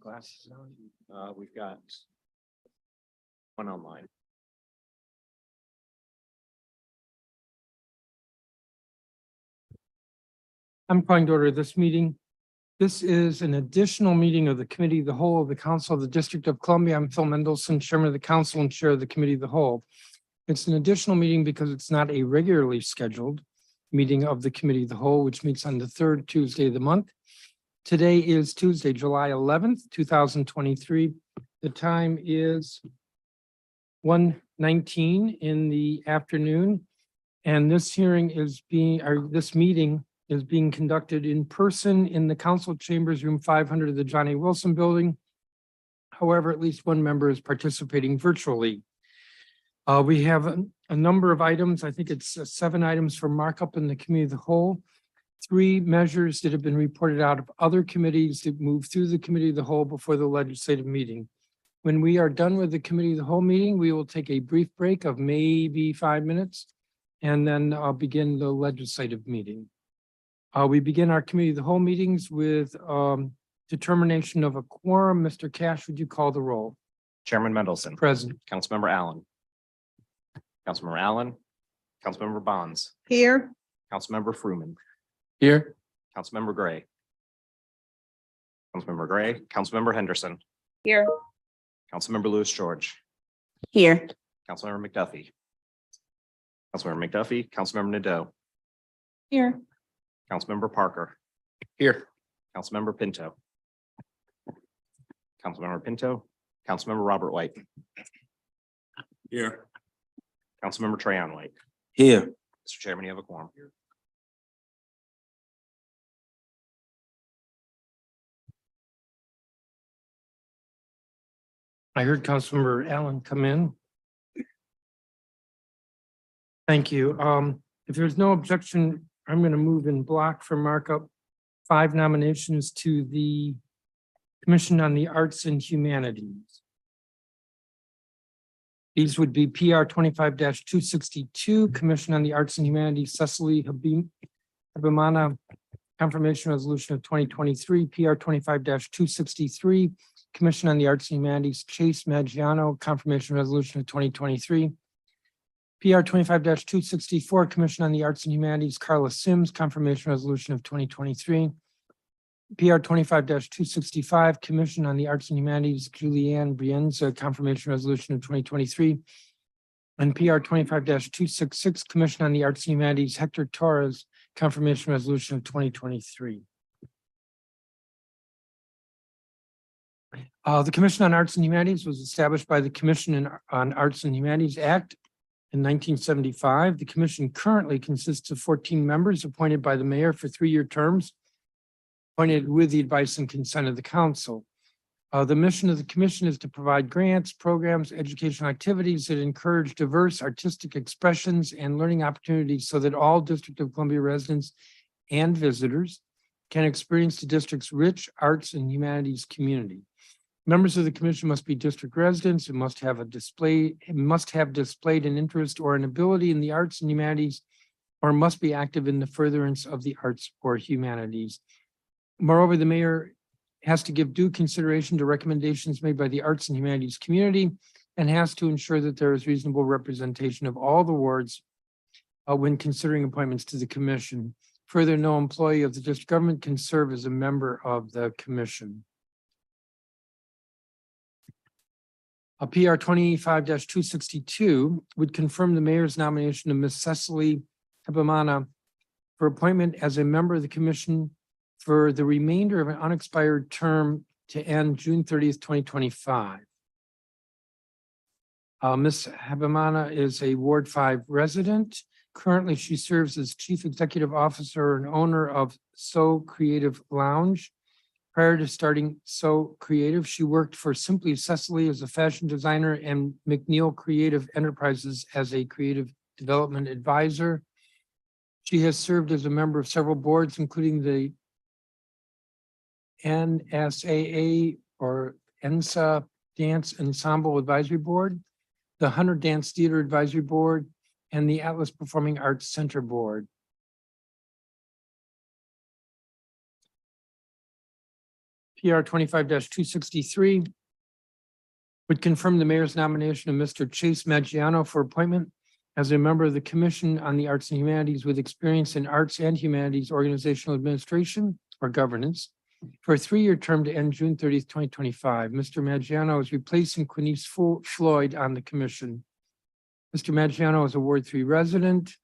glasses on? We've got one online. I'm calling to order this meeting. This is an additional meeting of the Committee of the Whole of the Council of the District of Columbia. I'm Phil Mendelson, Chairman of the Council and Chair of the Committee of the Whole. It's an additional meeting because it's not a regularly scheduled meeting of the Committee of the Whole, which meets on the third Tuesday of the month. Today is Tuesday, July 11th, 2023. The time is 1:19 in the afternoon. And this meeting is being conducted in person in the council chambers, room 500 of the John A. Wilson Building. However, at least one member is participating virtually. We have a number of items. I think it's 7 items for markup in the Committee of the Whole. 3 measures that have been reported out of other committees that move through the Committee of the Whole before the legislative meeting. When we are done with the Committee of the Whole meeting, we will take a brief break of maybe 5 minutes, and then I'll begin the legislative meeting. We begin our Committee of the Whole meetings with determination of a quorum. Mr. Cash, would you call the roll? Chairman Mendelson. Present. Councilmember Allen. Councilmember Allen. Councilmember Bonds. Here. Councilmember Fruman. Here. Councilmember Gray. Councilmember Gray. Councilmember Henderson. Here. Councilmember Lewis George. Here. Councilmember McDuffie. Councilmember McDuffie. Councilmember Nadeau. Here. Councilmember Parker. Here. Councilmember Pinto. Councilmember Pinto. Councilmember Robert White. Here. Councilmember Trayon White. Here. Mr. Chairman, you have a quorum. I heard Councilmember Allen come in. Thank you. If there's no objection, I'm going to move in block for markup 5 nominations to the Commission on the Arts and Humanities. These would be PR 25-262, Commission on the Arts and Humanities, Cecily Habimana, Confirmation Resolution of 2023, PR 25-263, Commission on the Arts and Humanities, Chase Maggiano, Confirmation Resolution of 2023. PR 25-264, Commission on the Arts and Humanities, Carla Sims, Confirmation Resolution of 2023. PR 25-265, Commission on the Arts and Humanities, Julianne Brienza, Confirmation Resolution of 2023. And PR 25-266, Commission on the Arts and Humanities, Hector Torres, Confirmation Resolution of 2023. The Commission on Arts and Humanities was established by the Commission on Arts and Humanities Act in 1975. The commission currently consists of 14 members appointed by the mayor for 3-year terms, appointed with the advice and consent of the council. The mission of the commission is to provide grants, programs, educational activities that encourage diverse artistic expressions and learning opportunities so that all District of Columbia residents and visitors can experience the district's rich arts and humanities community. Members of the commission must be district residents and must have displayed an interest or an ability in the arts and humanities, or must be active in the furtherance of the arts or humanities. Moreover, the mayor has to give due consideration to recommendations made by the arts and humanities community and has to ensure that there is reasonable representation of all the wards when considering appointments to the commission. Further, no employee of the district government can serve as a member of the commission. A PR 25-262 would confirm the mayor's nomination of Ms. Cecily Habimana for appointment as a member of the commission for the remainder of an unexpired term to end June 30th, 2025. Ms. Habimana is a Ward 5 resident. Currently, she serves as Chief Executive Officer and owner of So Creative Lounge. Prior to starting So Creative, she worked for Simply Cecily as a fashion designer and McNeil Creative Enterprises as a creative development advisor. She has served as a member of several boards, including the NSAA or ENSA Dance Ensemble Advisory Board, the Hunter Dance Theater Advisory Board, and the Atlas Performing Arts Center Board. PR 25-263 would confirm the mayor's nomination of Mr. Chase Maggiano for appointment as a member of the Commission on the Arts and Humanities with experience in arts and humanities organizational administration or governance for a 3-year term to end June 30th, 2025. Mr. Maggiano is replacing Quinice Floyd on the commission. Mr. Maggiano is a Ward 3 resident.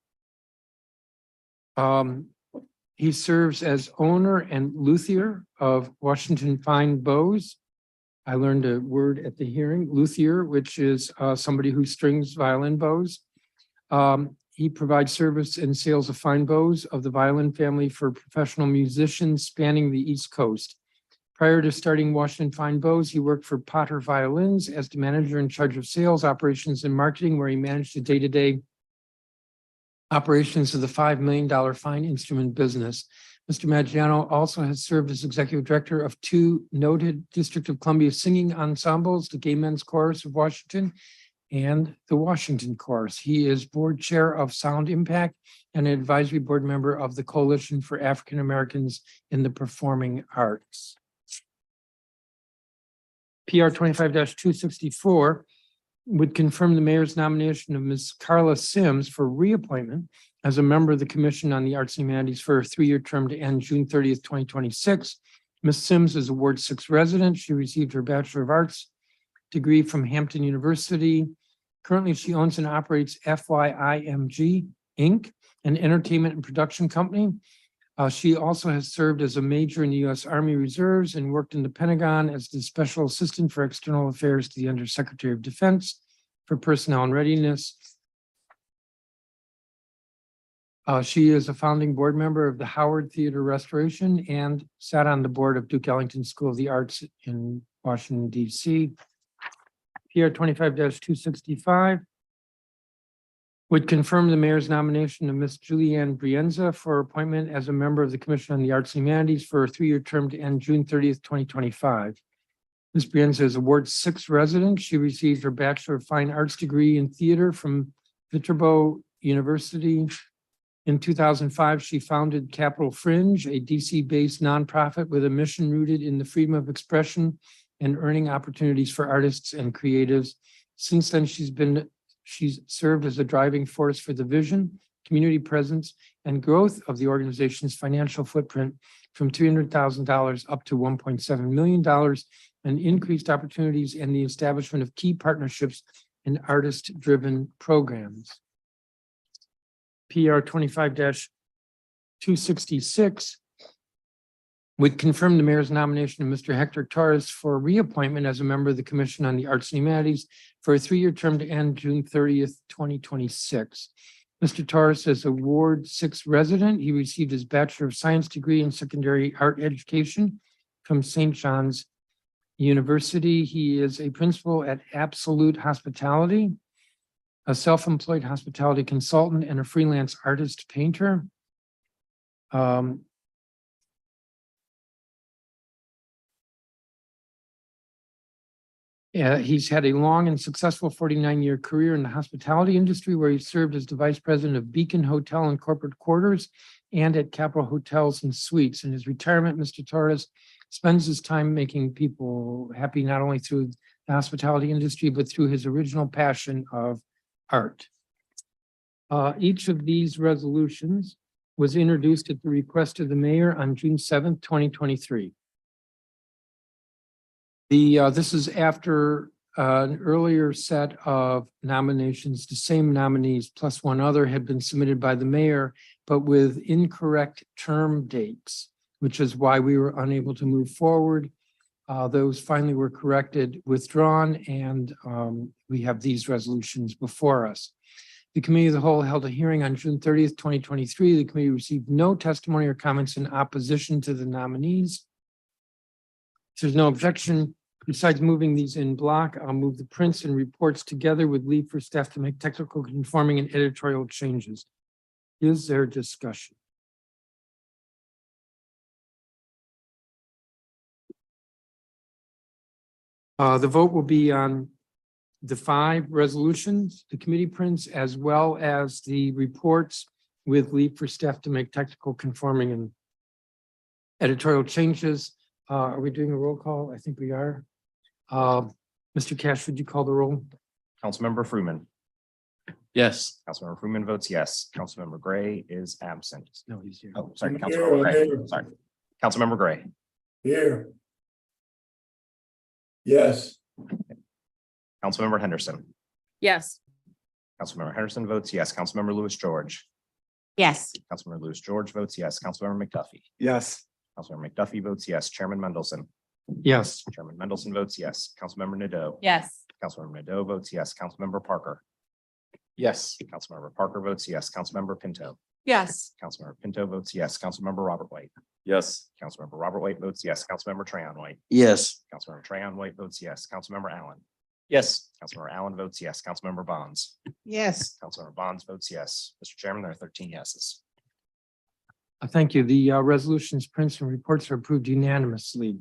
He serves as owner and luthier of Washington Fine Bows. I learned a word at the hearing, luthier, which is somebody who strings violin bows. He provides service and sales of fine bows of the violin family for professional musicians spanning the East Coast. Prior to starting Washington Fine Bows, he worked for Potter Violins as the manager in charge of sales, operations, and marketing, where he managed the day-to-day operations of the $5 million fine instrument business. Mr. Maggiano also has served as executive director of 2 noted District of Columbia singing ensembles, the Gay Men's Chorus of Washington and the Washington Chorus. He is board chair of Sound Impact and an advisory board member of the Coalition for African Americans in the Performing Arts. PR 25-264 would confirm the mayor's nomination of Ms. Carla Sims for reappointment as a member of the Commission on the Arts and Humanities for a 3-year term to end June 30th, 2026. Ms. Sims is a Ward 6 resident. She received her Bachelor of Arts degree from Hampton University. Currently, she owns and operates FYIMG Inc., an entertainment and production company. She also has served as a major in the U.S. Army Reserves and worked in the Pentagon as the Special Assistant for External Affairs to the Undersecretary of Defense for Personnel and Readiness. She is a founding board member of the Howard Theater Restoration and sat on the board of Duke Ellington School of the Arts in Washington, D.C. PR 25-265 would confirm the mayor's nomination of Ms. Julianne Brienza for appointment as a member of the Commission on the Arts and Humanities for a 3-year term to end June 30th, 2025. Ms. Brienza is a Ward 6 resident. She received her Bachelor of Fine Arts degree in theater from Viterbo University. In 2005, she founded Capital Fringe, a DC-based nonprofit with a mission rooted in the freedom of expression and earning opportunities for artists and creatives. Since then, she's served as a driving force for the vision, community presence, and growth of the organization's financial footprint from $300,000 up to $1.7 million, and increased opportunities and the establishment of key partnerships in artist-driven programs. PR 25-266 would confirm the mayor's nomination of Mr. Hector Torres for reappointment as a member of the Commission on the Arts and Humanities for a 3-year term to end June 30th, 2026. Mr. Torres is a Ward 6 resident. He received his Bachelor of Science degree in secondary art education from St. John's University. He is a principal at Absolute Hospitality, a self-employed hospitality consultant, and a freelance artist painter. He's had a long and successful 49-year career in the hospitality industry, where he served as the vice president of Beacon Hotel and Corporate Quarters and at Capitol Hotels and Suites. In his retirement, Mr. Torres spends his time making people happy, not only through the hospitality industry, but through his original passion of art. Each of these resolutions was introduced at the request of the mayor on June 7th, 2023. This is after an earlier set of nominations. The same nominees plus one other had been submitted by the mayor, but with incorrect term dates, which is why we were unable to move forward. Those finally were corrected, withdrawn, and we have these resolutions before us. The Committee of the Whole held a hearing on June 30th, 2023. The committee received no testimony or comments in opposition to the nominees. If there's no objection, besides moving these in block, I'll move the prints and reports together with leave for staff to make technical conforming and editorial changes. Is there discussion? The vote will be on the 5 resolutions, the committee prints, as well as the reports with leave for staff to make technical conforming and editorial changes. Are we doing a roll call? I think we are. Mr. Cash, would you call the roll? Councilmember Freeman. Yes. Councilmember Freeman votes yes. Councilmember Gray is absent. No, he's here. Oh, sorry, Councilmember Gray. Sorry. Councilmember Gray. Here. Yes. Councilmember Henderson. Yes. Councilmember Henderson votes yes. Councilmember Lewis George. Yes. Councilmember Lewis George votes yes. Councilmember McDuffie. Yes. Councilmember McDuffie votes yes. Chairman Mendelson. Yes. Chairman Mendelson votes yes. Councilmember Nadeau. Yes. Councilmember Nadeau votes yes. Councilmember Parker. Yes. Councilmember Parker votes yes. Councilmember Pinto. Yes. Councilmember Pinto votes yes. Councilmember Robert White. Yes. Councilmember Robert White votes yes. Councilmember Trayon White. Yes. Councilmember Trayon White votes yes. Councilmember Allen. Yes. Councilmember Allen votes yes. Councilmember Bonds. Yes. Councilmember Bonds votes yes. Mr. Chairman, there are 13 yeses. Thank you. The resolutions, prints, and reports are approved unanimously.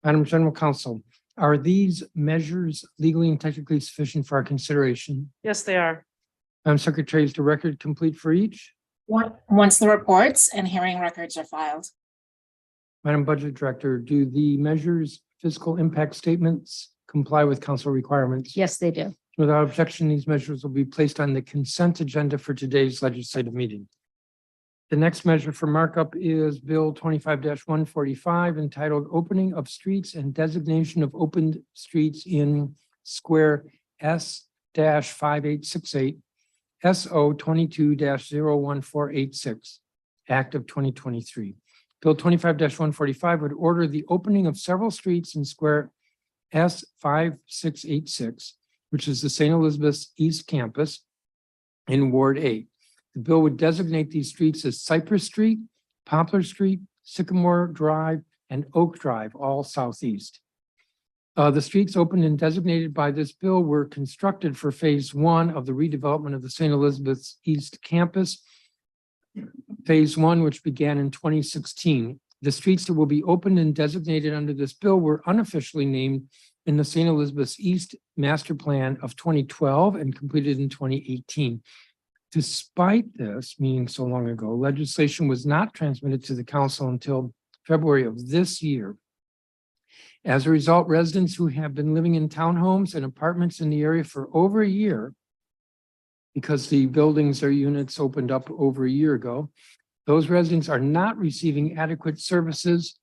Madam General Counsel, are these measures legally and technically sufficient for our consideration? Yes, they are. Madam Secretary, is the record complete for each? Once the reports and hearing records are filed. Madam Budget Director, do the measures fiscal impact statements comply with council requirements? Yes, they do. Without objection, these measures will be placed on the consent agenda for today's legislative meeting. The next measure for markup is Bill 25-145 entitled Opening of Streets and Designation of Open Streets in Square S-5868 SO 22-01486 Act of 2023. Bill 25-145 would order the opening of several streets in Square S-5686, which is the St. Elizabeth's East Campus in Ward 8. The bill would designate these streets as Cypress Street, Poplar Street, Sycamore Drive, and Oak Drive, all southeast. The streets opened and designated by this bill were constructed for phase 1 of the redevelopment of the St. Elizabeth's East Campus. Phase 1, which began in 2016. The streets that will be opened and designated under this bill were unofficially named in the St. Elizabeth's East Master Plan of 2012 and completed in 2018. Despite this, meaning so long ago, legislation was not transmitted to the council until February of this year. As a result, residents who have been living in townhomes and apartments in the area for over a year, because the buildings or units opened up over a year ago, those residents are not receiving adequate services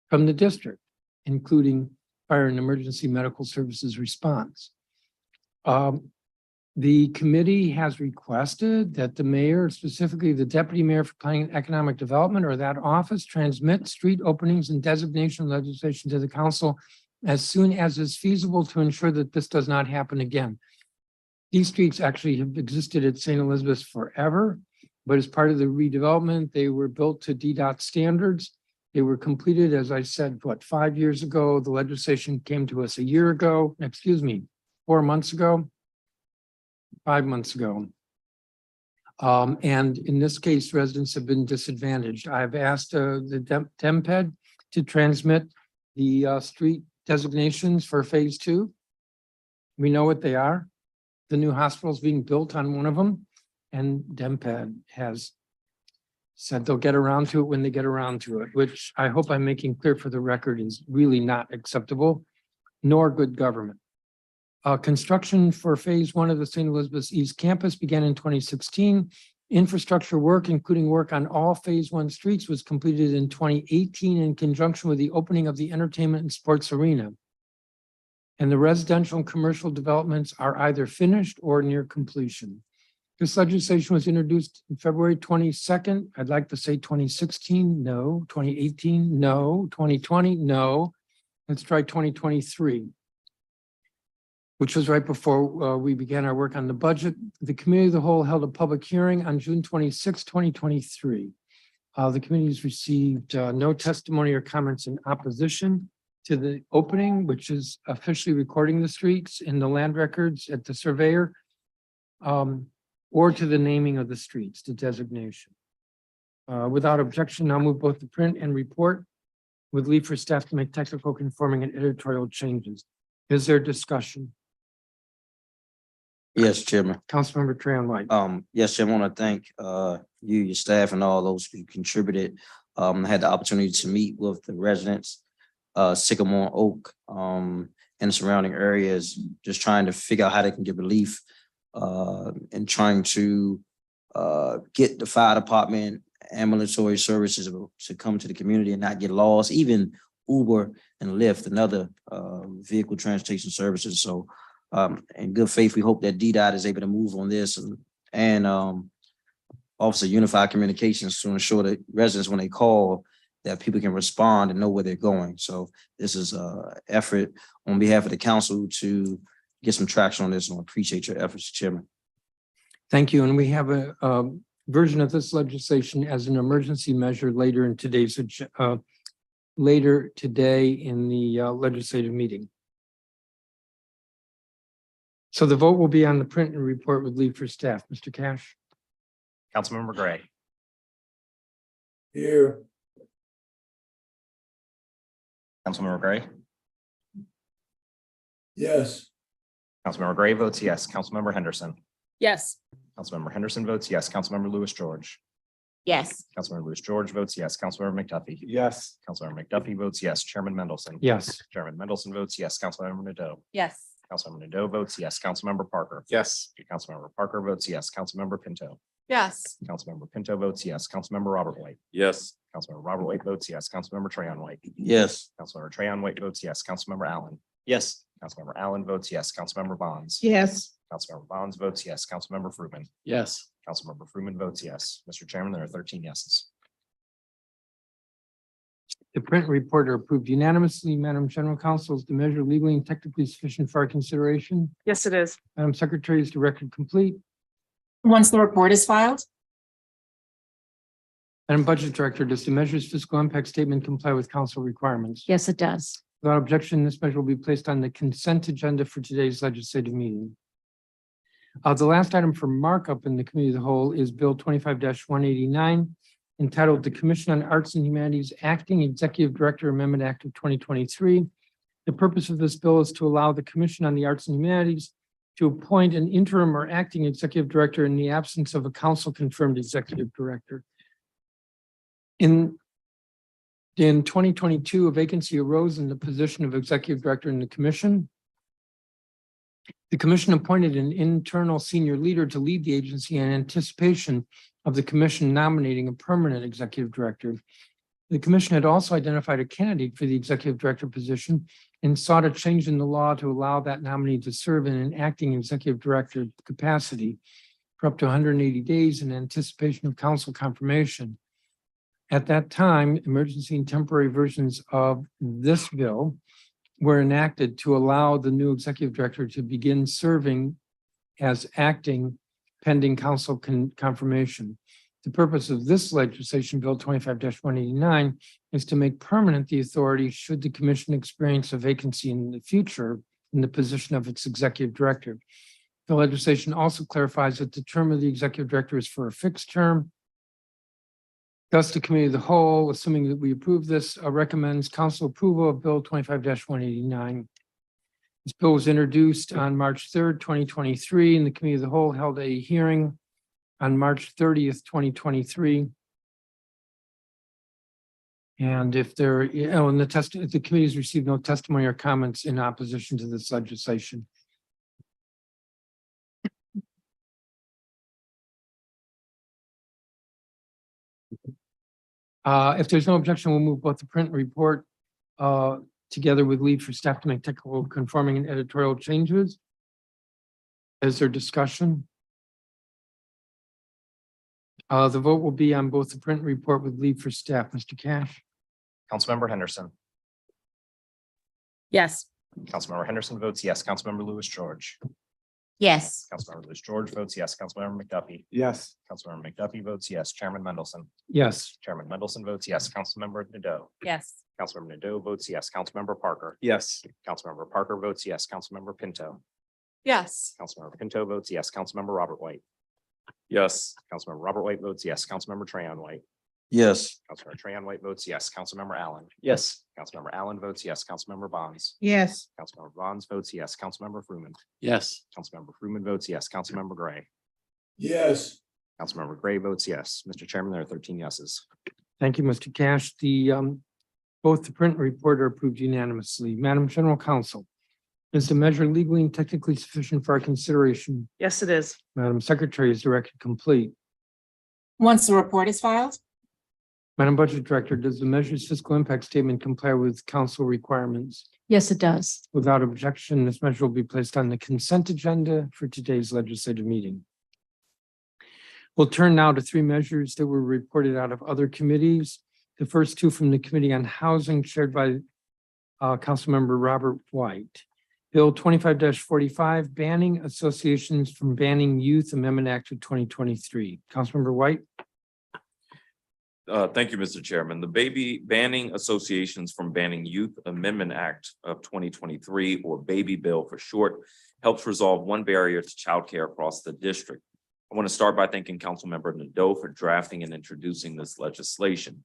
from the district, including fire and emergency medical services response. The committee has requested that the mayor, specifically the deputy mayor for planning and economic development, or that office, transmit street openings and designation legislation to the council as soon as is feasible to ensure that this does not happen again. These streets actually have existed at St. Elizabeth's forever, but as part of the redevelopment, they were built to DDOT standards. They were completed, as I said, 5 years ago? The legislation came to us 4 months ago. 5 months ago. And in this case, residents have been disadvantaged. I've asked the DEMPED to transmit the street designations for phase 2. We know what they are. The new hospital is being built on one of them, and DEMPED has said they'll get around to it when they get around to it, which I hope I'm making clear for the record is really not acceptable, nor good government. Construction for phase 1 of the St. Elizabeth's East Campus began in 2016. Infrastructure work, including work on all phase 1 streets, was completed in 2018 in conjunction with the opening of the entertainment and sports arena. And the residential and commercial developments are either finished or near completion. This legislation was introduced in February 22nd. I'd like to say 2016, no. 2018, no. 2020, no. Let's try 2023. Which was right before we began our work on the budget. The committee of the whole held a public hearing on June 26, 2023. The committee has received no testimony or comments in opposition to the opening, which is officially recording the streets in the land records at the surveyor, or to the naming of the streets, the designation. Without objection, I'll move both the print and report with leave for staff to make technical conforming and editorial changes. Is there discussion? Yes, Chairman. Councilmember Trayon White. Yes, Chairman, I want to thank you, your staff, and all those who contributed. I had the opportunity to meet with the residents Sycamore Oak, and the surrounding areas, just trying to figure out how they can get relief, and trying to get the fire department, ambulatory services to come to the community and not get lost, even Uber and Lyft and other vehicle transportation services. So in good faith, we hope that DDOT is able to move on this and Officer Unified Communications to ensure that residents, when they call, that people can respond and know where they're going. So this is an effort on behalf of the council to get some traction on this, and I appreciate your efforts, Chairman. Thank you. And we have a version of this legislation as an emergency measure later in today's, later today in the legislative meeting. So the vote will be on the print and report with leave for staff. Mr. Cash. Councilmember Gray, Here. Councilmember Gray, Yes. Councilmember Gray votes yes. Councilmember Henderson, Yes. Councilmember Henderson votes yes. Councilmember Lewis George, Yes. Councilmember Lewis George votes yes. Councilmember McDuffie, Yes. Councilmember McDuffie votes yes. Chairman Mendelson. Yes. Chairman Mendelson votes yes. Councilmember Nadeau. Yes. Councilmember Nadeau votes yes. Councilmember Parker. Yes. Councilmember Parker votes yes. Councilmember Pinto. Yes. Councilmember Pinto votes yes. Councilmember Robert White. Yes. Councilmember Robert White votes yes. Councilmember Trayon White. Yes. Councilmember Trayon White votes yes. Councilmember Allen. Yes. Councilmember Allen votes yes. Councilmember Bonds. Yes. Councilmember Bonds votes yes. Councilmember Fruitman. Yes. Councilmember Fruitman votes yes. Mr. Chairman, there are 13 yeses. The print report are approved unanimously. Madam General Counsel, is the measure legally and technically sufficient for our consideration? Yes, it is. Madam Secretary, is the record complete? Once the report is filed, Madam Budget Director, does the measure's fiscal impact statement comply with council requirements? Yes, it does. Without objection, this measure will be placed on the consent agenda for today's legislative meeting. The last item for markup in the committee of the whole is Bill 25-189, entitled the Commission on Arts and Humanities Acting Executive Director Amendment Act of 2023. The purpose of this bill is to allow the Commission on the Arts and Humanities to appoint an interim or acting executive director in the absence of a council-confirmed executive director. In 2022, a vacancy arose in the position of executive director in the commission. The commission appointed an internal senior leader to lead the agency in anticipation of the commission nominating a permanent executive director. The commission had also identified a candidate for the executive director position and sought a change in the law to allow that nominee to serve in an acting executive director capacity for up to 180 days in anticipation of council confirmation. At that time, emergency and temporary versions of this bill were enacted to allow the new executive director to begin serving as acting pending council confirmation. The purpose of this legislation, Bill 25-189, is to make permanent the authority should the commission experience a vacancy in the future in the position of its executive director. The legislation also clarifies that the term of the executive director is for a fixed term. Thus, the committee of the whole, assuming that we approve this, recommends council approval of Bill 25-189. This bill was introduced on March 3rd, 2023, and the committee of the whole held a hearing on March 30th, 2023. And if there, and the committee has received no testimony or comments in opposition to this legislation. If there's no objection, we'll move both the print report together with leave for staff to make technical conforming and editorial changes. Is there discussion? The vote will be on both the print report with leave for staff. Mr. Cash. Councilmember Henderson, Yes. Councilmember Henderson votes yes. Councilmember Lewis George, Yes. Councilmember Lewis George votes yes. Councilmember McDuffie, Yes. Councilmember McDuffie votes yes. Chairman Mendelson, Yes. Chairman Mendelson votes yes. Councilmember Nadeau, Yes. Councilmember Nadeau votes yes. Councilmember Parker, Yes. Councilmember Parker votes yes. Councilmember Pinto, Yes. Councilmember Pinto votes yes. Councilmember Robert White, Yes. Councilmember Robert White votes yes. Councilmember Trayon White, Yes. Councilmember Trayon White votes yes. Councilmember Allen, Yes. Councilmember Allen votes yes. Councilmember Bonds, Yes. Councilmember Bonds votes yes. Councilmember Fruitman, Yes. Councilmember Fruitman votes yes. Councilmember Gray, Yes. Councilmember Gray votes yes. Mr. Chairman, there are 13 yeses. Thank you, Mr. Cash. The Both the print and report are approved unanimously. Madam General Counsel, is the measure legally and technically sufficient for our consideration? Yes, it is. Madam Secretary, is the record complete? Once the report is filed, Madam Budget Director, does the measure's fiscal impact statement comply with council requirements? Yes, it does. Without objection, this measure will be placed on the consent agenda for today's legislative meeting. We'll turn now to three measures that were reported out of other committees. The first two from the Committee on Housing, chaired by Councilmember Robert White. Bill 25-45, banning associations from banning youth Amendment Act of 2023. Councilmember White. Thank you, Mr. Chairman. The Banning Associations from Banning Youth Amendment Act of 2023, or Baby Bill for short, helps resolve one barrier to childcare across the district. I want to start by thanking Councilmember Nadeau for drafting and introducing this legislation.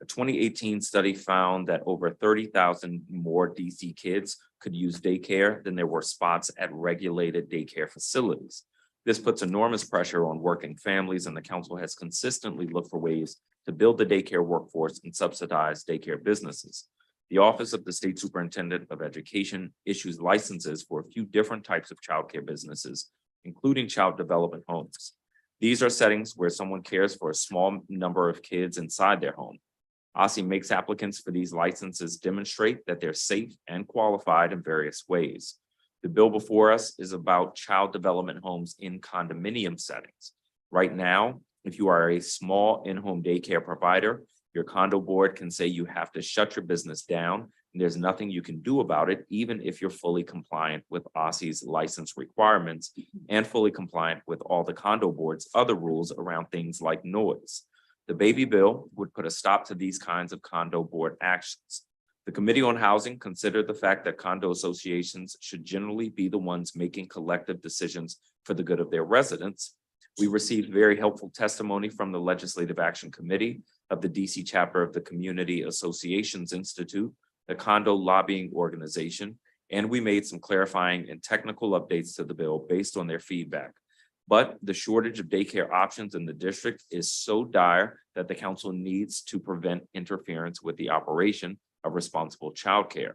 A 2018 study found that over 30,000 more DC kids could use daycare than there were spots at regulated daycare facilities. This puts enormous pressure on working families, and the council has consistently looked for ways to build the daycare workforce and subsidize daycare businesses. The Office of the State Superintendent of Education issues licenses for a few different types of childcare businesses, including child development homes. These are settings where someone cares for a small number of kids inside their home. OSSI makes applicants for these licenses demonstrate that they're safe and qualified in various ways. The bill before us is about child development homes in condominium settings. Right now, if you are a small in-home daycare provider, your condo board can say you have to shut your business down, and there's nothing you can do about it, even if you're fully compliant with OSSI's license requirements and fully compliant with all the condo board's other rules around things like noise. The baby bill would put a stop to these kinds of condo board actions. The Committee on Housing considered the fact that condo associations should generally be the ones making collective decisions for the good of their residents. We received very helpful testimony from the Legislative Action Committee of the DC chapter of the Community Associations Institute, the condo lobbying organization, and we made some clarifying and technical updates to the bill based on their feedback. But the shortage of daycare options in the district is so dire that the council needs to prevent interference with the operation of responsible childcare.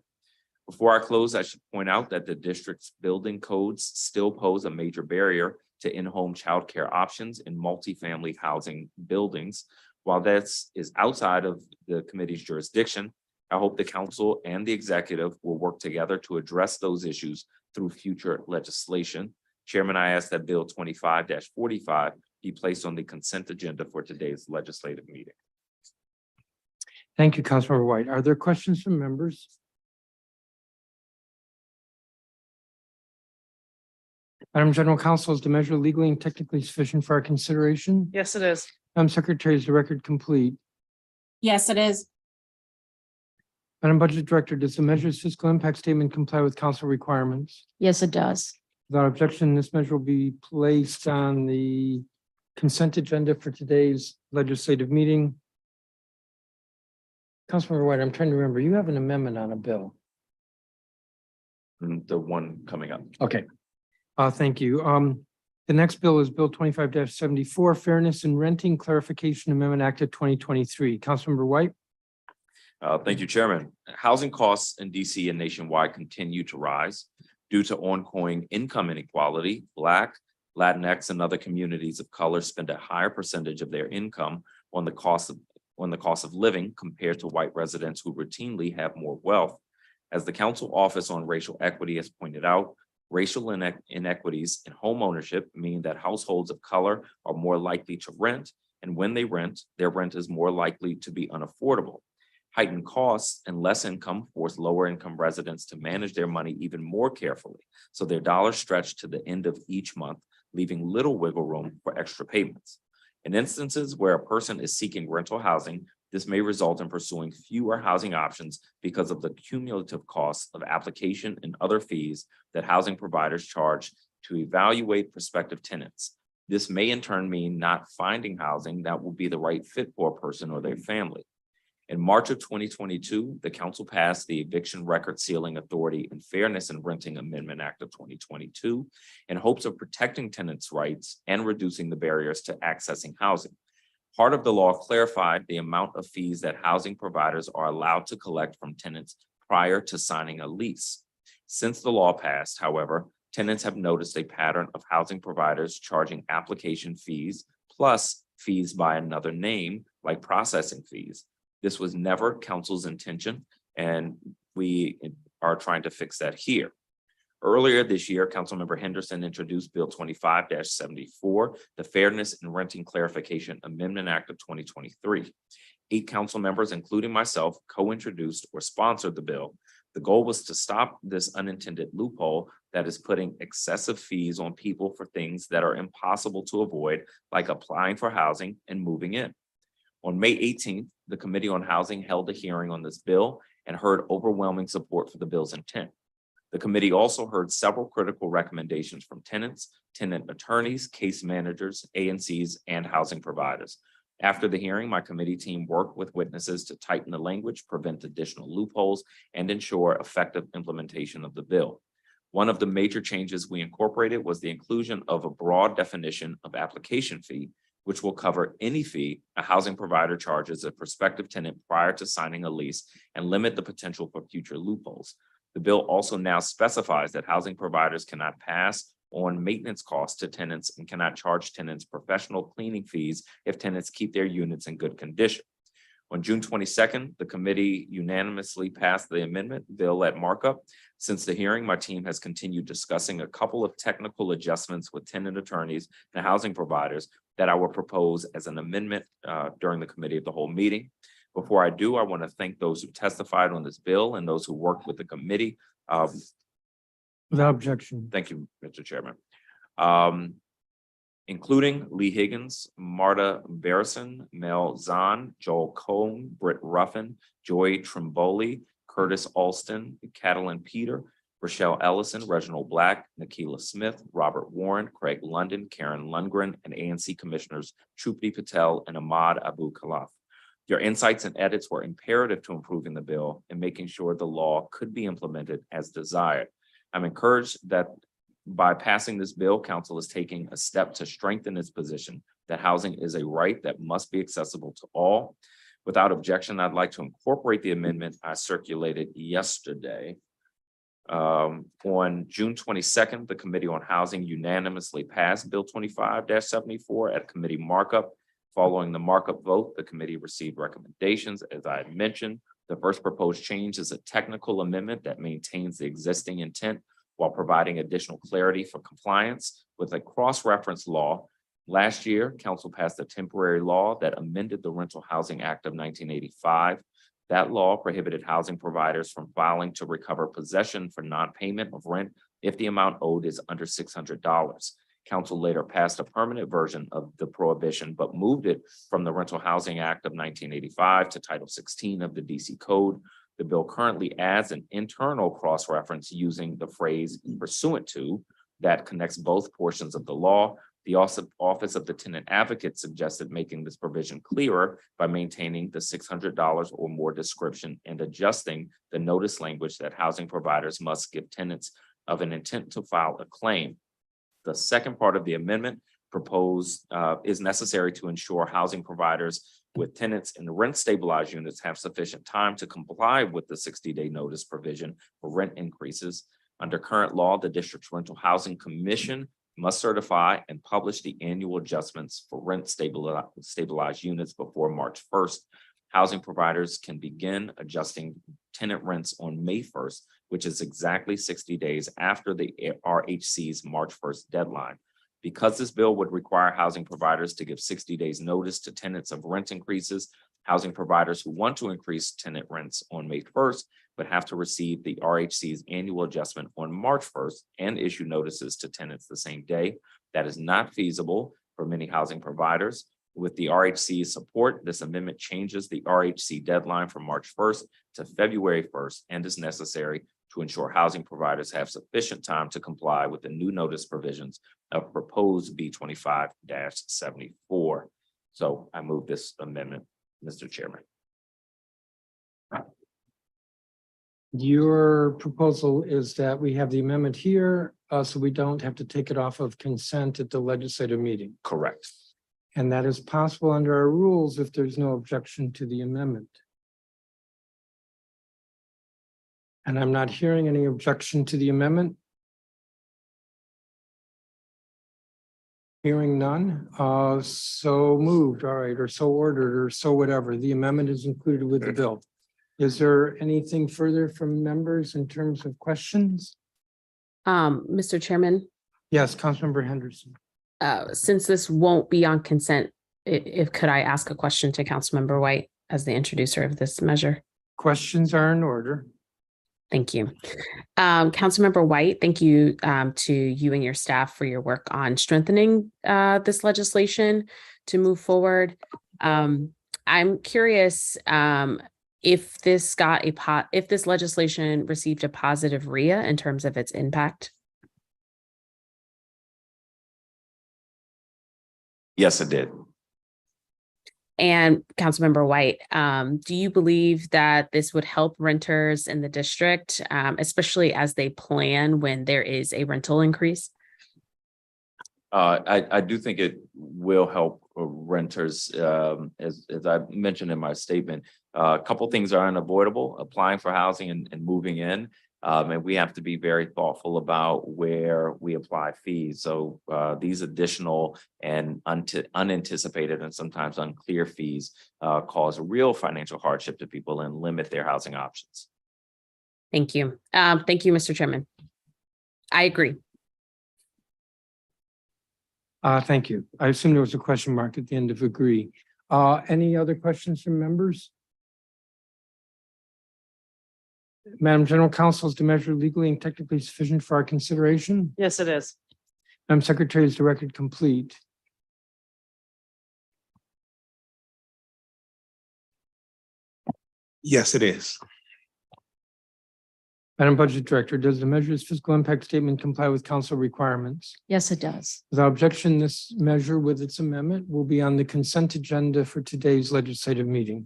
Before I close, I should point out that the district's building codes still pose a major barrier to in-home childcare options in multifamily housing buildings. While this is outside of the committee's jurisdiction, I hope the council and the executive will work together to address those issues through future legislation. Chairman, I ask that Bill 25-45 be placed on the consent agenda for today's legislative meeting. Thank you, Councilmember White. Are there questions from members? Madam General Counsel, is the measure legally and technically sufficient for our consideration? Yes, it is. Madam Secretary, is the record complete? yes, it is. Madam Budget Director, does the measure's fiscal impact statement comply with council requirements? Yes, it does. Without objection, this measure will be placed on the consent agenda for today's legislative meeting. Councilmember White, I'm trying to remember, you have an amendment on a bill. The one coming up. Okay. Thank you. The next bill is Bill 25-74, Fairness in Renting Clarification Amendment Act of 2023. Councilmember White. Thank you, Chairman. Housing costs in DC and nationwide continue to rise due to ongoing income inequality. Black, Latinx, and other communities of color spend a higher percentage of their income on the cost of living compared to white residents who routinely have more wealth. As the Council Office on Racial Equity has pointed out, racial inequities in home ownership mean that households of color are more likely to rent, and when they rent, their rent is more likely to be unaffordable. Heightened costs and less income force lower income residents to manage their money even more carefully, so their dollars stretch to the end of each month, leaving little wiggle room for extra payments. In instances where a person is seeking rental housing, this may result in pursuing fewer housing options because of the cumulative costs of application and other fees that housing providers charge to evaluate prospective tenants. This may in turn mean not finding housing that will be the right fit for a person or their family. In March of 2022, the council passed the Eviction Record Sealing Authority and Fairness in Renting Amendment Act of 2022 in hopes of protecting tenants' rights and reducing the barriers to accessing housing. Part of the law clarified the amount of fees that housing providers are allowed to collect from tenants prior to signing a lease. Since the law passed, however, tenants have noticed a pattern of housing providers charging application fees plus fees by another name, like processing fees. This was never council's intention, and we are trying to fix that here. Earlier this year, Councilmember Henderson introduced Bill 25-74, the Fairness in Renting Clarification Amendment Act of 2023. 8 council members, including myself, co-introduced or sponsored the bill. The goal was to stop this unintended loophole that is putting excessive fees on people for things that are impossible to avoid, like applying for housing and moving in. On May 18th, the Committee on Housing held a hearing on this bill and heard overwhelming support for the bill's intent. The committee also heard several critical recommendations from tenants, tenant attorneys, case managers, ANCs, and housing providers. After the hearing, my committee team worked with witnesses to tighten the language, prevent additional loopholes, and ensure effective implementation of the bill. One of the major changes we incorporated was the inclusion of a broad definition of application fee, which will cover any fee a housing provider charges a prospective tenant prior to signing a lease and limit the potential for future loopholes. The bill also now specifies that housing providers cannot pass on maintenance costs to tenants and cannot charge tenants professional cleaning fees if tenants keep their units in good condition. On June 22nd, the committee unanimously passed the amendment bill at markup. Since the hearing, my team has continued discussing a couple of technical adjustments with tenant attorneys and housing providers that I will propose as an amendment during the committee of the whole meeting. Before I do, I want to thank those who testified on this bill and those who worked with the committee. Without objection. Thank you, Mr. Chairman. Including Lee Higgins, Marta Barrison, Mel Zahn, Joel Cohn, Britt Ruffin, Joy Trimboli, Curtis Alston, Catalin Peter, Rochelle Ellison, Reginald Black, Nikila Smith, Robert Warren, Craig London, Karen Lundgren, and ANC Commissioners Trupti Patel and Ahmad Abu Khalaf. Your insights and edits were imperative to improving the bill and making sure the law could be implemented as desired. I'm encouraged that by passing this bill, council is taking a step to strengthen its position that housing is a right that must be accessible to all. Without objection, I'd like to incorporate the amendment I circulated yesterday. On June 22nd, the Committee on Housing unanimously passed Bill 25-74 at committee markup. Following the markup vote, the committee received recommendations. As I had mentioned, the first proposed change is a technical amendment that maintains the existing intent while providing additional clarity for compliance with a cross-reference law. Last year, council passed a temporary law that amended the Rental Housing Act of 1985. That law prohibited housing providers from filing to recover possession for non-payment of rent if the amount owed is under $600. Council later passed a permanent version of the prohibition, but moved it from the Rental Housing Act of 1985 to Title 16 of the DC Code. The bill currently adds an internal cross-reference using the phrase pursuant to that connects both portions of the law. The Office of the Tenant Advocate suggested making this provision clearer by maintaining the $600 or more description and adjusting the notice language that housing providers must give tenants of an intent to file a claim. The second part of the amendment proposed is necessary to ensure housing providers with tenants in rent stabilized units have sufficient time to comply with the 60-day notice provision for rent increases. Under current law, the district's Rental Housing Commission must certify and publish the annual adjustments for rent stabilized units before March 1st. Housing providers can begin adjusting tenant rents on May 1st, which is exactly 60 days after the RHC's March 1st deadline. Because this bill would require housing providers to give 60 days notice to tenants of rent increases, housing providers who want to increase tenant rents on May 1st would have to receive the RHC's annual adjustment on March 1st and issue notices to tenants the same day. That is not feasible for many housing providers. With the RHC's support, this amendment changes the RHC deadline from March 1st to February 1st and is necessary to ensure housing providers have sufficient time to comply with the new notice provisions of proposed B 25-74. So I move this amendment, Mr. Chairman. Your proposal is that we have the amendment here, so we don't have to take it off of consent at the legislative meeting. Correct. And that is possible under our rules if there's no objection to the amendment. And I'm not hearing any objection to the amendment. Hearing none, so moved, all right, or so ordered, or so whatever. The amendment is included with the bill. Is there anything further from members in terms of questions? Mr. Chairman, Yes, Councilmember Henderson. since this won't be on consent, if could I ask a question to Councilmember White as the introducer of this measure? Questions are in order. Thank you. Councilmember White, thank you to you and your staff for your work on strengthening this legislation to move forward. I'm curious if this if this legislation received a positive RIA in terms of its impact. Yes, it did. And Councilmember White, do you believe that this would help renters in the district, especially as they plan when there is a rental increase? I do think it will help renters, as I mentioned in my statement. A couple things are unavoidable: applying for housing and moving in. And we have to be very thoughtful about where we apply fees. So these additional and unanticipated and sometimes unclear fees cause real financial hardship to people and limit their housing options. Thank you. Thank you, Mr. Chairman. I agree. Thank you. I assume there was a question mark at the end of agree. Any other questions from members? Madam General Counsel, is the measure legally and technically sufficient for our consideration? Yes, it is. Madam Secretary, is the record complete? Yes, it is. Madam Budget Director, does the measure's fiscal impact statement comply with council requirements? Yes, it does. Without objection, this measure with its amendment will be on the consent agenda for today's legislative meeting.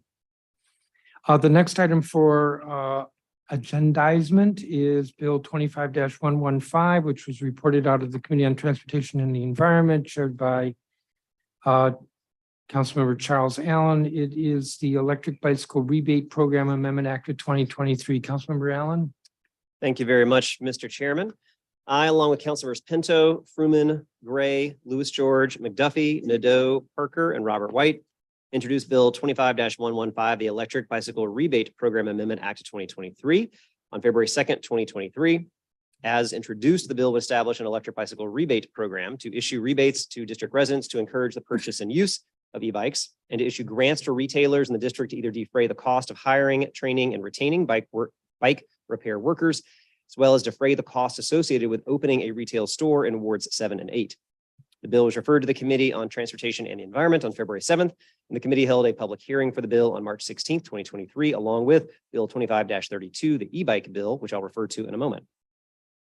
The next item for agendizement is Bill 25-115, which was reported out of the Committee on Transportation and the Environment, chaired by Councilmember Charles Allen. It is the Electric Bicycle Rebate Program Amendment Act of 2023. Councilmember Allen. Thank you very much, Mr. Chairman. I, along with Councilmembers Pinto, Fruman, Gray, Lewis George, McDuffie, Nadeau, Parker, and Robert White, introduced Bill 25-115, the Electric Bicycle Rebate Program Amendment Act of 2023 on February 2nd, 2023. As introduced, the bill would establish an electric bicycle rebate program to issue rebates to district residents to encourage the purchase and use of e-bikes, and to issue grants to retailers in the district to either defray the cost of hiring, training, and retaining bike repair workers, as well as defray the costs associated with opening a retail store in wards 7 and 8. The bill was referred to the Committee on Transportation and the Environment on February 7th, and the committee held a public hearing for the bill on March 16th, 2023, along with Bill 25-32, the e-bike bill, which I'll refer to in a moment.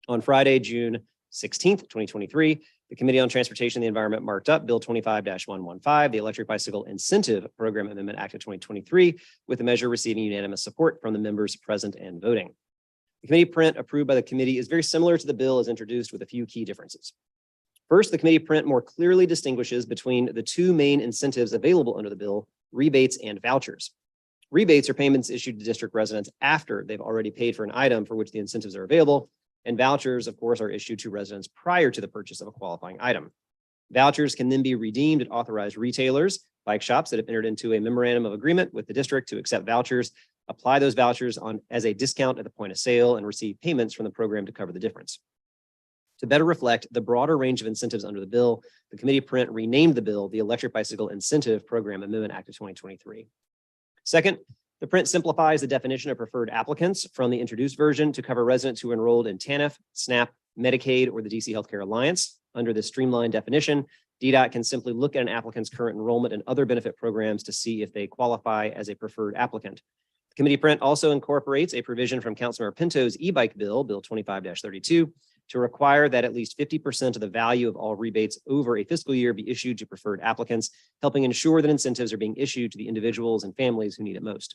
On Friday, June 16th, 2023, the Committee on Transportation and the Environment marked up Bill 25-115, the Electric Bicycle Incentive Program Amendment Act of 2023, with the measure receiving unanimous support from the members present and voting. The committee print approved by the committee is very similar to the bill as introduced, with a few key differences. First, the committee print more clearly distinguishes between the two main incentives available under the bill: rebates and vouchers. Rebates are payments issued to district residents after they've already paid for an item for which the incentives are available, and vouchers, of course, are issued to residents prior to the purchase of a qualifying item. Vouchers can then be redeemed at authorized retailers, bike shops that have entered into a memorandum of agreement with the district to accept vouchers, apply those vouchers as a discount at the point of sale, and receive payments from the program to cover the difference. To better reflect the broader range of incentives under the bill, the committee print renamed the bill the Electric Bicycle Incentive Program Amendment Act of 2023. Second, the print simplifies the definition of preferred applicants from the introduced version to cover residents who are enrolled in TANF, SNAP, Medicaid, or the DC Healthcare Alliance. Under this streamlined definition, DDOT can simply look at an applicant's current enrollment and other benefit programs to see if they qualify as a preferred applicant. The committee print also incorporates a provision from Councilmember Pinto's e-bike bill, Bill 25-32, to require that at least 50% of the value of all rebates over a fiscal year be issued to preferred applicants, helping ensure that incentives are being issued to the individuals and families who need it most.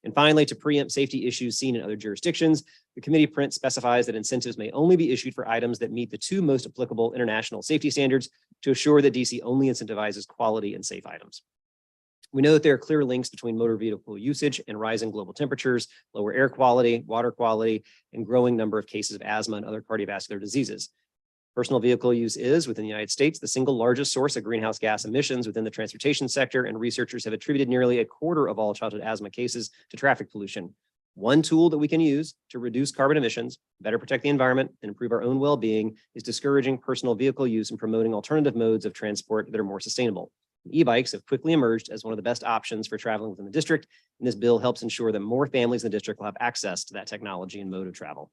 And finally, to preempt safety issues seen in other jurisdictions, the committee print specifies that incentives may only be issued for items that meet the two most applicable international safety standards to assure that DC only incentivizes quality and safe items. We know that there are clear links between motor vehicle usage and rising global temperatures, lower air quality, water quality, and growing number of cases of asthma and other cardiovascular diseases. Personal vehicle use is, within the United States, the single largest source of greenhouse gas emissions within the transportation sector, and researchers have attributed nearly a quarter of all childhood asthma cases to traffic pollution. One tool that we can use to reduce carbon emissions, better protect the environment, and improve our own well-being is discouraging personal vehicle use and promoting alternative modes of transport that are more sustainable. E-bikes have quickly emerged as one of the best options for traveling within the district, and this bill helps ensure that more families in the district will have access to that technology and mode of travel.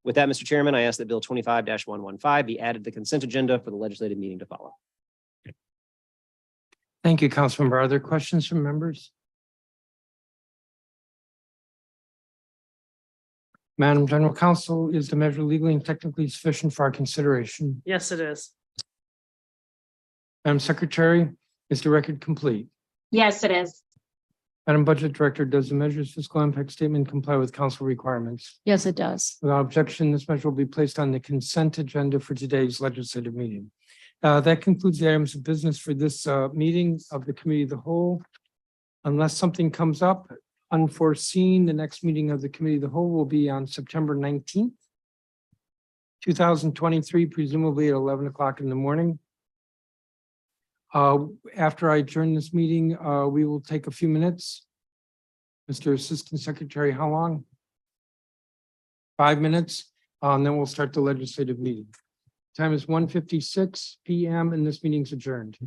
With that, Mr. Chairman, I ask that Bill 25-115 be added to the consent agenda for the legislative meeting to follow. Thank you, Councilmember. Are there questions from members? Madam General Counsel, is the measure legally and technically sufficient for our consideration? Yes, it is. Madam Secretary, is the record complete? Yes, it is. Madam Budget Director, does the measure's fiscal impact statement comply with council requirements? Yes, it does. Without objection, this measure will be placed on the consent agenda for today's legislative meeting. That concludes the items of business for this meeting of the Committee of the Whole. Unless something comes up unforeseen, the next meeting of the Committee of the Whole will be on September 19th, 2023, presumably at 11 o'clock in the morning. After I adjourn this meeting, we will take a few minutes. Mr. Assistant Secretary, how long? 5 minutes, and then we'll start the legislative meeting. Time is 1:56 p.m. and this meeting's adjourned.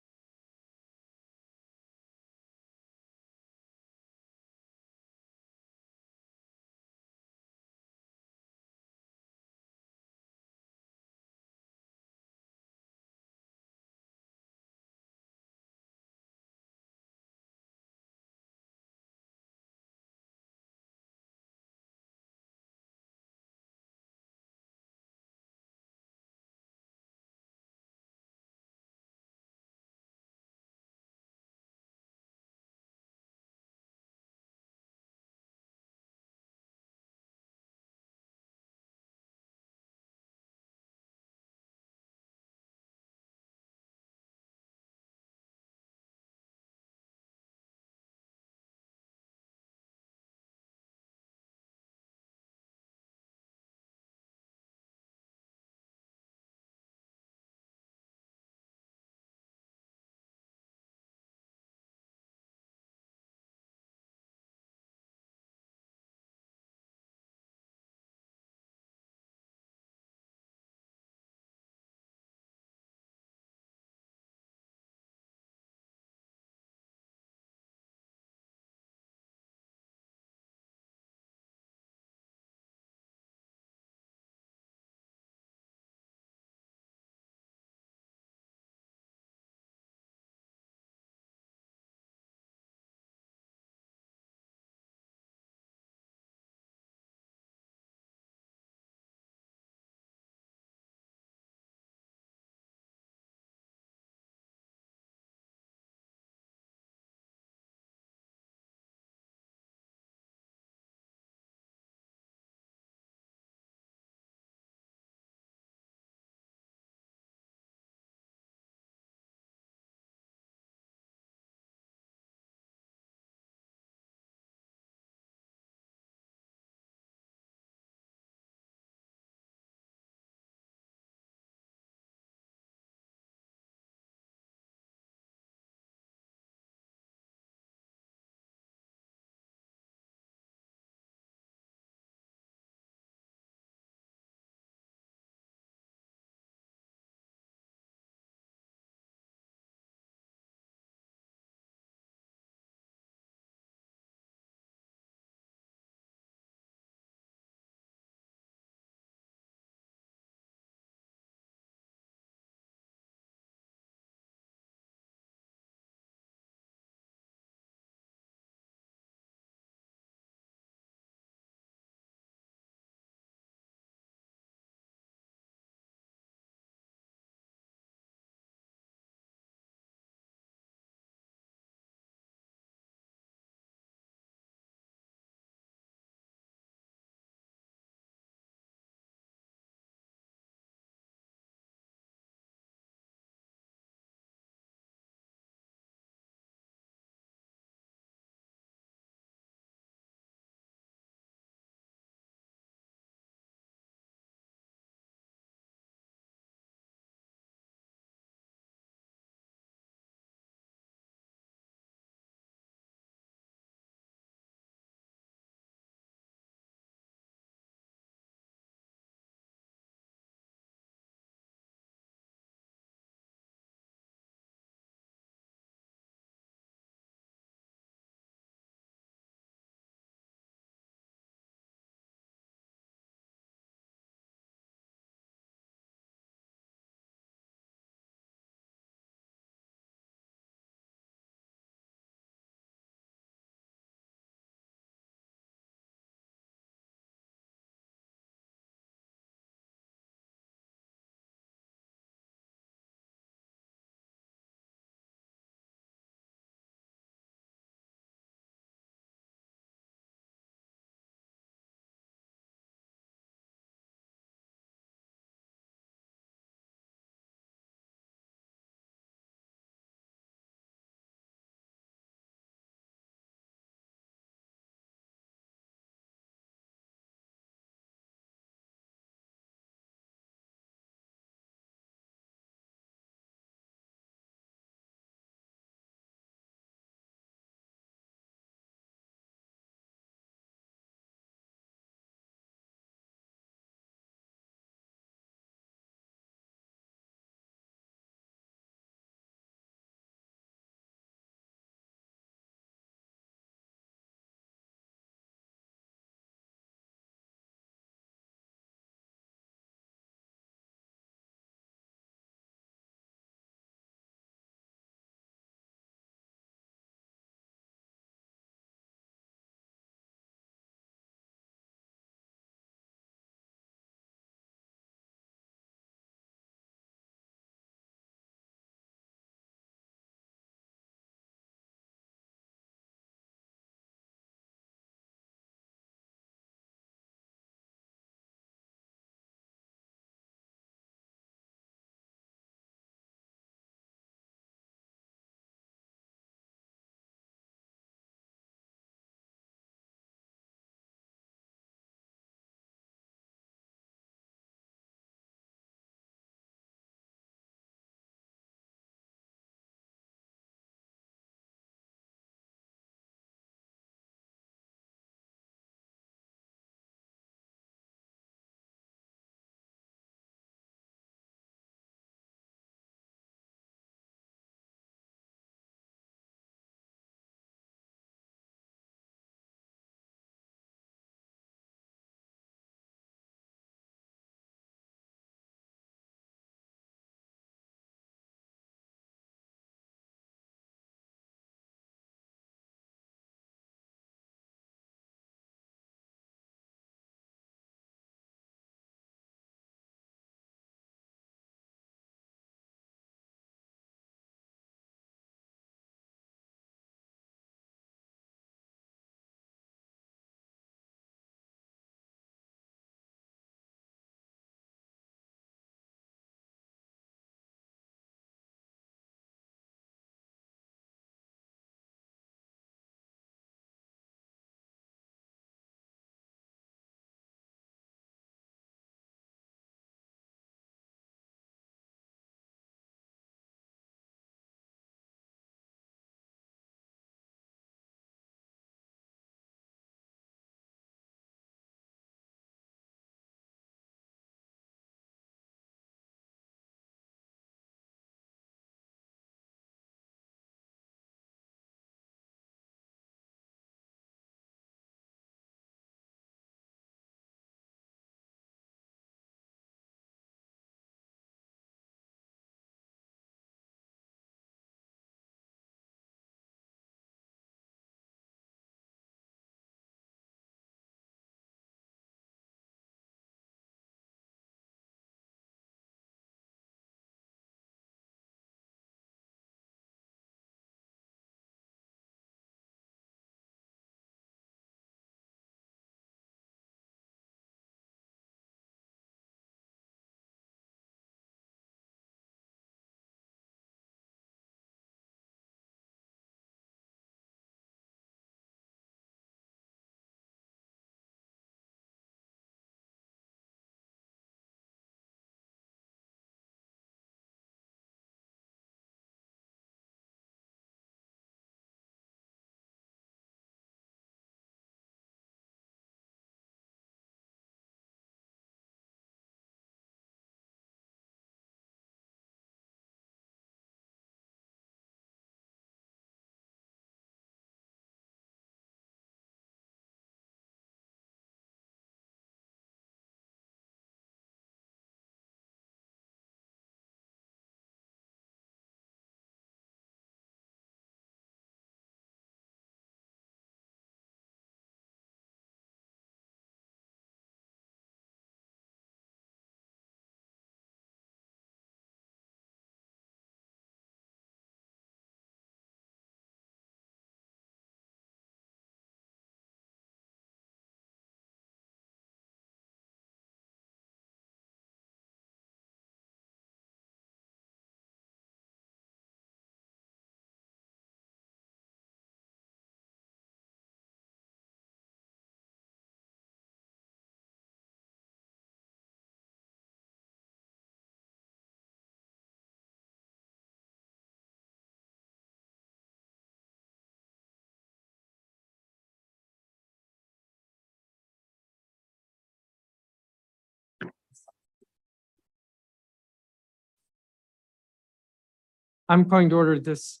I'm calling to order this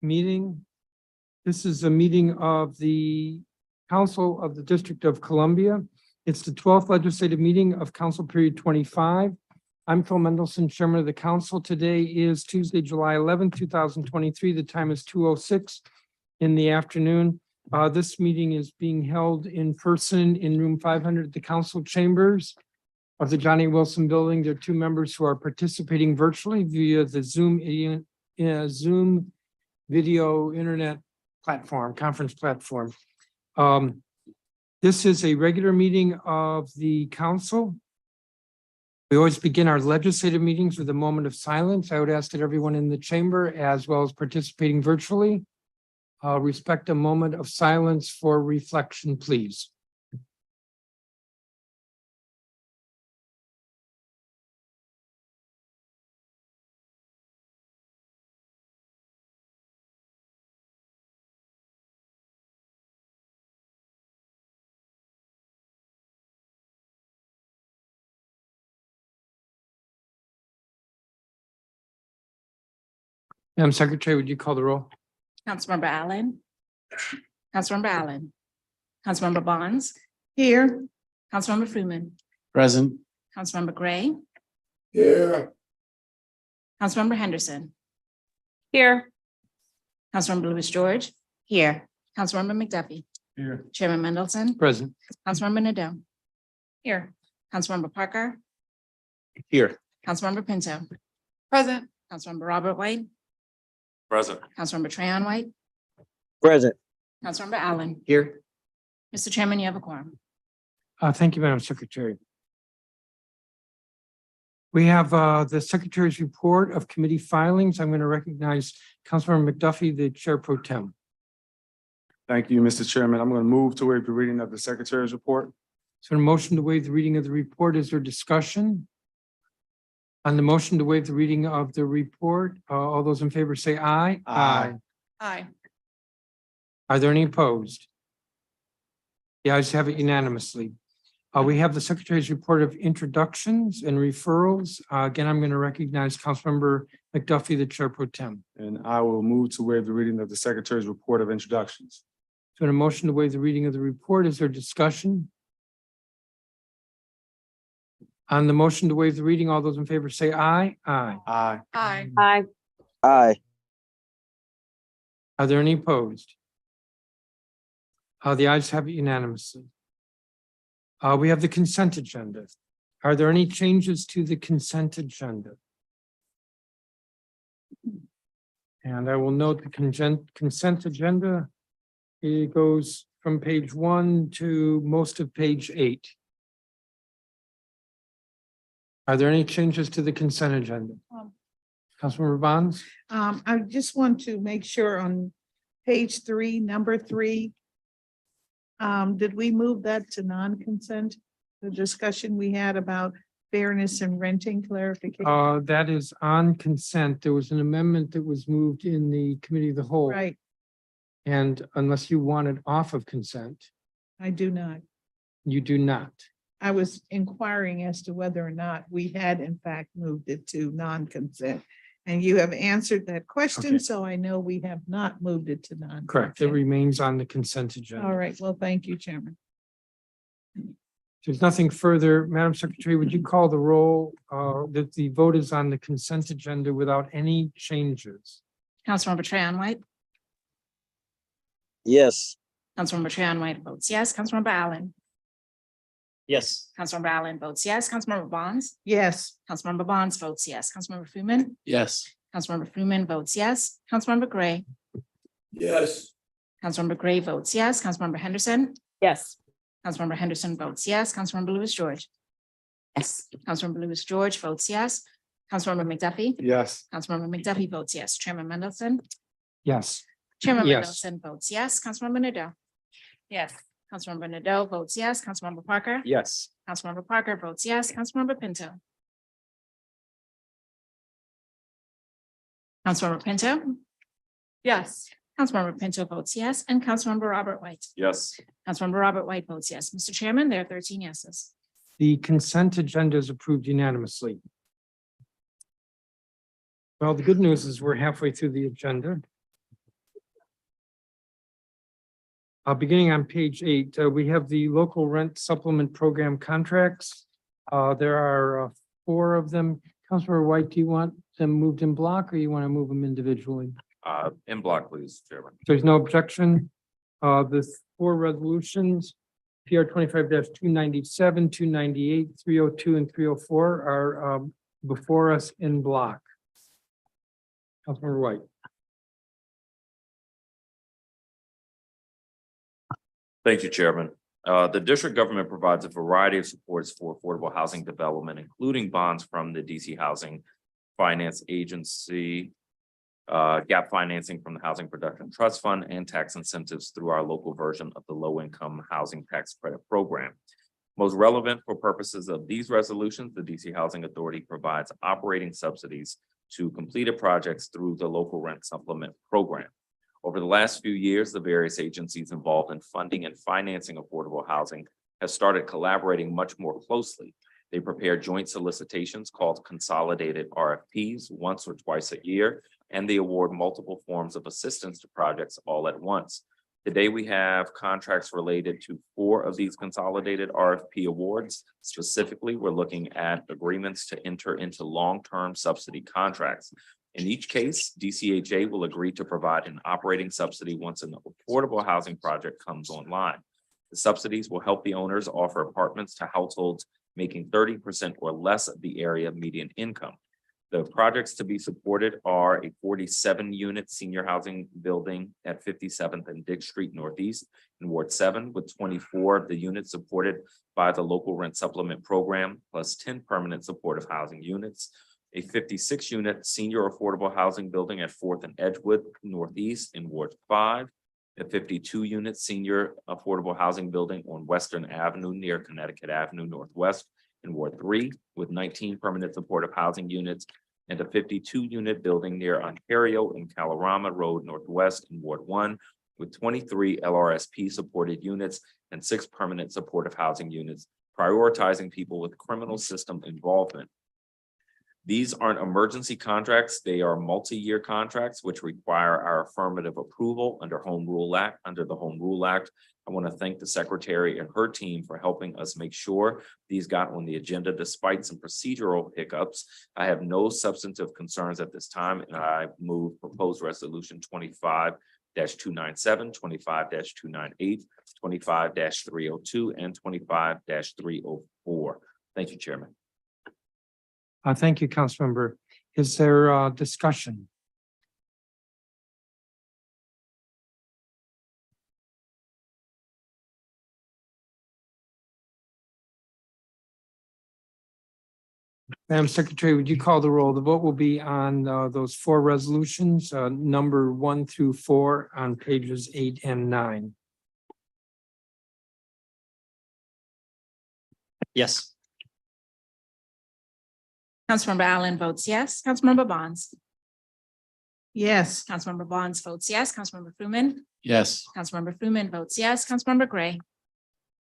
meeting. This is a meeting of the Council of the District of Columbia. It's the 12th legislative meeting of Council Period 25. I'm Phil Mendelson, Chairman of the Council. Today is Tuesday, July 11th, 2023. The time is 2:06 in the afternoon. This meeting is being held in person in room 500 at the council chambers of the Johnny Wilson Building. There are two members who are participating virtually via the Zoom video internet platform, conference platform. This is a regular meeting of the council. We always begin our legislative meetings with a moment of silence. I would ask that everyone in the chamber, as well as participating virtually, respect a moment of silence for reflection, please. Madam Secretary, would you call the roll? Councilmember Allen. Councilmember Allen. Councilmember Bonds. Here. Councilmember Freeman. Present. Councilmember Gray. Here. Councilmember Henderson. Here. Councilmember Lewis George. Here. Councilmember McDuffie. Here. Chairman Mendelson. Present. Councilmember Nadeau. Here. Councilmember Parker. Here. Councilmember Pinto. Present. Councilmember Robert White. Present. Councilmember Trahan White. Present. Councilmember Allen. Here. Mr. Chairman, you have a quorum. Thank you, Madam Secretary. We have the Secretary's report of committee filings. I'm going to recognize Councilmember McDuffie, the Chair Pro Tem. Thank you, Mr. Chairman. I'm going to move to waive the reading of the Secretary's report. So a motion to waive the reading of the report. Is there discussion? On the motion to waive the reading of the report, all those in favor say aye. Aye. Aye. Are there any opposed? The ayes have it unanimously. We have the Secretary's report of introductions and referrals. Again, I'm going to recognize Councilmember McDuffie, the Chair Pro Tem. And I will move to waive the reading of the Secretary's report of introductions. So a motion to waive the reading of the report. Is there discussion? On the motion to waive the reading, all those in favor say aye. Aye. Aye. Aye. Aye. Aye. Are there any opposed? The ayes have it unanimously. We have the consent agenda. Are there any changes to the consent agenda? And I will note the consent agenda. It goes from page 1 to most of page 8. Are there any changes to the consent agenda? Councilmember Bonds? I just want to make sure on page 3, number 3. Did we move that to non-consent? The discussion we had about fairness and renting clarification, That is on consent. There was an amendment that was moved in the committee of the whole. right? And unless you want it off of consent, I do not. you do not. I was inquiring as to whether or not we had in fact moved it to non-consent. And you have answered that question, Okay. so I know we have not moved it to non-consent. Correct. It remains on the consent agenda. All right, well, thank you, Chairman. There's nothing further. Madam Secretary, would you call the roll that the vote is on the consent agenda without any changes? Councilmember Trahan White. Yes. Councilmember Trahan White votes yes. Councilmember Allen. Yes. Councilmember Allen votes yes. Councilmember Bonds. Yes, Councilmember Bonds votes yes. Councilmember Freeman. Yes. Councilmember Freeman votes yes. Councilmember Gray. Yes. Councilmember Gray votes yes. Councilmember Henderson. Yes. Councilmember Henderson votes yes. Councilmember Lewis George. Yes. Councilmember Lewis George votes yes. Councilmember McDuffie. Yes. Councilmember McDuffie votes yes. Chairman Mendelson. Yes. Chairman Yes. Mendelson votes yes. Councilmember Nadeau. Yes. Councilmember Nadeau votes yes. Councilmember Parker. Yes. Councilmember Parker votes yes. Councilmember Pinto. Councilmember Pinto. Yes. Councilmember Pinto votes yes, and Councilmember Robert White. Yes. Councilmember Robert White votes yes. Mr. Chairman, there are 13 yeses. The consent agenda is approved unanimously. Well, the good news is we're halfway through the agenda. Beginning on page 8, we have the local rent supplement program contracts. There are 4 of them. Councilmember White, do you want them moved in block or you want to move them individually? In block, please, Chairman. There's no objection. The 4 resolutions, PR 25-297, 298, 302, and 304 are before us in block. Councilmember White. Thank you, Chairman. The district government provides a variety of supports for affordable housing development, including bonds from the DC Housing Finance Agency, gap financing from the Housing Production Trust Fund, and tax incentives through our local version of the Low Income Housing Tax Credit Program. Most relevant for purposes of these resolutions, the DC Housing Authority provides operating subsidies to completed projects through the local rent supplement program. Over the last few years, the various agencies involved in funding and financing affordable housing have started collaborating much more closely. They prepare joint solicitations called consolidated RFPs once or twice a year, and they award multiple forms of assistance to projects all at once. Today, we have contracts related to 4 of these consolidated RFP awards. Specifically, we're looking at agreements to enter into long-term subsidy contracts. In each case, DCHA will agree to provide an operating subsidy once an affordable housing project comes online. The subsidies will help the owners offer apartments to households making 30% or less of the area median income. The projects to be supported are a 47-unit senior housing building at 57th and Dick Street Northeast in Ward 7, with 24 of the units supported by the local rent supplement program, plus 10 permanent supportive housing units. A 56-unit senior affordable housing building at 4th and Edgewood Northeast in Ward 5, a 52-unit senior affordable housing building on Western Avenue near Connecticut Avenue Northwest in Ward 3, with 19 permanent supportive housing units, and a 52-unit building near Ontario and Kalorama Road Northwest in Ward 1, with 23 LRSP supported units and 6 permanent supportive housing units, prioritizing people with criminal system involvement. These aren't emergency contracts. They are multi-year contracts, which require our affirmative approval under the Home Rule Act. I want to thank the secretary and her team for helping us make sure these got on the agenda despite some procedural hiccups. I have no substantive concerns at this time, and I move proposed resolution 25-297, 25-298, 25-302, and 25-304. Thank you, Chairman. Thank you, Councilmember. Is there discussion? Madam Secretary, would you call the roll? The vote will be on those 4 resolutions, number 1 through 4 on pages 8 and 9. Yes. Councilmember Allen votes yes. Councilmember Bonds. Yes. Councilmember Bonds votes yes. Councilmember Fruman. Yes. Councilmember Fruman votes yes. Councilmember Gray.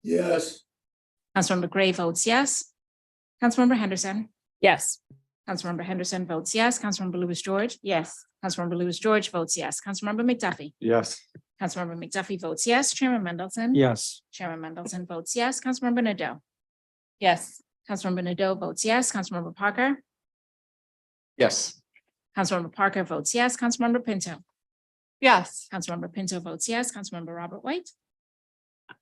Yes. Councilmember Gray votes yes. Councilmember Henderson. Yes. Councilmember Henderson votes yes. Councilmember Lewis George. Yes. Councilmember Lewis George votes yes. Councilmember McDuffie. Yes. Councilmember McDuffie votes yes. Chairman Mendelson. Yes. Chairman Mendelson votes yes. Councilmember Nadeau. Yes. Councilmember Nadeau votes yes. Councilmember Parker. Yes. Councilmember Parker votes yes. Councilmember Pinto. Yes. Councilmember Pinto votes yes. Councilmember Robert White.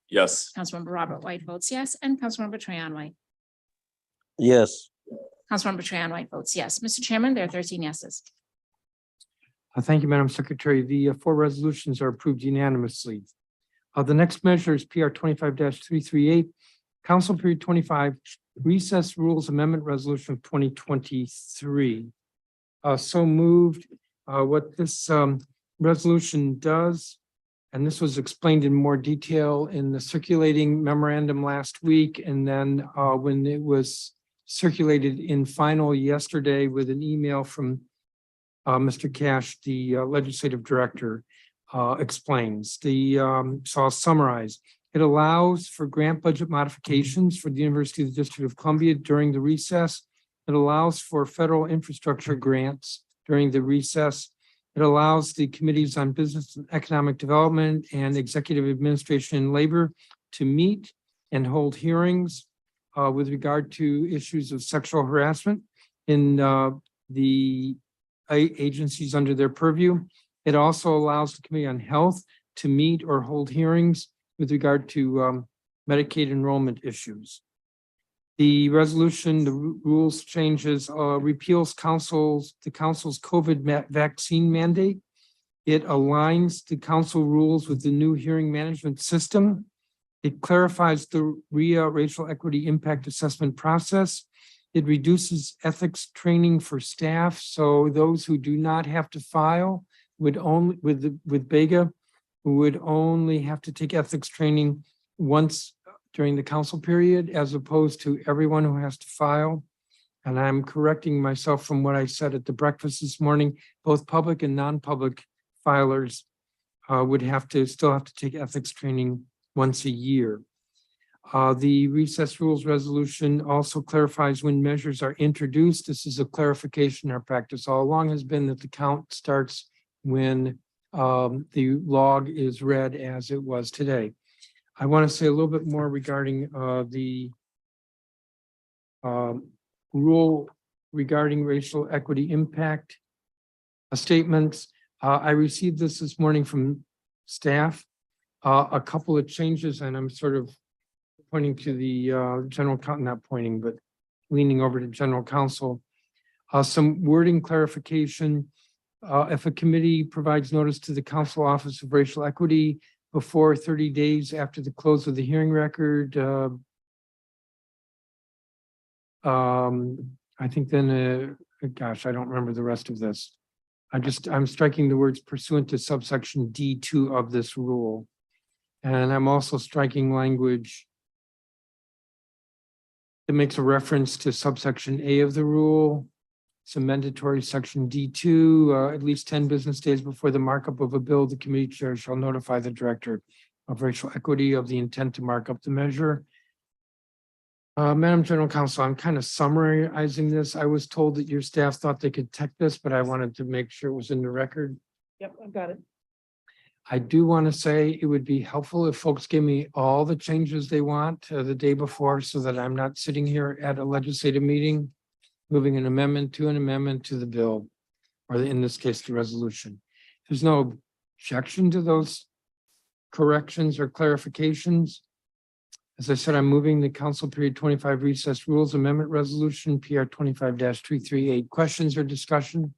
Yes. Councilmember Robert White votes yes. And Councilmember Trahan White. Yes. Councilmember Trahan White votes yes. Mr. Chairman, there are 13 yeses. Thank you, Madam Secretary. The 4 resolutions are approved unanimously. The next measure is PR 25-338, Council Period 25, Recess Rules Amendment Resolution of 2023. So moved. What this resolution does, and this was explained in more detail in the circulating memorandum last week, and then when it was circulated in final yesterday with an email from Mr. Cash, the legislative director, explains. So I'll summarize. It allows for grant budget modifications for the University of the District of Columbia during the recess. It allows for federal infrastructure grants during the recess. It allows the committees on business and economic development and executive administration and labor to meet and hold hearings with regard to issues of sexual harassment in the agencies under their purview. It also allows the Committee on Health to meet or hold hearings with regard to Medicaid enrollment issues. The resolution, the rules changes, repeals the council's COVID vaccine mandate. It aligns the council rules with the new hearing management system. It clarifies the RIA racial equity impact assessment process. It reduces ethics training for staff. So those who do not have to file would only, with BEGA, would only have to take ethics training once during the council period, as opposed to everyone who has to file. And I'm correcting myself from what I said at the breakfast this morning. Both public and non-public filers would still have to take ethics training once a year. The recess rules resolution also clarifies when measures are introduced. This is a clarification. Our practice all along has been that the count starts when the log is read as it was today. I want to say a little bit more regarding the rule regarding racial equity impact statements. I received this morning from staff, a couple of changes, and I'm sort of pointing to the general counsel, not pointing, but leaning over to general counsel. Some wording clarification. If a committee provides notice to the council office of racial equity before 30 days after the close of the hearing record, I think then, gosh, I don't remember the rest of this. I'm striking the words pursuant to subsection D2 of this rule. And I'm also striking language that makes a reference to subsection A of the rule. It's a mandatory section D2, at least 10 business days before the markup of a bill, the committee chair shall notify the director of racial equity of the intent to mark up the measure. Madam General Counsel, I'm kind of summarizing this. I was told that your staff thought they could tech this, but I wanted to make sure it was in the record. Yep, I've got it. I do want to say it would be helpful if folks give me all the changes they want the day before, so that I'm not sitting here at a legislative meeting moving an amendment to the bill, or in this case, the resolution. There's no objection to those corrections or clarifications. As I said, I'm moving the council period 25 recess rules amendment resolution PR 25-338. Questions or discussion?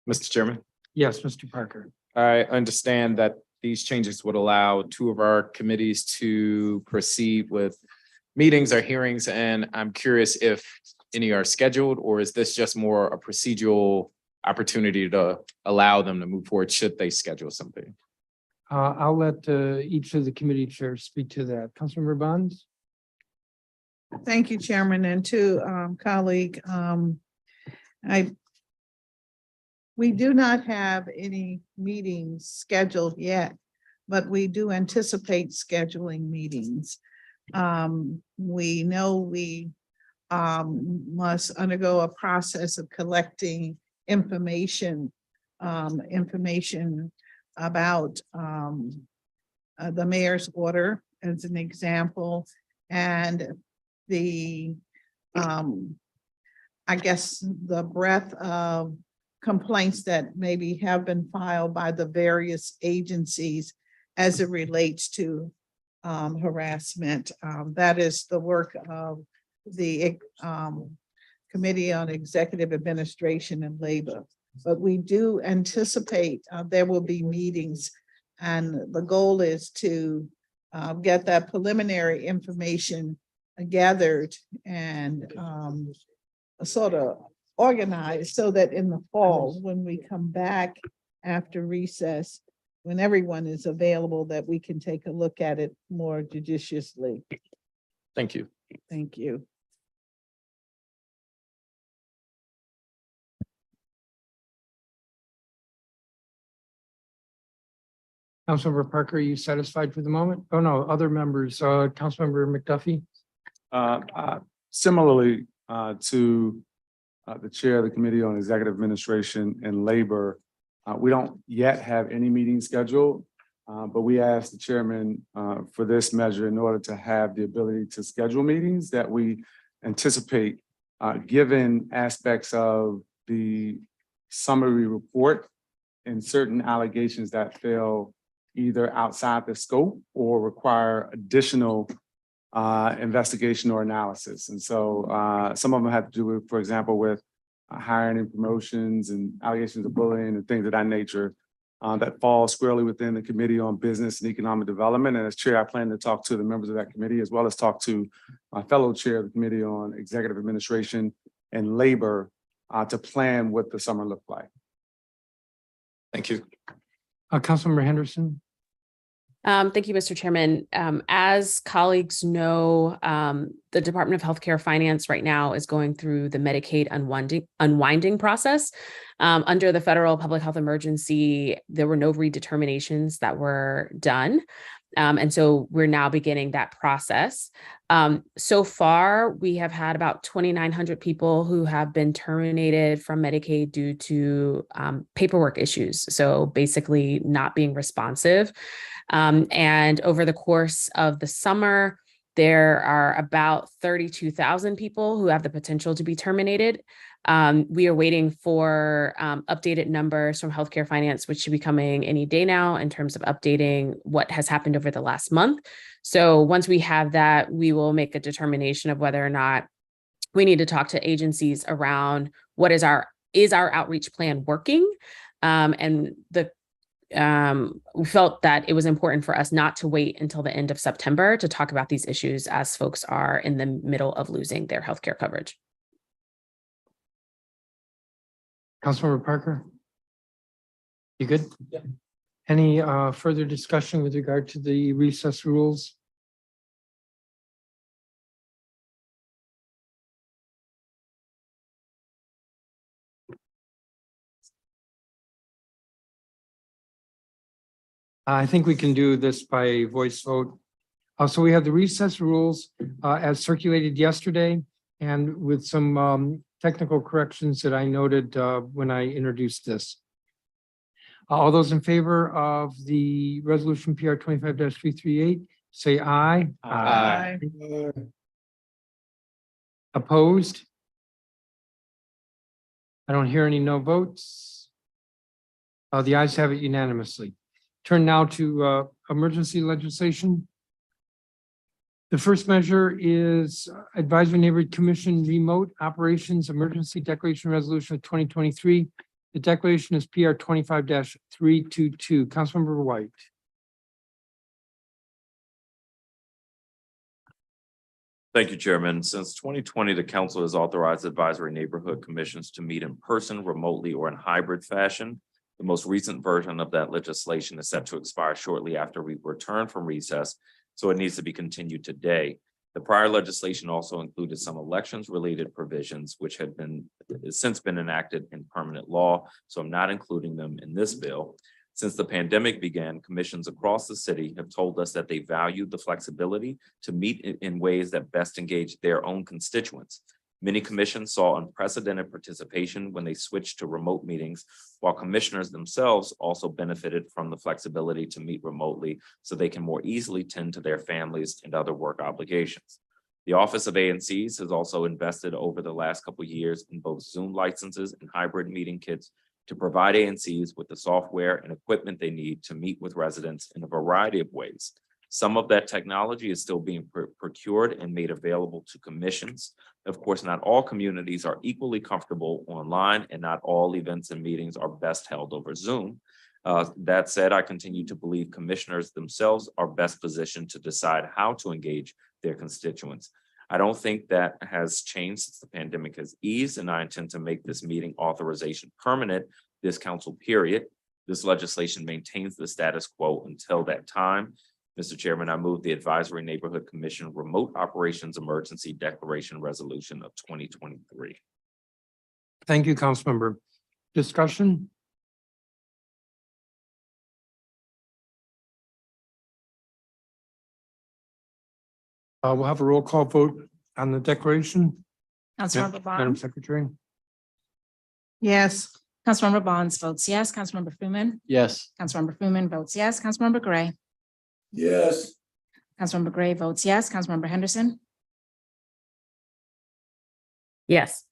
Mr. Chairman, Yes, Mr. Parker. I understand that these changes would allow two of our committees to proceed with meetings or hearings, and I'm curious if any are scheduled, or is this just more a procedural opportunity to allow them to move forward should they schedule something? I'll let each of the committee chairs speak to that. Councilmember Bonds? Thank you, Chairman, and to colleague. We do not have any meetings scheduled yet, but we do anticipate scheduling meetings. We know we must undergo a process of collecting information about the mayor's order as an example, and the I guess the breadth of complaints that maybe have been filed by the various agencies as it relates to harassment. That is the work of the Committee on Executive Administration and Labor. But we do anticipate there will be meetings, and the goal is to get that preliminary information gathered and sort of organized so that in the fall, when we come back after recess, when everyone is available, that we can take a look at it more judiciously. Thank you. Thank you. Councilmember Parker, are you satisfied for the moment? Oh, no, other members, Councilmember McDuffie? Similarly to the chair of the Committee on Executive Administration and Labor. We don't yet have any meetings scheduled, but we asked the chairman for this measure in order to have the ability to schedule meetings that we anticipate, given aspects of the summary report and certain allegations that fell either outside the scope or require additional investigation or analysis. And so some of them have to do with, for example, with hiring and promotions and allegations of bullying and things of that nature that fall squarely within the Committee on Business and Economic Development. And as chair, I plan to talk to the members of that committee as well as talk to my fellow chair of the Committee on Executive Administration and Labor to plan what the summer looked like. Thank you. Councilmember Henderson. Thank you, Mr. Chairman. As colleagues know, the Department of Healthcare Finance right now is going through the Medicaid unwinding process. Under the federal public health emergency, there were no redeterminations that were done. And so we're now beginning that process. So far, we have had about 2,900 people who have been terminated from Medicaid due to paperwork issues. So basically not being responsive. And over the course of the summer, there are about 32,000 people who have the potential to be terminated. We are waiting for updated numbers from Healthcare Finance, which should be coming any day now in terms of updating what has happened over the last month. So once we have that, we will make a determination of whether or not we need to talk to agencies around what is our outreach plan working? We felt that it was important for us not to wait until the end of September to talk about these issues as folks are in the middle of losing their healthcare coverage. Councilmember Parker? You good? Yeah. Any further discussion with regard to the recess rules? I think we can do this by voice vote. So we have the recess rules as circulated yesterday and with some technical corrections that I noted when I introduced this. All those in favor of the resolution PR 25-338, say aye. Aye. Opposed? I don't hear any no votes. The ayes have it unanimously. Turn now to emergency legislation. The first measure is Advisory Neighborhood Commission Remote Operations Emergency Declaration Resolution of 2023. The declaration is PR 25-322. Councilmember White. Thank you, Chairman. Since 2020, the council has authorized advisory neighborhood commissions to meet in person, remotely, or in hybrid fashion. The most recent version of that legislation is set to expire shortly after we return from recess, so it needs to be continued today. The prior legislation also included some elections-related provisions, which had since been enacted in permanent law, so I'm not including them in this bill. Since the pandemic began, commissions across the city have told us that they value the flexibility to meet in ways that best engage their own constituents. Many commissions saw unprecedented participation when they switched to remote meetings, while commissioners themselves also benefited from the flexibility to meet remotely so they can more easily tend to their families and other work obligations. The Office of ANCs has also invested over the last couple of years in both Zoom licenses and hybrid meeting kits to provide ANCs with the software and equipment they need to meet with residents in a variety of ways. Some of that technology is still being procured and made available to commissions. Of course, not all communities are equally comfortable online, and not all events and meetings are best held over Zoom. That said, I continue to believe commissioners themselves are best positioned to decide how to engage their constituents. I don't think that has changed since the pandemic has eased, and I intend to make this meeting authorization permanent this council period. This legislation maintains the status quo until that time. Mr. Chairman, I move the Advisory Neighborhood Commission Remote Operations Emergency Declaration Resolution of 2023. Thank you, Councilmember. Discussion? We'll have a roll call vote on the declaration. Councilmember Madam Bond, Secretary. Yes. Councilmember Bonds votes yes. Councilmember Freeman. Yes. Councilmember Freeman votes yes. Councilmember Gray. Yes. Councilmember Gray votes yes. Councilmember Henderson. Yes.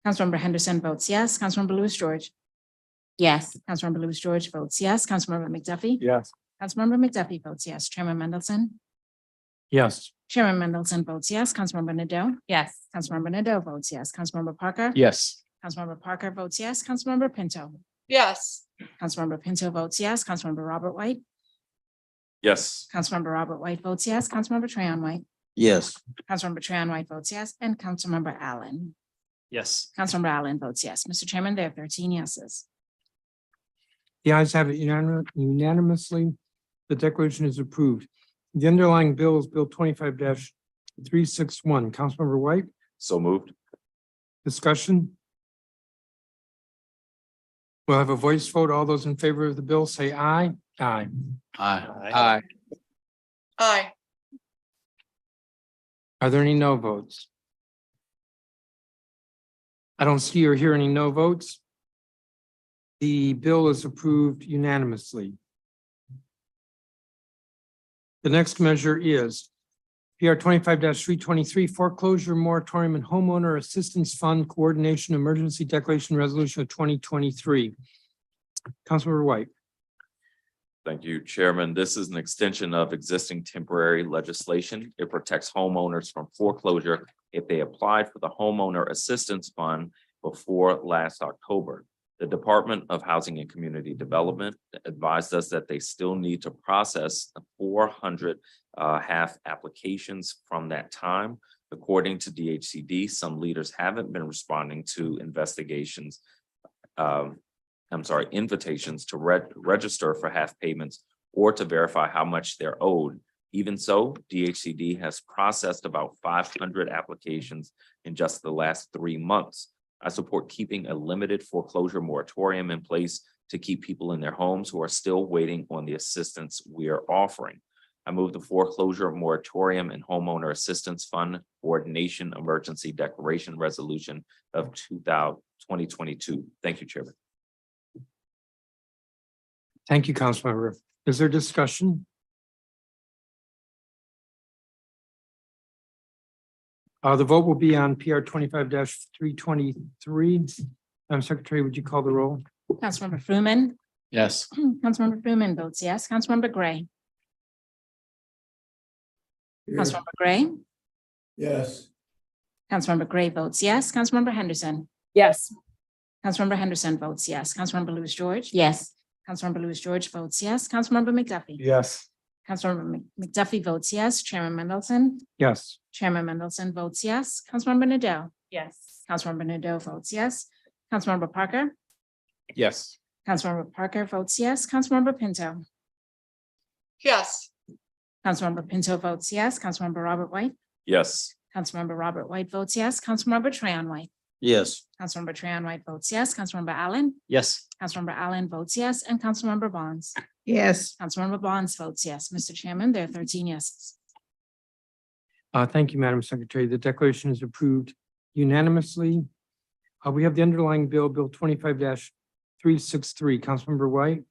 Councilmember Henderson votes yes. Councilmember Lewis George. Yes. Councilmember Lewis George votes yes. Councilmember McDuffie. Yes. Councilmember McDuffie votes yes. Chairman Mendelson. Yes. Chairman Mendelson votes yes. Councilmember Nadeau. Yes. Councilmember Nadeau votes yes. Councilmember Parker. Yes. Councilmember Parker votes yes. Councilmember Pinto. Yes. Councilmember Pinto votes yes. Councilmember Robert White. Yes. Councilmember Robert White votes yes. Councilmember Trayon White. Yes. Councilmember Trayon White votes yes. And Councilmember Allen. Yes. Councilmember Allen votes yes. Mr. Chairman, there are 13 yeses. The ayes have it unanimously. The declaration is approved. The underlying bill is Bill 25-361. Councilmember White, So moved. discussion? We'll have a voice vote. All those in favor of the bill say aye. Aye. Aye. Aye. Are there any no votes? I don't see or hear any no votes. The bill is approved unanimously. The next measure is PR 25-323 foreclosure moratorium and homeowner assistance fund coordination emergency declaration resolution of 2023. Councilmember White. Thank you, Chairman. This is an extension of existing temporary legislation. It protects homeowners from foreclosure if they applied for the homeowner assistance fund before last October. The Department of Housing and Community Development advised us that they still need to process 400 half applications from that time. According to DHCD, some leaders haven't been responding to invitations to register for half payments or to verify how much they're owed. Even so, DHCD has processed about 500 applications in just the last 3 months. I support keeping a limited foreclosure moratorium in place to keep people in their homes who are still waiting on the assistance we are offering. I move the foreclosure moratorium and homeowner assistance fund coordination emergency declaration resolution of 2022. Thank you, Chairman. Thank you, Councilmember. Is there discussion? The vote will be on PR 25-323. Madam Secretary, would you call the roll? Councilmember Freeman. Yes. Councilmember Freeman votes yes. Councilmember Gray. Councilmember Gray. Yes. Councilmember Gray votes yes. Councilmember Henderson. Yes. Councilmember Henderson votes yes. Councilmember Lewis George. Yes. Councilmember Lewis George votes yes. Councilmember McDuffie. Yes. Councilmember McDuffie votes yes. Chairman Mendelson. Yes. Chairman Mendelson votes yes. Councilmember Nadeau. Yes. Councilmember Nadeau votes yes. Councilmember Parker. Yes. Councilmember Parker votes yes. Councilmember Pinto. Yes. Councilmember Pinto votes yes. Councilmember Robert White. Yes. Councilmember Robert White votes yes. Councilmember Trayon White. Yes. Councilmember Trayon White votes yes. Councilmember Allen. Yes. Councilmember Allen votes yes. And Councilmember Bonds. Yes. Councilmember Bonds votes yes. Mr. Chairman, there are 13 yeses. Thank you, Madam Secretary. The declaration is approved unanimously. We have the underlying bill, Bill 25-363. Councilmember White,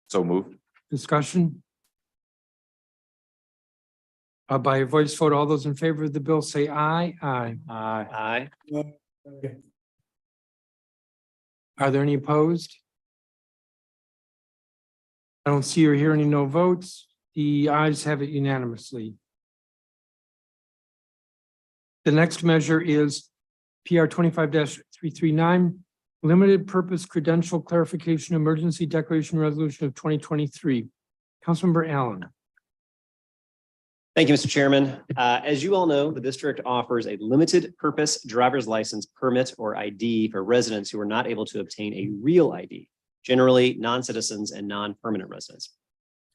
So moved. discussion? By a voice vote, all those in favor of the bill say aye. Aye. Aye. Are there any opposed? I don't see or hear any no votes. The ayes have it unanimously. The next measure is PR 25-339, limited purpose credential clarification emergency declaration resolution of 2023. Councilmember Allen. Thank you, Mr. Chairman. As you all know, the district offers a limited purpose driver's license permit or ID for residents who are not able to obtain a real ID, generally non-citizens and non-permanent residents.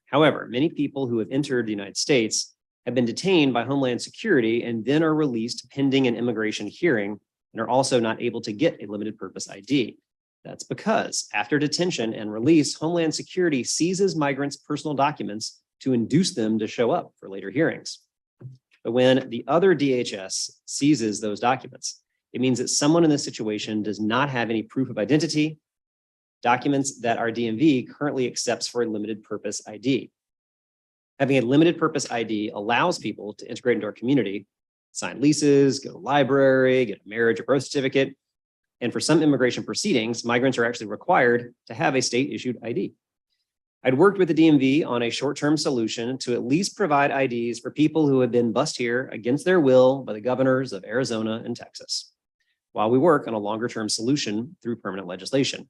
However, many people who have entered the United States have been detained by Homeland Security and then are released pending an immigration hearing and are also not able to get a limited purpose ID. That's because after detention and release, Homeland Security seizes migrants' personal documents to induce them to show up for later hearings. But when the other DHS seizes those documents, It means that someone in this situation does not have any proof of identity, documents that our DMV currently accepts for a limited purpose ID. Having a limited purpose ID allows people to integrate into our community, sign leases, go to library, get a marriage or birth certificate. And for some immigration proceedings, migrants are actually required to have a state issued ID. I'd worked with the DMV on a short-term solution to at least provide IDs for people who have been bussed here against their will by the governors of Arizona and Texas, while we work on a longer-term solution through permanent legislation.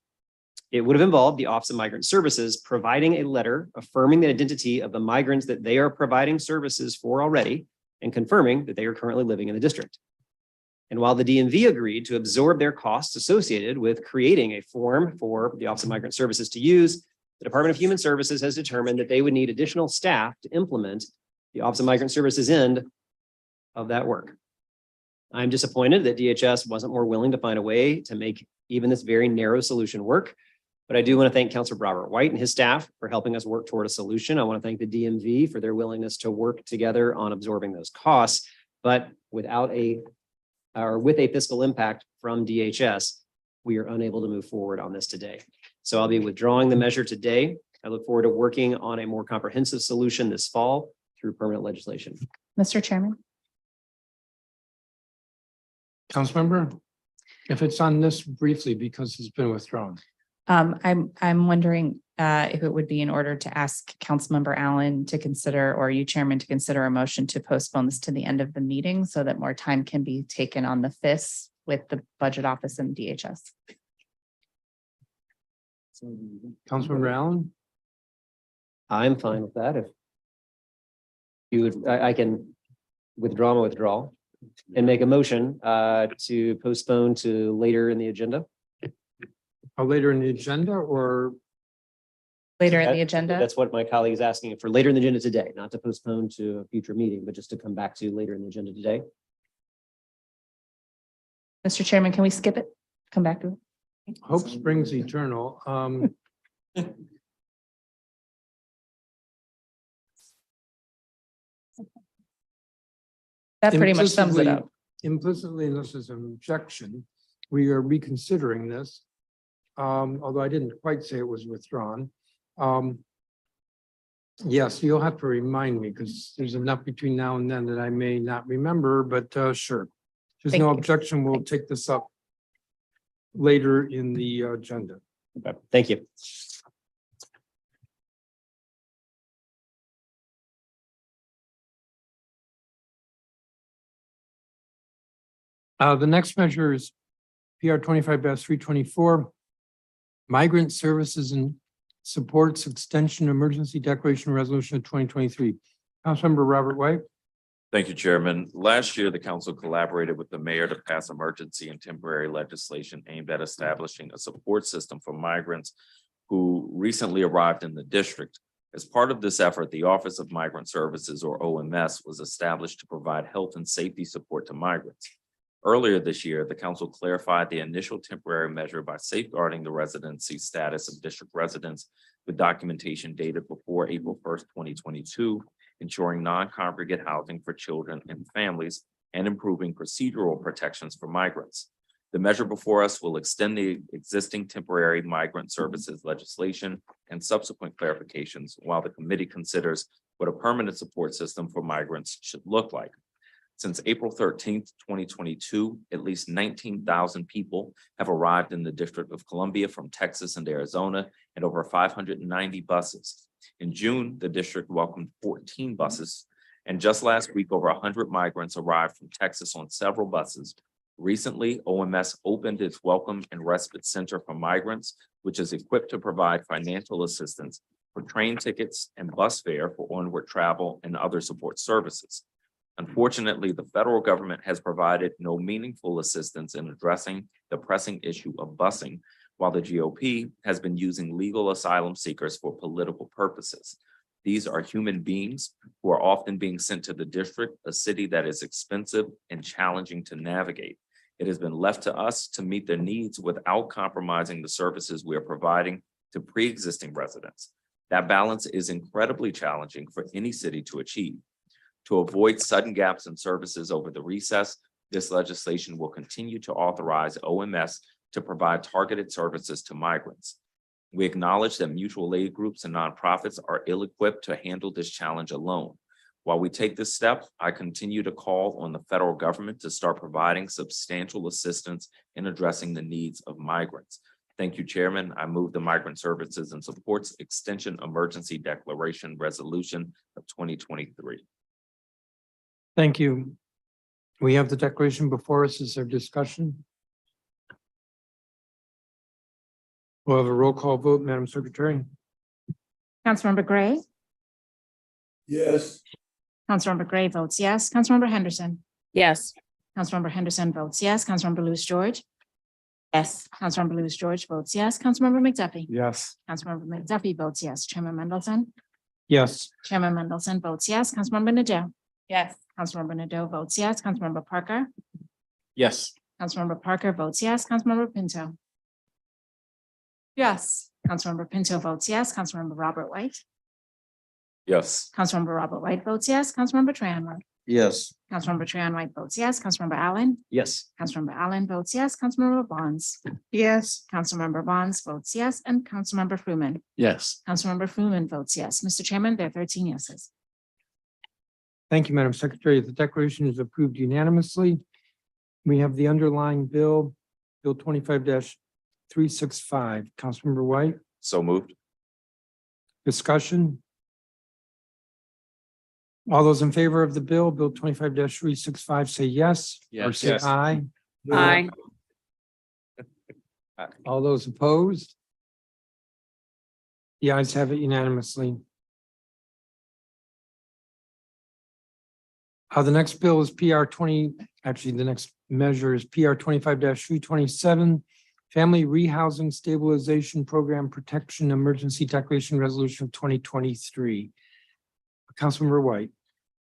It would have involved the Office of Migrant Services providing a letter affirming the identity of the migrants that they are providing services for already and confirming that they are currently living in the district. And while the DMV agreed to absorb their costs associated with creating a form for the Office of Migrant Services to use, the Department of Human Services has determined that they would need additional staff to implement the Office of Migrant Services end of that work. I'm disappointed that DHS wasn't more willing to find a way to make even this very narrow solution work. But I do want to thank Councilor Robert White and his staff for helping us work toward a solution. I want to thank the DMV for their willingness to work together on absorbing those costs. But with a fiscal impact from DHS, we are unable to move forward on this today. So I'll be withdrawing the measure today. I look forward to working on a more comprehensive solution this fall through permanent legislation. Mr. Chairman. Councilmember, if it's on this briefly because it's been withdrawn. I'm wondering if it would be in order to ask Councilmember Allen to consider, or you Chairman, to consider a motion to postpone this to the end of the meeting so that more time can be taken on the FIS with the Budget Office and DHS. Councilmember Allen, I'm fine with that. If you would, I can withdraw my withdrawal and make a motion to postpone to later in the agenda. later in the agenda or Later in That- the agenda. That's what my colleague is asking for later in the agenda today, not to postpone to a future meeting, but just to come back to later in the agenda today. Mr. Chairman, can we skip it? Come back to it? hope springs eternal. That pretty much sums it implicitly- up. Implicitly, unless there's an objection, we are reconsidering this. Although I didn't quite say it was withdrawn. Yes, you'll have to remind me because there's enough between now and then that I may not remember, but sure. There's Thank no you. objection. We'll take this up later in the agenda. Okay, thank you. The next measure is PR 25-324. Migrant Services and Supports Extension Emergency Declaration Resolution of 2023. Councilmember Robert White. Thank you, Chairman. Last year, the council collaborated with the mayor to pass emergency and temporary legislation aimed at establishing a support system for migrants who recently arrived in the district. As part of this effort, the Office of Migrant Services, or OMS, was established to provide health and safety support to migrants. Earlier this year, the council clarified the initial temporary measure by safeguarding the residency status of district residents with documentation dated before April 1st, 2022, ensuring non-congregate housing for children and families, and improving procedural protections for migrants. The measure before us will extend the existing temporary migrant services legislation and subsequent clarifications while the committee considers what a permanent support system for migrants should look like. Since April 13th, 2022, at least 19,000 people have arrived in the District of Columbia from Texas and Arizona, and over 590 buses. In June, the district welcomed 14 buses, and just last week, over 100 migrants arrived from Texas on several buses. Recently, OMS opened its Welcome and Respite Center for Migrants, which is equipped to provide financial assistance for train tickets and bus fare for onward travel and other support services. Unfortunately, the federal government has provided no meaningful assistance in addressing the pressing issue of busing, while the GOP has been using legal asylum seekers for political purposes. These are human beings who are often being sent to the district, a city that is expensive and challenging to navigate. It has been left to us to meet their needs without compromising the services we are providing to pre-existing residents. That balance is incredibly challenging for any city to achieve. To avoid sudden gaps in services over the recess, This legislation will continue to authorize OMS to provide targeted services to migrants. We acknowledge that mutual aid groups and nonprofits are ill-equipped to handle this challenge alone. While we take this step, I continue to call on the federal government to start providing substantial assistance in addressing the needs of migrants. Thank you, Chairman. I move the Migrant Services and Supports Extension Emergency Declaration Resolution of 2023. Thank you. We have the declaration before us. Is there discussion? We'll have a roll call vote, Madam Secretary. Councilmember Gray, Yes. Councilmember Gray votes yes. Councilmember Henderson, Yes. Councilmember Henderson votes yes. Councilmember Lewis George. Yes. Councilmember Lewis George votes yes. Councilmember McDuffie. Yes. Councilmember McDuffie votes yes. Chairman Mendelson. Yes. Chairman Mendelson votes yes. Councilmember Nadeau. Yes. Councilmember Nadeau votes yes. Councilmember Parker. Yes. Councilmember Parker votes yes. Councilmember Pinto. Yes. Councilmember Pinto votes yes. Councilmember Robert White. Yes. Councilmember Robert White votes yes. Councilmember Tran White. Yes. Councilmember Tran White votes yes. Councilmember Allen. Yes. Councilmember Allen votes yes. Councilmember Bonds. yes, Councilmember Bonds votes yes. And Councilmember Fruman. Yes. Councilmember Fruman votes yes. Mr. Chairman, there are 13 yeses. Thank you, Madam Secretary. The declaration is approved unanimously. We have the underlying bill, Bill 25-365. Councilmember White, So moved. discussion? All those in favor of the bill, Bill 25-365, say yes. Or Yes. say Yes. aye. Aye. All those opposed? The ayes have it unanimously. The next bill is PR 20, actually, the next measure is PR 25-327, Family Rehousing Stabilization Program Protection Emergency Declaration Resolution of 2023. Councilmember White.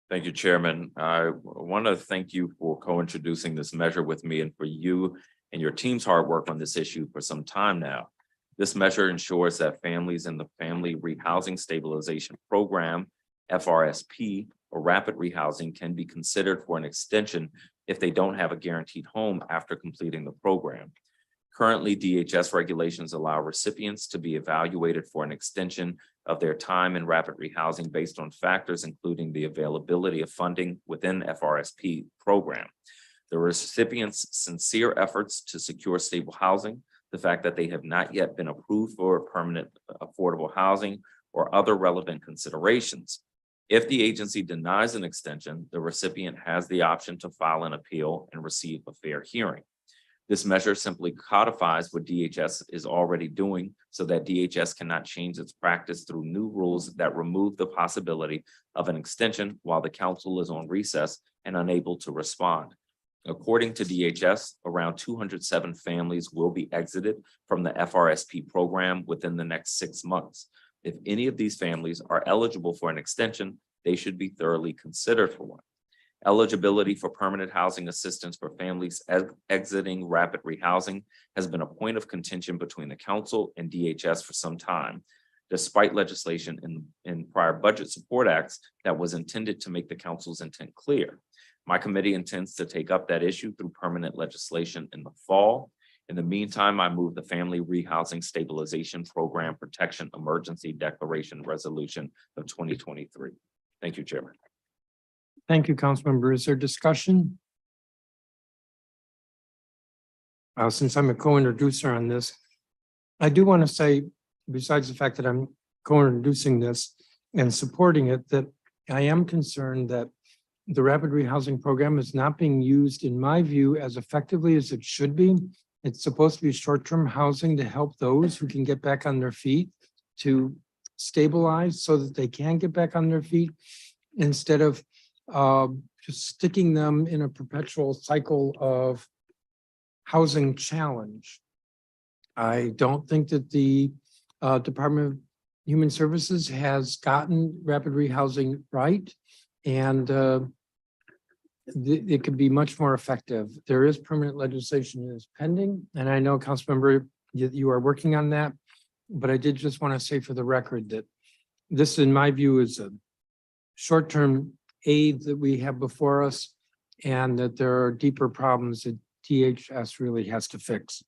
Thank you, Chairman. I want to thank you for co-introducing this measure with me and for you and your team's hard work on this issue for some time now. This measure ensures that families in the Family Rehousing Stabilization Program, FRSP, or rapid rehousing can be considered for an extension if they don't have a guaranteed home after completing the program. Currently, DHS regulations allow recipients to be evaluated for an extension of their time in rapid rehousing based on factors including the availability of funding within FRSP program, the recipient's sincere efforts to secure stable housing, the fact that they have not yet been approved for permanent affordable housing, or other relevant considerations. If the agency denies an extension, the recipient has the option to file an appeal and receive a fair hearing. This measure simply codifies what DHS is already doing so that DHS cannot change its practice through new rules that remove the possibility of an extension while the council is on recess and unable to respond. According to DHS, around 207 families will be exited from the FRSP program within the next 6 months. If any of these families are eligible for an extension, they should be thoroughly considered for one. Eligibility for permanent housing assistance for families exiting rapid rehousing has been a point of contention between the council and DHS for some time, despite legislation in prior budget support acts that was intended to make the council's intent clear. My committee intends to take up that issue through permanent legislation in the fall. In the meantime, I move the Family Rehousing Stabilization Program Protection Emergency Declaration Resolution of 2023. Thank you, Chairman. Thank you, Councilmember. Is there discussion? Since I'm a co-introducer on this, I do want to say, besides the fact that I'm co-introducing this and supporting it, that I am concerned that the rapid rehousing program is not being used, in my view, as effectively as it should be. It's supposed to be short-term housing to help those who can get back on their feet, to stabilize so that they can get back on their feet, instead of just sticking them in a perpetual cycle of housing challenge. I don't think that the Department of Human Services has gotten rapid rehousing right, and it could be much more effective. There is permanent legislation that is pending, and I know, Councilmember, you are working on that, but I did just want to say for the record that this, in my view, is a short-term aid that we have before us, and that there are deeper problems that DHS really has to fix.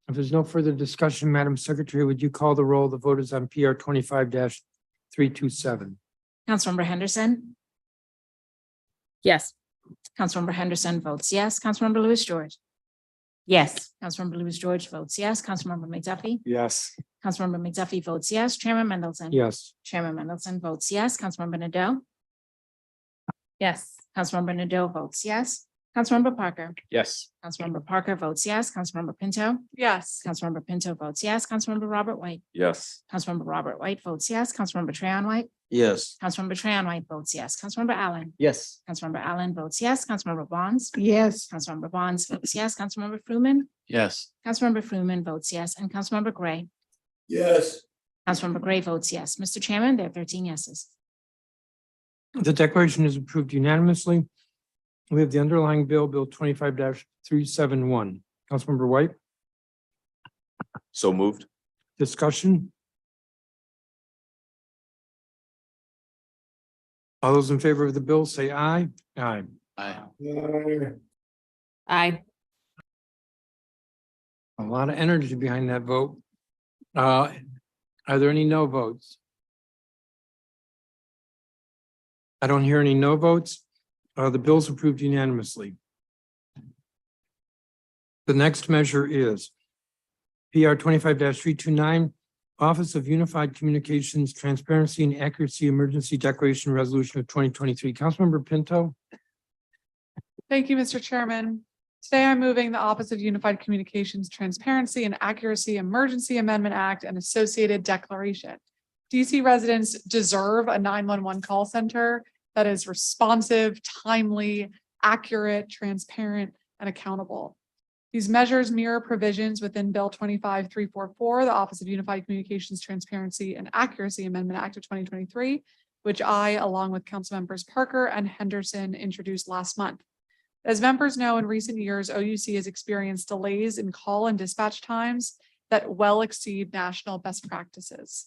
If there's no further discussion, Madam Secretary, would you call the roll? The vote is on PR 25-327. Councilmember Henderson, Yes. Councilmember Henderson votes yes. Councilmember Louis George. Yes. Councilmember Louis George votes yes. Councilmember McDuffie. Yes. Councilmember McDuffie votes yes. Chairman Mendelson. Yes. Chairman Mendelson votes yes. Councilmember Nadeau. Yes. Councilmember Nadeau votes yes. Councilmember Parker. Yes. Councilmember Parker votes yes. Councilmember Pinto. Yes. Councilmember Pinto votes yes. Councilmember Robert White. Yes. Councilmember Robert White votes yes. Councilmember Trayon White. Yes. Councilmember Trayon White votes yes. Councilmember Allen. Yes. Councilmember Allen votes yes. Councilmember Bonds. Yes. Councilmember Bonds votes yes. Councilmember Fruman. Yes. Councilmember Fruman votes yes. And Councilmember Gray. Yes. Councilmember Gray votes yes. Mr. Chairman, there are 13 yeses. The declaration is approved unanimously. We have the underlying bill, Bill 25-371. Councilmember White, So moved. discussion? All those in favor of the bill say aye. Aye. Aye. Aye. A lot of energy behind that vote. Are there any no votes? I don't hear any no votes. The bill's approved unanimously. The next measure is PR 25-329, Office of Unified Communications, Transparency and Accuracy Emergency Declaration Resolution of 2023. Councilmember Pinto. Thank you, Mr. Chairman. Today I'm moving the Office of Unified Communications Transparency and Accuracy Emergency Amendment Act and associated declaration. DC residents deserve a 911 call center that is responsive, timely, accurate, transparent, and accountable. These measures mirror provisions within Bill 25-344, the Office of Unified Communications Transparency and Accuracy Amendment Act of 2023, which I, along with Council Members Parker and Henderson, introduced last month. As members know, in recent years, OUC has experienced delays in call and dispatch times that well exceed national best practices.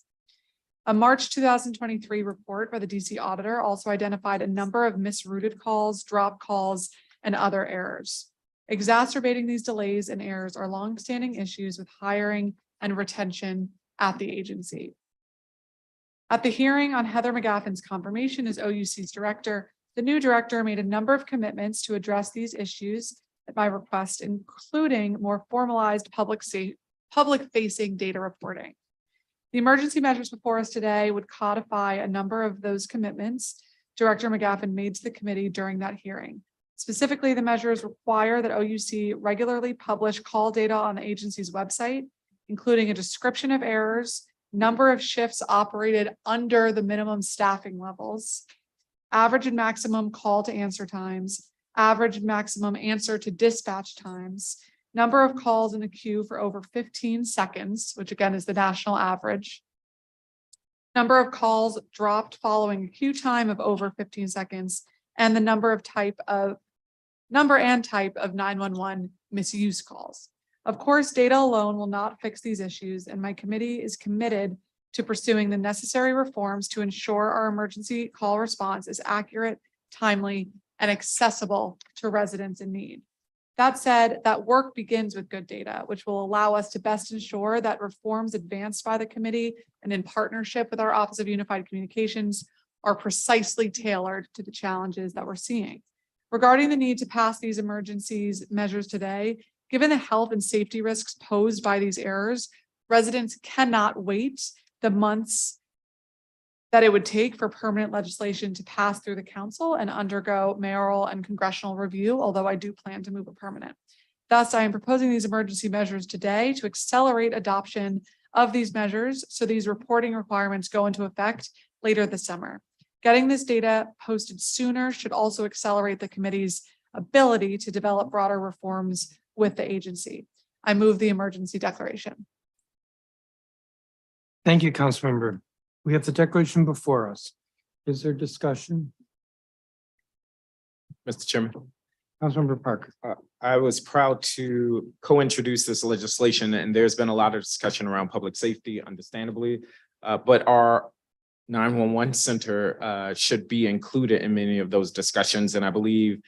A March 2023 report by the DC Auditor also identified a number of misrouted calls, drop calls, and other errors. Exacerbating these delays and errors are longstanding issues with hiring and retention at the agency. At the hearing on Heather McGaffin's confirmation as OUC's director, the new director made a number of commitments to address these issues at my request, including more formalized public-facing data reporting. The emergency measures before us today would codify a number of those commitments Director McGaffin made to the committee during that hearing. Specifically, the measures require that OUC regularly publish call data on the agency's website, including a description of errors, number of shifts operated under the minimum staffing levels, average and maximum call to answer times, average and maximum answer to dispatch times, number of calls in a queue for over 15 seconds, which again is the national average, number of calls dropped following a queue time of over 15 seconds, and the number and type of 911 misuse calls. Of course, data alone will not fix these issues, and my committee is committed to pursuing the necessary reforms to ensure our emergency call response is accurate, timely, and accessible to residents in need. That said, that work begins with good data, which will allow us to best ensure that reforms advanced by the committee and in partnership with our Office of Unified Communications are precisely tailored to the challenges that we're seeing. Regarding the need to pass these emergencies measures today, given the health and safety risks posed by these errors, residents cannot wait the months that it would take for permanent legislation to pass through the council and undergo mayoral and congressional review, although I do plan to move it permanent. Thus, I am proposing these emergency measures today to accelerate adoption of these measures so these reporting requirements go into effect later this summer. Getting this data posted sooner should also accelerate the committee's ability to develop broader reforms with the agency. I move the emergency declaration. Thank you, Councilmember. We have the declaration before us. Is there discussion? Mr. Chairman. Councilmember Parker. I was proud to co-introduce this legislation, and there's been a lot of discussion around public safety, understandably, but our 911 center should be included in many of those discussions. And I believe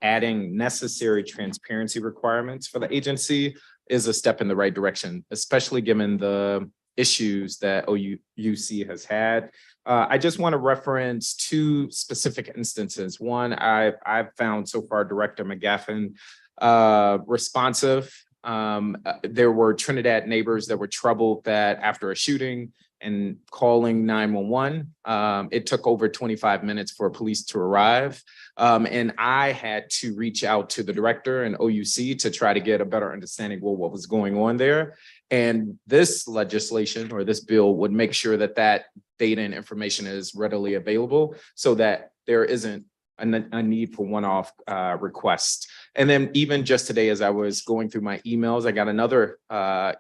adding necessary transparency requirements for the agency is a step in the right direction, especially given the issues that OUC has had. I just want to reference two specific instances. One, I've found so far Director McGaffin responsive. There were Trinidad neighbors that were troubled that after a shooting and calling 911, it took over 25 minutes for police to arrive. And I had to reach out to the director and OUC to try to get a better understanding of what was going on there. And this legislation or this bill would make sure that that data and information is readily available so that there isn't a need for one-off requests. And then even just today, as I was going through my emails, I got another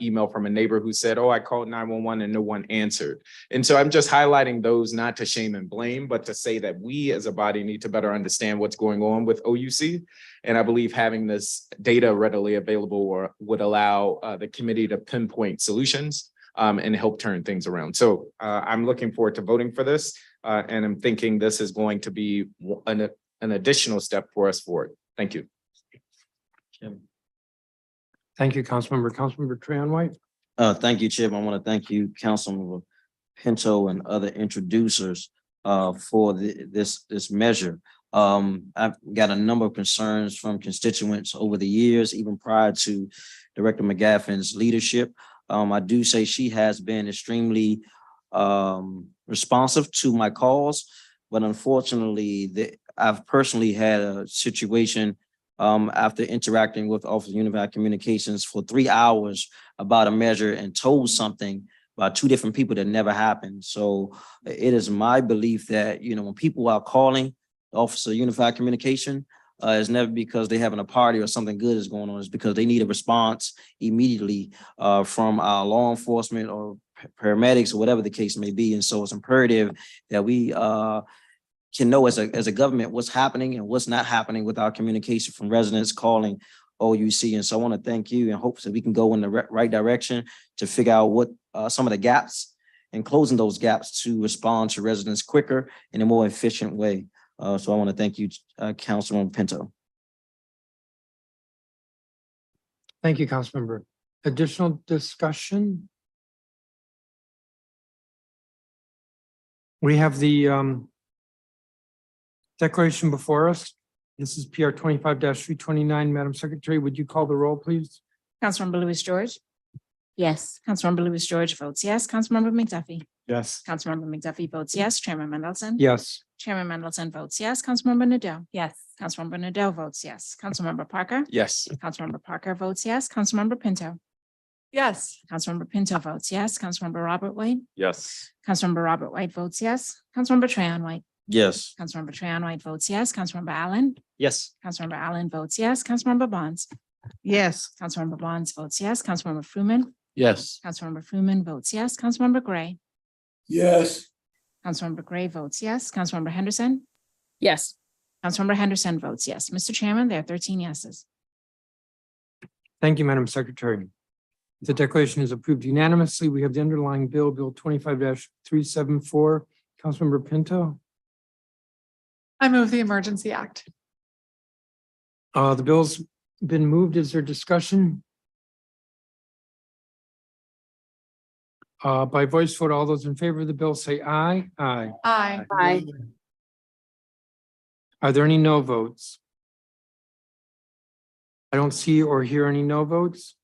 email from a neighbor who said, oh, I called 911 and no one answered. And so I'm just highlighting those not to shame and blame, but to say that we as a body need to better understand what's going on with OUC. And I believe having this data readily available would allow the committee to pinpoint solutions and help turn things around. So I'm looking forward to voting for this. And I'm thinking this is going to be an additional step for us forward. Thank you. Thank you, Councilmember. Councilmember Trahan White. Thank you, Chip. I want to thank you, Councilmember Pinto and other introducers for this measure. I've got a number of concerns from constituents over the years, even prior to Director McGaffin's leadership. I do say she has been extremely responsive to my calls, but unfortunately, I've personally had a situation after interacting with Office of Unified Communications for 3 hours about a measure and told something by two different people that never happened. So it is my belief that, you know, when people are calling the Office of Unified Communication, it's never because they're having a party or something good is going on. It's because they need a response immediately from our law enforcement or paramedics or whatever the case may be. And so it's imperative that we can know as a government what's happening and what's not happening with our communication from residents calling OUC. And so I want to thank you and hope that we can go in the right direction to figure out what some of the gaps and closing those gaps to respond to residents quicker in a more efficient way. So I want to thank you, Councilman Pinto. Thank you, Councilmember. Additional discussion? We have the declaration before us. This is PR 25-329. Madam Secretary, would you call the roll, please? Councilmember Louis George. Yes. Councilmember Louis George votes yes. Councilmember McDuffie. Yes. Councilmember McDuffie votes yes. Chairman Mendelson. Yes. Chairman Mendelson votes yes. Councilmember Nadeau. Yes. Councilmember Nadeau votes yes. Councilmember Parker. Yes. Councilmember Parker votes yes. Councilmember Pinto. Yes. Councilmember Pinto votes yes. Councilmember Robert White. Yes. Councilmember Robert White votes yes. Councilmember Trahan White. Yes. Councilmember Trahan White votes yes. Councilmember Allen. Yes. Councilmember Allen votes yes. Councilmember Bonds. Yes. Councilmember Bonds votes yes. Councilmember Fruman. Yes. Councilmember Fruman votes yes. Councilmember Gray. Yes. Councilmember Gray votes yes. Councilmember Henderson. Yes. Councilmember Henderson votes yes. Mr. Chairman, there are 13 yeses. Thank you, Madam Secretary. The declaration is approved unanimously. We have the underlying bill, Bill 25-374. Councilmember Pinto. I move the Emergency Act. The bill's been moved. Is there discussion? By voice vote, all those in favor of the bill say aye. Aye. Aye. Aye. Are there any no votes? I don't see or hear any no votes.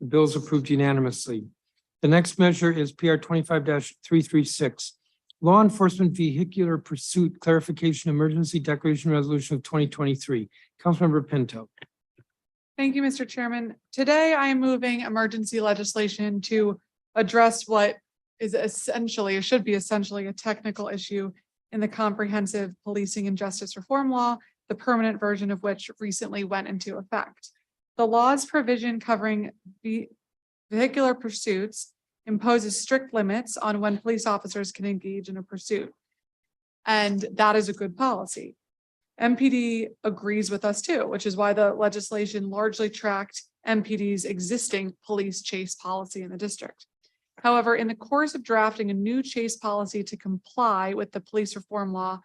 The bill is approved unanimously. The next measure is PR 25-336. Law Enforcement Vehicular Pursuit Clarification Emergency Declaration Resolution of 2023. Councilmember Pinto. Thank you, Mr. Chairman. Today, I am moving emergency legislation to address what is essentially, or should be essentially, a technical issue in the Comprehensive Policing and Justice Reform Law, the permanent version of which recently went into effect. The law's provision covering vehicular pursuits imposes strict limits on when police officers can engage in a pursuit. And that is a good policy. MPD agrees with us too, which is why the legislation largely tracked MPD's existing police chase policy in the district. However, in the course of drafting a new chase policy to comply with the police reform law,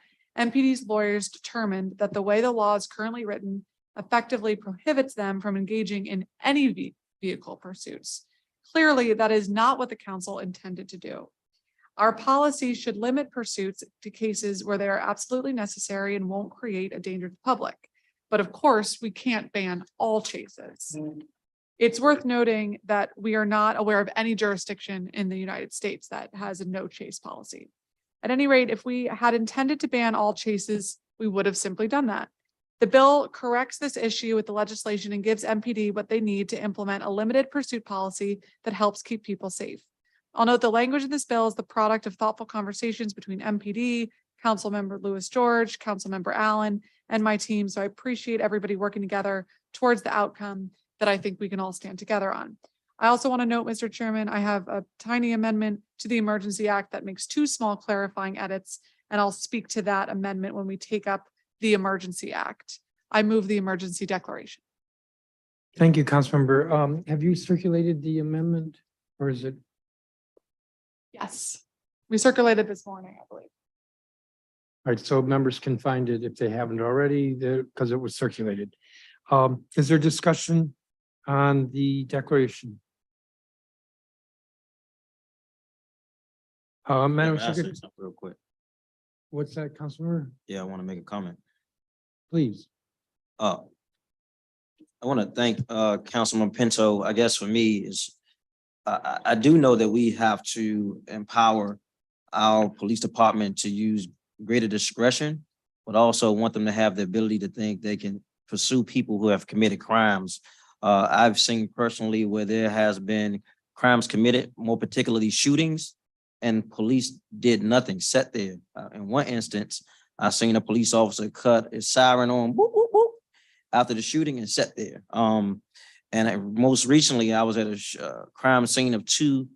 MPD's lawyers determined that the way the law is currently written effectively prohibits them from engaging in any vehicle pursuits. Clearly, that is not what the council intended to do. Our policy should limit pursuits to cases where they are absolutely necessary and won't create a danger to the public. But of course, we can't ban all chases. It's worth noting that we are not aware of any jurisdiction in the United States that has a no chase policy. At any rate, if we had intended to ban all chases, we would have simply done that. The bill corrects this issue with the legislation and gives MPD what they need to implement a limited pursuit policy that helps keep people safe. I'll note the language of this bill is the product of thoughtful conversations between MPD, Councilmember Lewis George, Councilmember Allen, and my team. So I appreciate everybody working together towards the outcome that I think we can all stand together on. I also want to note, Mr. Chairman, I have a tiny amendment to the Emergency Act that makes 2 small clarifying edits, and I'll speak to that amendment when we take up the Emergency Act. I move the emergency declaration. Thank you, Councilmember. Have you circulated the amendment or is it? Yes, we circulated this morning, I believe. All right, so members can find it if they haven't already, because it was circulated. Is there discussion on the declaration? Madam May I say Secretary, something real quick? what's that, Councilmember? Yeah, I want to make a comment. Please. I want to thank Councilman Pinto. I guess for me is I do know that we have to empower our police department to use greater discretion, but also want them to have the ability to think they can pursue people who have committed crimes. I've seen personally where there has been crimes committed, more particularly shootings, and police did nothing, sat there. In one instance, I seen a police officer cut his siren on, whoop, whoop, whoop, after the shooting and sat there. Most recently, I was at a crime scene of 2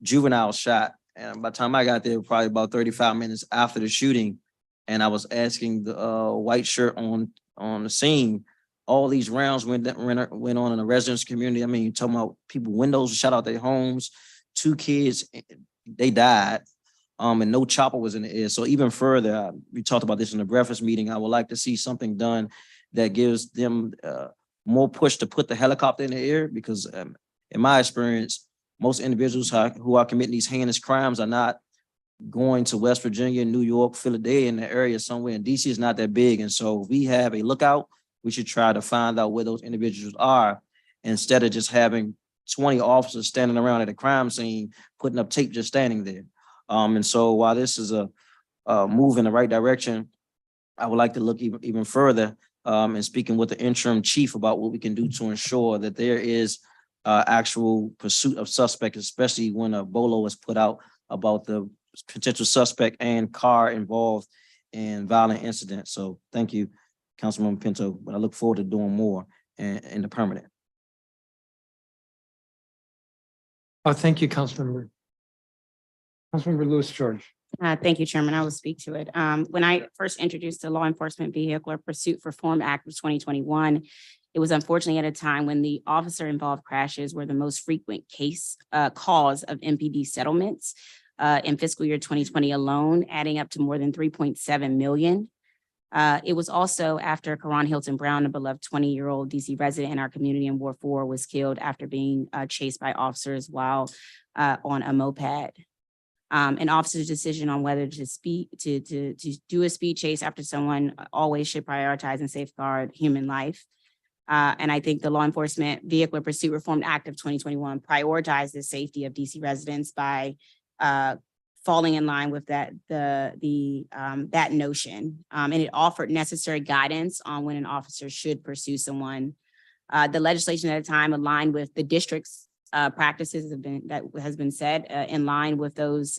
juveniles shot. And by the time I got there, probably about 35 minutes after the shooting, and I was asking the white shirt on the scene, all these rounds went on in the residence community. I mean, you're talking about people, windows shot out their homes, 2 kids, they died, and no chopper was in the air. So even further, we talked about this in the breakfast meeting, I would like to see something done that gives them more push to put the helicopter in the air, because in my experience, most individuals who are committing these heinous crimes are not going to West Virginia, New York, Philadelphia, in the area somewhere, and DC is not that big. And so if we have a lookout, we should try to find out where those individuals are, instead of just having 20 officers standing around at a crime scene, putting up tape, just standing there. And so while this is a move in the right direction, I would like to look even further and speaking with the interim chief about what we can do to ensure that there is actual pursuit of suspects, especially when a BOLO is put out about the potential suspect and car involved in violent incidents. So thank you, Councilman Pinto, but I look forward to doing more in the permanent. Thank you, Councilmember. Councilmember Lewis George. Thank you, Chairman. I will speak to it. When I first introduced the Law Enforcement Vehicular Pursuit Reform Act of 2021, it was unfortunately at a time when the officer-involved crashes were the most frequent cause of MPD settlements in fiscal year 2020 alone, adding up to more than 3.7 million. It was also after Karan Hilton Brown, a beloved 20-year-old DC resident in our community in Ward 4, was killed after being chased by officers while on a moped. An officer's decision on whether to do a speed chase after someone always should prioritize and safeguard human life. And I think the Law Enforcement Vehicular Pursuit Reform Act of 2021 prioritized the safety of DC residents by falling in line with that notion. And it offered necessary guidance on when an officer should pursue someone. The legislation at the time aligned with the district's practices has been set in line with those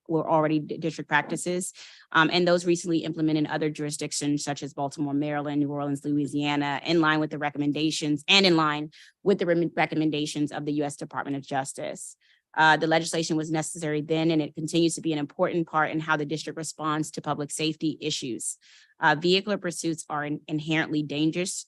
were already district practices. And those recently implemented in other jurisdictions such as Baltimore, Maryland, New Orleans, Louisiana, in line with the recommendations and in line with the recommendations of the U.S. Department of Justice. The legislation was necessary then, and it continues to be an important part in how the district responds to public safety issues. Vehicular pursuits are inherently dangerous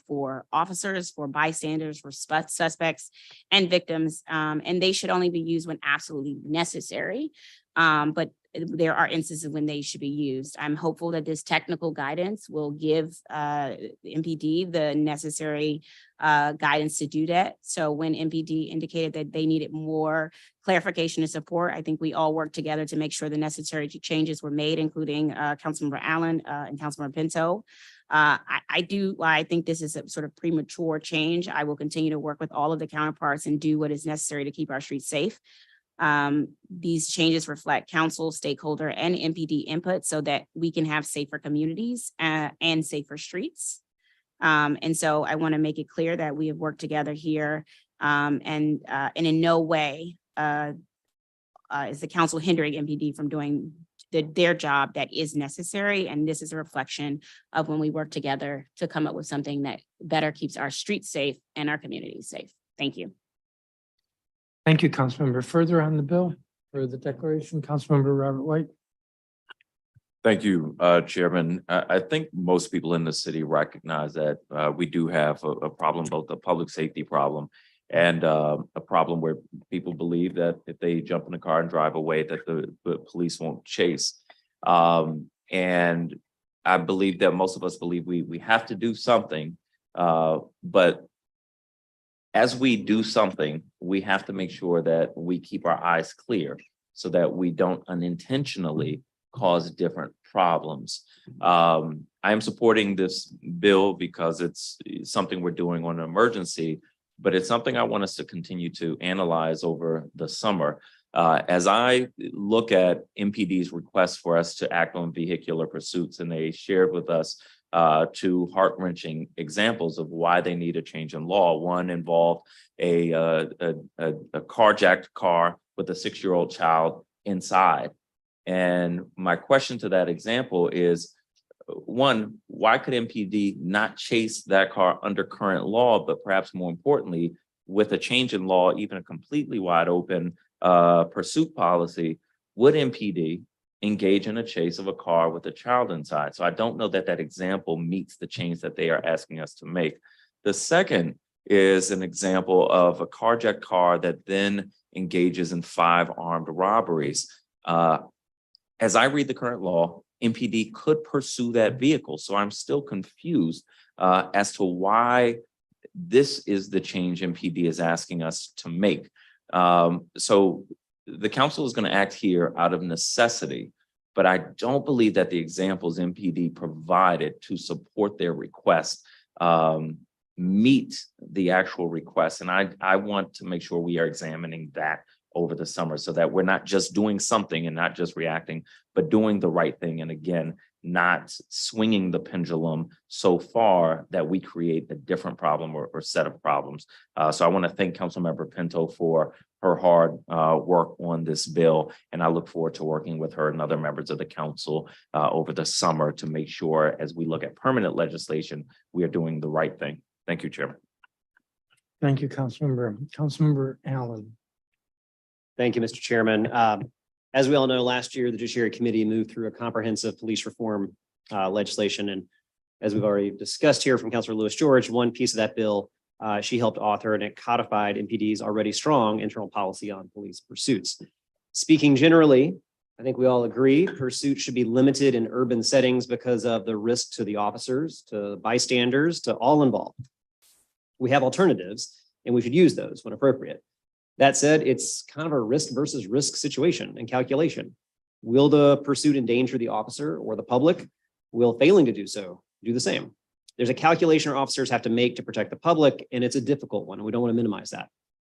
for officers, for bystanders, for suspects and victims, and they should only be used when absolutely necessary. but there are instances when they should be used. I'm hopeful that this technical guidance will give MPD the necessary guidance to do that. So when MPD indicated that they needed more clarification and support, I think we all worked together to make sure the necessary changes were made, including Councilmember Allen and Councilmember Pinto. I think this is a sort of premature change. I will continue to work with all of the counterparts and do what is necessary to keep our streets safe. These changes reflect council, stakeholder, and MPD input so that we can have safer communities and safer streets. And so I want to make it clear that we have worked together here, and in no way is the council hindering MPD from doing their job that is necessary. And this is a reflection of when we work together to come up with something that better keeps our streets safe and our communities safe. Thank you. Thank you, Councilmember. Further on the bill for the declaration, Councilmember Robert White. Thank you, Chairman. I think most people in the city recognize that we do have a problem, both a public safety problem and a problem where people believe that if they jump in a car and drive away, that the police won't chase. And I believe that most of us believe we have to do something, but as we do something, we have to make sure that we keep our eyes clear so that we don't unintentionally cause different problems. I am supporting this bill because it's something we're doing on an emergency, but it's something I want us to continue to analyze over the summer. As I look at MPD's request for us to act on vehicular pursuits, and they shared with us two heart-wrenching examples of why they need a change in law. One involved a carjacked car with a 6-year-old child inside. And my question to that example is, one, why could MPD not chase that car under current law, but perhaps more importantly, with a change in law, even a completely wide open pursuit policy, would MPD engage in a chase of a car with a child inside? So I don't know that that example meets the change that they are asking us to make. The second is an example of a carjacked car that then engages in 5 armed robberies. As I read the current law, MPD could pursue that vehicle. So I'm still confused as to why this is the change MPD is asking us to make. So the council is going to act here out of necessity, but I don't believe that the examples MPD provided to support their request meet the actual request. And I want to make sure we are examining that over the summer so that we're not just doing something and not just reacting, but doing the right thing. And again, not swinging the pendulum so far that we create a different problem or set of problems. So I want to thank Councilmember Pinto for her hard work on this bill. And I look forward to working with her and other members of the council over the summer to make sure as we look at permanent legislation, we are doing the right thing. Thank you, Chairman. Thank you, Councilmember. Councilmember Allen. Thank you, Mr. Chairman. As we all know, last year, the Judiciary Committee moved through a comprehensive police reform legislation. And as we've already discussed here from Councilor Lewis George, one piece of that bill she helped author, and it codified MPD's already strong internal policy on police pursuits. Speaking generally, I think we all agree pursuit should be limited in urban settings because of the risk to the officers, to bystanders, to all involved. We have alternatives and we should use those when appropriate. That said, it's kind of a risk versus risk situation and calculation. Will the pursuit endanger the officer or the public? Will failing to do so do the same? There's a calculation our officers have to make to protect the public, and it's a difficult one. And we don't want to minimize that.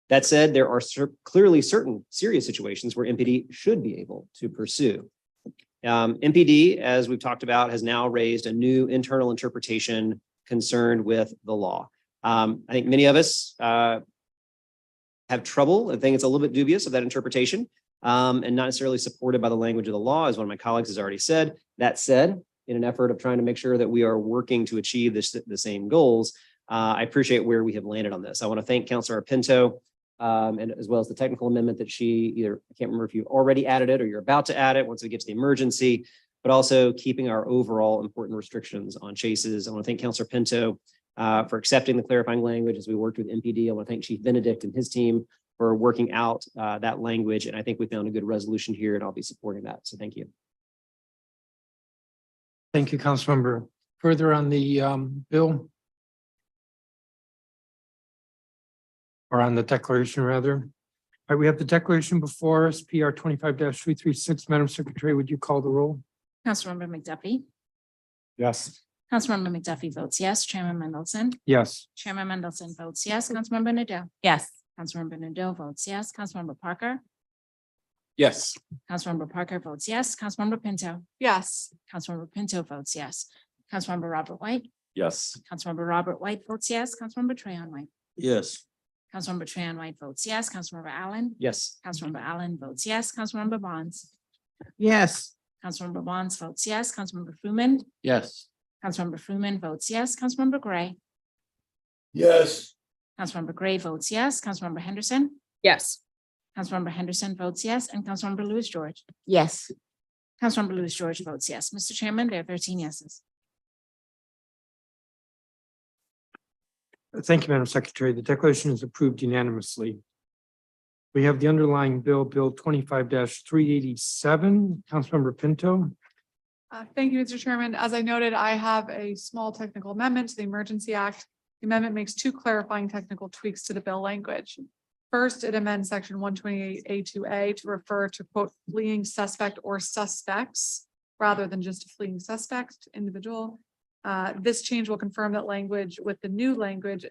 That said, there are clearly certain serious situations where MPD should be able to pursue. MPD, as we've talked about, has now raised a new internal interpretation concerned with the law. I think many of us have trouble. I think it's a little bit dubious of that interpretation and not necessarily supported by the language of the law, as one of my colleagues has already said. That said, in an effort of trying to make sure that we are working to achieve the same goals, I appreciate where we have landed on this. I want to thank Councilor Pinto and as well as the technical amendment that she I can't remember if you've already added it or you're about to add it once we get to the emergency, but also keeping our overall important restrictions on chases. I want to thank Councilor Pinto for accepting the clarifying language as we worked with MPD. I want to thank Chief Benedict and his team for working out that language. And I think we found a good resolution here, and I'll be supporting that. So thank you. Thank you, Councilmember. Further on the bill? Or on the declaration, rather. All right, we have the declaration before us, PR 25-336. Madam Secretary, would you call the roll? Councilmember McDuffie. Yes. Councilmember McDuffie votes yes. Chairman Mendelson. Yes. Chairman Mendelson votes yes. Councilmember Nadeau. Yes. Councilmember Nadeau votes yes. Councilmember Parker. Yes. Councilmember Parker votes yes. Councilmember Pinto. Yes. Councilmember Pinto votes yes. Councilmember Robert White. Yes. Councilmember Robert White votes yes. Councilmember Trahan White. Yes. Councilmember Trahan White votes yes. Councilmember Allen. Yes. Councilmember Allen votes yes. Councilmember Bonds. Yes. Councilmember Bonds votes yes. Councilmember Fruman. Yes. Councilmember Fruman votes yes. Councilmember Gray. Yes. Councilmember Gray votes yes. Councilmember Henderson. Yes. Councilmember Henderson votes yes, and Councilmember Louis George. Yes. Councilmember Louis George votes yes. Mr. Chairman, there are 13 yeses. Thank you, Madam Secretary. The declaration is approved unanimously. We have the underlying bill, Bill 25-387. Councilmember Pinto. Thank you, Mr. Chairman. As I noted, I have a small technical amendment to the Emergency Act. The amendment makes two clarifying technical tweaks to the bill language. First, it amends section 128A2A to refer to quote fleeing suspect or suspects rather than just a fleeing suspect individual. This change will confirm that language with the new language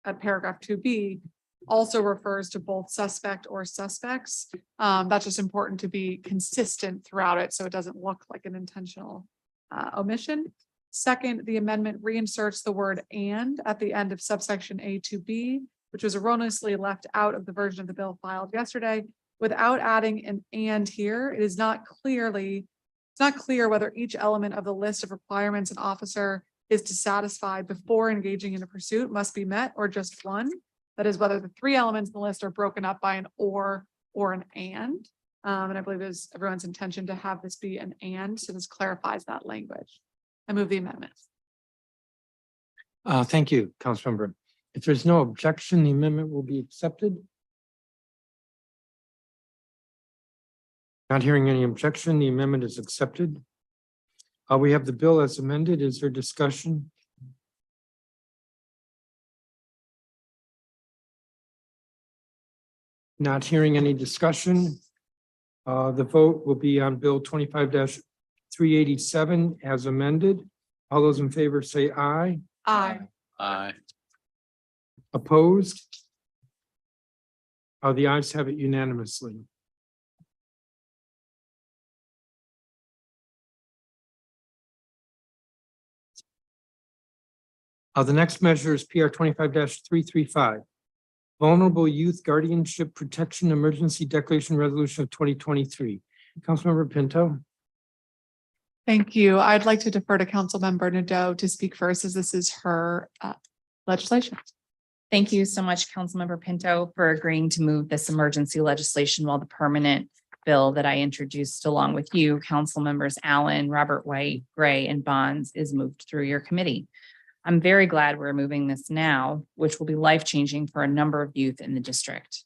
at paragraph 2B also refers to both suspect or suspects. That's just important to be consistent throughout it so it doesn't look like an intentional omission. Second, the amendment reinserts the word "and" at the end of subsection A2B, which was erroneously left out of the version of the bill filed yesterday. Without adding an "and" here, it's not clear whether each element of the list of requirements an officer is to satisfy before engaging in a pursuit must be met, or just one. That is, whether the three elements in the list are broken up by an or an and. And I believe it is everyone's intention to have this be an and, so this clarifies that language. I move the amendment. Thank you, Councilmember. If there's no objection, the amendment will be accepted. Not hearing any objection, the amendment is accepted. We have the bill as amended. Is there discussion? Not hearing any discussion. The vote will be on Bill 25-387 as amended. All those in favor say aye. Aye. Aye. Opposed? The ayes have it unanimously. The next measure is PR 25-335. Vulnerable Youth Guardianship Protection Emergency Declaration Resolution of 2023. Councilmember Pinto. Thank you. I'd like to defer to Councilmember Nadeau to speak first, as this is her legislation. Thank you so much, Councilmember Pinto, for agreeing to move this emergency legislation while the permanent bill that I introduced along with you, Council Members Allen, Robert White, Gray, and Bonds is moved through your committee. I'm very glad we're moving this now, which will be life-changing for a number of youth in the district.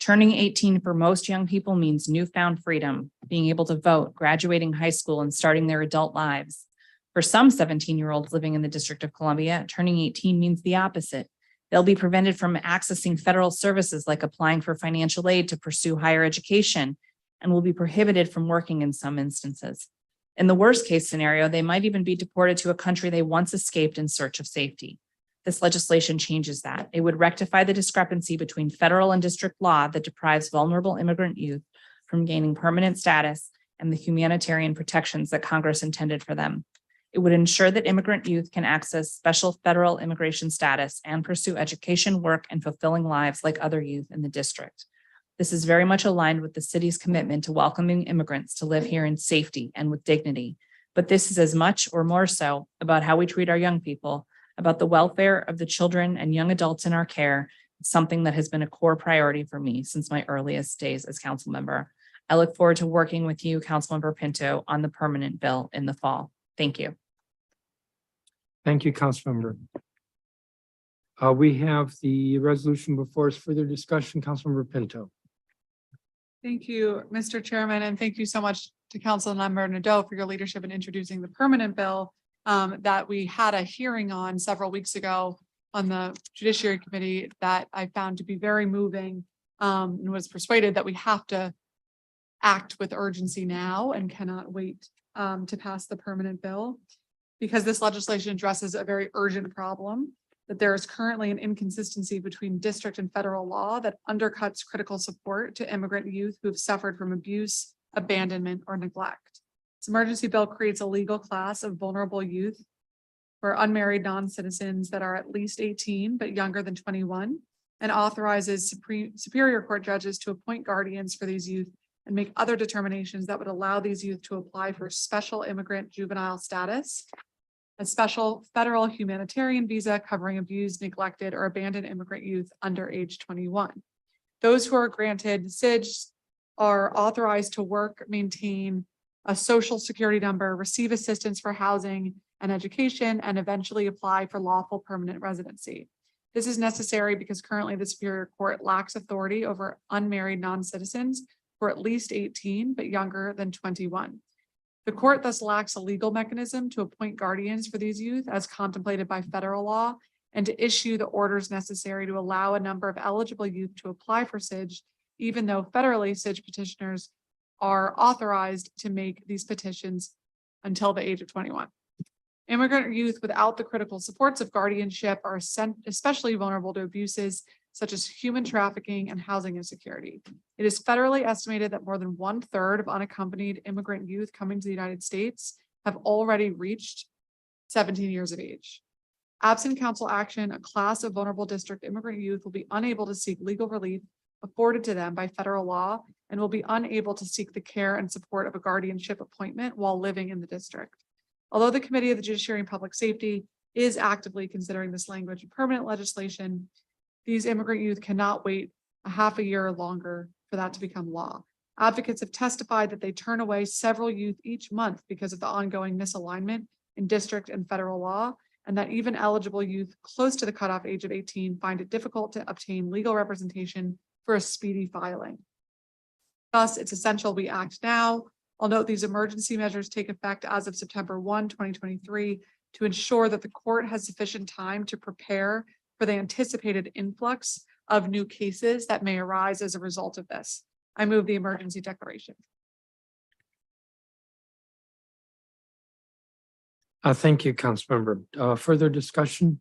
Turning 18 for most young people means newfound freedom, being able to vote, graduating high school, and starting their adult lives. For some 17-year-olds living in the District of Columbia, turning 18 means the opposite. They'll be prevented from accessing federal services like applying for financial aid to pursue higher education, and will be prohibited from working in some instances. In the worst case scenario, they might even be deported to a country they once escaped in search of safety. This legislation changes that. It would rectify the discrepancy between federal and district law that deprives vulnerable immigrant youth from gaining permanent status and the humanitarian protections that Congress intended for them. It would ensure that immigrant youth can access special federal immigration status and pursue education, work, and fulfilling lives like other youth in the district. This is very much aligned with the city's commitment to welcoming immigrants to live here in safety and with dignity. But this is as much or more so about how we treat our young people, about the welfare of the children and young adults in our care, something that has been a core priority for me since my earliest days as council member. I look forward to working with you, Councilmember Pinto, on the permanent bill in the fall. Thank you. Thank you, Councilmember. We have the resolution before us. Further discussion, Councilmember Pinto. Thank you, Mr. Chairman, and thank you so much to Councilmember Nadeau for your leadership in introducing the permanent bill that we had a hearing on several weeks ago on the Judiciary Committee that I found to be very moving and was persuaded that we have to act with urgency now and cannot wait to pass the permanent bill, because this legislation addresses a very urgent problem, that there is currently an inconsistency between district and federal law that undercuts critical support to immigrant youth who have suffered from abuse, abandonment, or neglect. This emergency bill creates a legal class of vulnerable youth for unmarried non-citizens that are at least 18 but younger than 21, and authorizes Superior Court judges to appoint guardians for these youth and make other determinations that would allow these youth to apply for special immigrant juvenile status, a special federal humanitarian visa covering abused, neglected, or abandoned immigrant youth under age 21. Those who are granted SIDS are authorized to work, maintain a social security number, receive assistance for housing and education, and eventually apply for lawful permanent residency. This is necessary because currently the Superior Court lacks authority over unmarried non-citizens who are at least 18 but younger than 21. The court thus lacks a legal mechanism to appoint guardians for these youth as contemplated by federal law, and to issue the orders necessary to allow a number of eligible youth to apply for SIDS, even though federally SIDS petitioners are authorized to make these petitions until the age of 21. Immigrant youth without the critical supports of guardianship are especially vulnerable to abuses such as human trafficking and housing insecurity. It is federally estimated that more than 1/3 of unaccompanied immigrant youth coming to the United States have already reached 17 years of age. Absent council action, a class of vulnerable district immigrant youth will be unable to seek legal relief afforded to them by federal law and will be unable to seek the care and support of a guardianship appointment while living in the district. Although the Committee of the Judiciary and Public Safety is actively considering this language of permanent legislation, these immigrant youth cannot wait a half a year longer for that to become law. Advocates have testified that they turn away several youth each month because of the ongoing misalignment in district and federal law, and that even eligible youth close to the cutoff age of 18 find it difficult to obtain legal representation for a speedy filing. Thus, it's essential we act now. I'll note these emergency measures take effect as of September 1, 2023, to ensure that the court has sufficient time to prepare for the anticipated influx of new cases that may arise as a result of this. I move the emergency declaration. Thank you, Councilmember. Further discussion?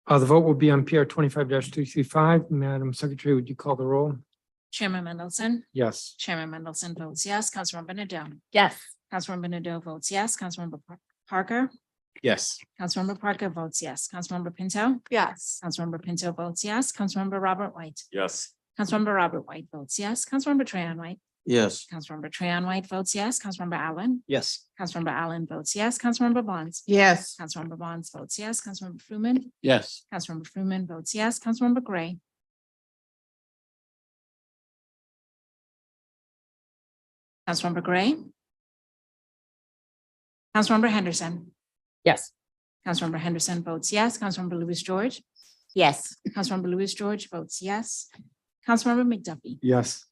The vote will be on PR 25-235. Madam Secretary, would you call the roll? Chairman Mendelson, Yes. Chairman Mendelson votes yes. Councilmember Nadeau. Yes. Councilmember Nadeau votes yes. Councilmember Parker. Yes. Councilmember Parker votes yes. Councilmember Pinto. Yes. Councilmember Pinto votes yes. Councilmember Robert White. Yes. Councilmember Robert White votes yes. Councilmember Trahan White. Yes. Councilmember Trahan White votes yes. Councilmember Allen. Yes. Councilmember Allen votes yes. Councilmember Bonds. Yes. Councilmember Bonds votes yes. Councilmember Fruman. Yes. Councilmember Fruman votes yes. Councilmember Gray. Councilmember Gray. Councilmember Henderson. Yes. Councilmember Henderson votes yes. Councilmember Louis George. Yes. Councilmember Louis George votes yes. Councilmember McDuffie. Yes.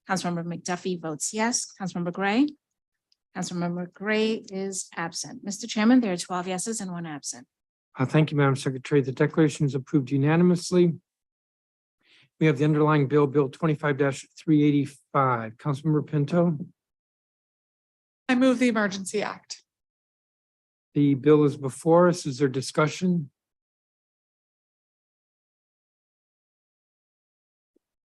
Councilmember McDuffie votes yes. Councilmember Gray. Councilmember Gray is absent. Mr. Chairman, there are 12 yeses and 1 absent. Thank you, Madam Secretary. The declaration is approved unanimously. We have the underlying bill, Bill 25-385. Councilmember Pinto. I move the Emergency Act. The bill is before us. Is there discussion?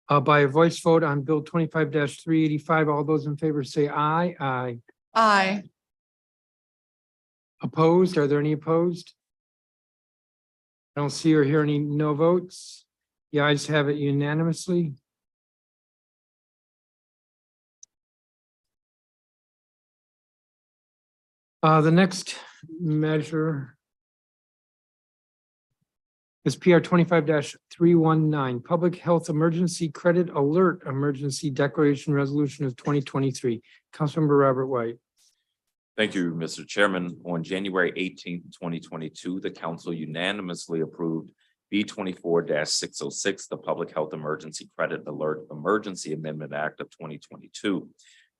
By a voice vote on Bill 25-385, all those in favor say aye. Aye. Aye. Opposed? Are there any opposed? I don't see or hear any no votes. The ayes have it unanimously. The next measure is PR 25-319, Public Health Emergency Credit Alert Emergency Declaration Resolution of 2023. Councilmember Robert White. Thank you, Mr. Chairman. On January 18th, 2022, the council unanimously approved B 24-606, the Public Health Emergency Credit Alert Emergency Amendment Act of 2022.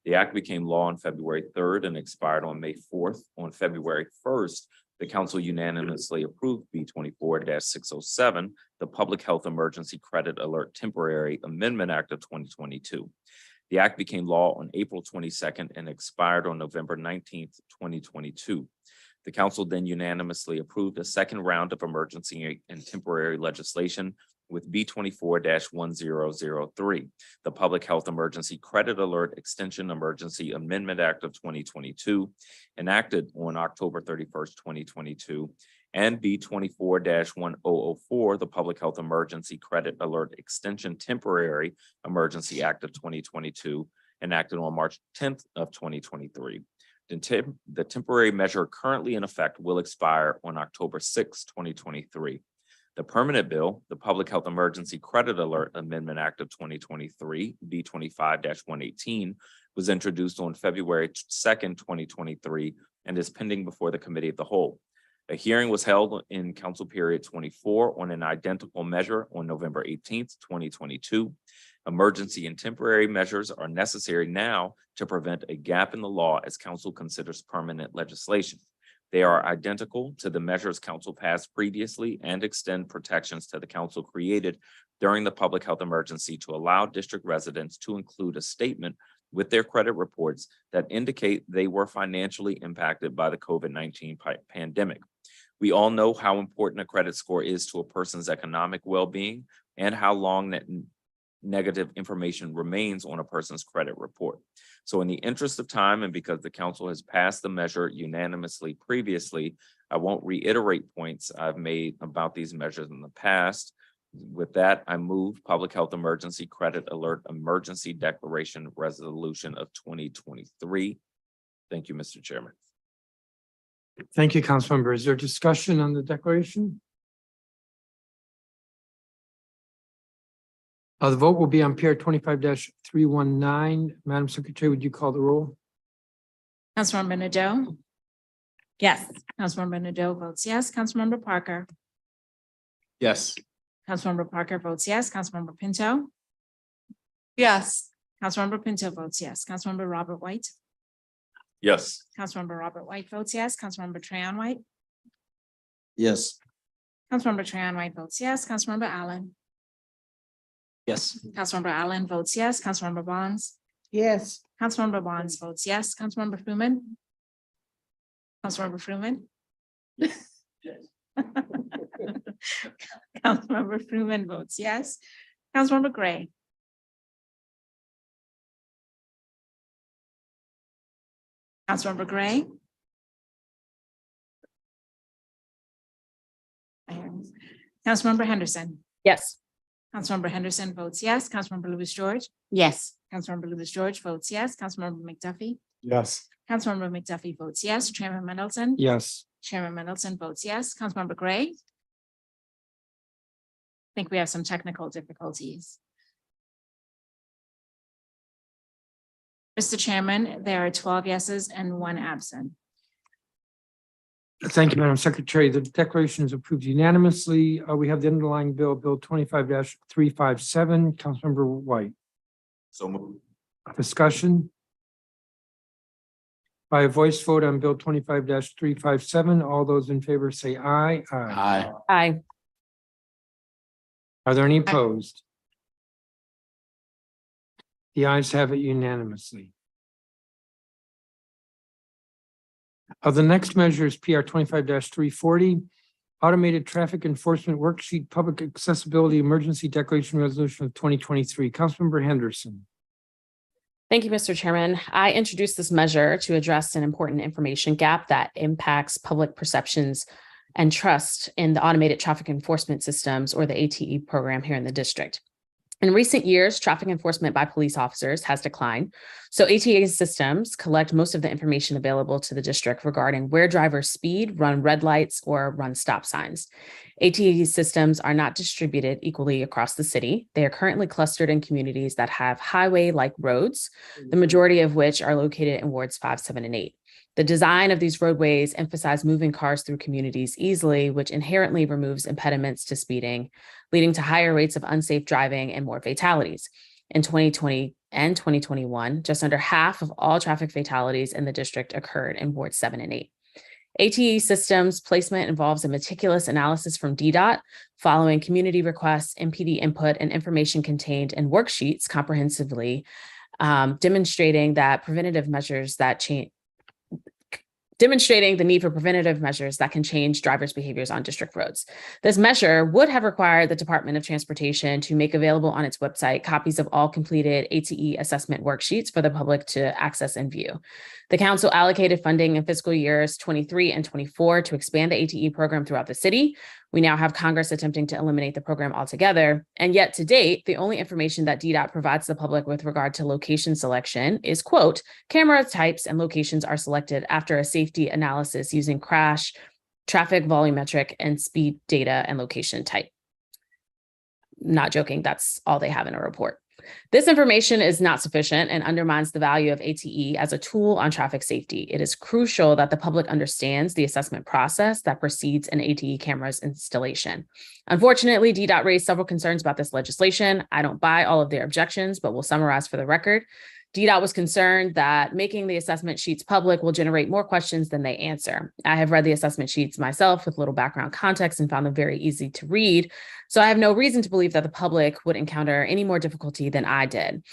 The act became law on February 3rd and expired on May 4th. On February 1st, the council unanimously approved B 24-607, the Public Health Emergency Credit Alert Temporary Amendment Act of 2022. The act became law on April 22nd and expired on November 19th, 2022. The council then unanimously approved a second round of emergency and temporary legislation with B 24-1003, the Public Health Emergency Credit Alert Extension Emergency Amendment Act of 2022, enacted on October 31st, 2022, and B 24-1004, the Public Health Emergency Credit Alert Extension Temporary Emergency Act of 2022, enacted on March 10th of 2023. The temporary measure currently in effect will expire on October 6th, 2023. The permanent bill, the Public Health Emergency Credit Alert Amendment Act of 2023, B 25-118, was introduced on February 2nd, 2023, and is pending before the Committee of the Whole. A hearing was held in Council Period 24 on an identical measure on November 18th, 2022. Emergency and temporary measures are necessary now to prevent a gap in the law as Council considers permanent legislation. They are identical to the measures Council passed previously and extend protections to the Council created during the public health emergency to allow district residents to include a statement with their credit reports that indicate they were financially impacted by the COVID-19 pandemic. We all know how important a credit score is to a person's economic well-being and how long that negative information remains on a person's credit report. So in the interest of time, and because the council has passed the measure unanimously previously, I won't reiterate points I've made about these measures in the past. With that, I move Public Health Emergency Credit Alert Emergency Declaration Resolution of 2023. Thank you, Mr. Chairman. Thank you, Councilmember. Is there discussion on the declaration? The vote will be on PR 25-319. Madam Secretary, would you call the roll? Councilmember Nadeau, Yes. Councilmember Nadeau votes yes. Councilmember Parker, Yes. Councilmember Parker votes yes. Councilmember Pinto, Yes. Councilmember Pinto votes yes. Councilmember Robert White, Yes. Councilmember Robert White votes yes. Councilmember Trayon White, Yes. Councilmember Trayon White votes yes. Councilmember Allen, Yes. Councilmember Allen votes yes. Councilmember Bonds, Yes. Councilmember Bonds votes yes. Councilmember Fruman, Councilmember Fruman. Councilmember Fruman votes yes. Councilmember Gray, Councilmember Gray. Councilmember Henderson, Yes. Councilmember Henderson votes yes. Councilmember Louis George, Yes. Councilmember Louis George votes yes. Councilmember McDuffie, Yes. Councilmember McDuffie votes yes. Chairman Middleton, Yes. Chairman Middleton votes yes. Councilmember Gray. I think we have some technical difficulties. Mr. Chairman, there are 12 yeses and 1 absent. Thank you, Madam Secretary. The declaration is approved unanimously. We have the underlying bill, Bill 25-357. Councilmember White. So moved. Discussion? By a voice vote on Bill 25-357, all those in favor say aye. Aye. Aye. Are there any opposed? The ayes have it unanimously. The next measure is PR 25-340, Automated Traffic Enforcement Worksheet Public Accessibility Emergency Declaration Resolution of 2023. Councilmember Henderson. Thank you, Mr. Chairman. I introduced this measure to address an important information gap that impacts public perceptions and trust in the automated traffic enforcement systems, or the ATE program here in the district. In recent years, traffic enforcement by police officers has declined. So ATA systems collect most of the information available to the district regarding where drivers speed, run red lights, or run stop signs. ATA systems are not distributed equally across the city. They are currently clustered in communities that have highway-like roads, the majority of which are located in wards 5, 7, and 8. The design of these roadways emphasize moving cars through communities easily, which inherently removes impediments to speeding, leading to higher rates of unsafe driving and more fatalities. In 2020 and 2021, just under half of all traffic fatalities in the district occurred in Wards 7 and 8. ATE systems placement involves a meticulous analysis from DDOT following community requests, MPD input, and information contained in worksheets comprehensively, demonstrating the need for preventative measures that can change drivers' behaviors on district roads. This measure would have required the Department of Transportation to make available on its website copies of all completed ATE assessment worksheets for the public to access and view. The council allocated funding in fiscal years 23 and 24 to expand the ATE program throughout the city. We now have Congress attempting to eliminate the program altogether. And yet to date, the only information that DDOT provides the public with regard to location selection is, quote, camera types and locations are selected after a safety analysis using crash, traffic volumetric, and speed data and location type. Not joking, that's all they have in a report. This information is not sufficient and undermines the value of ATE as a tool on traffic safety. It is crucial that the public understands the assessment process that precedes an ATE camera's installation. Unfortunately, DDOT raised several concerns about this legislation. I don't buy all of their objections, but will summarize for the record. DDOT was concerned that making the assessment sheets public will generate more questions than they answer. I have read the assessment sheets myself with little background context and found them very easy to read. So I have no reason to believe that the public would encounter any more difficulty than I did.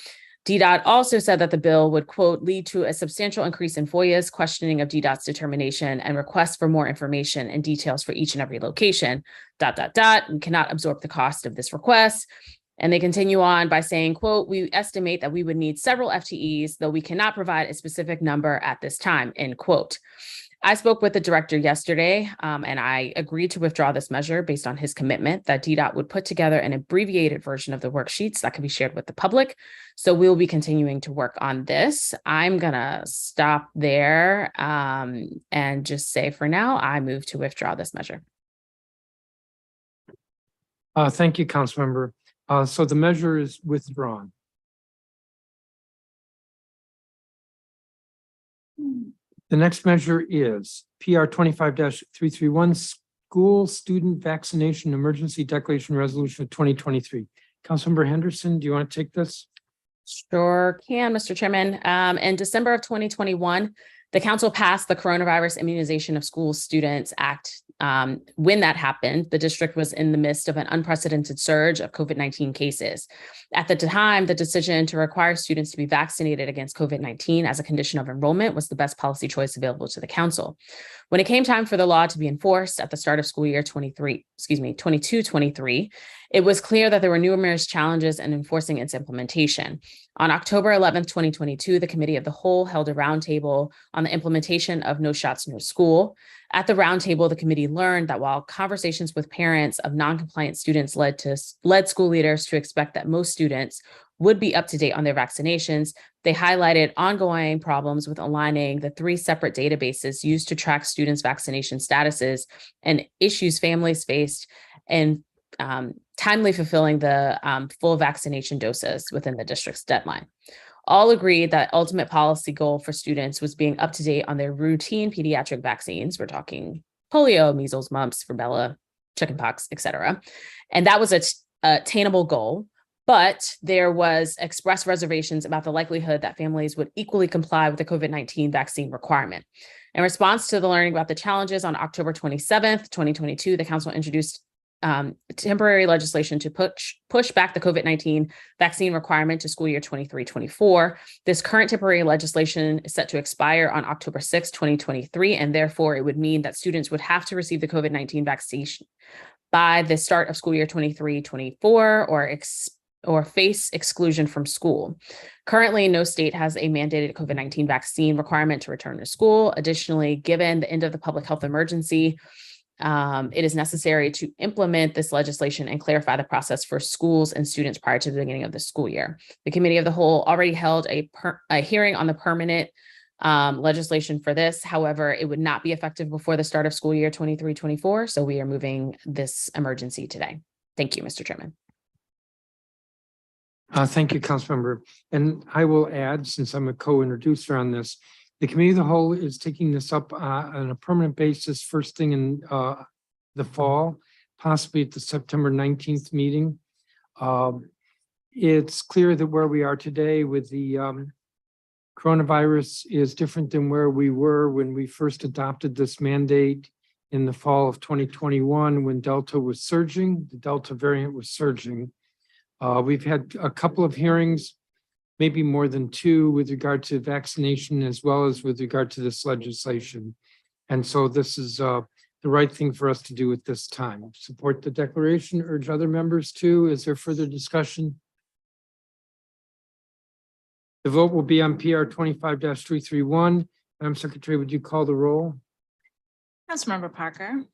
DDOT also said that the bill would, quote, lead to a substantial increase in FOIA's questioning of DDOT's determination and requests for more information and details for each and every location, ... We cannot absorb the cost of this request. And they continue on by saying, quote, we estimate that we would need several FTEs, though we cannot provide a specific number at this time, end quote. I spoke with the director yesterday, and I agreed to withdraw this measure based on his commitment that DDOT would put together an abbreviated version of the worksheets that can be shared with the public. So we'll be continuing to work on this. I'm gonna stop there and just say for now, I move to withdraw this measure. Thank you, Councilmember. So the measure is withdrawn. The next measure is PR 25-331, School Student Vaccination Emergency Declaration Resolution of 2023. Councilmember Henderson, do you want to take this? Sure can, Mr. Chairman. In December of 2021, the council passed the Coronavirus Immunization of School Students Act. When that happened, the district was in the midst of an unprecedented surge of COVID-19 cases. At the time, the decision to require students to be vaccinated against COVID-19 as a condition of enrollment was the best policy choice available to the council. When it came time for the law to be enforced at the start of school year 22-23, it was clear that there were numerous challenges in enforcing its implementation. On October 11th, 2022, the Committee of the Whole held a roundtable on the implementation of No Shots, No School. At the roundtable, the committee learned that while conversations with parents of non-compliant students led school leaders to expect that most students would be up to date on their vaccinations, they highlighted ongoing problems with aligning the 3 separate databases used to track students' vaccination statuses and issues families faced in timely fulfilling the full vaccination doses within the district's deadline. All agreed that ultimate policy goal for students was being up to date on their routine pediatric vaccines. We're talking polio, measles, mumps, rubella, chickenpox, et cetera. And that was a attainable goal, but there was express reservations about the likelihood that families would equally comply with the COVID-19 vaccine requirement. In response to the learning about the challenges, on October 27th, 2022, the council introduced temporary legislation to push back the COVID-19 vaccine requirement to school year 23-24. This current temporary legislation is set to expire on October 6, 2023, and therefore it would mean that students would have to receive the COVID-19 vaccination by the start of school year 23-24 or face exclusion from school. Currently, no state has a mandated COVID-19 vaccine requirement to return to school. Additionally, given the end of the public health emergency, it is necessary to implement this legislation and clarify the process for schools and students prior to the beginning of the school year. The Committee of the Whole already held a hearing on the permanent legislation for this. However, it would not be effective before the start of school year 23-24. So we are moving this emergency today. Thank you, Mr. Chairman. Thank you, Councilmember. And I will add, since I'm a co-introducer on this, The committee of the whole is taking this up on a permanent basis, first thing in the fall, possibly at the September 19th meeting. It's clear that where we are today with the coronavirus is different than where we were when we first adopted this mandate in the fall of 2021, when Delta was surging, the Delta variant was surging. We've had a couple of hearings, maybe more than two, with regard to vaccination as well as with regard to this legislation. And so this is the right thing for us to do at this time. Support the declaration, urge other members to. Is there further discussion? The vote will be on PR 25-331. Madam Secretary, would you call the roll? Councilmember Parker,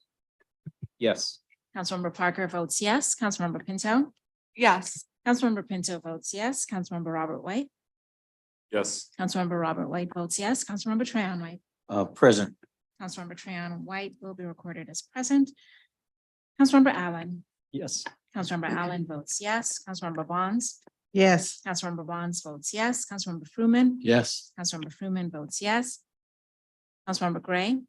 Yes. Councilmember Parker votes yes. Councilmember Pinto, Yes. Councilmember Pinto votes yes. Councilmember Robert White, Yes. Councilmember Robert White votes yes. Councilmember Trahan White, Present. Councilmember Trahan White will be recorded as present. Councilmember Allen, Yes. Councilmember Allen votes yes. Councilmember Bonds, Yes. Councilmember Bonds votes yes. Councilmember Fruman, Yes. Councilmember Fruman votes yes. Councilmember Gray,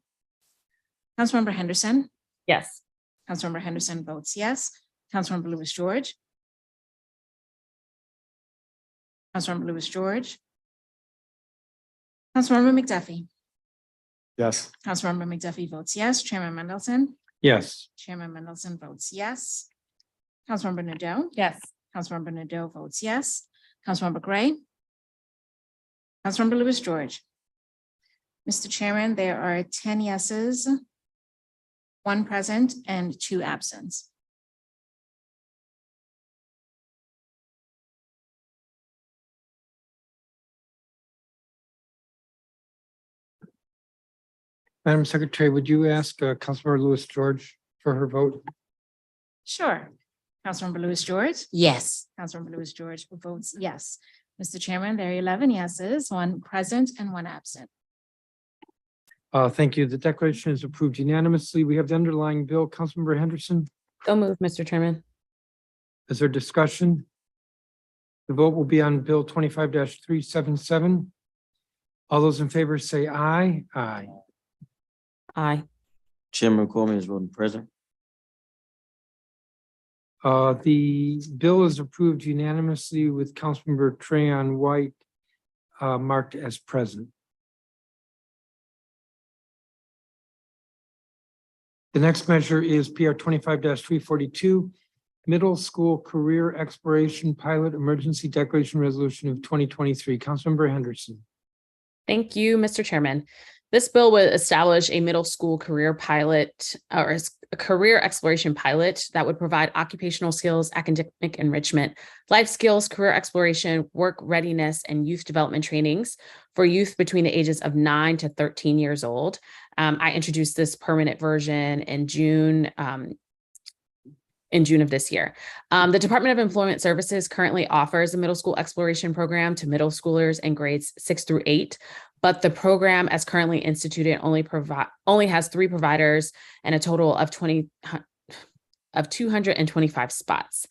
Councilmember Henderson, Yes. Councilmember Henderson votes yes. Councilmember Lewis George, Councilmember Lewis George, Councilmember McDuffie, Yes. Councilmember McDuffie votes yes. Chairman Mendelson, Yes. Chairman Mendelson votes yes. Councilmember Nadeau, Yes. Councilmember Nadeau votes yes. Councilmember Gray, Councilmember Lewis George. Mr. Chairman, there are 10 yeses, 1 present and 2 absent. Madam Secretary, would you ask Councilmember Lewis George for her vote? Sure. Councilmember Lewis George, Yes. Councilmember Lewis George votes yes. Mr. Chairman, there are 11 yeses, 1 present and 1 absent. Thank you. The declaration is approved unanimously. We have the underlying bill. Councilmember Henderson, So move, Mr. Chairman. is there discussion? The vote will be on Bill 25-377. All those in favor say aye. Aye. Aye. Chairman McCormick is voting present. The bill is approved unanimously with Councilmember Trahan White marked as present. The next measure is PR 25-342, Middle School Career Exploration Pilot Emergency Declaration Resolution of 2023. Councilmember Henderson. Thank you, Mr. Chairman. This bill would establish a middle school career pilot or a career exploration pilot that would provide occupational skills, academic enrichment, life skills, career exploration, work readiness, and youth development trainings for youth between the ages of 9 to 13 years old. I introduced this permanent version in June of this year. The Department of Employment Services currently offers a middle school exploration program to middle schoolers in grades 6 through 8, but the program as currently instituted only has 3 providers and a total of 225 spots.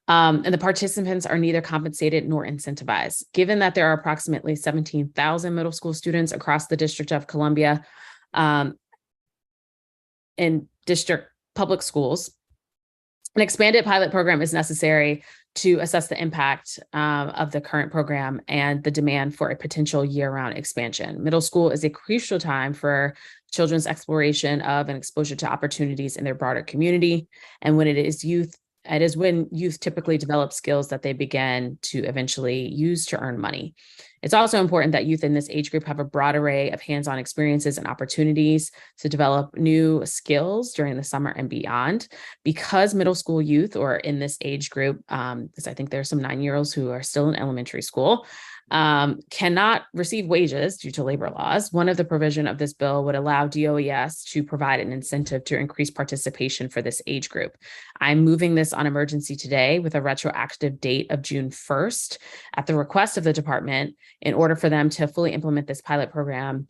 And the participants are neither compensated nor incentivized. Given that there are approximately 17,000 middle school students across the District of Columbia in district public schools, an expanded pilot program is necessary to assess the impact of the current program and the demand for a potential year-round expansion. Middle school is a crucial time for children's exploration of and exposure to opportunities in their broader community. And when it is when youth typically develop skills that they begin to eventually use to earn money. It's also important that youth in this age group have a broad array of hands-on experiences and opportunities to develop new skills during the summer and beyond. Because middle school youth, or in this age group, because I think there are some 9-year-olds who are still in elementary school, cannot receive wages due to labor laws. One of the provision of this bill would allow DOES to provide an incentive to increase participation for this age group. I'm moving this on emergency today with a retroactive date of June 1st at the request of the department in order for them to fully implement this pilot program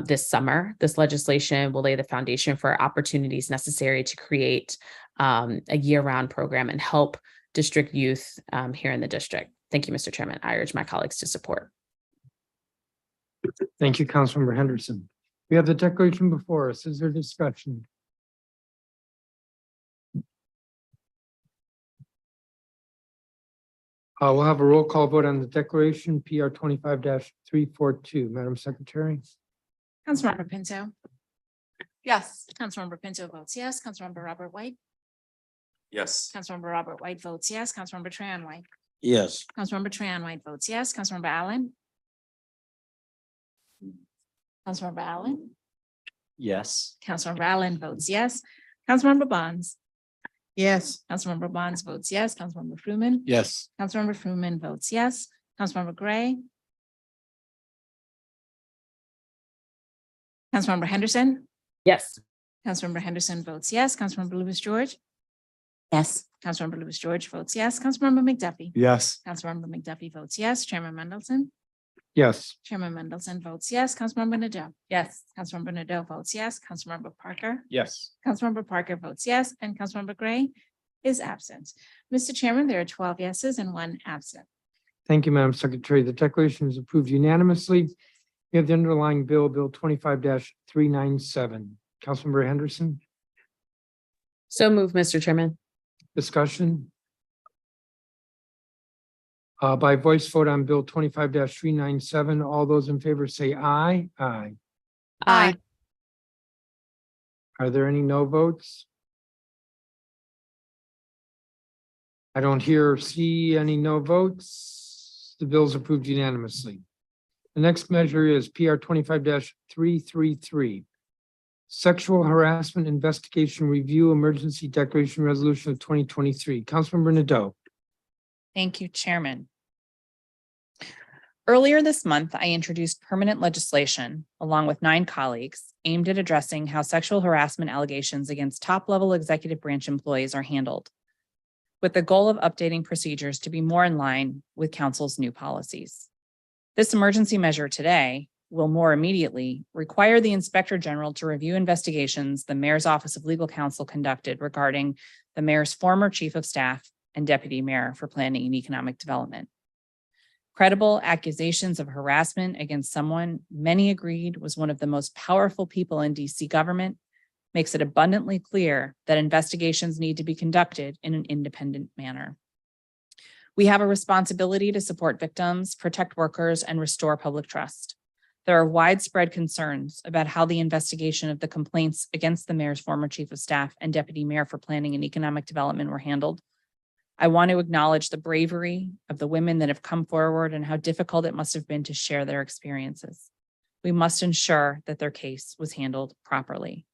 this summer. This legislation will lay the foundation for opportunities necessary to create a year-round program and help district youth here in the district. Thank you, Mr. Chairman. I urge my colleagues to support. Thank you, Councilmember Henderson. We have the declaration before us. Is there discussion? We'll have a roll call vote on the declaration, PR 25-342. Madam Secretary? Councilmember Pinto, Yes. Councilmember Pinto votes yes. Councilmember Robert White, Yes. Councilmember Robert White votes yes. Councilmember Tran White, Yes. Councilmember Tran White votes yes. Councilmember Allen. Councilmember Allen, Yes. Councilmember Allen votes yes. Councilmember Bonds, Yes. Councilmember Bonds votes yes. Councilmember Fruman, Yes. Councilmember Fruman votes yes. Councilmember Gray, Councilmember Henderson, Yes. Councilmember Henderson votes yes. Councilmember Lewis George, Yes. Councilmember Lewis George votes yes. Councilmember McDuffie, Yes. Councilmember McDuffie votes yes. Chairman Mendelson, Yes. Chairman Mendelson votes yes. Councilmember Nadeau, Yes. Councilmember Nadeau votes yes. Councilmember Parker, Yes. Councilmember Parker votes yes, and Councilmember Gray is absent. Mr. Chairman, there are 12 yeses and 1 absent. Thank you, Madam Secretary. The declaration is approved unanimously. We have the underlying bill, Bill 25-397. Councilmember Henderson, So move, Mr. Chairman. discussion? By voice vote on Bill 25-397, all those in favor say aye. Aye. Aye. Are there any no votes? I don't hear or see any no votes. The bill is approved unanimously. The next measure is PR 25-333. Sexual Harassment Investigation Review Emergency Declaration Resolution of 2023. Councilmember Nadeau. Thank you, Chairman. Earlier this month, I introduced permanent legislation, along with 9 colleagues, aimed at addressing how sexual harassment allegations against top-level executive branch employees are handled, with the goal of updating procedures to be more in line with council's new policies. This emergency measure today will more immediately require the Inspector General to review investigations the Mayor's Office of Legal Counsel conducted regarding the Mayor's former Chief of Staff and Deputy Mayor for Planning and Economic Development. Credible accusations of harassment against someone many agreed was one of the most powerful people in DC government makes it abundantly clear that investigations need to be conducted in an independent manner. We have a responsibility to support victims, protect workers, and restore public trust. There are widespread concerns about how the investigation of the complaints against the mayor's former chief of staff and deputy mayor for planning and economic development were handled. I want to acknowledge the bravery of the women that have come forward and how difficult it must have been to share their experiences. We must ensure that their case was handled properly.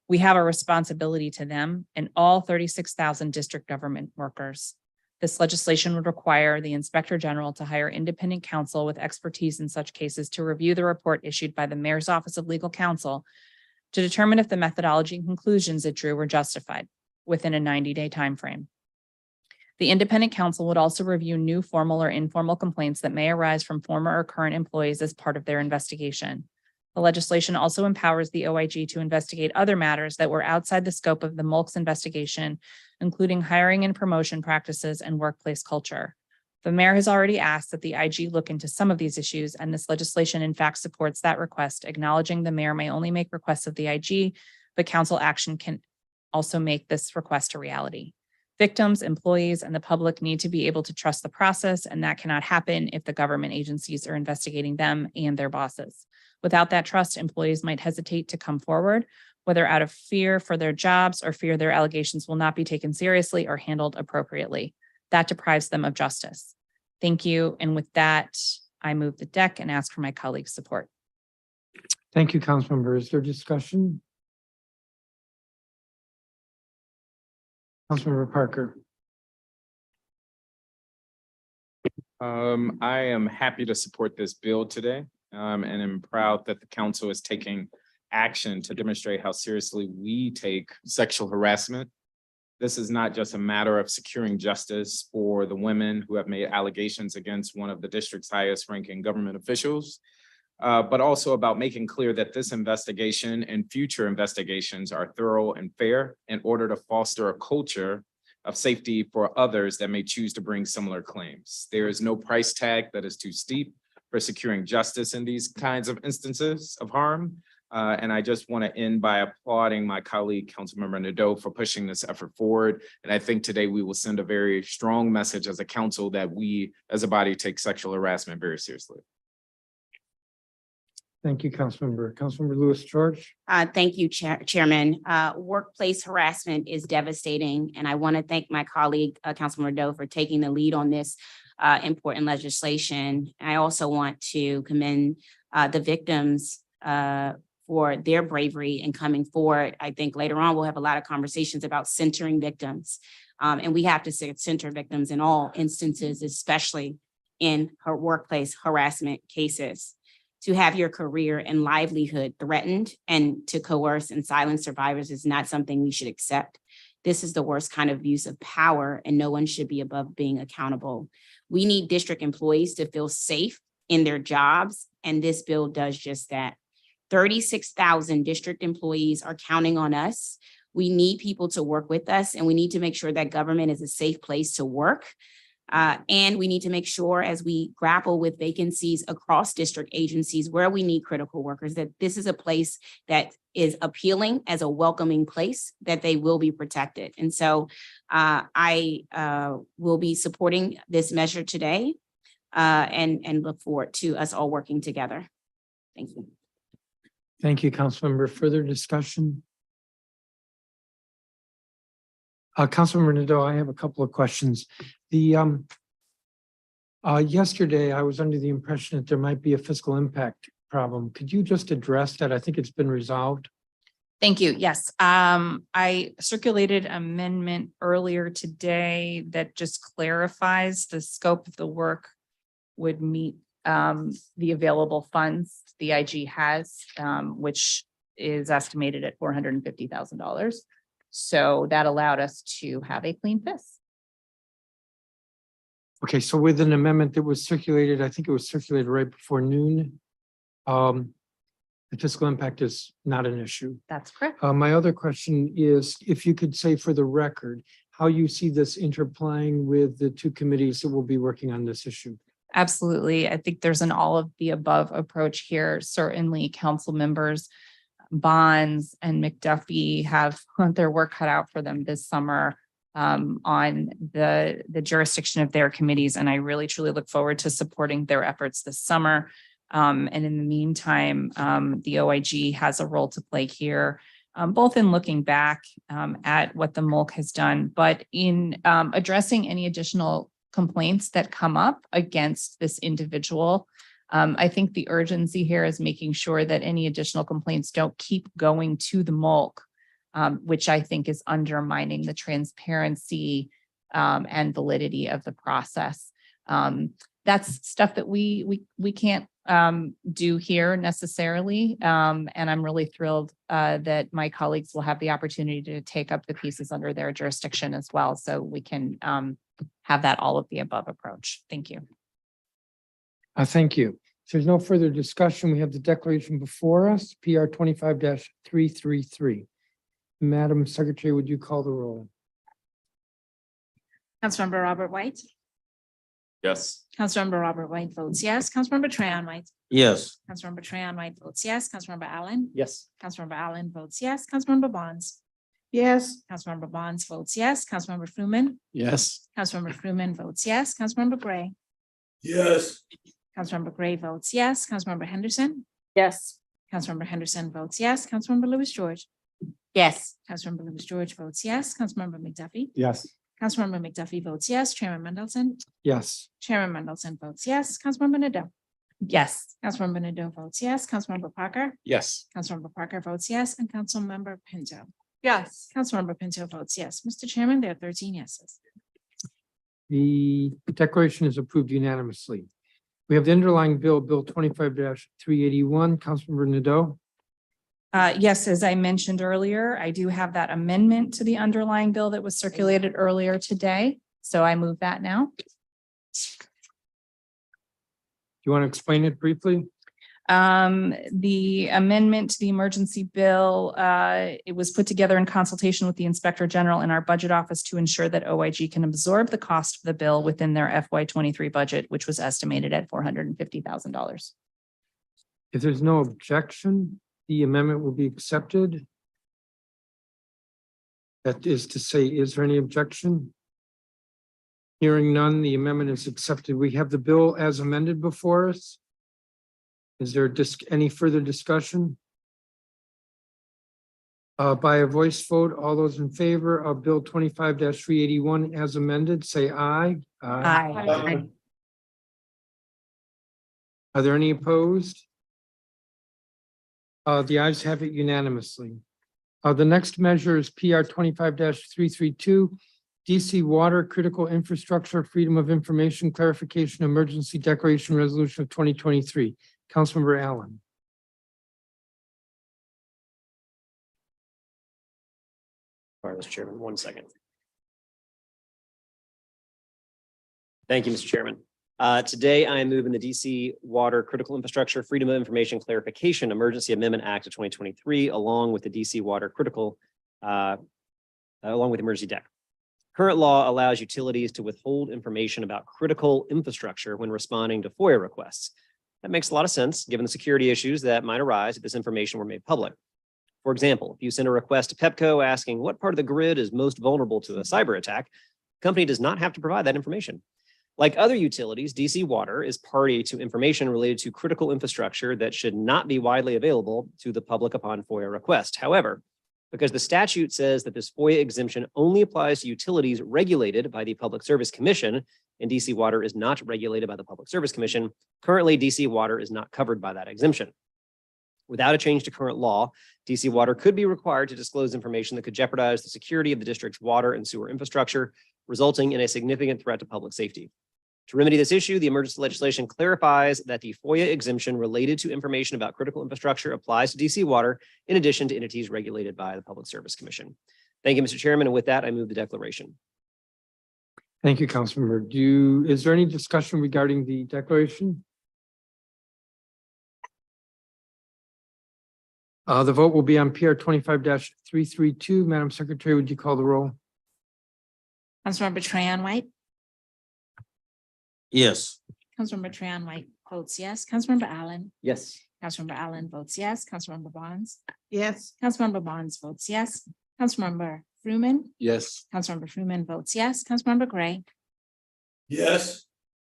We have a responsibility to them and all 36,000 district government workers. This legislation would require the Inspector General to hire independent counsel with expertise in such cases to review the report issued by the Mayor's Office of Legal Counsel to determine if the methodology and conclusions it drew were justified within a 90-day timeframe. The independent counsel would also review new formal or informal complaints that may arise from former or current employees as part of their investigation. The legislation also empowers the OIG to investigate other matters that were outside the scope of the MOLC's investigation, including hiring and promotion practices and workplace culture. The mayor has already asked that the IG look into some of these issues, and this legislation in fact supports that request, acknowledging the mayor may only make requests of the IG, but council action can also make this request a reality. Victims, employees, and the public need to be able to trust the process, and that cannot happen if the government agencies are investigating them and their bosses. Without that trust, employees might hesitate to come forward, whether out of fear for their jobs or fear their allegations will not be taken seriously or handled appropriately. That deprives them of justice. Thank you. And with that, I move the deck and ask for my colleagues' support. Thank you, Councilmember. Is there discussion? Councilmember Parker. I am happy to support this bill today, and am proud that the council is taking action to demonstrate how seriously we take sexual harassment. This is not just a matter of securing justice for the women who have made allegations against one of the district's highest ranking government officials, but also about making clear that this investigation and future investigations are thorough and fair in order to foster a culture of safety for others that may choose to bring similar claims. There is no price tag that is too steep for securing justice in these kinds of instances of harm. And I just want to end by applauding my colleague, Councilmember Nadeau, for pushing this effort forward. And I think today we will send a very strong message as a council that we, as a body, take sexual harassment very seriously. Thank you, Councilmember. Councilmember Lewis George. Thank you, Chairman. Workplace harassment is devastating, and I want to thank my colleague, Councilmember Doe, for taking the lead on this important legislation. I also want to commend the victims for their bravery in coming forward. I think later on, we'll have a lot of conversations about centering victims. And we have to center victims in all instances, especially in her workplace harassment cases. To have your career and livelihood threatened and to coerce and silence survivors is not something we should accept. This is the worst kind of abuse of power, and no one should be above being accountable. We need district employees to feel safe in their jobs, and this bill does just that. 36,000 district employees are counting on us. We need people to work with us, and we need to make sure that government is a safe place to work. And we need to make sure, as we grapple with vacancies across district agencies where we need critical workers, that this is a place that is appealing as a welcoming place, that they will be protected. And so I will be supporting this measure today and look forward to us all working together. Thank you. Thank you, Councilmember. Further discussion? Councilmember Nadeau, I have a couple of questions. Yesterday, I was under the impression that there might be a fiscal impact problem. Could you just address that? I think it's been resolved. Thank you. Yes, I circulated amendment earlier today that just clarifies the scope of the work would meet the available funds the IG has, which is estimated at $450,000. So that allowed us to have a clean fist. Okay, so with an amendment that was circulated, I think it was circulated right before noon. The fiscal impact is not an issue. That's correct. My other question is, if you could say for the record, how you see this interplaying with the two committees that will be working on this issue. Absolutely. I think there's an all of the above approach here. Certainly council members Bonds and McDuffie have their work cut out for them this summer on the jurisdiction of their committees. And I really truly look forward to supporting their efforts this summer. And in the meantime, the OIG has a role to play here, both in looking back at what the MOLC has done, but in addressing any additional complaints that come up against this individual. I think the urgency here is making sure that any additional complaints don't keep going to the MOLC, which I think is undermining the transparency and validity of the process. That's stuff that we can't do here necessarily. And I'm really thrilled that my colleagues will have the opportunity to take up the pieces under their jurisdiction as well. So we can have that all of the above approach. Thank you. Thank you. If there's no further discussion, we have the declaration before us, PR 25-333. Madam Secretary, would you call the roll? Councilmember Robert White. Yes. Councilmember Robert White votes yes. Councilmember Trahan White. Yes. Councilmember Trahan White votes yes. Councilmember Allen. Yes. Councilmember Allen votes yes. Councilmember Bonds. Yes. Councilmember Bonds votes yes. Councilmember Fruman. Yes. Councilmember Fruman votes yes. Councilmember Gray. Yes. Councilmember Gray votes yes. Councilmember Henderson. Yes. Councilmember Henderson votes yes. Councilmember Lewis George. Yes. Councilmember Lewis George votes yes. Councilmember McDuffie. Yes. Councilmember McDuffie votes yes. Chairman Mendelson. Yes. Chairman Mendelson votes yes. Councilmember Nadeau. Yes. Councilmember Nadeau votes yes. Councilmember Parker. Yes. Councilmember Parker votes yes. And Councilmember Pinto. Yes. Councilmember Pinto votes yes. Mr. Chairman, there are 13 yeses. The declaration is approved unanimously. We have the underlying bill, Bill 25-381. Councilmember Nadeau. Yes, as I mentioned earlier, I do have that amendment to the underlying bill that was circulated earlier today. So I move that now. Do you want to explain it briefly? The amendment to the emergency bill, it was put together in consultation with the Inspector General in our budget office to ensure that OIG can absorb the cost of the bill within their FY '23 budget, which was estimated at $450,000. If there's no objection, the amendment will be accepted. That is to say, is there any objection? Hearing none, the amendment is accepted. We have the bill as amended before us. Is there any further discussion? By a voice vote, all those in favor of Bill 25-381 as amended, say aye. Aye. Are there any opposed? The ayes have it unanimously. The next measure is PR 25-332, DC Water Critical Infrastructure Freedom of Information Clarification Emergency Declaration Resolution of 2023. Councilmember Allen. All right, Mr. Chairman, 1 second. Thank you, Mr. Chairman. Today, I am moving the DC Water Critical Infrastructure Freedom of Information Clarification Emergency Amendment Act of 2023, along with the DC Water Critical, along with Emergency Deck. Current law allows utilities to withhold information about critical infrastructure when responding to FOIA requests. That makes a lot of sense, given the security issues that might arise if this information were made public. For example, if you send a request to Pepco asking what part of the grid is most vulnerable to a cyber attack, the company does not have to provide that information. Like other utilities, DC Water is party to information related to critical infrastructure that should not be widely available to the public upon FOIA request. However, because the statute says that this FOIA exemption only applies to utilities regulated by the Public Service Commission, and DC Water is not regulated by the Public Service Commission, currently DC Water is not covered by that exemption. Without a change to current law, DC Water could be required to disclose information that could jeopardize the security of the district's water and sewer infrastructure, resulting in a significant threat to public safety. To remedy this issue, the emergency legislation clarifies that the FOIA exemption related to information about critical infrastructure applies to DC Water, in addition to entities regulated by the Public Service Commission. Thank you, Mr. Chairman. And with that, I move the declaration. Thank you, Councilmember. Is there any discussion regarding the declaration? The vote will be on PR 25-332. Madam Secretary, would you call the roll? Councilmember Trahan White, Yes. Councilmember Trahan White votes yes. Councilmember Allen, Yes. Councilmember Allen votes yes. Councilmember Bonds, Yes. Councilmember Bonds votes yes. Councilmember Fruman, Yes. Councilmember Fruman votes yes. Councilmember Gray, Yes.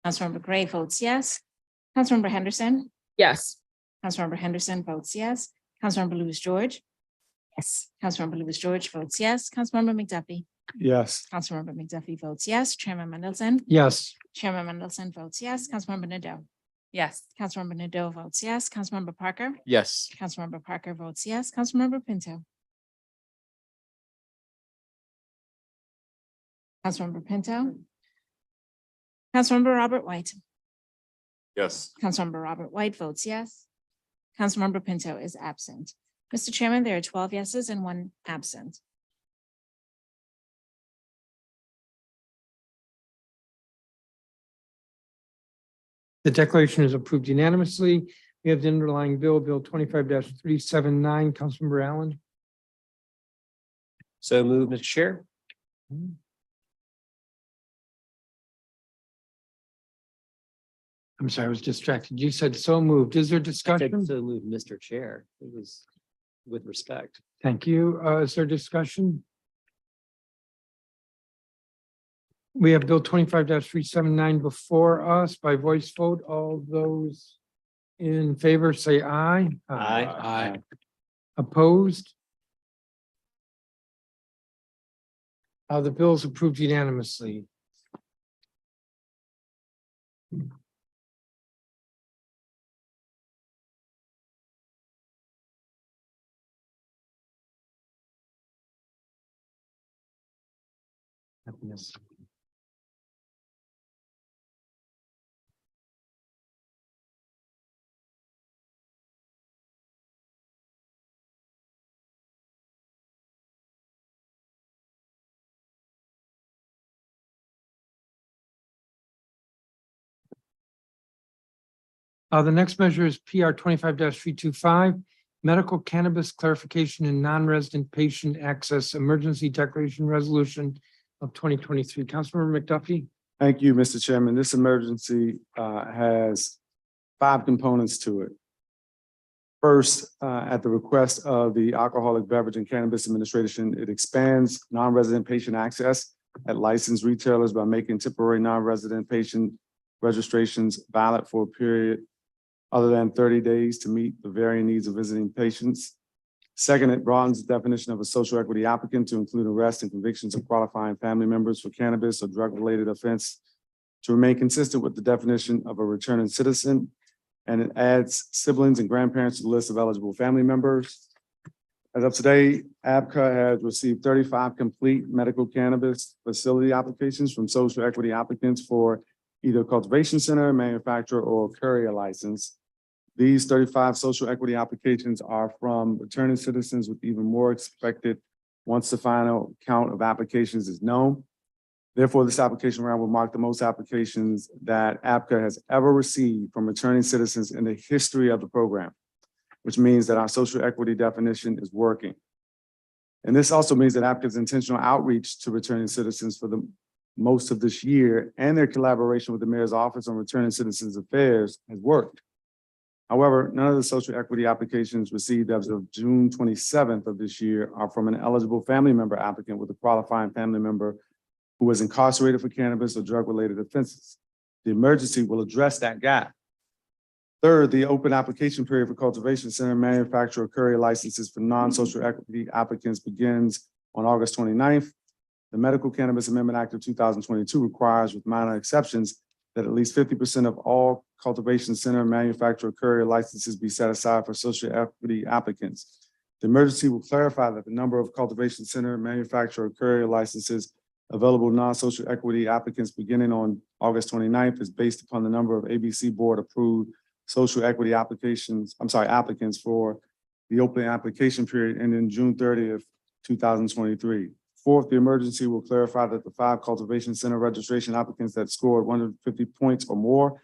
Councilmember Gray votes yes. Councilmember Henderson, Yes. Councilmember Henderson votes yes. Councilmember Lewis George, Yes. Councilmember Lewis George votes yes. Councilmember McDuffie, Yes. Councilmember McDuffie votes yes. Chairman Mendelson, Yes. Chairman Mendelson votes yes. Councilmember Nadeau, Yes. Councilmember Nadeau votes yes. Councilmember Parker, Yes. Councilmember Parker votes yes. Councilmember Pinto, Councilmember Pinto, Councilmember Robert White, Yes. Councilmember Robert White votes yes. Councilmember Pinto is absent. Mr. Chairman, there are 12 yeses and 1 absent. The declaration is approved unanimously. We have the underlying bill, Bill 25-379. Councilmember Allen. So move, Mr. Chair. I'm sorry, I was distracted. You said so moved. Is there I said discussion? so move, Mr. Chair. It was with respect. Thank you. Is there discussion? We have Bill 25-379 before us by voice vote. All those in favor say aye. Aye. Opposed? The bill is approved unanimously. Happiness. The next measure is PR 25-325, medical cannabis clarification and non-resident patient access emergency declaration resolution of 2023. Councilmember McDuffie? Thank you, Mr. Chairman. This emergency has 5 components to it. First, at the request of the Alcoholic Beverage and Cannabis Administration, it expands non-resident patient access at licensed retailers by making temporary non-resident patient registrations valid for a period other than 30 days to meet the varying needs of visiting patients. Second, it broadens the definition of a social equity applicant to include arrests and convictions of qualifying family members for cannabis or drug-related offense to remain consistent with the definition of a returning citizen. And it adds siblings and grandparents to the list of eligible family members. As of today, ABCA has received 35 complete medical cannabis facility applications from social equity applicants for either cultivation center, manufacturer, or courier license. These 35 social equity applications are from returning citizens, with even more expected once the final count of applications is known. Therefore, this application round will mark the most applications that ABCA has ever received from returning citizens in the history of the program, which means that our social equity definition is working. And this also means that ABCA's intentional outreach to returning citizens for the most of this year and their collaboration with the Mayor's Office on Returning Citizens Affairs has worked. However, none of the social equity applications received as of June 27th of this year are from an eligible family member applicant with a qualifying family member who was incarcerated for cannabis or drug-related offenses. The emergency will address that gap. Third, the open application period for cultivation center, manufacturer, courier licenses for non-social equity applicants begins on August 29th. The Medical Cannabis Amendment Act of 2022 requires, with minor exceptions, that at least 50% of all cultivation center, manufacturer, courier licenses be set aside for social equity applicants. The emergency will clarify that the number of cultivation center, manufacturer, courier licenses available non-social equity applicants beginning on August 29th is based upon the number of ABC board approved social equity applicants for the open application period ending June 30th, 2023. Fourth, the emergency will clarify that the 5 cultivation center registration applicants that scored 150 points or more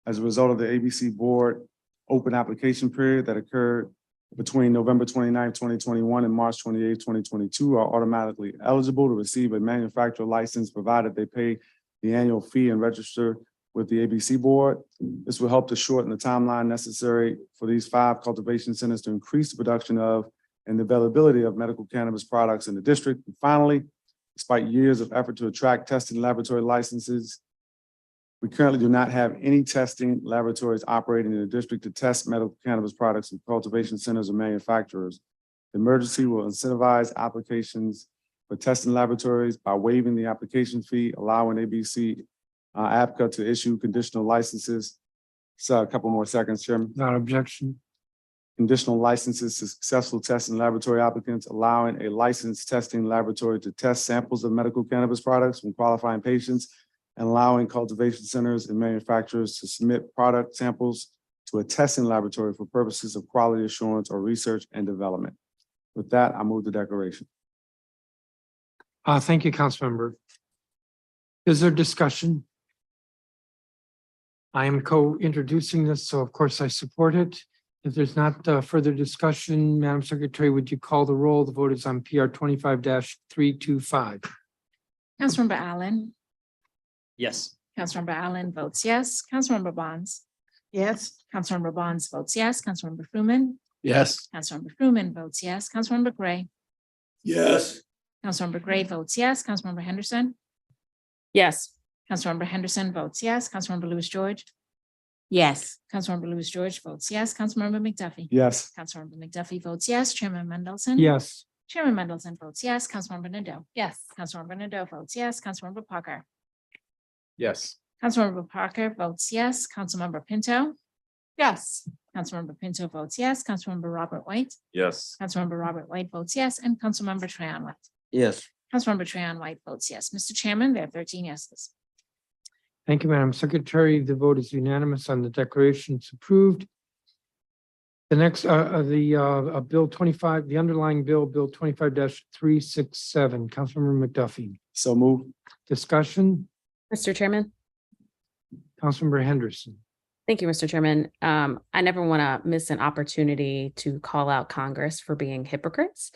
as a result of the ABC board open application period that occurred between November 29, 2021 and March 28, 2022 are automatically eligible to receive a manufacturer license provided they pay the annual fee and register with the ABC board. This will help to shorten the timeline necessary for these 5 cultivation centers to increase the production of and the availability of medical cannabis products in the district. And finally, despite years of effort to attract testing laboratory licenses, we currently do not have any testing laboratories operating in the district to test medical cannabis products in cultivation centers or manufacturers. The emergency will incentivize applications for testing laboratories by waiving the application fee, allowing ABC ABCA to issue conditional licenses. So a couple more seconds, Chairman. Not objection. Conditional licenses to successful testing laboratory applicants, allowing a licensed testing laboratory to test samples of medical cannabis products from qualifying patients, and allowing cultivation centers and manufacturers to submit product samples to a testing laboratory for purposes of quality assurance or research and development. With that, I move the declaration. Thank you, Councilmember. Is there discussion? I am co-introducing this, so of course I support it. If there's not further discussion, Madam Secretary, would you call the roll? The vote is on PR 25-325. Councilmember Allen. Yes. Councilmember Allen votes yes. Councilmember Bonds. Yes. Councilmember Bonds votes yes. Councilmember Fruman. Yes. Councilmember Fruman votes yes. Councilmember Gray. Yes. Councilmember Gray votes yes. Councilmember Henderson. Yes. Councilmember Henderson votes yes. Councilmember Lewis George. Yes. Councilmember Lewis George votes yes. Councilmember McDuffie. Yes. Councilmember McDuffie votes yes. Chairman Mendelson. Yes. Chairman Mendelson votes yes. Councilmember Nadeau. Yes. Councilmember Nadeau votes yes. Councilmember Parker. Yes. Councilmember Parker votes yes. Councilmember Pinto. Yes. Councilmember Pinto votes yes. Councilmember Robert White. Yes. Councilmember Robert White votes yes. And Councilmember Trahan White. Yes. Councilmember Trahan White votes yes. Mr. Chairman, there are 13 yeses. Thank you, Madam Secretary. The vote is unanimous on the declaration. It's approved. The next, Bill 25, the underlying bill, Bill 25-367. Councilmember McDuffie. So move. Discussion. Mr. Chairman, Councilmember Henderson. Thank you, Mr. Chairman. I never want to miss an opportunity to call out Congress for being hypocrites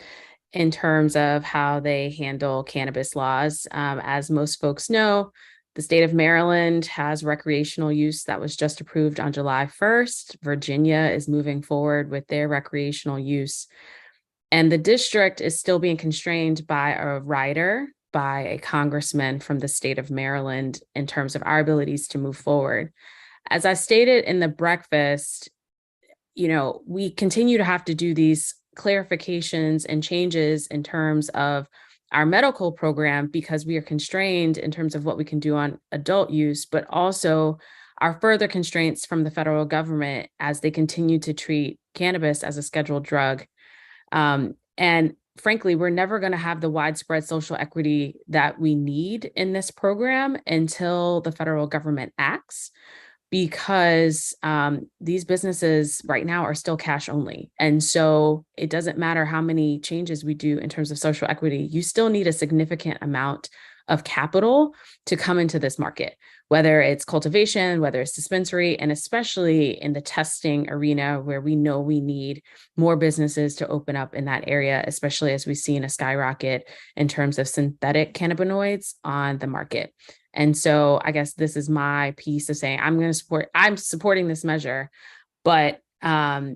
in terms of how they handle cannabis laws. As most folks know, the state of Maryland has recreational use that was just approved on July 1st. Virginia is moving forward with their recreational use. And the district is still being constrained by a rider, by a congressman from the state of Maryland in terms of our abilities to move forward. As I stated in the breakfast, we continue to have to do these clarifications and changes in terms of our medical program because we are constrained in terms of what we can do on adult use, but also our further constraints from the federal government as they continue to treat cannabis as a scheduled drug. And frankly, we're never going to have the widespread social equity that we need in this program until the federal government acts, because these businesses right now are still cash only. And so it doesn't matter how many changes we do in terms of social equity, you still need a significant amount of capital to come into this market, whether it's cultivation, whether it's dispensary, and especially in the testing arena where we know we need more businesses to open up in that area, especially as we've seen a skyrocket in terms of synthetic cannabinoids on the market. And so I guess this is my piece of saying I'm supporting this measure, but I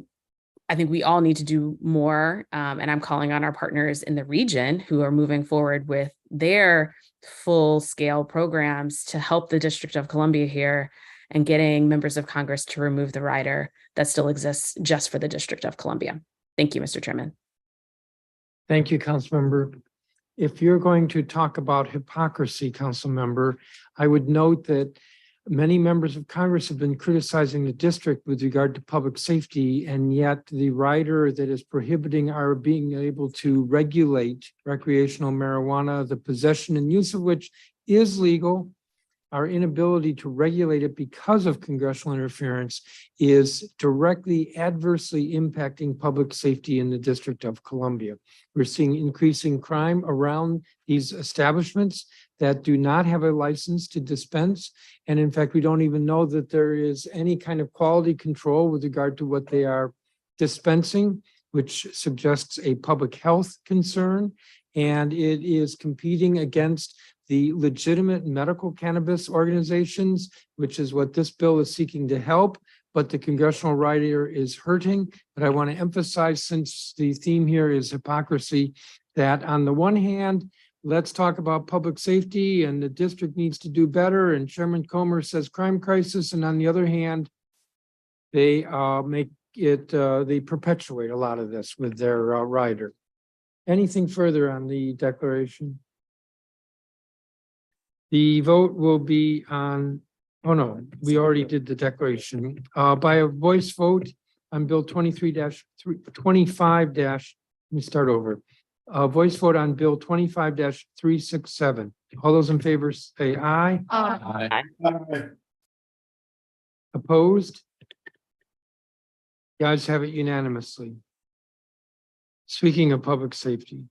think we all need to do more. And I'm calling on our partners in the region who are moving forward with their full scale programs to help the District of Columbia here and getting members of Congress to remove the rider that still exists just for the District of Columbia. Thank you, Mr. Chairman. Thank you, Councilmember. If you're going to talk about hypocrisy, Councilmember, I would note that many members of Congress have been criticizing the district with regard to public safety, and yet the rider that is prohibiting our being able to regulate recreational marijuana, the possession and use of which is legal, our inability to regulate it because of congressional interference is directly adversely impacting public safety in the District of Columbia. We're seeing increasing crime around these establishments that do not have a license to dispense. And in fact, we don't even know that there is any kind of quality control with regard to what they are dispensing, which suggests a public health concern. And it is competing against the legitimate medical cannabis organizations, which is what this bill is seeking to help, but the congressional rider is hurting. But I want to emphasize, since the theme here is hypocrisy, that on the one hand, let's talk about public safety and the district needs to do better. And Chairman Comer says crime crisis. And on the other hand, they they perpetuate a lot of this with their rider. Anything further on the declaration? The vote will be on, oh no, we already did the declaration. By a voice vote on Bill 25 let me start over. Voice vote on Bill 25-367. All those in favor say aye. Aye. Opposed? The ayes have it unanimously. Speaking of public safety,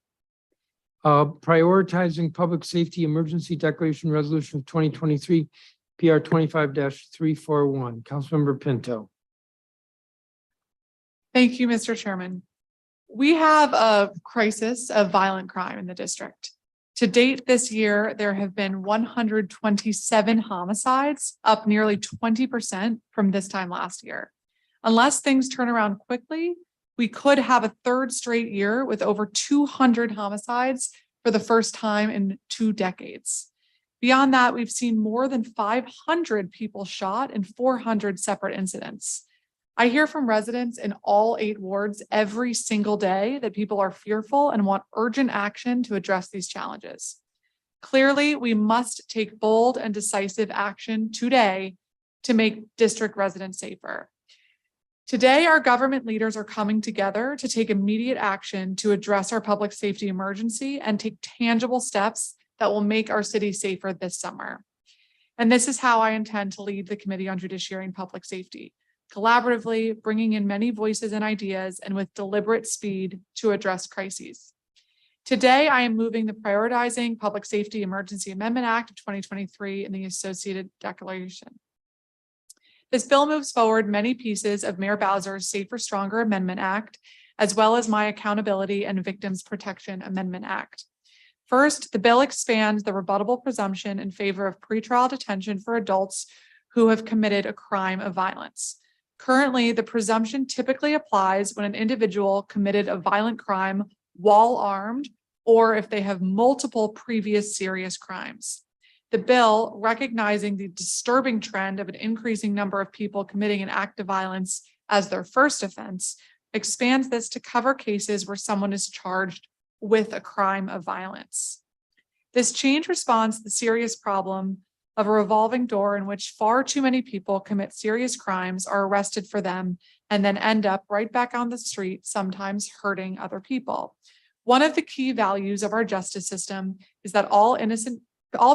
prioritizing public safety emergency declaration resolution of 2023 PR 25-341. Councilmember Pinto. Thank you, Mr. Chairman. We have a crisis of violent crime in the district. To date this year, there have been 127 homicides, up nearly 20% from this time last year. Unless things turn around quickly, we could have a third straight year with over 200 homicides for the first time in 2 decades. Beyond that, we've seen more than 500 people shot in 400 separate incidents. I hear from residents in all 8 wards every single day that people are fearful and want urgent action to address these challenges. Clearly, we must take bold and decisive action today to make district residents safer. Today, our government leaders are coming together to take immediate action to address our public safety emergency and take tangible steps that will make our city safer this summer. And this is how I intend to lead the Committee on Judiciary and Public Safety, collaboratively, bringing in many voices and ideas and with deliberate speed to address crises. Today, I am moving the Prioritizing Public Safety Emergency Amendment Act of 2023 and the associated declaration. This bill moves forward many pieces of Mayor Bowser's Safer Stronger Amendment Act, as well as my Accountability and Victims Protection Amendment Act. First, the bill expands the rebuttable presumption in favor of pretrial detention for adults who have committed a crime of violence. Currently, the presumption typically applies when an individual committed a violent crime while armed, or if they have multiple previous serious crimes. The bill, recognizing the disturbing trend of an increasing number of people committing an act of violence as their first offense, expands this to cover cases where someone is charged with a crime of violence. This change responds to the serious problem of a revolving door in which far too many people commit serious crimes, are arrested for them, and then end up right back on the street, sometimes hurting other people. One of the key values of our justice system is that all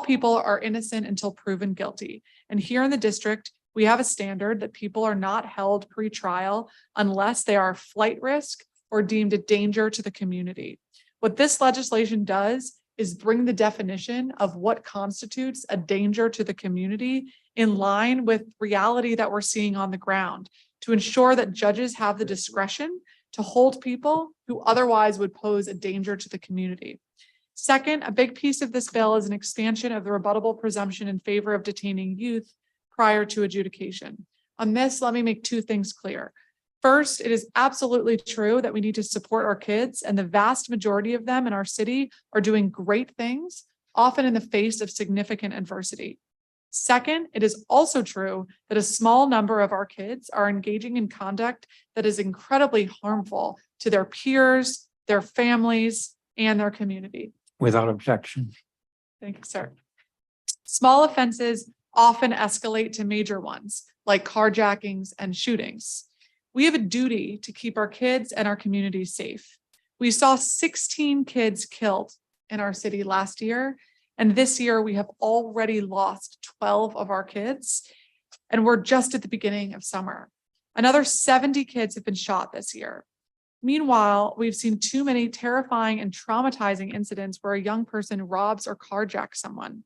people are innocent until proven guilty. And here in the district, we have a standard that people are not held pre-trial unless they are a flight risk or deemed a danger to the community. What this legislation does is bring the definition of what constitutes a danger to the community in line with reality that we're seeing on the ground, to ensure that judges have the discretion to hold people who otherwise would pose a danger to the community. Second, a big piece of this bill is an expansion of the rebuttable presumption in favor of detaining youth prior to adjudication. On this, let me make two things clear. First, it is absolutely true that we need to support our kids, and the vast majority of them in our city are doing great things, often in the face of significant adversity. Second, it is also true that a small number of our kids are engaging in conduct that is incredibly harmful to their peers, their families, and their community. Without objection. Thank you, sir. Small offenses often escalate to major ones, like carjackings and shootings. We have a duty to keep our kids and our communities safe. We saw 16 kids killed in our city last year, and this year we have already lost 12 of our kids, and we're just at the beginning of summer. Another 70 kids have been shot this year. Meanwhile, we've seen too many terrifying and traumatizing incidents where a young person robs or carjacks someone.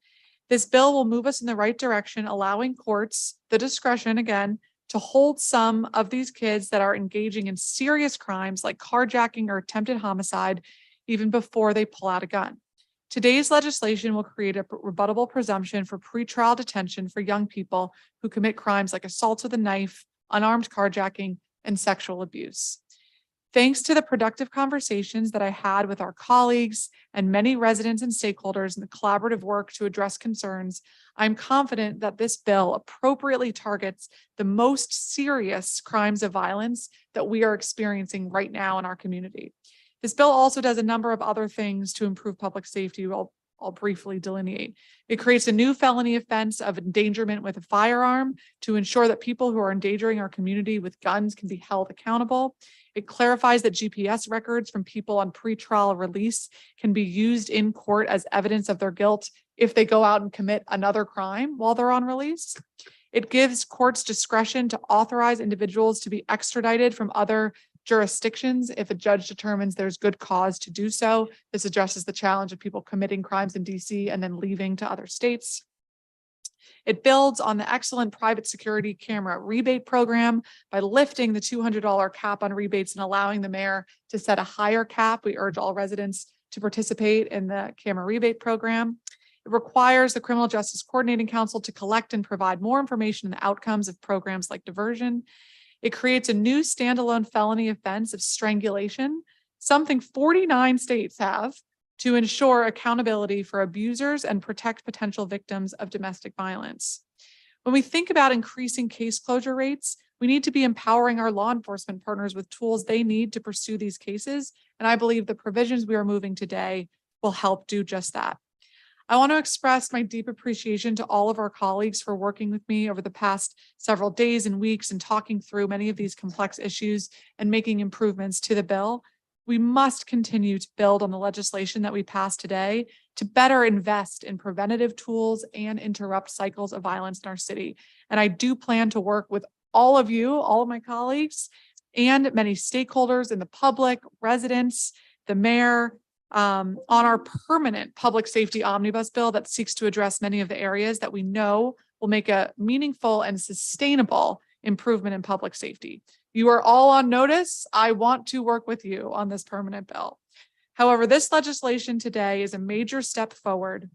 This bill will move us in the right direction, allowing courts the discretion, again, to hold some of these kids that are engaging in serious crimes like carjacking or attempted homicide even before they pull out a gun. Today's legislation will create a rebuttable presumption for pretrial detention for young people who commit crimes like assault with a knife, unarmed carjacking, and sexual abuse. Thanks to the productive conversations that I had with our colleagues and many residents and stakeholders in the collaborative work to address concerns, I'm confident that this bill appropriately targets the most serious crimes of violence that we are experiencing right now in our community. This bill also does a number of other things to improve public safety. I'll briefly delineate. It creates a new felony offense of endangerment with a firearm to ensure that people who are endangering our community with guns can be held accountable. It clarifies that GPS records from people on pretrial release can be used in court as evidence of their guilt if they go out and commit another crime while they're on release. It gives courts discretion to authorize individuals to be extradited from other jurisdictions if a judge determines there's good cause to do so. This addresses the challenge of people committing crimes in DC and then leaving to other states. It builds on the excellent private security camera rebate program by lifting the $200 cap on rebates and allowing the mayor to set a higher cap. We urge all residents to participate in the camera rebate program. It requires the Criminal Justice Coordinating Council to collect and provide more information on the outcomes of programs like diversion. It creates a new standalone felony offense of strangulation, something 49 states have, to ensure accountability for abusers and protect potential victims of domestic violence. When we think about increasing case closure rates, we need to be empowering our law enforcement partners with tools they need to pursue these cases, and I believe the provisions we are moving today will help do just that. I want to express my deep appreciation to all of our colleagues for working with me over the past several days and weeks and talking through many of these complex issues and making improvements to the bill. We must continue to build on the legislation that we passed today to better invest in preventative tools and interrupt cycles of violence in our city. And I do plan to work with all of you, all of my colleagues, and many stakeholders in the public, residents, the mayor, on our permanent public safety omnibus bill that seeks to address many of the areas that we know will make a meaningful and sustainable improvement in public safety. You are all on notice. I want to work with you on this permanent bill. However, this legislation today is a major step forward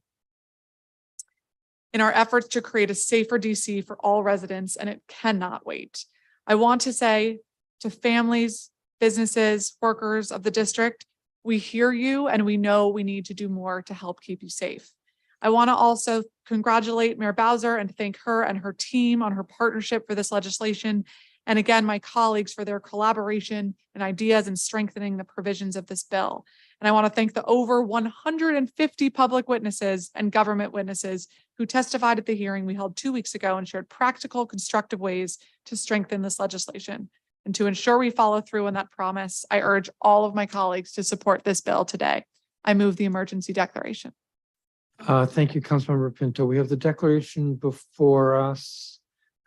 in our efforts to create a safer DC for all residents, and it cannot wait. I want to say to families, businesses, workers of the district, we hear you and we know we need to do more to help keep you safe. I want to also congratulate Mayor Bowser and thank her and her team on her partnership for this legislation. And again, my colleagues for their collaboration and ideas in strengthening the provisions of this bill. And I want to thank the over 150 public witnesses and government witnesses who testified at the hearing we held 2 weeks ago and shared practical, constructive ways to strengthen this legislation. And to ensure we follow through on that promise, I urge all of my colleagues to support this bill today. I move the emergency declaration. Thank you, Councilmember Pinto. We have the declaration before us.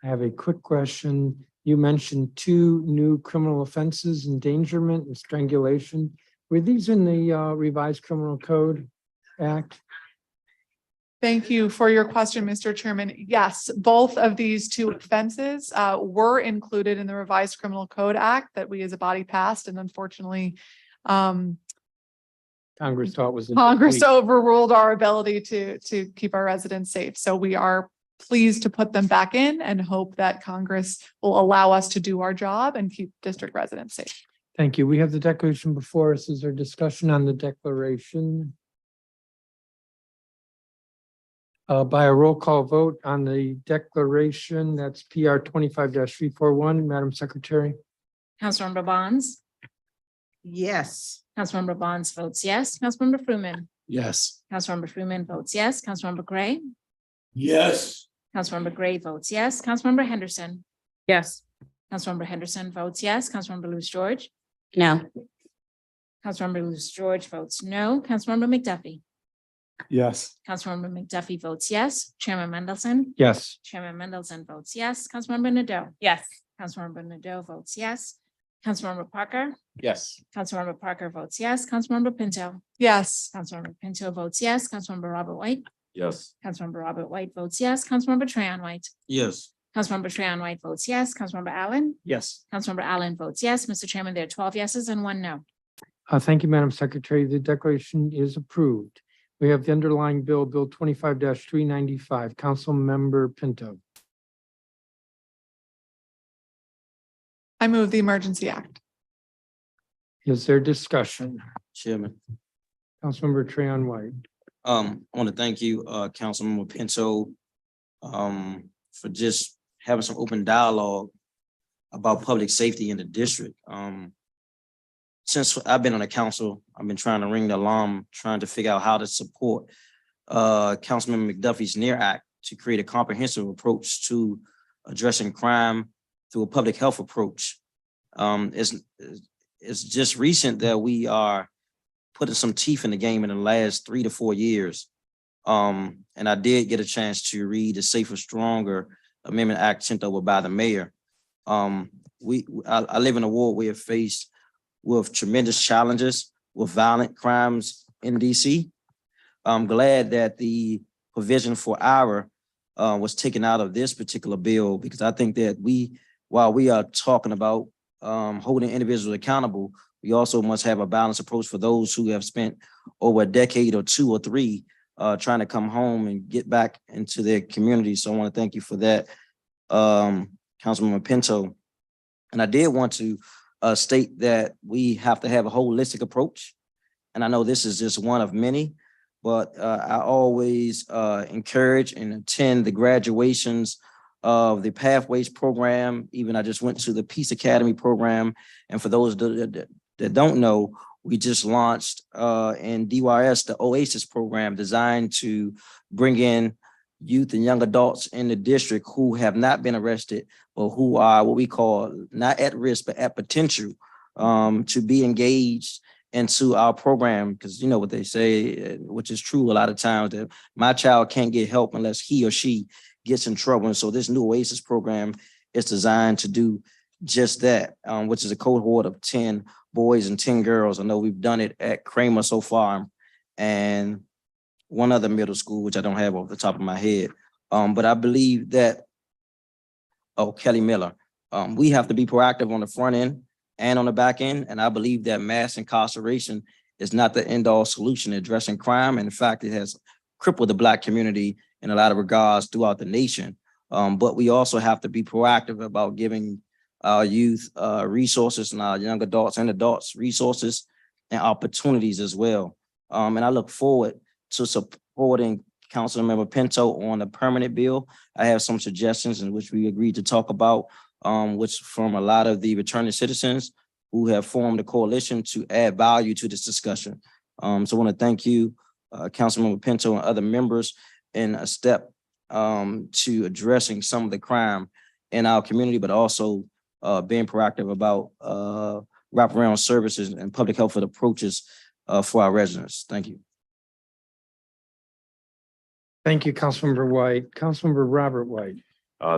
I have a quick question. You mentioned 2 new criminal offenses, endangerment and strangulation. Were these in the revised criminal code act? Thank you for your question, Mr. Chairman. Yes, both of these 2 offenses were included in the revised criminal code act that we as a body passed, and unfortunately, Congress thought was. Congress overruled our ability to keep our residents safe. So we are pleased to put them back in and hope that Congress will allow us to do our job and keep district residents safe. Thank you. We have the declaration before us. Is there discussion on the declaration? By a roll call vote on the declaration, that's PR 25-341, Madam Secretary. Councilmember Bonds, Yes. Councilmember Bonds votes yes. Councilmember Fruman, Yes. Councilmember Fruman votes yes. Councilmember Gray, Yes. Councilmember Gray votes yes. Councilmember Henderson, Yes. Councilmember Henderson votes yes. Councilmember Lewis George, No. Councilmember Lewis George votes no. Councilmember McDuffie, Yes. Councilmember McDuffie votes yes. Chairman Mendelson, Yes. Chairman Mendelson votes yes. Councilmember Nadeau, Yes. Councilmember Nadeau votes yes. Councilmember Parker, Yes. Councilmember Parker votes yes. Councilmember Pinto, Yes. Councilmember Pinto votes yes. Councilmember Robert White, Yes. Councilmember Robert White votes yes. Councilmember Trayon White, Yes. Councilmember Trayon White votes yes. Councilmember Allen, Yes. Councilmember Allen votes yes. Mr. Chairman, there are 12 yeses and 1 no. Thank you, Madam Secretary. The declaration is approved. We have the underlying bill, Bill 25-395. Councilmember Pinto. I move the emergency act. Is there discussion? Chairman. Councilmember Trayon White. I want to thank you, Councilmember Pinto, for just having some open dialogue about public safety in the district. Since I've been on the council, I've been trying to ring the alarm, trying to figure out how to support Councilmember McDuffie's NEAR Act to create a comprehensive approach to addressing crime through a public health approach. It's just recent that we are putting some teeth in the game in the last 3 to 4 years. And I did get a chance to read the Safer, Stronger Amendment Act sent over by the mayor. I live in a ward we have faced with tremendous challenges with violent crimes in DC. I'm glad that the provision for IRA was taken out of this particular bill, because I think that while we are talking about holding individuals accountable, we also must have a balanced approach for those who have spent over a decade or 2 or 3 trying to come home and get back into their community. So I want to thank you for that, Councilwoman Pinto. And I did want to state that we have to have a holistic approach. And I know this is just one of many, but I always encourage and attend the graduations of the Pathways program. Even I just went to the Peace Academy program. And for those that don't know, we just launched in DYS, the OASIS program, designed to bring in youth and young adults in the district who have not been arrested, or who are what we call not at risk, but at potential to be engaged into our program. Because you know what they say, which is true a lot of times, that my child can't get help unless he or she gets in trouble. And so this new OASIS program is designed to do just that, which is a cohort of 10 boys and 10 girls. I know we've done it at Kramer so far, and one other middle school, which I don't have off the top of my head. But I believe that, oh, Kelly Miller, we have to be proactive on the front end and on the back end. And I believe that mass incarceration is not the end all solution to addressing crime. And in fact, it has crippled the Black community in a lot of regards throughout the nation. But we also have to be proactive about giving our youth resources and our young adults and adults resources and opportunities as well. And I look forward to supporting Councilmember Pinto on the permanent bill. I have some suggestions in which we agreed to talk about, which from a lot of the returning citizens who have formed a coalition to add value to this discussion. So I want to thank you, Councilmember Pinto and other members in a step to addressing some of the crime in our community, but also being proactive about wraparound services and public health approaches for our residents. Thank you. Thank you, Councilmember White. Councilmember Robert White.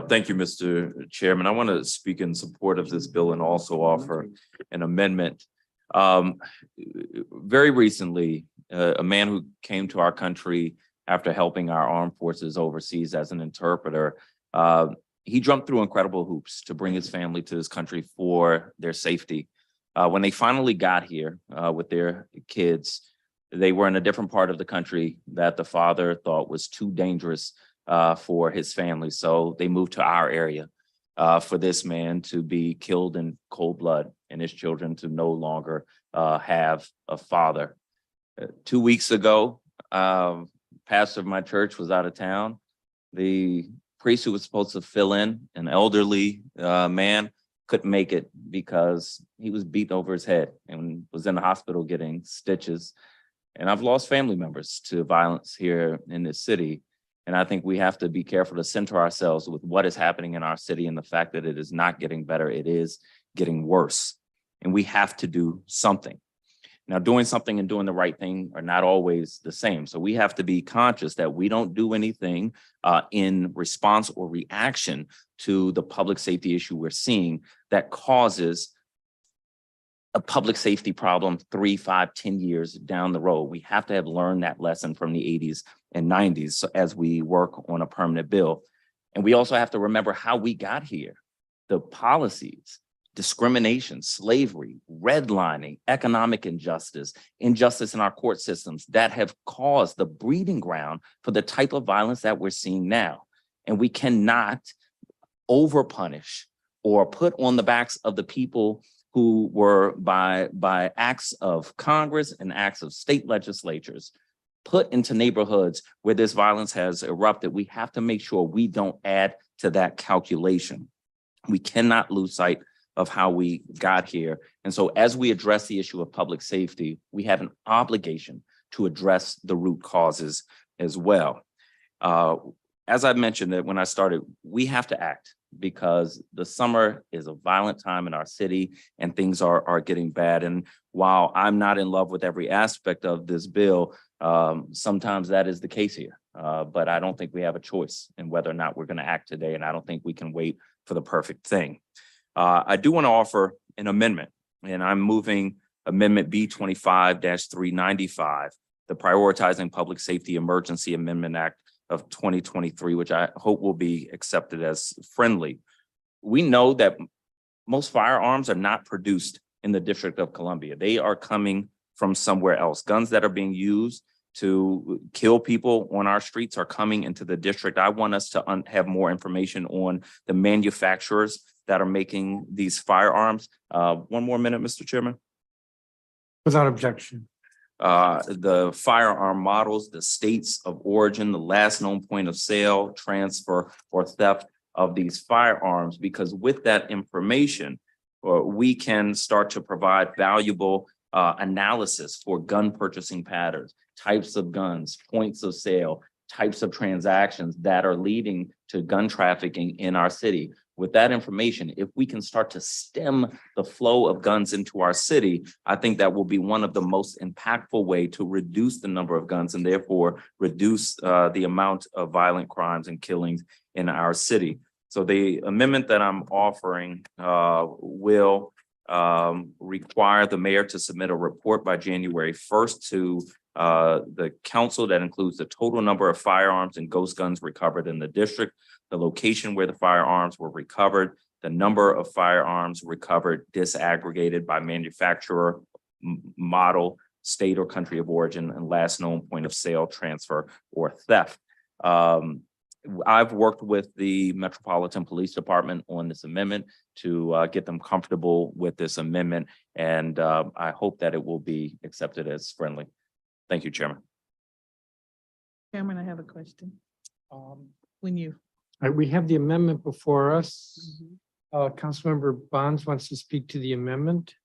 Thank you, Mr. Chairman. I want to speak in support of this bill and also offer an amendment. Very recently, a man who came to our country after helping our armed forces overseas as an interpreter, he jumped through incredible hoops to bring his family to this country for their safety. When they finally got here with their kids, they were in a different part of the country that the father thought was too dangerous for his family. So they moved to our area for this man to be killed in cold blood and his children to no longer have a father. 2 weeks ago, pastor of my church was out of town. The priest who was supposed to fill in, an elderly man, couldn't make it because he was beaten over his head and was in the hospital getting stitches. And I've lost family members to violence here in this city. And I think we have to be careful to center ourselves with what is happening in our city and the fact that it is not getting better, it is getting worse. And we have to do something. Now, doing something and doing the right thing are not always the same. So we have to be conscious that we don't do anything in response or reaction to the public safety issue we're seeing that causes a public safety problem 3, 5, 10 years down the road. We have to have learned that lesson from the 80s and 90s as we work on a permanent bill. And we also have to remember how we got here, the policies, discrimination, slavery, redlining, economic injustice, injustice in our court systems that have caused the breeding ground for the type of violence that we're seeing now. And we cannot overpunish or put on the backs of the people who were by acts of Congress and acts of state legislatures put into neighborhoods where this violence has erupted. We have to make sure we don't add to that calculation. We cannot lose sight of how we got here. And so as we address the issue of public safety, we have an obligation to address the root causes as well. As I mentioned that when I started, we have to act because the summer is a violent time in our city and things are getting bad. And while I'm not in love with every aspect of this bill, sometimes that is the case here. But I don't think we have a choice in whether or not we're going to act today. And I don't think we can wait for the perfect thing. I do want to offer an amendment, and I'm moving Amendment B25-395, the Prioritizing Public Safety Emergency Amendment Act of 2023, which I hope will be accepted as friendly. We know that most firearms are not produced in the District of Columbia. They are coming from somewhere else. Guns that are being used to kill people on our streets are coming into the district. I want us to have more information on the manufacturers that are making these firearms. One more minute, Mr. Chairman. Without objection. The firearm models, the states of origin, the last known point of sale, transfer, or theft of these firearms, because with that information, we can start to provide valuable analysis for gun purchasing patterns, types of guns, points of sale, types of transactions that are leading to gun trafficking in our city. With that information, if we can start to stem the flow of guns into our city, I think that will be one of the most impactful way to reduce the number of guns and therefore reduce the amount of violent crimes and killings in our city. So the amendment that I'm offering will require the mayor to submit a report by January 1st to the council that includes the total number of firearms and ghost guns recovered in the district, the location where the firearms were recovered, the number of firearms recovered disaggregated by manufacturer, model, state or country of origin, and last known point of sale, transfer, or theft. I've worked with the Metropolitan Police Department on this amendment to get them comfortable with this amendment, and I hope that it will be accepted as friendly. Thank you, Chairman. Chairman, I have a question. When you, We have the amendment before us. Councilmember Bonds wants to speak to the amendment.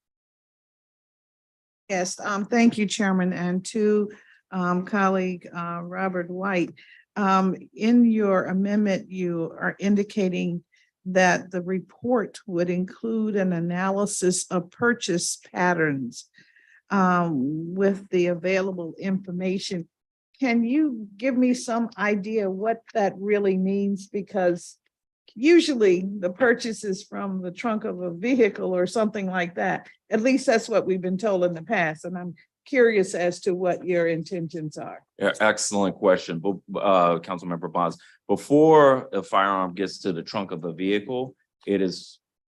yes, thank you, Chairman, and to colleague Robert White. In your amendment, you are indicating that the report would include an analysis of purchase patterns with the available information. Can you give me some idea what that really means? Because usually the purchase is from the trunk of a vehicle or something like that. At least that's what we've been told in the past, and I'm curious as to what your intentions are. Yeah, excellent question, Councilmember Bonds. Before a firearm gets to the trunk of a vehicle,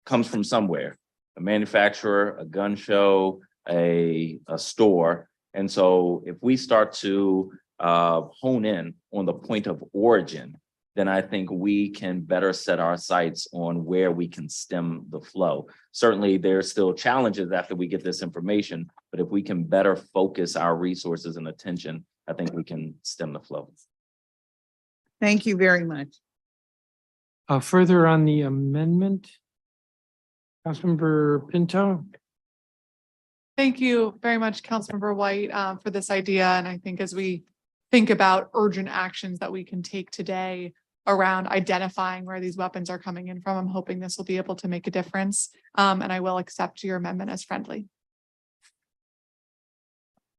comes from somewhere, a manufacturer, a gun show, a store. And so if we start to hone in on the point of origin, then I think we can better set our sights on where we can stem the flow. Certainly, there's still challenges after we get this information, but if we can better focus our resources and attention, I think we can stem the flow. Thank you very much. Further on the amendment, Councilmember Pinto. Thank you very much, Councilmember White, for this idea. And I think as we think about urgent actions that we can take today around identifying where these weapons are coming in from, I'm hoping this will be able to make a difference. And I will accept your amendment as friendly.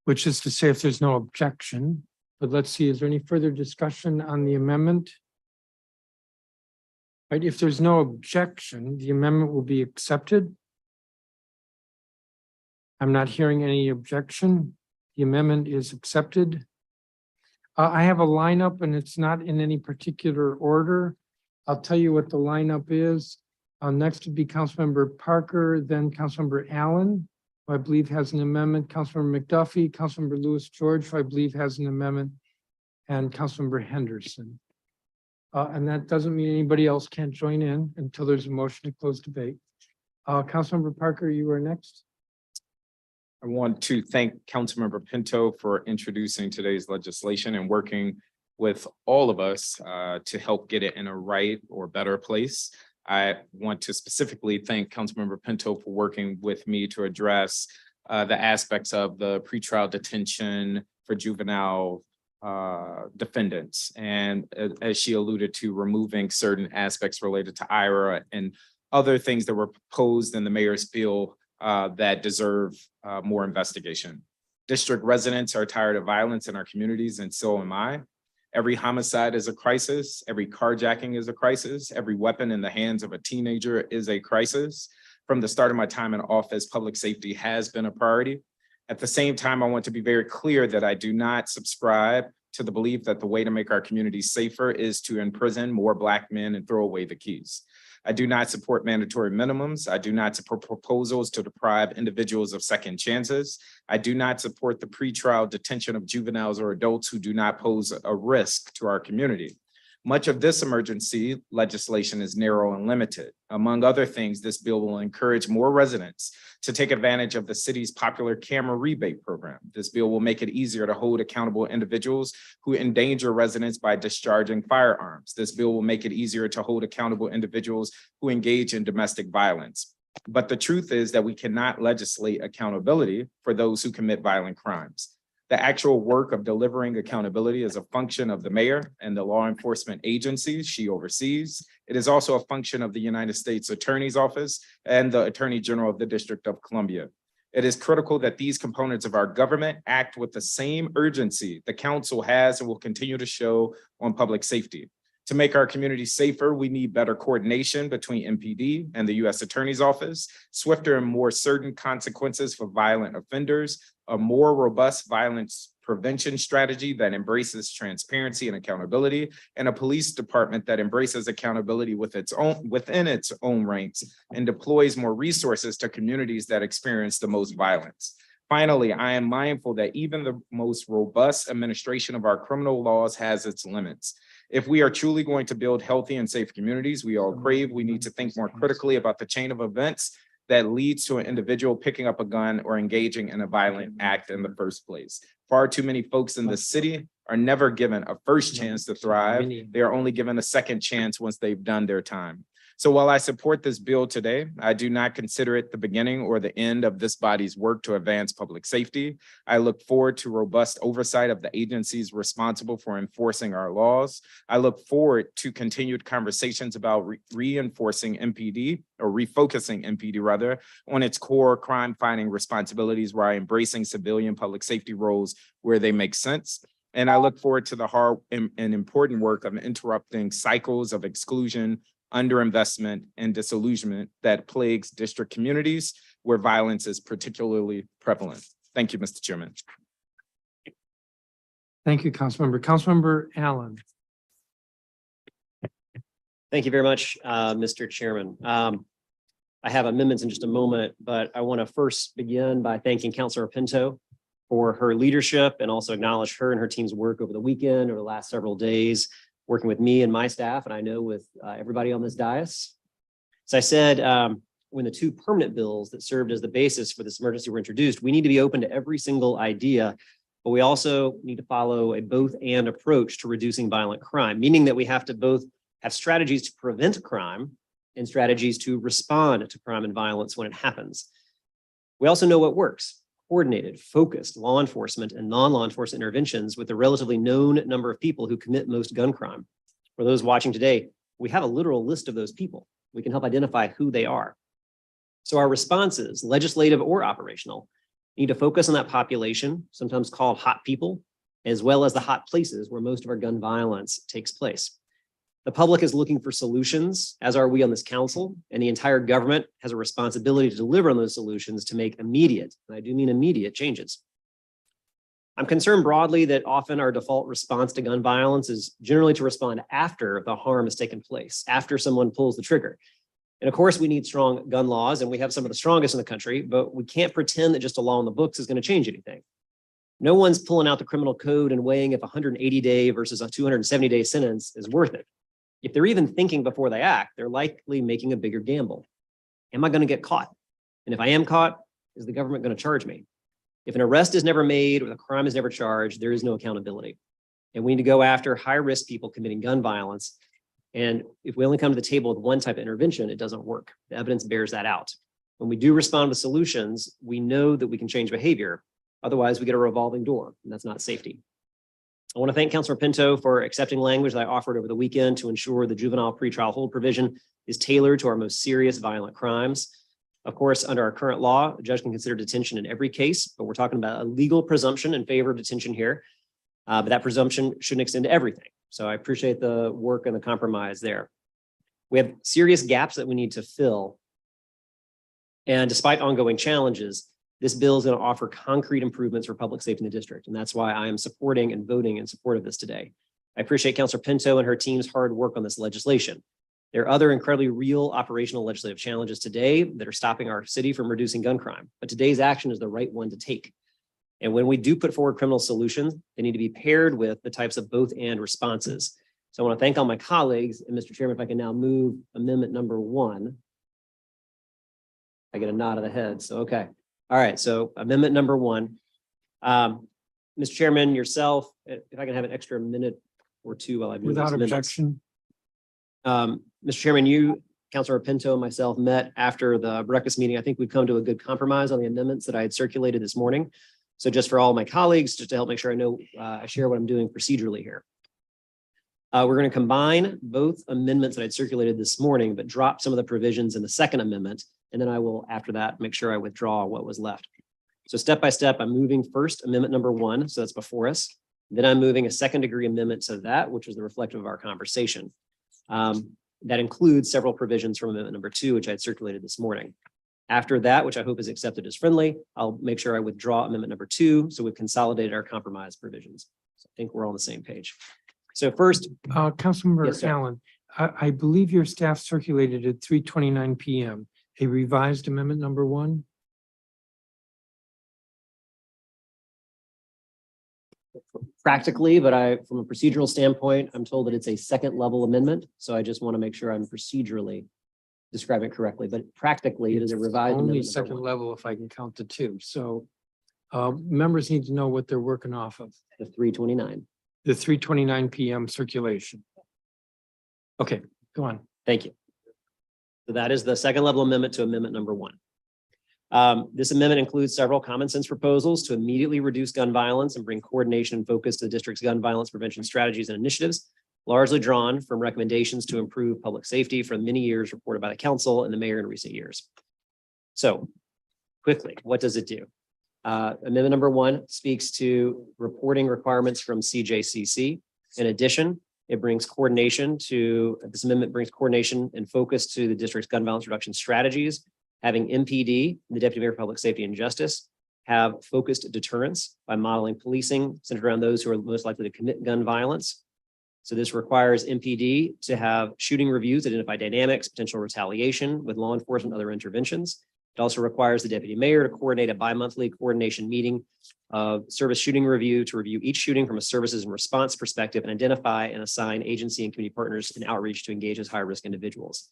Which is to say if there's no objection, but let's see, is there any further discussion on the amendment? Right, if there's no objection, the amendment will be accepted. I'm not hearing any objection. The amendment is accepted. I have a lineup and it's not in any particular order. I'll tell you what the lineup is. Next would be Councilmember Parker, then Councilmember Allen, who I believe has an amendment, Councilmember McDuffie, Councilmember Lewis George, who I believe has an amendment, and Councilmember Henderson. And that doesn't mean anybody else can't join in until there's a motion to close debate. Councilmember Parker, you are next. I want to thank Councilmember Pinto for introducing today's legislation and working with all of us to help get it in a right or better place. I want to specifically thank Councilmember Pinto for working with me to address the aspects of the pretrial detention for juvenile defendants. And as she alluded to, removing certain aspects related to IRA and other things that were proposed in the mayor's bill that deserve more investigation. District residents are tired of violence in our communities, and so am I. Every homicide is a crisis. Every carjacking is a crisis. Every weapon in the hands of a teenager is a crisis. From the start of my time in office, public safety has been a priority. At the same time, I want to be very clear that I do not subscribe to the belief that the way to make our communities safer is to imprison more Black men and throw away the keys. I do not support mandatory minimums. I do not support proposals to deprive individuals of second chances. I do not support the pretrial detention of juveniles or adults who do not pose a risk to our community. Much of this emergency legislation is narrow and limited. Among other things, this bill will encourage more residents to take advantage of the city's popular camera rebate program. This bill will make it easier to hold accountable individuals who endanger residents by discharging firearms. This bill will make it easier to hold accountable individuals who engage in domestic violence. But the truth is that we cannot legislate accountability for those who commit violent crimes. The actual work of delivering accountability is a function of the mayor and the law enforcement agencies she oversees. It is also a function of the United States Attorney's Office and the Attorney General of the District of Columbia. It is critical that these components of our government act with the same urgency the council has and will continue to show on public safety. To make our communities safer, we need better coordination between MPD and the U.S. Attorney's Office, swifter and more certain consequences for violent offenders, a more robust violence prevention strategy that embraces transparency and accountability, and a police department that embraces accountability within its own ranks and deploys more resources to communities that experience the most violence. Finally, I am mindful that even the most robust administration of our criminal laws has its limits. If we are truly going to build healthy and safe communities we all crave, we need to think more critically about the chain of events that leads to an individual picking up a gun or engaging in a violent act in the first place. Far too many folks in the city are never given a first chance to thrive. They are only given a second chance once they've done their time. So while I support this bill today, I do not consider it the beginning or the end of this body's work to advance public safety. I look forward to robust oversight of the agencies responsible for enforcing our laws. I look forward to continued conversations about reinforcing MPD, or refocusing MPD rather, on its core crime fighting responsibilities while embracing civilian public safety roles where they make sense. And I look forward to the hard and important work of interrupting cycles of exclusion, underinvestment, and disillusionment that plagues district communities where violence is particularly prevalent. Thank you, Mr. Chairman. Thank you, Councilmember. Councilmember Allen. Thank you very much, Mr. Chairman. I have amendments in just a moment, but I want to first begin by thanking Councilor Pinto for her leadership and also acknowledge her and her team's work over the weekend or the last several days, working with me and my staff, and I know with everybody on this dais. As I said, when the two permanent bills that served as the basis for this emergency were introduced, we need to be open to every single idea, but we also need to follow a both-and approach to reducing violent crime, meaning that we have to both have strategies to prevent crime and strategies to respond to crime and violence when it happens. We also know what works: coordinated, focused law enforcement and non-law enforcement interventions with a relatively known number of people who commit most gun crime. For those watching today, we have a literal list of those people. We can help identify who they are. So our responses, legislative or operational, need to focus on that population, sometimes called hot people, as well as the hot places where most of our gun violence takes place. The public is looking for solutions, as are we on this council, and the entire government has a responsibility to deliver on those solutions to make immediate, and I do mean immediate, changes. I'm concerned broadly that often our default response to gun violence is generally to respond after the harm has taken place, after someone pulls the trigger. And of course, we need strong gun laws, and we have some of the strongest in the country, but we can't pretend that just a law in the books is going to change anything. No one's pulling out the criminal code and weighing if a 180-day versus a 270-day sentence is worth it. If they're even thinking before they act, they're likely making a bigger gamble. Am I going to get caught? And if I am caught, is the government going to charge me? If an arrest is never made or the crime is never charged, there is no accountability. And we need to go after high-risk people committing gun violence. And if we only come to the table with one type of intervention, it doesn't work. The evidence bears that out. When we do respond with solutions, we know that we can change behavior. Otherwise, we get a revolving door, and that's not safety. I want to thank Councilor Pinto for accepting language that I offered over the weekend to ensure the juvenile pretrial hold provision is tailored to our most serious violent crimes. Of course, under our current law, a judge can consider detention in every case, but we're talking about a legal presumption in favor of detention here. But that presumption shouldn't extend to everything. So I appreciate the work and the compromise there. We have serious gaps that we need to fill. And despite ongoing challenges, this bill is going to offer concrete improvements for public safety in the district. And that's why I am supporting and voting in support of this today. I appreciate Councilor Pinto and her team's hard work on this legislation. There are other incredibly real operational legislative challenges today that are stopping our city from reducing gun crime, but today's action is the right one to take. And when we do put forward criminal solutions, they need to be paired with the types of both and responses. So I want to thank all my colleagues, and Mr. Chairman, if I can now move amendment number 1. I get a nod of the head, so okay. All right, so amendment number 1. Mr. Chairman, yourself, if I can have an extra minute or two while I move Without these amendments. objection. Mr. Chairman, you, Councilor Pinto, and myself met after the breakfast meeting. I think we've come to a good compromise on the amendments that I had circulated this morning. So just for all my colleagues, just to help make sure I know I share what I'm doing procedurally here. We're going to combine both amendments that I'd circulated this morning, but drop some of the provisions in the second amendment. And then I will, after that, make sure I withdraw what was left. So step by step, I'm moving first amendment number 1. So that's before us. Then I'm moving a second degree amendment to that, which is the reflective of our conversation. That includes several provisions from amendment number 2, which I had circulated this morning. After that, which I hope is accepted as friendly, I'll make sure I withdraw amendment number 2. So we've consolidated our compromise provisions. So I think we're on the same page. So first, Yes, Councilmember sir. Allen, I believe your staff circulated at 3:29 PM, a revised amendment number 1. practically, but from a procedural standpoint, I'm told that it's a second level amendment. So I just want to make sure I'm procedurally describing it correctly, but practically it is a revised. Only amendment number second 1. level if I can count to 2. So members need to know what they're working off of, The 329. the 3:29 PM circulation. Okay, go on. Thank you. So that is the second level amendment to amendment number 1. This amendment includes several common sense proposals to immediately reduce gun violence and bring coordination and focus to the district's gun violence prevention strategies and initiatives, largely drawn from recommendations to improve public safety for many years reported by the council and the mayor in recent years. So quickly, what does it do? Amendment number 1 speaks to reporting requirements from CJCC. In addition, this amendment brings coordination and focus to the district's gun violence reduction strategies, having MPD, the Deputy Mayor for Public Safety and Justice, have focused deterrence by modeling policing centered around those who are most likely to commit gun violence. So this requires MPD to have shooting reviews, identify dynamics, potential retaliation with law enforcement, and other interventions. It also requires the deputy mayor to coordinate a bi-monthly coordination meeting of service shooting review to review each shooting from a services and response perspective and identify and assign agency and community partners in outreach to engage with high-risk individuals.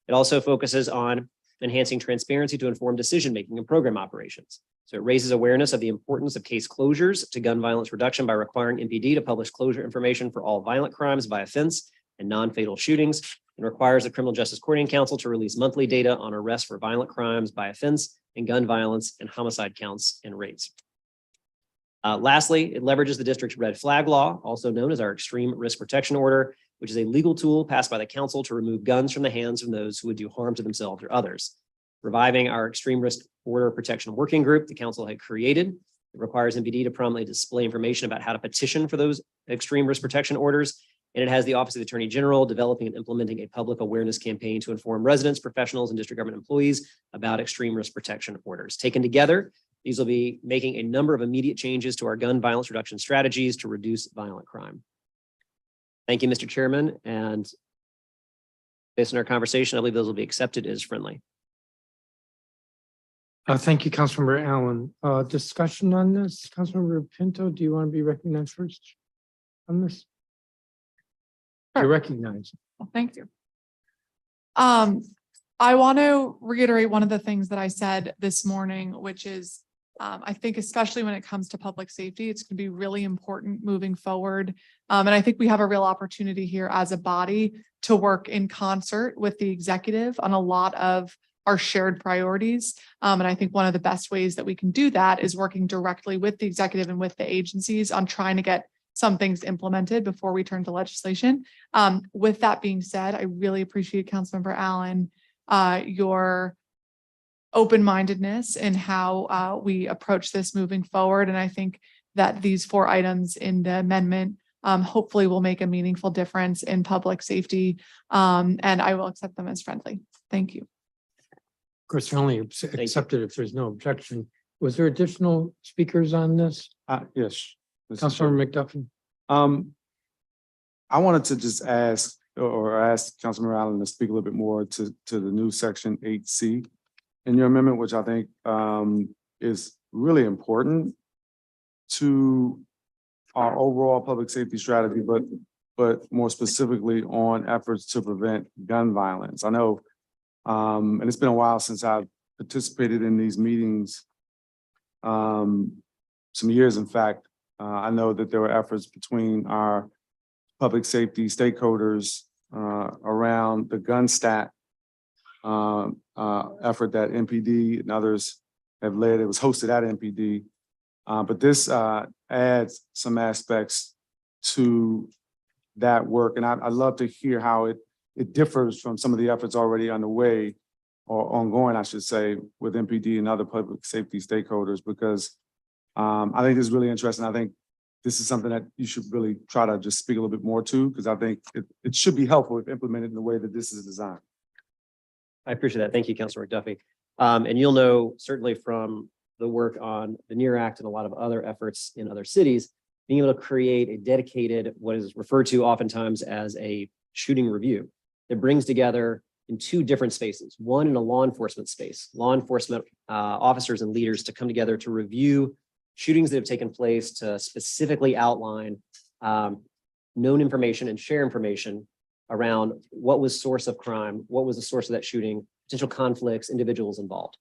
It also focuses on enhancing transparency to inform decision-making and program operations. So it raises awareness of the importance of case closures to gun violence reduction by requiring MPD to publish closure information for all violent crimes by offense and non-fatal shootings, and requires the Criminal Justice Coordinating Council to release monthly data on arrests for violent crimes by offense and gun violence and homicide counts and rates. Lastly, it leverages the district's red flag law, also known as our extreme risk protection order, which is a legal tool passed by the council to remove guns from the hands of those who would do harm to themselves or others. Reviving our extreme risk order protection working group the council had created. It requires MPD to promptly display information about how to petition for those extreme risk protection orders. And it has the Office of the Attorney General developing and implementing a public awareness campaign to inform residents, professionals, and district government employees about extreme risk protection orders. Taken together, these will be making a number of immediate changes to our gun violence reduction strategies to reduce violent crime. Thank you, Mr. Chairman. And based on our conversation, I believe those will be accepted as friendly. Thank you, Councilmember Allen. Discussion on this, Councilmember Pinto, do you want to be recognized first on this? You're Sure. recognized. Well, thank you. I want to reiterate one of the things that I said this morning, which is I think especially when it comes to public safety, it's going to be really important moving forward. And I think we have a real opportunity here as a body to work in concert with the executive on a lot of our shared priorities. And I think one of the best ways that we can do that is working directly with the executive and with the agencies on trying to get some things implemented before we turn to legislation. With that being said, I really appreciate Councilmember Allen, your open-mindedness in how we approach this moving forward. And I think that these 4 items in the amendment hopefully will make a meaningful difference in public safety. And I will accept them as friendly. Thank you. Of course, they're only accepted if there's no objection. Was there additional speakers on this? Yes. Mr. Chair. Councilmember McDuffie? I wanted to just ask Councilmember Allen to speak a little bit more to the new section 8C in your amendment, which I think is really important to our overall public safety strategy, but more specifically on efforts to prevent gun violence. I know, and it's been a while since I've participated in these meetings, some years, in fact. I know that there were efforts between our public safety stakeholders around the gun stat effort that MPD and others have led. It was hosted at MPD, but this adds some aspects to that work. And I'd love to hear how it differs from some of the efforts already underway or ongoing, I should say, with MPD and other public safety stakeholders, because I think this is really interesting. I think this is something that you should really try to just speak a little bit more to, because I think it should be helpful if implemented in the way that this is designed. I appreciate that. Thank you, Councilor McDuffie. And you'll know certainly from the work on the NEAR Act and a lot of other efforts in other cities, being able to create a dedicated, what is referred to oftentimes as a shooting review that brings together in two different spaces, one in a law enforcement space, law enforcement officers and leaders to come together to review shootings that have taken place, to specifically outline known information and share information around what was source of crime, what was the source of that shooting, potential conflicts, individuals involved.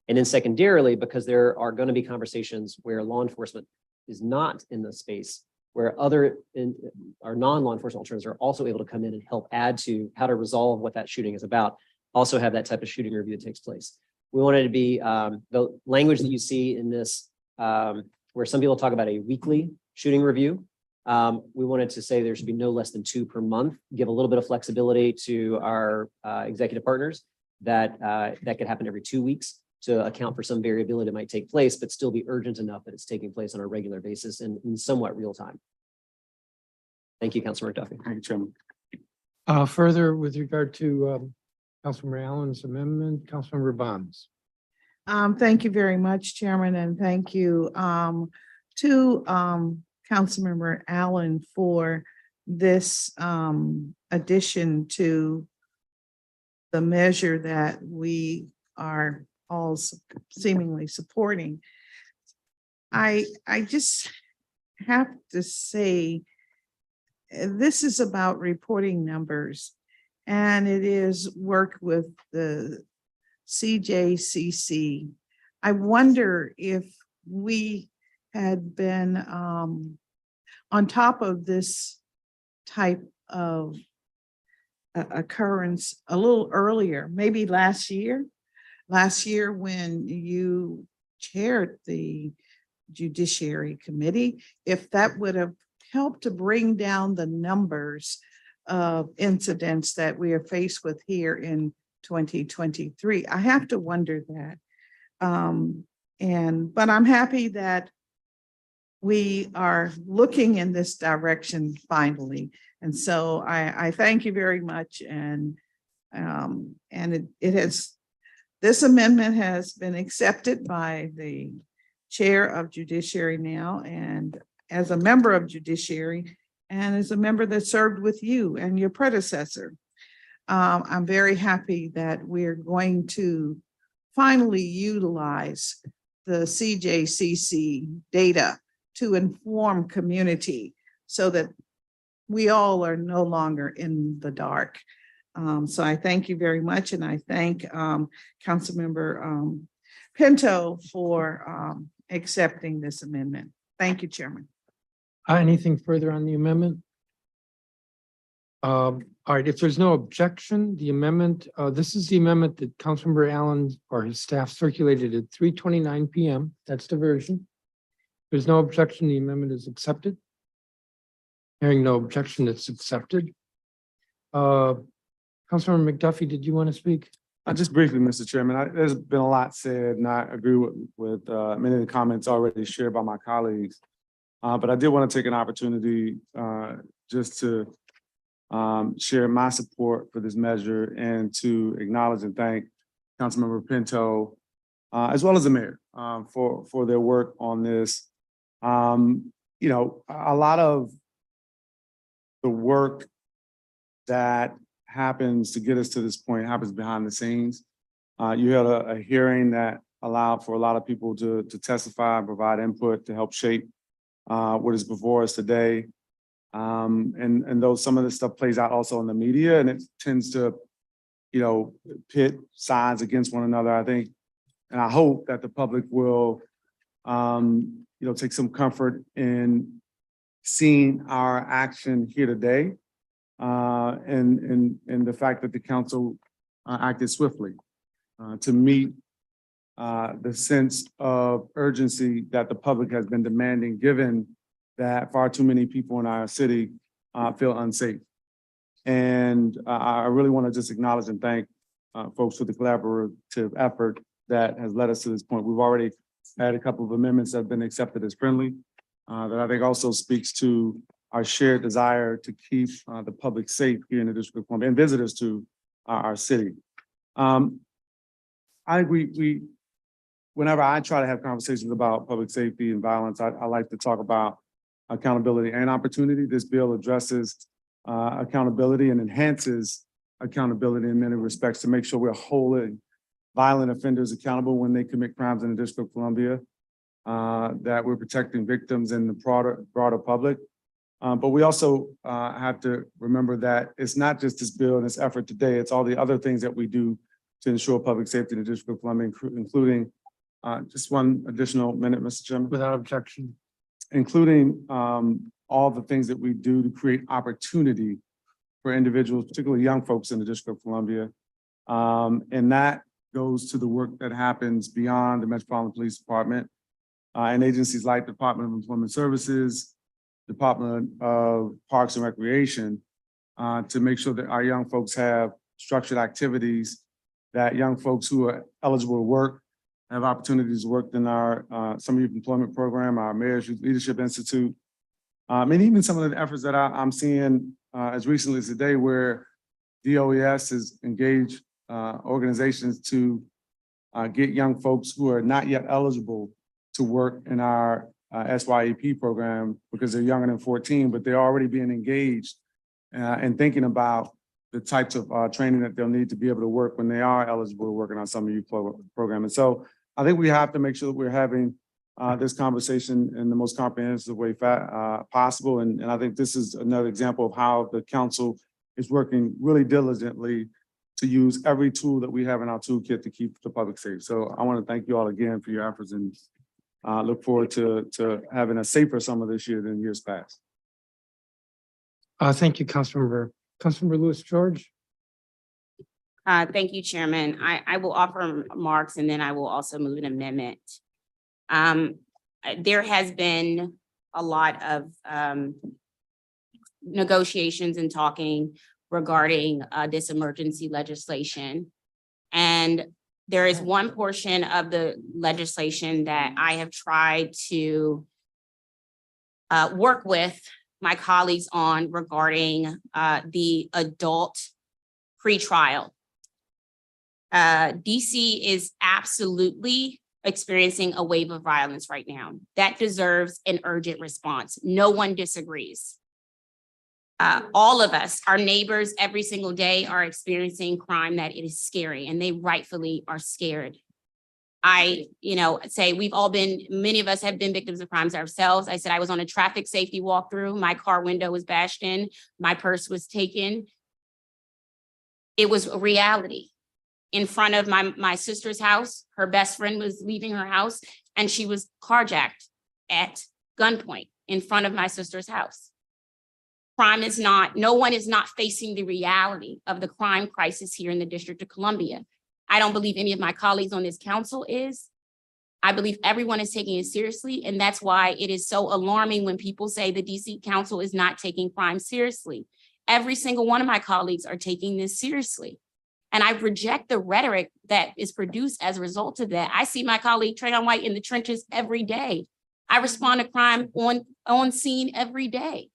And then secondarily, because there are going to be conversations where law enforcement is not in the space, where our non-law enforcement alternatives are also able to come in and help add to how to resolve what that shooting is about, also have that type of shooting review that takes place. We wanted to be the language that you see in this, where some people talk about a weekly shooting review. We wanted to say there should be no less than 2 per month, give a little bit of flexibility to our executive partners that that could happen every 2 weeks to account for some variability that might take place, but still be urgent enough that it's taking place on a regular basis and in somewhat real time. Thank you, Councilor McDuffie. Thank you, Chairman. Further with regard to Councilmember Allen's amendment, Councilmember Bonds. Thank you very much, Chairman, and thank you to Councilmember Allen for this addition to the measure that we are all seemingly supporting. I just have to say, this is about reporting numbers, and it is work with the CJCC. I wonder if we had been on top of this type of occurrence a little earlier, maybe last year when you chaired the Judiciary Committee, if that would have helped to bring down the numbers of incidents that we are faced with here in 2023. I have to wonder that. But I'm happy that we are looking in this direction finally. And so I thank you very much. And this amendment has been accepted by the chair of Judiciary now, and as a member of Judiciary, and as a member that served with you and your predecessor. I'm very happy that we're going to finally utilize the CJCC data to inform community so that we all are no longer in the dark. So I thank you very much. And I thank Councilmember Pinto for accepting this amendment. Thank you, Chairman. Anything further on the amendment? All right, if there's no objection, the amendment, this is the amendment that Councilmember Allen or his staff circulated at 3:29 p.m. That's the version. If there's no objection, the amendment is accepted. Hearing no objection, it's accepted. Councilmember McDuffie, did you want to speak? Just briefly, Mr. Chairman, there's been a lot said, and I agree with many of the comments already shared by my colleagues. But I did want to take an opportunity just to share my support for this measure and to acknowledge and thank Councilmember Pinto, as well as the mayor, for their work on this. You know, a lot of the work that happens to get us to this point happens behind the scenes. You had a hearing that allowed for a lot of people to testify and provide input to help shape what is before us today. And though some of this stuff plays out also in the media, and it tends to, you know, pit sides against one another, I think, and I hope that the public will, you know, take some comfort in seeing our action here today, and the fact that the council acted swiftly to meet the sense of urgency that the public has been demanding, given that far too many people in our city feel unsafe. And I really want to just acknowledge and thank folks for the collaborative effort that has led us to this point. We've already had a couple of amendments that have been accepted as friendly. that I think also speaks to our shared desire to keep the public safe here in the District of Columbia and visitors to our city. I think we whenever I try to have conversations about public safety and violence, I like to talk about accountability and opportunity. This bill addresses accountability and enhances accountability in many respects to make sure we're holding violent offenders accountable when they commit crimes in the District of Columbia, that we're protecting victims and the broader public. But we also have to remember that it's not just this bill and this effort today, it's all the other things that we do to ensure public safety in the District of Columbia, including just one additional minute, Mr. Chairman. Without objection. Including all the things that we do to create opportunity for individuals, particularly young folks in the District of Columbia. And that goes to the work that happens beyond the Metropolitan Police Department and agencies like the Department of Employment Services, Department of Parks and Recreation, to make sure that our young folks have structured activities, that young folks who are eligible to work have opportunities to work in our Summer Youth Employment Program, our Mayor's Youth Leadership Institute, and even some of the efforts that I'm seeing as recently as today, where DOES has engaged organizations to get young folks who are not yet eligible to work in our SYEP program because they're younger than 14, but they're already being engaged and thinking about the types of training that they'll need to be able to work when they are eligible to work in our Summer Youth Program. And so I think we have to make sure that we're having this conversation in the most comprehensive way possible. And I think this is another example of how the council is working really diligently to use every tool that we have in our toolkit to keep the public safe. So I want to thank you all again for your efforts and look forward to having a safer summer this year than years past. Thank you, Councilmember. Councilmember Lewis George. Thank you, Chairman. I will offer remarks and then I will also move an amendment. There has been a lot of negotiations and talking regarding this emergency legislation. And there is one portion of the legislation that I have tried to work with my colleagues on regarding the adult pretrial. DC is absolutely experiencing a wave of violence right now. That deserves an urgent response. No one disagrees. All of us, our neighbors, every single day are experiencing crime that it is scary, and they rightfully are scared. I say many of us have been victims of crimes ourselves. I said I was on a traffic safety walkthrough. My car window was bashed in. My purse was taken. It was a reality. In front of my sister's house, her best friend was leaving her house and she was carjacked at gunpoint in front of my sister's house. No one is not facing the reality of the crime crisis here in the District of Columbia. I don't believe any of my colleagues on this council is. I believe everyone is taking it seriously, and that's why it is so alarming when people say the DC Council is not taking crime seriously. Every single one of my colleagues are taking this seriously. And I reject the rhetoric that is produced as a result of that. I see my colleague Trayon White in the trenches every day. I respond to crime on scene every day.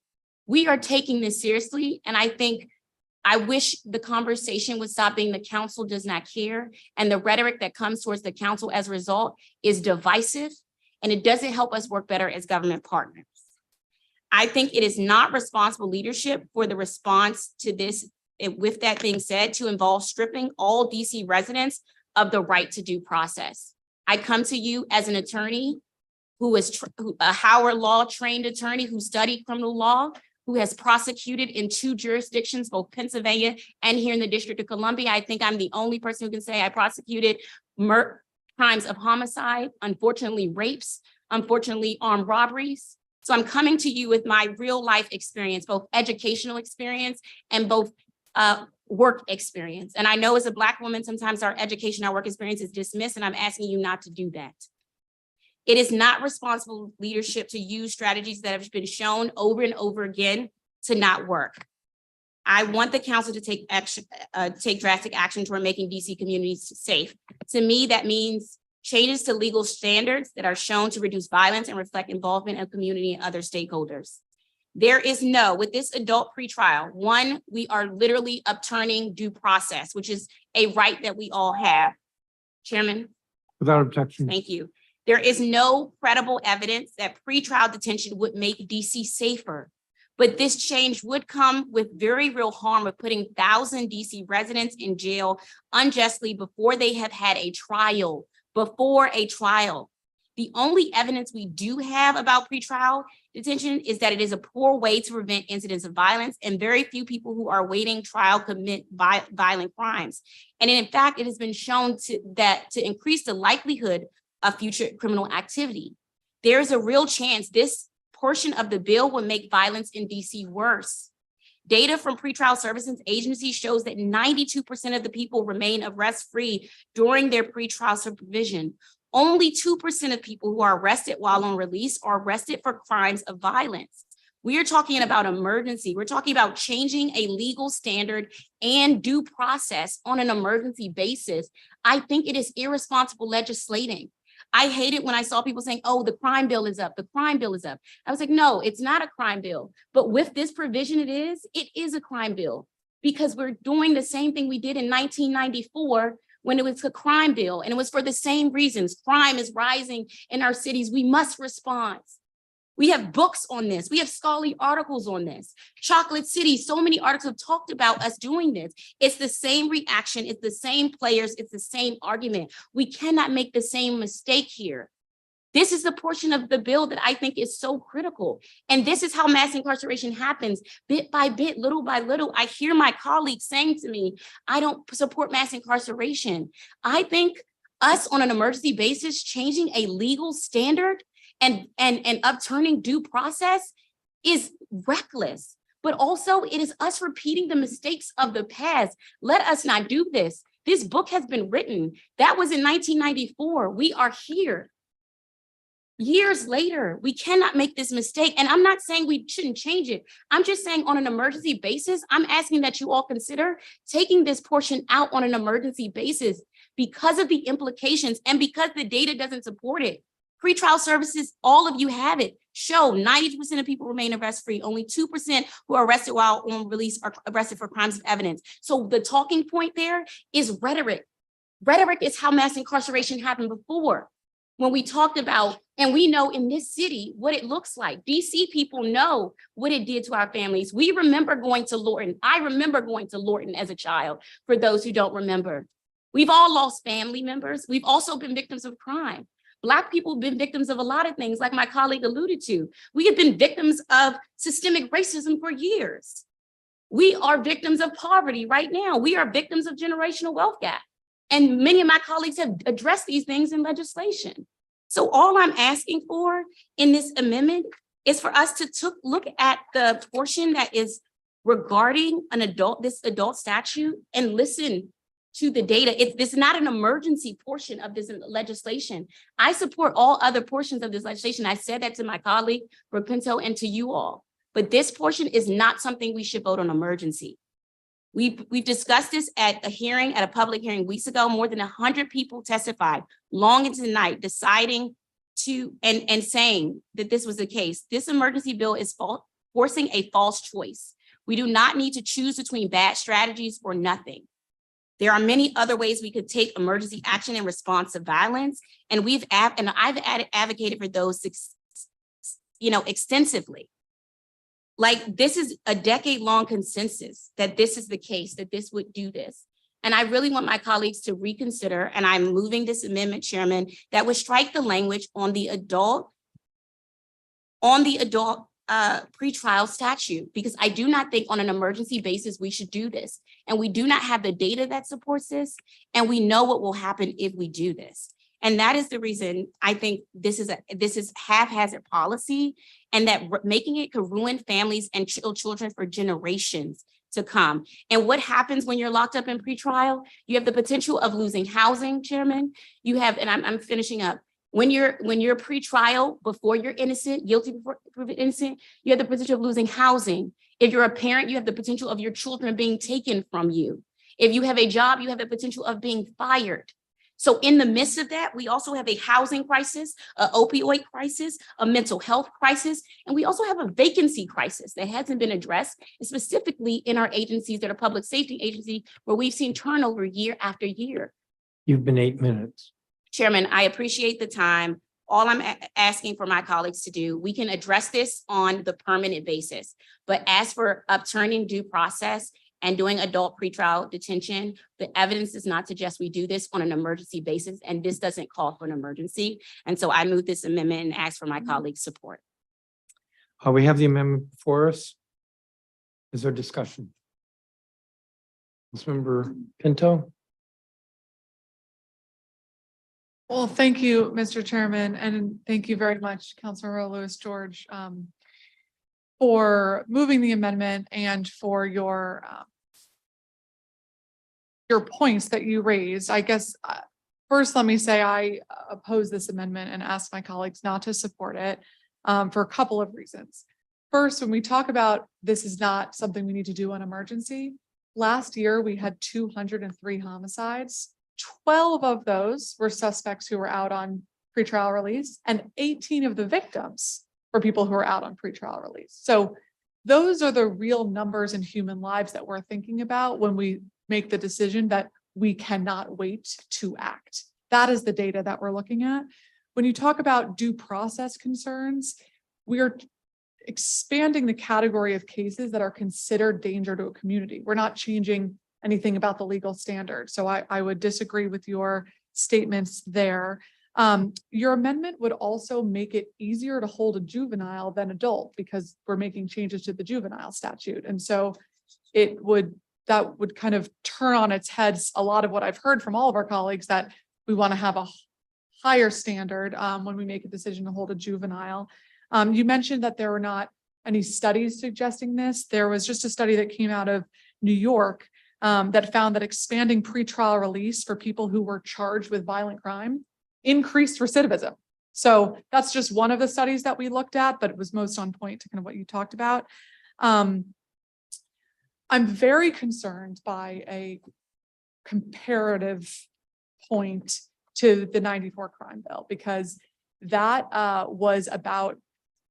We are taking this seriously, and I wish the conversation would stop being the council does not care, and the rhetoric that comes towards the council as a result is divisive, and it doesn't help us work better as government partners. I think it is not responsible leadership for the response to this, with that being said, to involve stripping all DC residents of the right to due process. I come to you as an attorney who is a Howard Law trained attorney who studied criminal law, who has prosecuted in 2 jurisdictions, both Pennsylvania and here in the District of Columbia. I think I'm the only person who can say I prosecuted crimes of homicide, unfortunately rapes, unfortunately armed robberies. So I'm coming to you with my real life experience, both educational experience and both work experience. And I know as a Black woman, sometimes our education, our work experience is dismissed, and I'm asking you not to do that. It is not responsible leadership to use strategies that have been shown over and over again to not work. I want the council to take drastic action toward making DC communities safe. To me, that means changes to legal standards that are shown to reduce violence and reflect involvement of community and other stakeholders. There is with this adult pretrial, one, we are literally upturning due process, which is a right that we all have. Chairman, Without objection. thank you. There is no credible evidence that pretrial detention would make DC safer. But this change would come with very real harm of putting 1,000 DC residents in jail unjustly before they have had a trial, The only evidence we do have about pretrial detention is that it is a poor way to prevent incidents of violence, and very few people who are awaiting trial commit violent crimes. And in fact, it has been shown to increase the likelihood of future criminal activity. There is a real chance this portion of the bill will make violence in DC worse. Data from pretrial services agencies shows that 92% of the people remain arrest-free during their pretrial supervision. Only 2% of people who are arrested while on release are arrested for crimes of violence. We are talking about emergency. We're talking about changing a legal standard and due process on an emergency basis. I think it is irresponsible legislating. I hate it when I saw people saying, oh, the crime bill is up, the crime bill is up. I was like, no, it's not a crime bill. But with this provision, it is a crime bill, because we're doing the same thing we did in 1994 when it was a crime bill, and it was for the same reasons. Crime is rising in our cities. We must respond. We have books on this. We have scholarly articles on this. Chocolate City, so many articles have talked about us doing this. It's the same reaction. It's the same players. It's the same argument. We cannot make the same mistake here. This is the portion of the bill that I think is so critical. And this is how mass incarceration happens, bit by bit, little by little. I hear my colleagues saying to me, I don't support mass incarceration. I think us on an emergency basis, changing a legal standard and upturning due process is reckless, but also it is us repeating the mistakes of the past. Let us not do this. This book has been written. That was in 1994. We are here. Years later, we cannot make this mistake. And I'm not saying we shouldn't change it. I'm just saying on an emergency basis, I'm asking that you all consider taking this portion out on an emergency basis because of the implications and because the data doesn't support it. Pretrial services, all of you have it, show 92% of people remain arrest-free. Only 2% who are arrested while on release are arrested for crimes of evidence. So the talking point there is rhetoric. Rhetoric is how mass incarceration happened before. When we talked about, and we know in this city what it looks like. DC people know what it did to our families. We remember going to Lorton. I remember going to Lorton as a child, for those who don't remember. We've all lost family members. We've also been victims of crime. Black people have been victims of a lot of things, like my colleague alluded to. We have been victims of systemic racism for years. We are victims of poverty right now. We are victims of generational wealth gap. And many of my colleagues have addressed these things in legislation. So all I'm asking for in this amendment is for us to look at the portion that is regarding this adult statute and listen to the data. This is not an emergency portion of this legislation. I support all other portions of this legislation. I said that to my colleague, Pinto, and to you all. But this portion is not something we should vote on emergency. We've discussed this at a public hearing weeks ago. More than 100 people testified long into the night, deciding to and saying that this was the case. This emergency bill is forcing a false choice. We do not need to choose between bad strategies or nothing. There are many other ways we could take emergency action in response to violence, and I've advocated for those, extensively. Like, this is a decade-long consensus that this is the case, that this would do this. And I really want my colleagues to reconsider, and I'm moving this amendment, Chairman, that would strike the language on the adult pretrial statute, because I do not think on an emergency basis we should do this. And we do not have the data that supports this, and we know what will happen if we do this. And that is the reason I think this is haphazard policy, and that making it could ruin families and children for generations to come. And what happens when you're locked up in pretrial? You have the potential of losing housing, Chairman. You have, and I'm finishing up. When you're pretrial, before you're innocent, guilty before proven innocent, you have the potential of losing housing. If you're a parent, you have the potential of your children being taken from you. If you have a job, you have the potential of being fired. So in the midst of that, we also have a housing crisis, a opioid crisis, a mental health crisis, and we also have a vacancy crisis that hasn't been addressed, specifically in our agencies that are public safety agencies, where we've seen turnover year after year. You've been 8 minutes. Chairman, I appreciate the time. All I'm asking for my colleagues to do, we can address this on the permanent basis. But as for upturning due process and doing adult pretrial detention, the evidence does not suggest we do this on an emergency basis, and this doesn't call for an emergency. And so I move this amendment and ask for my colleagues' support. We have the amendment before us. Is there discussion? Councilmember Pinto? Well, thank you, Mr. Chairman, and thank you very much, Councilmember Lewis George, for moving the amendment and for your points that you raised. I guess, first, let me say I oppose this amendment and ask my colleagues not to support it for a couple of reasons. First, when we talk about this is not something we need to do on emergency, last year we had 203 homicides. 12 of those were suspects who were out on pretrial release, and 18 of the victims were people who are out on pretrial release. So those are the real numbers in human lives that we're thinking about when we make the decision that we cannot wait to act. That is the data that we're looking at. When you talk about due process concerns, we are expanding the category of cases that are considered danger to a community. We're not changing anything about the legal standard. So I would disagree with your statements there. Your amendment would also make it easier to hold a juvenile than adult because we're making changes to the juvenile statute. And so that would kind of turn on its head a lot of what I've heard from all of our colleagues, that we want to have a higher standard when we make a decision to hold a juvenile. You mentioned that there were not any studies suggesting this. There was just a study that came out of New York that found that expanding pretrial release for people who were charged with violent crime increased recidivism. So that's just one of the studies that we looked at, but it was most on point to kind of what you talked about. I'm very concerned by a comparative point to the 94 crime bill, because that was about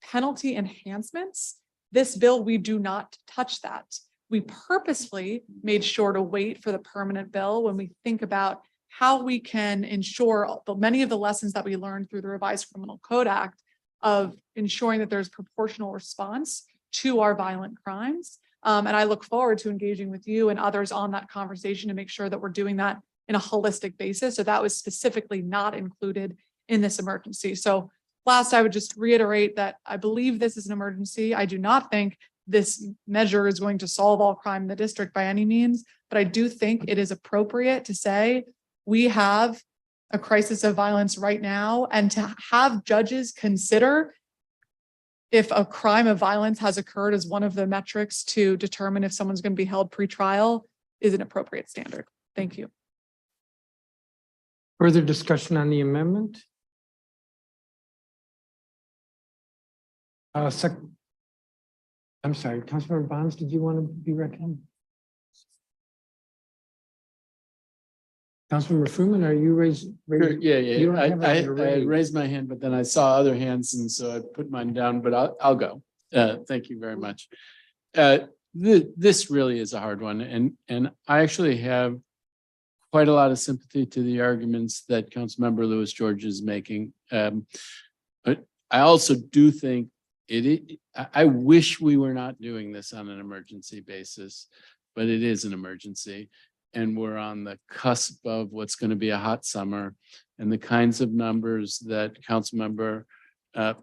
penalty enhancements. This bill, we do not touch that. We purposefully made sure to wait for the permanent bill when we think about how we can ensure many of the lessons that we learned through the Revised Criminal Code Act of ensuring that there's proportional response to our violent crimes. And I look forward to engaging with you and others on that conversation to make sure that we're doing that in a holistic basis. So that was specifically not included in this emergency. So last, I would just reiterate that I believe this is an emergency. I do not think this measure is going to solve all crime in the district by any means, but I do think it is appropriate to say we have a crisis of violence right now, and to have judges consider if a crime of violence has occurred as one of the metrics to determine if someone's going to be held pre-trial is an appropriate standard. Thank you. Further discussion on the amendment? I'm sorry, Councilmember Bonds, did you want to be recognized? Councilmember Fruman, are you raised? Sure, You yeah. don't have it I on your ready. raised my hand, but then I saw other hands, and so I put mine down, but I'll go. Thank you very much. This really is a hard one, and I actually have quite a lot of sympathy to the arguments that Councilmember Lewis George is making. But I also do think I wish we were not doing this on an emergency basis, but it is an emergency. And we're on the cusp of what's going to be a hot summer, and the kinds of numbers that Councilmember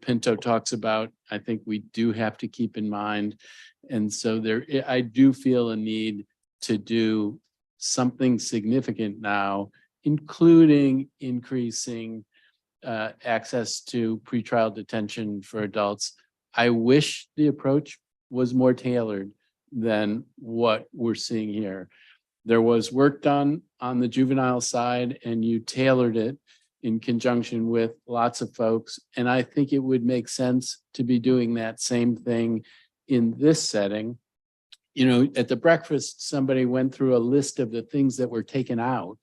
Pinto talks about, I think we do have to keep in mind. And so I do feel a need to do something significant now, including increasing access to pretrial detention for adults. I wish the approach was more tailored than what we're seeing here. There was work done on the juvenile side, and you tailored it in conjunction with lots of folks. And I think it would make sense to be doing that same thing in this setting. You know, at the breakfast, somebody went through a list of the things that were taken out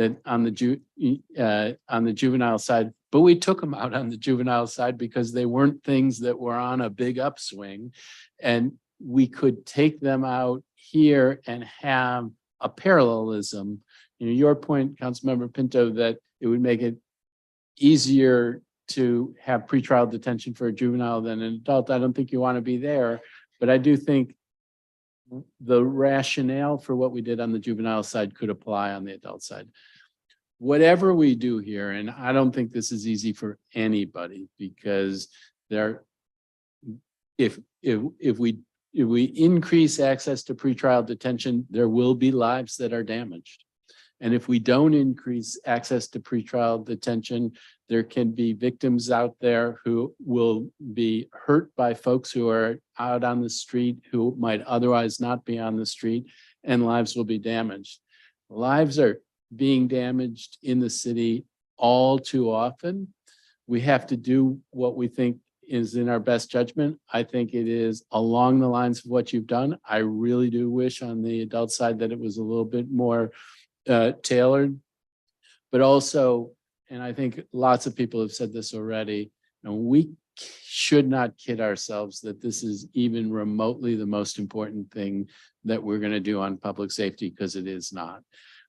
that on the juvenile side, but we took them out on the juvenile side because they weren't things that were on a big upswing. And we could take them out here and have a parallelism. You know, your point, Councilmember Pinto, that it would make it easier to have pretrial detention for a juvenile than an adult. I don't think you want to be there, but I do think the rationale for what we did on the juvenile side could apply on the adult side. Whatever we do here, and I don't think this is easy for anybody, because if we increase access to pretrial detention, there will be lives that are damaged. And if we don't increase access to pretrial detention, there can be victims out there who will be hurt by folks who are out on the street who might otherwise not be on the street, and lives will be damaged. Lives are being damaged in the city all too often. We have to do what we think is in our best judgment. I think it is along the lines of what you've done. I really do wish on the adult side that it was a little bit more tailored, but also, and I think lots of people have said this already, we should not kid ourselves that this is even remotely the most important thing that we're going to do on public safety, because it is not.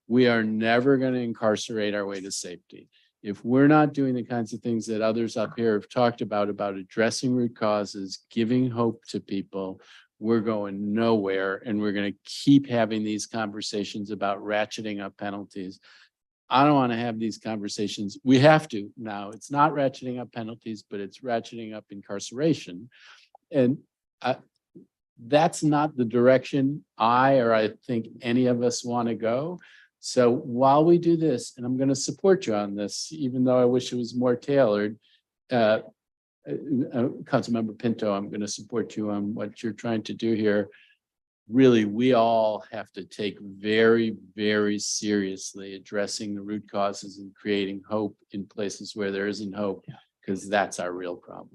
We are never going to incarcerate our way to safety. If we're not doing the kinds of things that others up here have talked about addressing root causes, giving hope to people, we're going nowhere, and we're going to keep having these conversations about ratcheting up penalties. I don't want to have these conversations. We have to now. It's not ratcheting up penalties, but it's ratcheting up incarceration. And that's not the direction I think any of us want to go. So while we do this, and I'm going to support you on this, even though I wish it was more tailored, Councilmember Pinto, I'm going to support you on what you're trying to do here. Really, we all have to take very, very seriously addressing the root causes and creating hope in places where there isn't hope, because that's our real problem.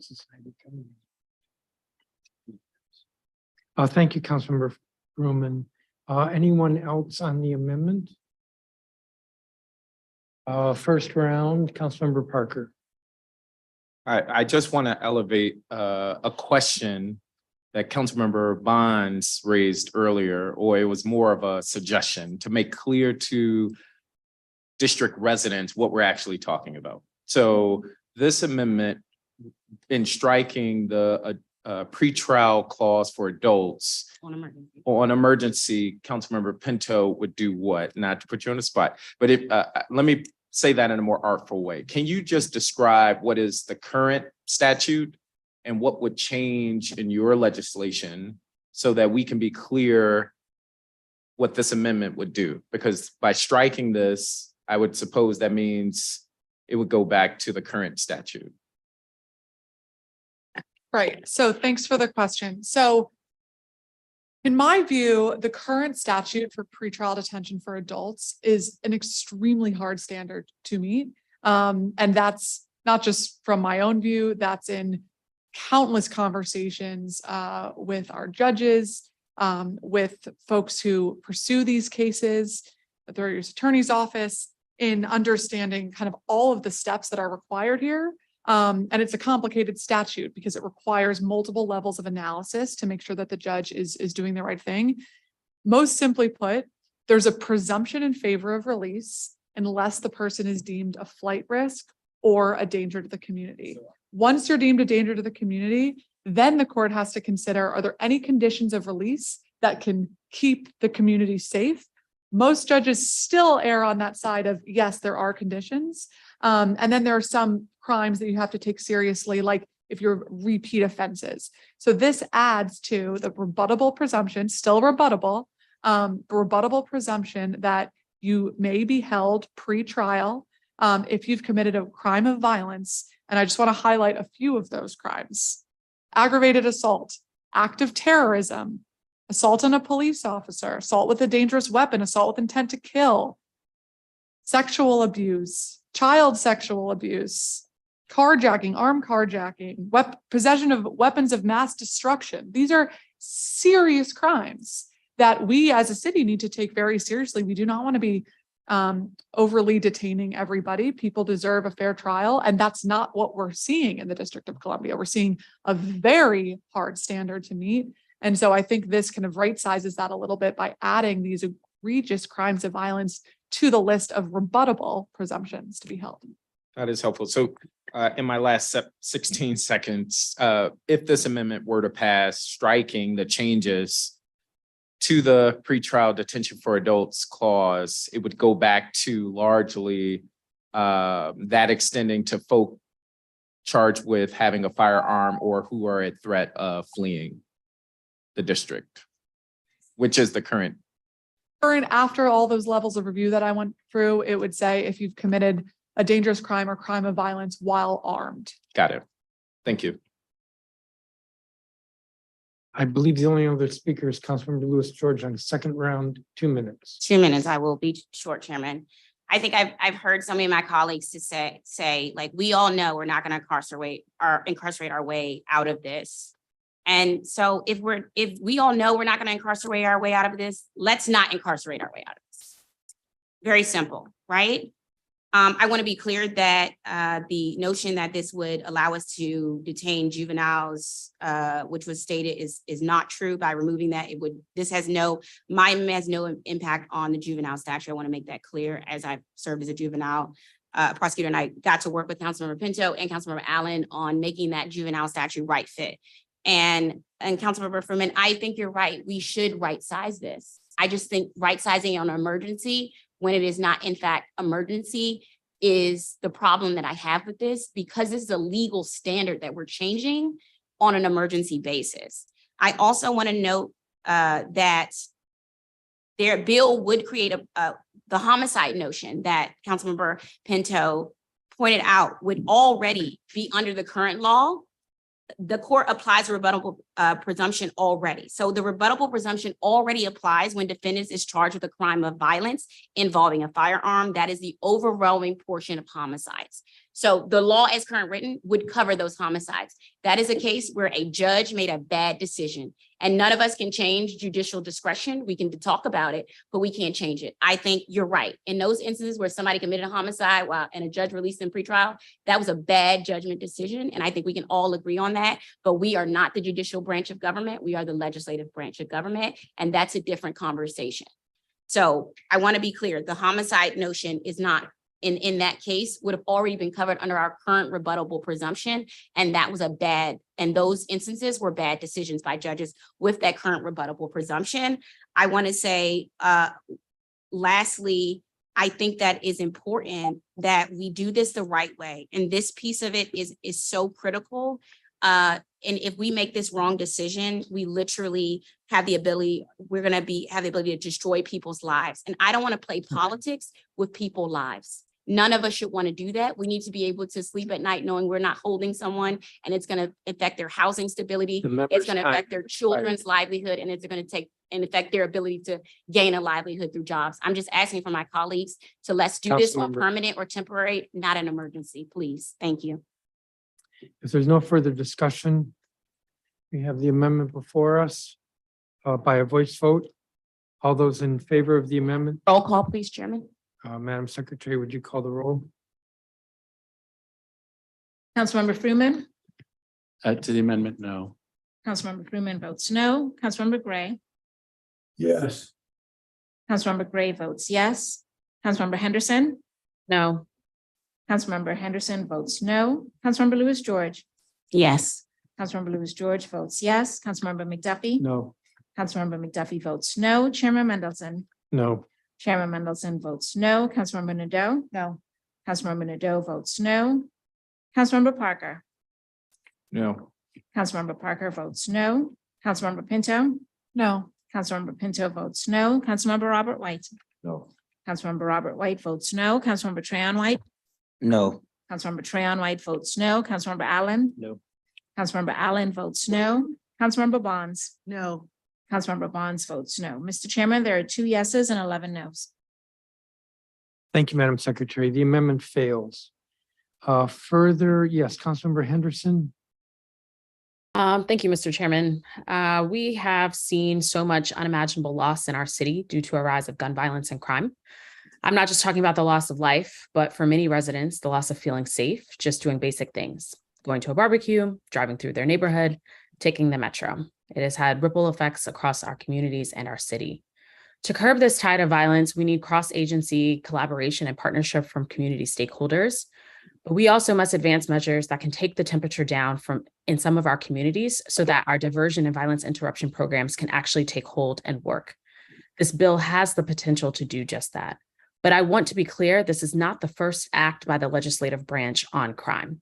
Thank you, Councilmember Fruman. Anyone else on the amendment? First round, Councilmember Parker. I just want to elevate a question that Councilmember Bonds raised earlier, or it was more of a suggestion to make clear to district residents what we're actually talking about. So this amendment, in striking the pretrial clause for adults on emergency, Councilmember Pinto would do what? Not to put you on the spot, but if let me say that in a more artful way. Can you just describe what is the current statute and what would change in your legislation so that we can be clear what this amendment would do? Because by striking this, I would suppose that means it would go back to the current statute. Right. So thanks for the question. So in my view, the current statute for pretrial detention for adults is an extremely hard standard to meet. And that's not just from my own view, that's in countless conversations with our judges, with folks who pursue these cases, the U.S. Attorney's Office, in understanding kind of all of the steps that are required here. And it's a complicated statute because it requires multiple levels of analysis to make sure that the judge is doing the right thing. Most simply put, there's a presumption in favor of release unless the person is deemed a flight risk or a danger to the community. Once you're deemed a danger to the community, then the court has to consider, are there any conditions of release that can keep the community safe? Most judges still err on that side of, yes, there are conditions. And then there are some crimes that you have to take seriously, like if you're repeat offenses. So this adds to the rebuttable presumption, still rebuttable, rebuttable presumption that you may be held pre-trial if you've committed a crime of violence. And I just want to highlight a few of those crimes: aggravated assault, act of terrorism, assault on a police officer, assault with a dangerous weapon, assault with intent to kill, sexual abuse, child sexual abuse, carjacking, armed carjacking, possession of weapons of mass destruction. These are serious crimes that we as a city need to take very seriously. We do not want to be overly detaining everybody. People deserve a fair trial, and that's not what we're seeing in the District of Columbia. We're seeing a very hard standard to meet. And so I think this kind of right sizes that a little bit by adding these egregious crimes of violence to the list of rebuttable presumptions to be held. That is helpful. So in my last 16 seconds, if this amendment were to pass, striking the changes to the pretrial detention for adults clause, it would go back to largely that extending to folk charged with having a firearm or who are at threat of fleeing the district, which is the current. And after all those levels of review that I went through, it would say if you've committed a dangerous crime or crime of violence while armed. Got it. Thank you. I believe the only other speaker is Councilmember Louis George on the second round, 2 minutes. 2 minutes, I will be short, Chairman. I think I've heard some of my colleagues to say, like, we all know we're not gonna incarcerate our way out of this. And so if we all know we're not gonna incarcerate our way out of this, let's not incarcerate our way out of this. Very simple, right? I want to be clear that the notion that this would allow us to detain juveniles, which was stated, is not true. By removing that, this has no impact on the juvenile statute. I want to make that clear, as I've served as a juvenile prosecutor, and I got to work with Councilmember Pinto and Councilmember Allen on making that juvenile statute right fit. And Councilmember Fruman, I think you're right. We should right size this. I just think right sizing on an emergency when it is not in fact emergency is the problem that I have with this, because this is a legal standard that we're changing on an emergency basis. I also want to note that their bill would create the homicide notion that Councilmember Pinto pointed out would already be under the current law. The court applies a rebuttable presumption already. So the rebuttable presumption already applies when defendants is charged with a crime of violence involving a firearm. That is the overwhelming portion of homicides. So the law as current written would cover those homicides. That is a case where a judge made a bad decision, and none of us can change judicial discretion. We can talk about it, but we can't change it. I think you're right. In those instances where somebody committed a homicide and a judge released them pretrial, that was a bad judgment decision. And I think we can all agree on that, but we are not the judicial branch of government. We are the legislative branch of government, and that's a different conversation. So I want to be clear, the homicide notion is not in that case would have already been covered under our current rebuttable presumption. And that was and those instances were bad decisions by judges with that current rebuttable presumption. I want to say, lastly, I think that is important that we do this the right way. And this piece of it is so critical. And if we make this wrong decision, we literally have the ability, have the ability to destroy people's lives. And I don't want to play politics with people's lives. None of us should want to do that. We need to be able to sleep at night knowing we're not holding someone, and it's going to affect their housing stability. It's going to affect their children's livelihood, and it's going to affect their ability to gain a livelihood through jobs. I'm just asking for my colleagues to let's do this on permanent or temporary, not an emergency, please. Thank you. If there's no further discussion, we have the amendment before us by a voice vote. All those in favor of the amendment? Roll call, please, Chairman. Madam Secretary, would you call the roll? Councilmember Fruman, To the amendment, no. Councilmember Fruman votes no. Councilmember Gray, Yes. Councilmember Gray votes yes. Councilmember Henderson, No. Councilmember Henderson votes no. Councilmember Louis George, Yes. Councilmember Louis George votes yes. Councilmember McDuffie, No. Councilmember McDuffie votes no. Chairman Mendelson, No. Chairman Mendelson votes no. Councilmember Nadeau, No. Councilmember Nadeau votes no. Councilmember Parker, No. Councilmember Parker votes no. Councilmember Pinto, No. Councilmember Pinto votes no. Councilmember Robert White, No. Councilmember Robert White votes no. Councilmember Trayon White, No. Councilmember Trayon White votes no. Councilmember Allen, No. Councilmember Allen votes no. Councilmember Bonds, No. Councilmember Bonds votes no. Mr. Chairman, there are 2 yeses and 11 nos. Thank you, Madam Secretary. The amendment fails. Further, yes, Councilmember Henderson. Thank you, Mr. Chairman. We have seen so much unimaginable loss in our city due to a rise of gun violence and crime. I'm not just talking about the loss of life, but for many residents, the loss of feeling safe, just doing basic things, going to a barbecue, driving through their neighborhood, taking the metro. It has had ripple effects across our communities and our city. To curb this tide of violence, we need cross-agency collaboration and partnership from community stakeholders. But we also must advance measures that can take the temperature down in some of our communities so that our diversion and violence interruption programs can actually take hold and work. This bill has the potential to do just that. But I want to be clear, this is not the first act by the legislative branch on crime.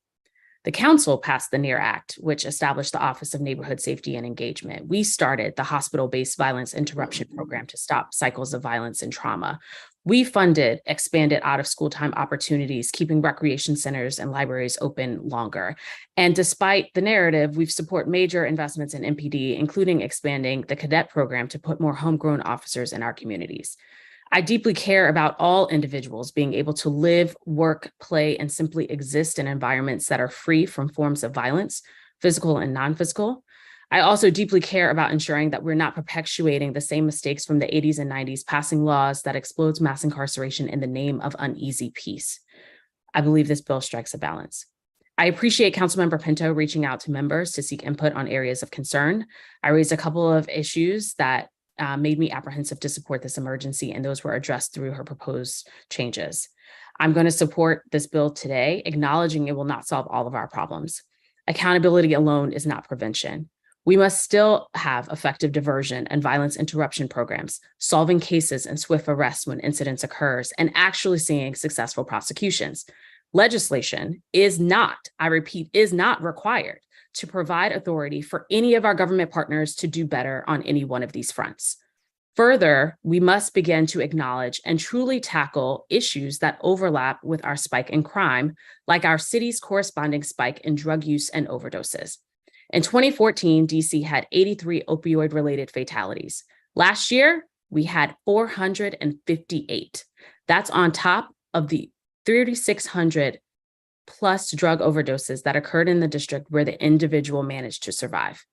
The council passed the NEAR Act, which established the Office of Neighborhood Safety and Engagement. We started the hospital-based violence interruption program to stop cycles of violence and trauma. We funded expanded out-of-school time opportunities, keeping recreation centers and libraries open longer. And despite the narrative, we've supported major investments in MPD, including expanding the cadet program to put more homegrown officers in our communities. I deeply care about all individuals being able to live, work, play, and simply exist in environments that are free from forms of violence, physical and non-physical. I also deeply care about ensuring that we're not perpetuating the same mistakes from the 80s and 90s, passing laws that explodes mass incarceration in the name of uneasy peace. I believe this bill strikes a balance. I appreciate Councilmember Pinto reaching out to members to seek input on areas of concern. I raised a couple of issues that made me apprehensive to support this emergency, and those were addressed through her proposed changes. I'm going to support this bill today, acknowledging it will not solve all of our problems. Accountability alone is not prevention. We must still have effective diversion and violence interruption programs, solving cases and swift arrests when incidents occurs, and actually seeing successful prosecutions. Legislation is not, I repeat, is not required to provide authority for any of our government partners to do better on any one of these fronts. Further, we must begin to acknowledge and truly tackle issues that overlap with our spike in crime, like our city's corresponding spike in drug use and overdoses. In 2014, DC had 83 opioid-related fatalities. Last year, we had 458. That's on top of the 3,600 plus drug overdoses that occurred in the district where the individual managed to survive.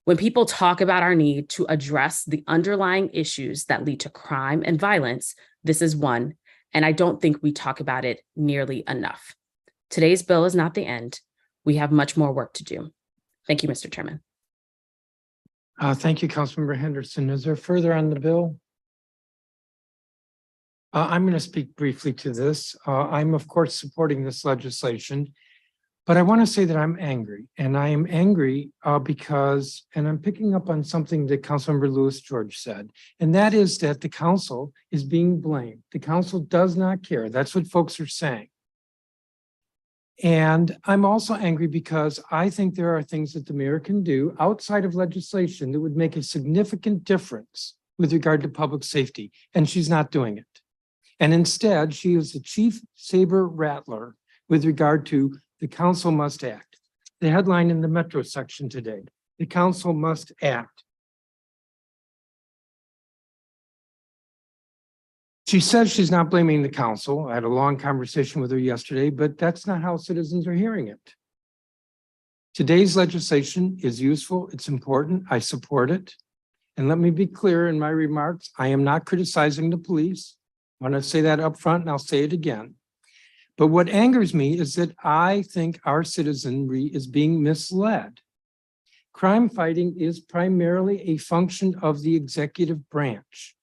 When people talk about our need to address the underlying issues that lead to crime and violence, this is one, and I don't think we talk about it nearly enough. Today's bill is not the end. We have much more work to do. Thank you, Mr. Chairman. Thank you, Councilmember Henderson. Is there further on the bill? I'm going to speak briefly to this. I'm, of course, supporting this legislation, but I want to say that I'm angry, and I am angry because, and I'm picking up on something that Councilmember Louis George said, and that is that the council is being blamed. The council does not care. That's what folks are saying. And I'm also angry because I think there are things that the mayor can do outside of legislation that would make a significant difference with regard to public safety, and she's not doing it. And instead, she is the chief saber rattler with regard to the council must act. The headline in the Metro section today, the council must act. She says she's not blaming the council. I had a long conversation with her yesterday, but that's not how citizens are hearing it. Today's legislation is useful. It's important. I support it. And let me be clear in my remarks. I am not criticizing the police. I want to say that up front, and I'll say it again. But what angers me is that I think our citizenry is being misled. Crime fighting is primarily a function of the executive branch,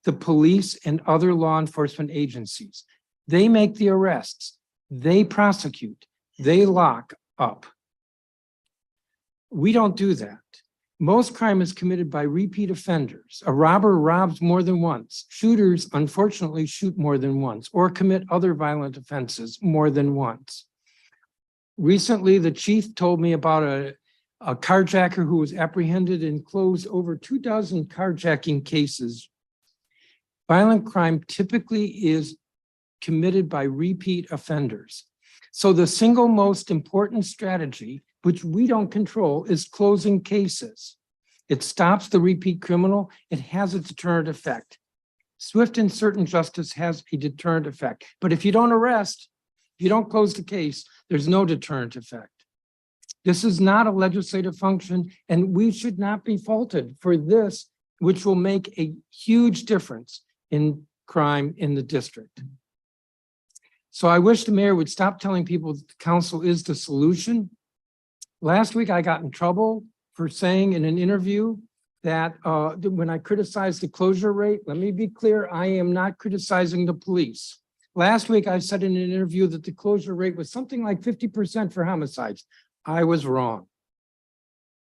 the police and other law enforcement agencies. They make the arrests, they prosecute, they lock up. We don't do that. Most crime is committed by repeat offenders. A robber robs more than once. Shooters, unfortunately, shoot more than once or commit other violent offenses more than once. Recently, the chief told me about a carjacker who was apprehended and closed over 24 carjacking cases. Violent crime typically is committed by repeat offenders. So the single most important strategy, which we don't control, is closing cases. It stops the repeat criminal. It has a deterrent effect. Swift and certain justice has a deterrent effect. But if you don't arrest, if you don't close the case, there's no deterrent effect. This is not a legislative function, and we should not be faulted for this, which will make a huge difference in crime in the district. So I wish the mayor would stop telling people that the council is the solution. Last week, I got in trouble for saying in an interview that when I criticized the closure rate, let me be clear, I am not criticizing the police. Last week, I said in an interview that the closure rate was something like 50% for homicides. I was wrong.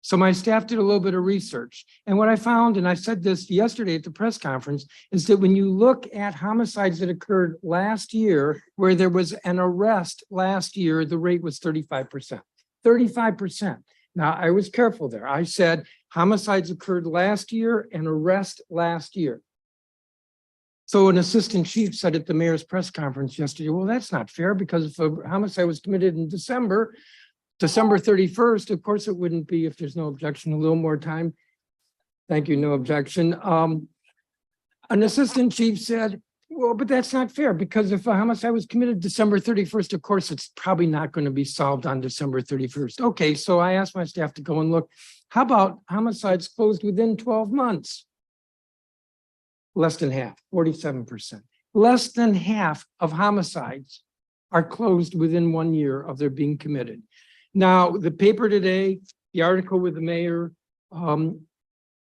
So my staff did a little bit of research. And what I found, and I said this yesterday at the press conference, is that when you look at homicides that occurred last year, where there was an arrest last year, the rate was 35%. 35%. Now, I was careful there. I said homicides occurred last year and arrest last year. So an assistant chief said at the mayor's press conference yesterday, well, that's not fair because if a homicide was committed in December 31st, of course it wouldn't be if there's no objection, a little more time. Thank you, no objection. An assistant chief said, well, but that's not fair because if a homicide was committed December 31st, of course, it's probably not going to be solved on December 31st. Okay, so I asked my staff to go and look. How about homicides closed within 12 months? Less than half, 47%. Less than half of homicides are closed within 1 year of their being committed. Now, the paper today, the article with the mayor,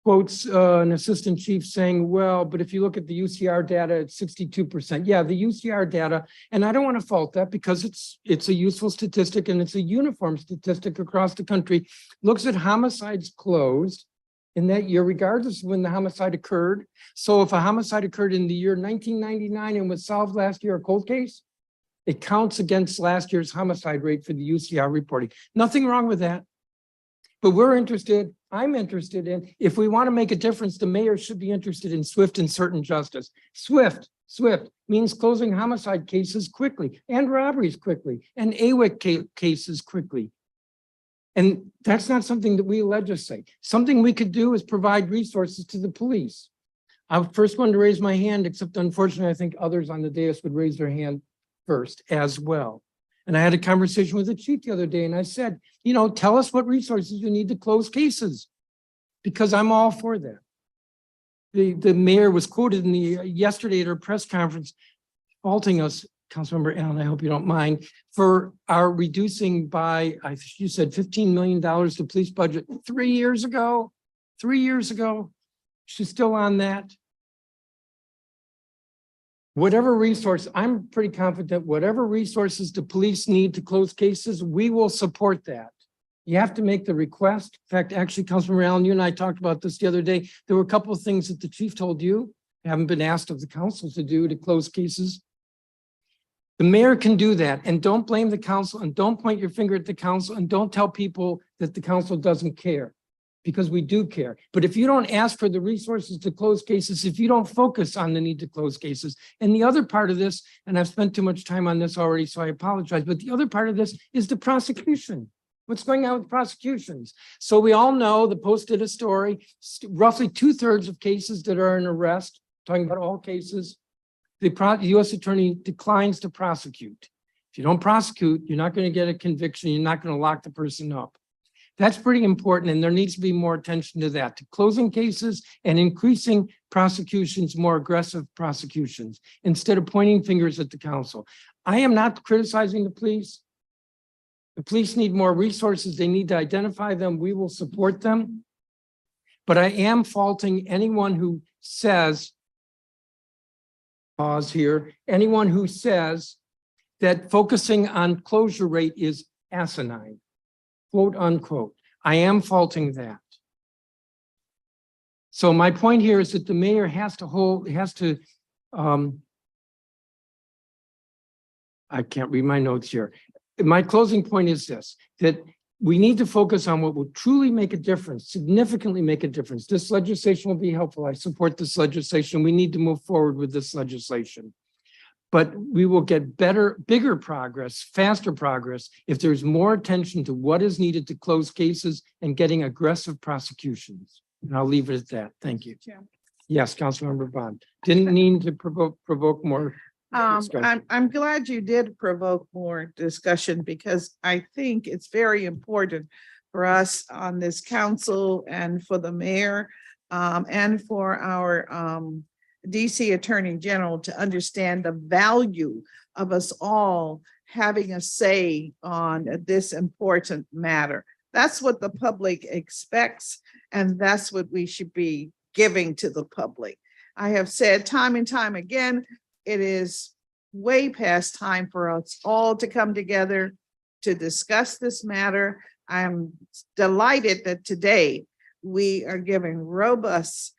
quotes an assistant chief saying, well, but if you look at the UCR data, it's 62%. Yeah, the UCR data, and I don't want to fault that because it's a useful statistic and it's a uniform statistic across the country, looks at homicides closed in that year, regardless of when the homicide occurred. So if a homicide occurred in the year 1999 and was solved last year, a cold case, it counts against last year's homicide rate for the UCR reporting. Nothing wrong with that. But I'm interested in, if we want to make a difference, the mayor should be interested in swift and certain justice. Swift means closing homicide cases quickly and robberies quickly and AWIC cases quickly. And that's not something that we legislate. Something we could do is provide resources to the police. I'm the first one to raise my hand, except unfortunately, I think others on the dais would raise their hand first as well. And I had a conversation with the chief the other day and I said, you know, tell us what resources you need to close cases because I'm all for that. The mayor was quoted yesterday at her press conference, faulting us, Councilmember Allen, I hope you don't mind, for our reducing by, you said $15 million the police budget 3 years ago. 3 years ago, she's still on that. Whatever resource, I'm pretty confident, whatever resources the police need to close cases, we will support that. You have to make the request. In fact, actually, Councilmember Allen, you and I talked about this the other day. There were a couple of things that the chief told you haven't been asked of the council to do to close cases. The mayor can do that, and don't blame the council and don't point your finger at the council and don't tell people that the council doesn't care. Because we do care. But if you don't ask for the resources to close cases, if you don't focus on the need to close cases, and the other part of this, and I've spent too much time on this already, so I apologize, but the other part of this is the prosecution. What's going on with prosecutions? So we all know, the Post did a story, roughly 2/3 of cases that are in arrest, talking about all cases, the U.S. attorney declines to prosecute. If you don't prosecute, you're not going to get a conviction, you're not going to lock the person up. That's pretty important, and there needs to be more attention to that, to closing cases and increasing prosecutions, more aggressive prosecutions, instead of pointing fingers at the council. I am not criticizing the police. The police need more resources. They need to identify them. We will support them. But I am faulting anyone who says, pause here, anyone who says that focusing on closure rate is asinine. Quote unquote. I am faulting that. So my point here is that the mayor has to I can't read my notes here. My closing point is this, that we need to focus on what will truly make a difference, significantly make a difference. This legislation will be helpful. I support this legislation. We need to move forward with this legislation. But we will get bigger progress, faster progress, if there's more attention to what is needed to close cases and getting aggressive prosecutions. And I'll leave it at that. Thank you. Yeah. Yes, Councilmember Bond. Didn't mean to provoke more discussion. I'm glad you did provoke more discussion because I think it's very important for us on this council and for the mayor and for our DC Attorney General to understand the value of us all having a say on this important matter. That's what the public expects, and that's what we should be giving to the public. I have said time and time again, it is way past time for us all to come together to discuss this matter. I'm delighted that today we are giving robust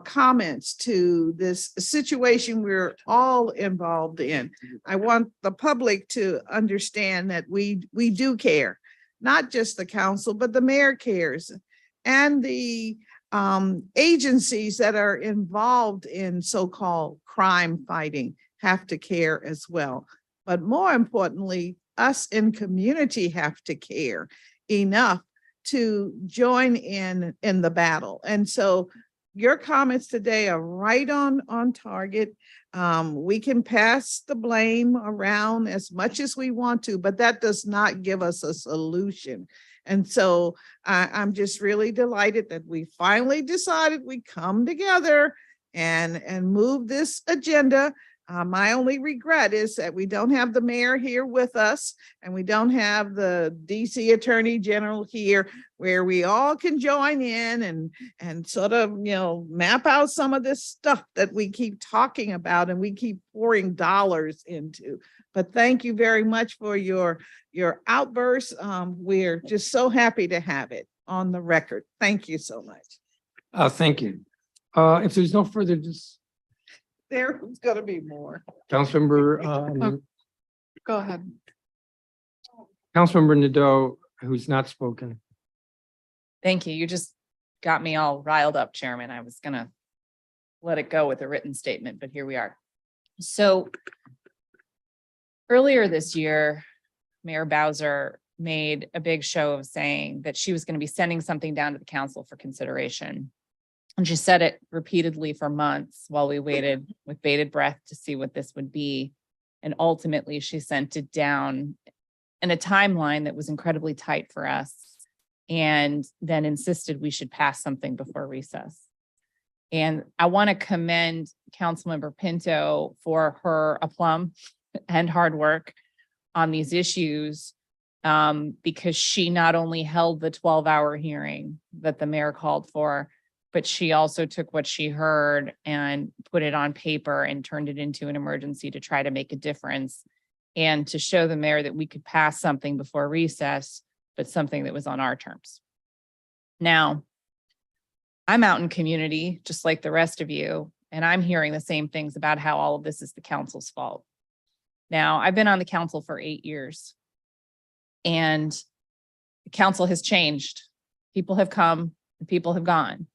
comments to this situation we're all involved in. I want the public to understand that we do care, not just the council, but the mayor cares, and the agencies that are involved in so-called crime fighting have to care as well. But more importantly, us in community have to care enough to join in the battle. And so your comments today are right on target. We can pass the blame around as much as we want to, but that does not give us a solution. And so I'm just really delighted that we finally decided we come together and move this agenda. My only regret is that we don't have the mayor here with us, and we don't have the DC Attorney General here, where we all can join in and sort of, map out some of this stuff that we keep talking about and we keep pouring dollars into. But thank you very much for your outburst. We're just so happy to have it on the record. Thank you so much. Thank you. If there's no further There's gonna be more. Councilmember, Go ahead. Councilmember Nadeau, who's not spoken. Thank you. You just got me all riled up, Chairman. I was gonna let it go with a written statement, but here we are. So earlier this year, Mayor Bowser made a big show of saying that she was going to be sending something down to the council for consideration. And she said it repeatedly for months while we waited with bated breath to see what this would be. And ultimately, she sent it down in a timeline that was incredibly tight for us, and then insisted we should pass something before recess. And I want to commend Councilmember Pinto for her aplomb and hard work on these issues, because she not only held the 12-hour hearing that the mayor called for, but she also took what she heard and put it on paper and turned it into an emergency to try to make a difference and to show the mayor that we could pass something before recess, but something that was on our terms. Now, I'm out in community, just like the rest of you, and I'm hearing the same things about how all of this is the council's fault. Now, I've been on the council for 8 years, and the council has changed. People have come and people have gone.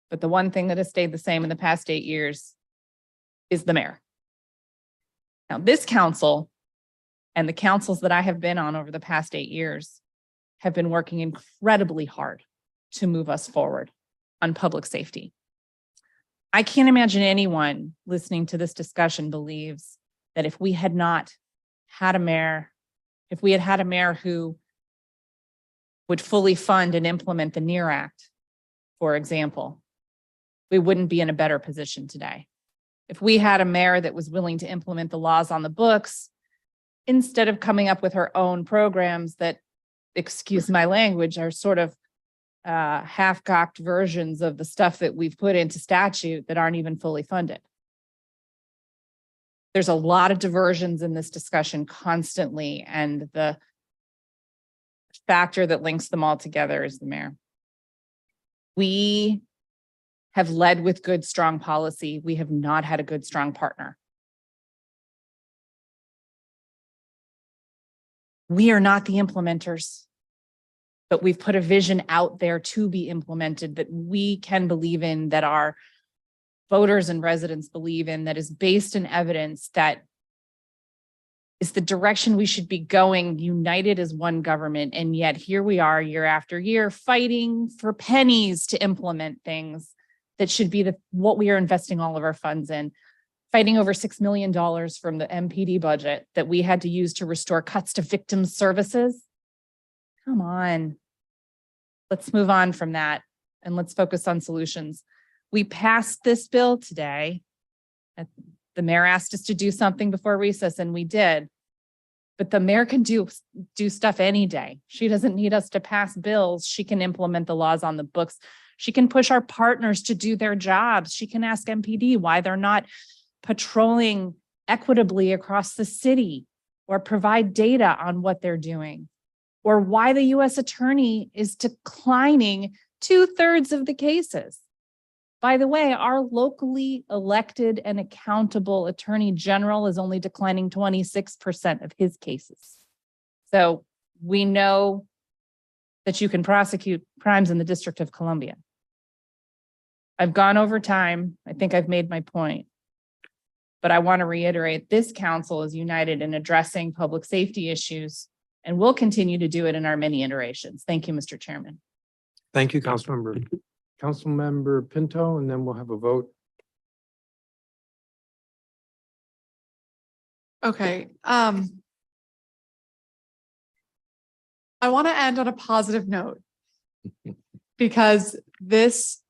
But the one thing that has stayed the same in the past 8 years is the mayor. Now, this council and the councils that I have been on over the past 8 years have been working incredibly hard to move us forward on public safety. I can't imagine anyone listening to this discussion believes that if we had not had a mayor, if we had had a mayor who would fully fund and implement the NEAR Act, for example, we wouldn't be in a better position today. If we had a mayor that was willing to implement the laws on the books, instead of coming up with her own programs that, excuse my language, are sort of half-cocked versions of the stuff that we've put into statute that aren't even fully funded. There's a lot of diversions in this discussion constantly, and the factor that links them all together is the mayor. We have led with good, strong policy. We have not had a good, strong partner. We are not the implementers, but we've put a vision out there to be implemented that we can believe in, that our voters and residents believe in, that is based in evidence, that is the direction we should be going, united as one government. And yet here we are year after year fighting for pennies to implement things that should be what we are investing all of our funds in, fighting over $6 million from the MPD budget that we had to use to restore cuts to victim services. Come on, let's move on from that and let's focus on solutions. We passed this bill today The mayor asked us to do something before recess and we did. But the mayor can do stuff any day. She doesn't need us to pass bills. She can implement the laws on the books. She can push our partners to do their jobs. She can ask MPD why they're not patrolling equitably across the city or provide data on what they're doing, or why the US attorney is declining 2/3 of the cases. By the way, our locally elected and accountable attorney general is only declining 26% of his cases. So we know that you can prosecute crimes in the District of Columbia. I've gone over time. I think I've made my point. But I want to reiterate, this council is united in addressing public safety issues, and we'll continue to do it in our many iterations. Thank you, Mr. Chairman. Thank you, Councilmember Pinto, and then we'll have a vote. Okay, I want to end on a positive note because this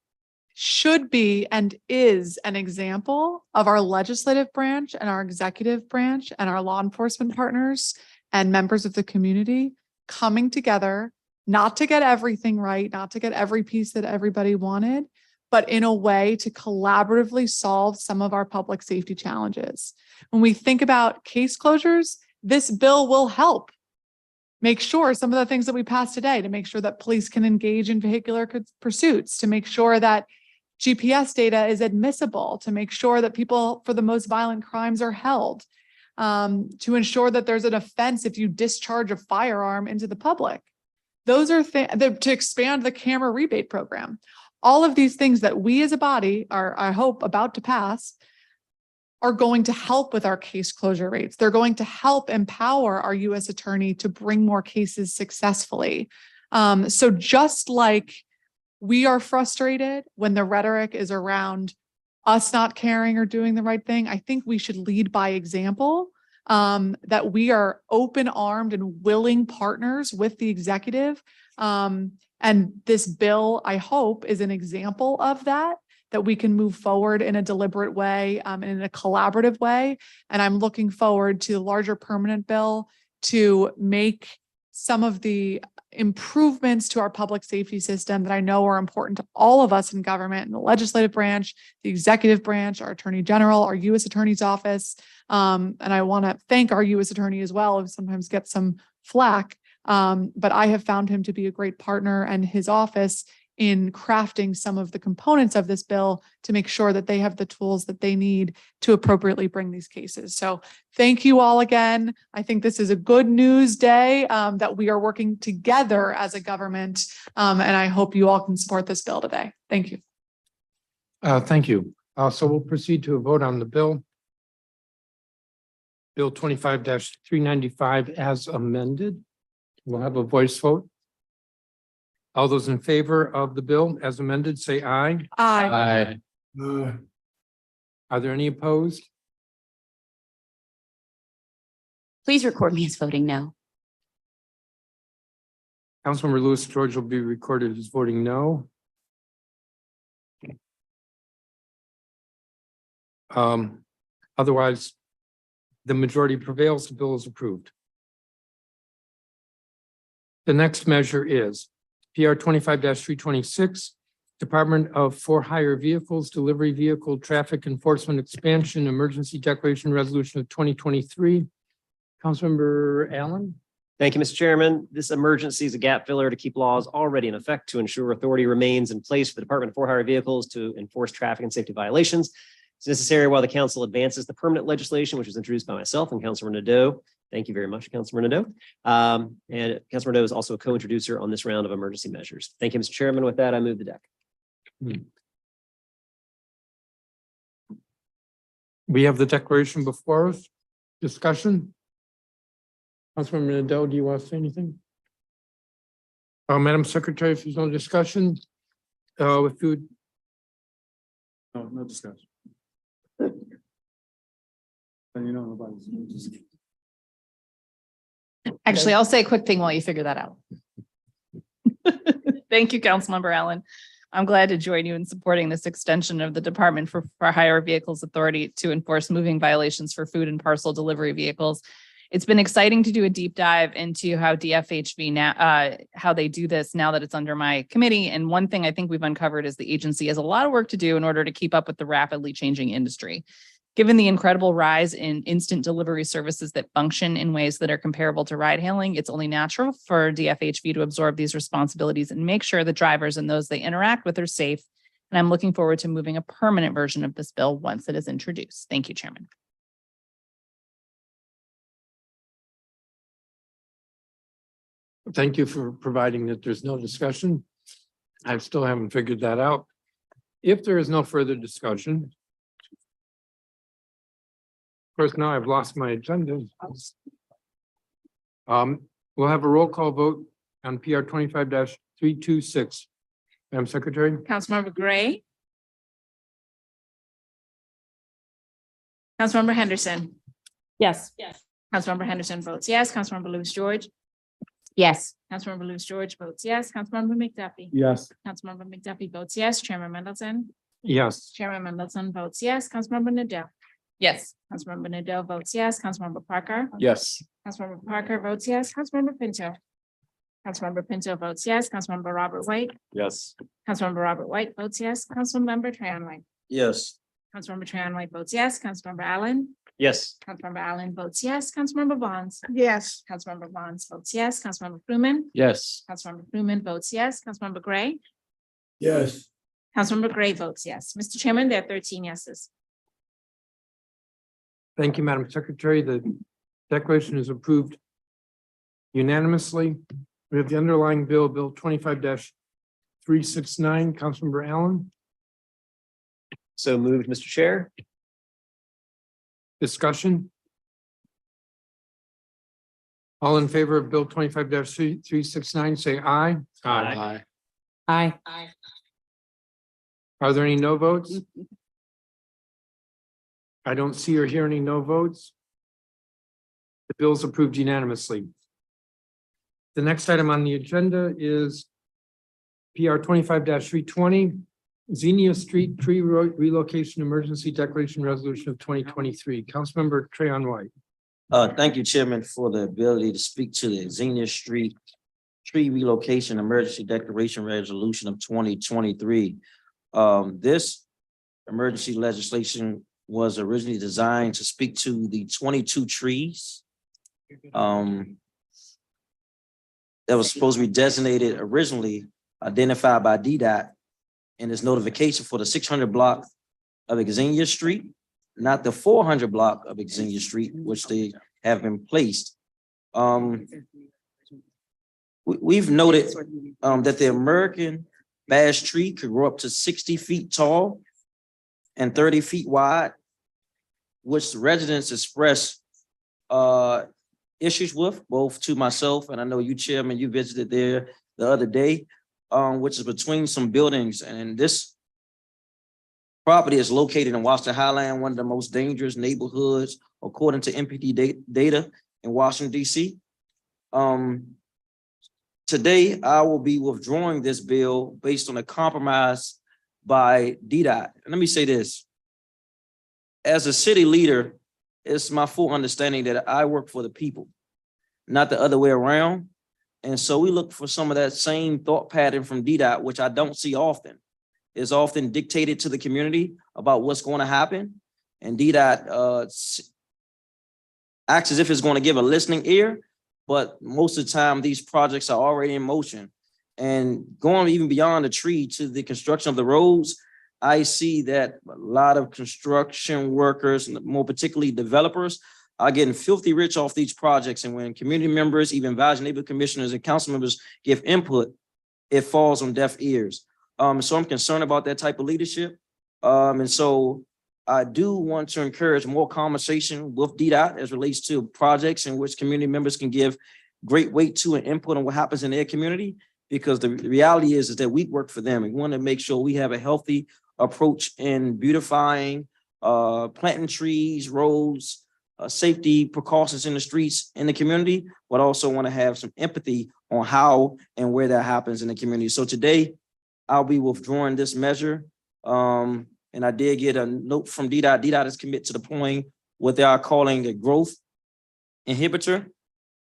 should be and is an example of our legislative branch and our executive branch and our law enforcement partners and members of the community coming together, not to get everything right, not to get every piece that everybody wanted, but in a way to collaboratively solve some of our public safety challenges. When we think about case closures, this bill will help make sure some of the things that we passed today, to make sure that police can engage in vehicular pursuits, to make sure that GPS data is admissible, to make sure that people for the most violent crimes are held, to ensure that there's an offense if you discharge a firearm into the public. Those are things to expand the camera rebate program. All of these things that we as a body are, I hope, about to pass are going to help with our case closure rates. They're going to help empower our U.S. attorney to bring more cases successfully. So just like we are frustrated when the rhetoric is around us not caring or doing the right thing, I think we should lead by example, that we are open-armed and willing partners with the executive. And this bill, I hope, is an example of that we can move forward in a deliberate way, and in a collaborative way. And I'm looking forward to the larger permanent bill to make some of the improvements to our public safety system that I know are important to all of us in government, in the legislative branch, the executive branch, our attorney general, our U.S. attorney's office. And I want to thank our U.S. attorney as well, who sometimes gets some flack. But I have found him to be a great partner, and his office in crafting some of the components of this bill to make sure that they have the tools that they need to appropriately bring these cases. So thank you all again. I think this is a good news day, that we are working together as a government. And I hope you all can support this bill today. Thank you. Thank you. So we'll proceed to a vote on the bill. Bill 25-395 as amended. We'll have a voice vote. All those in favor of the bill as amended, say aye. Aye. Are there any opposed? Please record me as voting no. Councilmember Lewis George will be recorded as voting no. Otherwise, the majority prevails, the bill is approved. The next measure is PR 25-326, Department of For-Hire Vehicles, Delivery Vehicle Traffic Enforcement Expansion, Emergency Declaration Resolution of 2023. Councilmember Allen. Thank you, Mr. Chairman. This emergency is a gap filler to keep laws already in effect to ensure authority remains in place for the Department of For-Hire Vehicles to enforce traffic and safety violations. It's necessary while the council advances the permanent legislation, which was introduced by myself and Councilor Nadeau. Thank you very much, Councilor Nadeau. And Councilor Nadeau is also a co-introducer on this round of emergency measures. Thank you, Mr. Chairman. With that, I move the deck. We have the declaration before us. Discussion. Councilmember Nadeau, do you want to say anything? Madam Secretary, if there's no discussion, if you would. No discussion. And you know, nobody's. Actually, I'll say a quick thing while you figure that out. Thank you, Councilmember Allen. I'm glad to join you in supporting this extension of the Department for Hire Vehicles Authority to enforce moving violations for food and parcel delivery vehicles. It's been exciting to do a deep dive into how DFHV now, how they do this now that it's under my committee. And one thing I think we've uncovered is the agency has a lot of work to do in order to keep up with the rapidly changing industry. Given the incredible rise in instant delivery services that function in ways that are comparable to ride hailing, it's only natural for DFHV to absorb these responsibilities and make sure the drivers and those they interact with are safe. And I'm looking forward to moving a permanent version of this bill once it is introduced. Thank you, Chairman. Thank you for providing that there's no discussion. I still haven't figured that out. If there is no further discussion. Of course, now I've lost my agenda. We'll have a roll call vote on PR 25-326. Madam Secretary? Councilmember Gray. Councilmember Henderson. Yes. Councilmember Henderson votes yes. Councilmember Lewis George. Yes. Councilmember Lewis George votes yes. Councilmember McDuffie. Yes. Councilmember McDuffie votes yes. Chairman Mendelson. Yes. Chairman Mendelson votes yes. Councilmember Nadeau. Yes. Councilmember Nadeau votes yes. Councilmember Parker. Yes. Councilmember Parker votes yes. Councilmember Pinto. Councilmember Pinto votes yes. Councilmember Robert White. Yes. Councilmember Robert White votes yes. Councilmember Trahan White. Yes. Councilmember Trahan White votes yes. Councilmember Allen. Yes. Councilmember Allen votes yes. Councilmember Bonds. Yes. Councilmember Bonds votes yes. Councilmember Fruman. Yes. Councilmember Fruman votes yes. Councilmember Gray. Yes. Councilmember Gray votes yes. Mr. Chairman, there are 13 yeses. Thank you, Madam Secretary. The declaration is approved unanimously. We have the underlying bill, Bill 25-369. Councilmember Allen, So moved, Mr. Chair. discussion? All in favor of Bill 25-369, say aye. Aye. Aye. Are there any no votes? I don't see or hear any no votes. The bill is approved unanimously. The next item on the agenda is PR 25-320, Xenia Street Tree Relocation Emergency Declaration Resolution of 2023. Councilmember Trahan White. Thank you, Chairman, for the ability to speak to the Xenia Street Tree Relocation Emergency Declaration Resolution of 2023. This emergency legislation was originally designed to speak to the 22 trees that was supposed to be designated originally, identified by DDOT in its notification for the 600 block of Xenia Street, not the 400 block of Xenia Street, which they have been placed. We've noted that the American Bash tree could grow up to 60 feet tall and 30 feet wide, which the residents express issues with, both to myself, and I know you, Chairman, you visited there the other day, which is between some buildings. And this property is located in Washington Highland, one of the most dangerous neighborhoods, according to MPD data in Washington, D.C. Today, I will be withdrawing this bill based on a compromise by DDOT. And let me say this. As a city leader, it's my full understanding that I work for the people, not the other way around. And so we look for some of that same thought pattern from DDOT, which I don't see often. It's often dictated to the community about what's going to happen. And DDOT acts as if it's going to give a listening ear, but most of the time these projects are already in motion. And going even beyond the tree to the construction of the roads, I see that a lot of construction workers, more particularly developers, are getting filthy rich off these projects. And when community members, even advisory neighborhood commissioners and council members give input, it falls on deaf ears. So I'm concerned about that type of leadership. And so I do want to encourage more conversation with DDOT as relates to projects in which community members can give great weight to and input on what happens in their community. Because the reality is that we work for them and we want to make sure we have a healthy approach in beautifying, planting trees, roads, safety precautions in the streets, in the community, but also want to have some empathy on how and where that happens in the community. So today, I'll be withdrawing this measure. And I did get a note from DDOT. DDOT is committed to the point what they are calling a growth inhibitor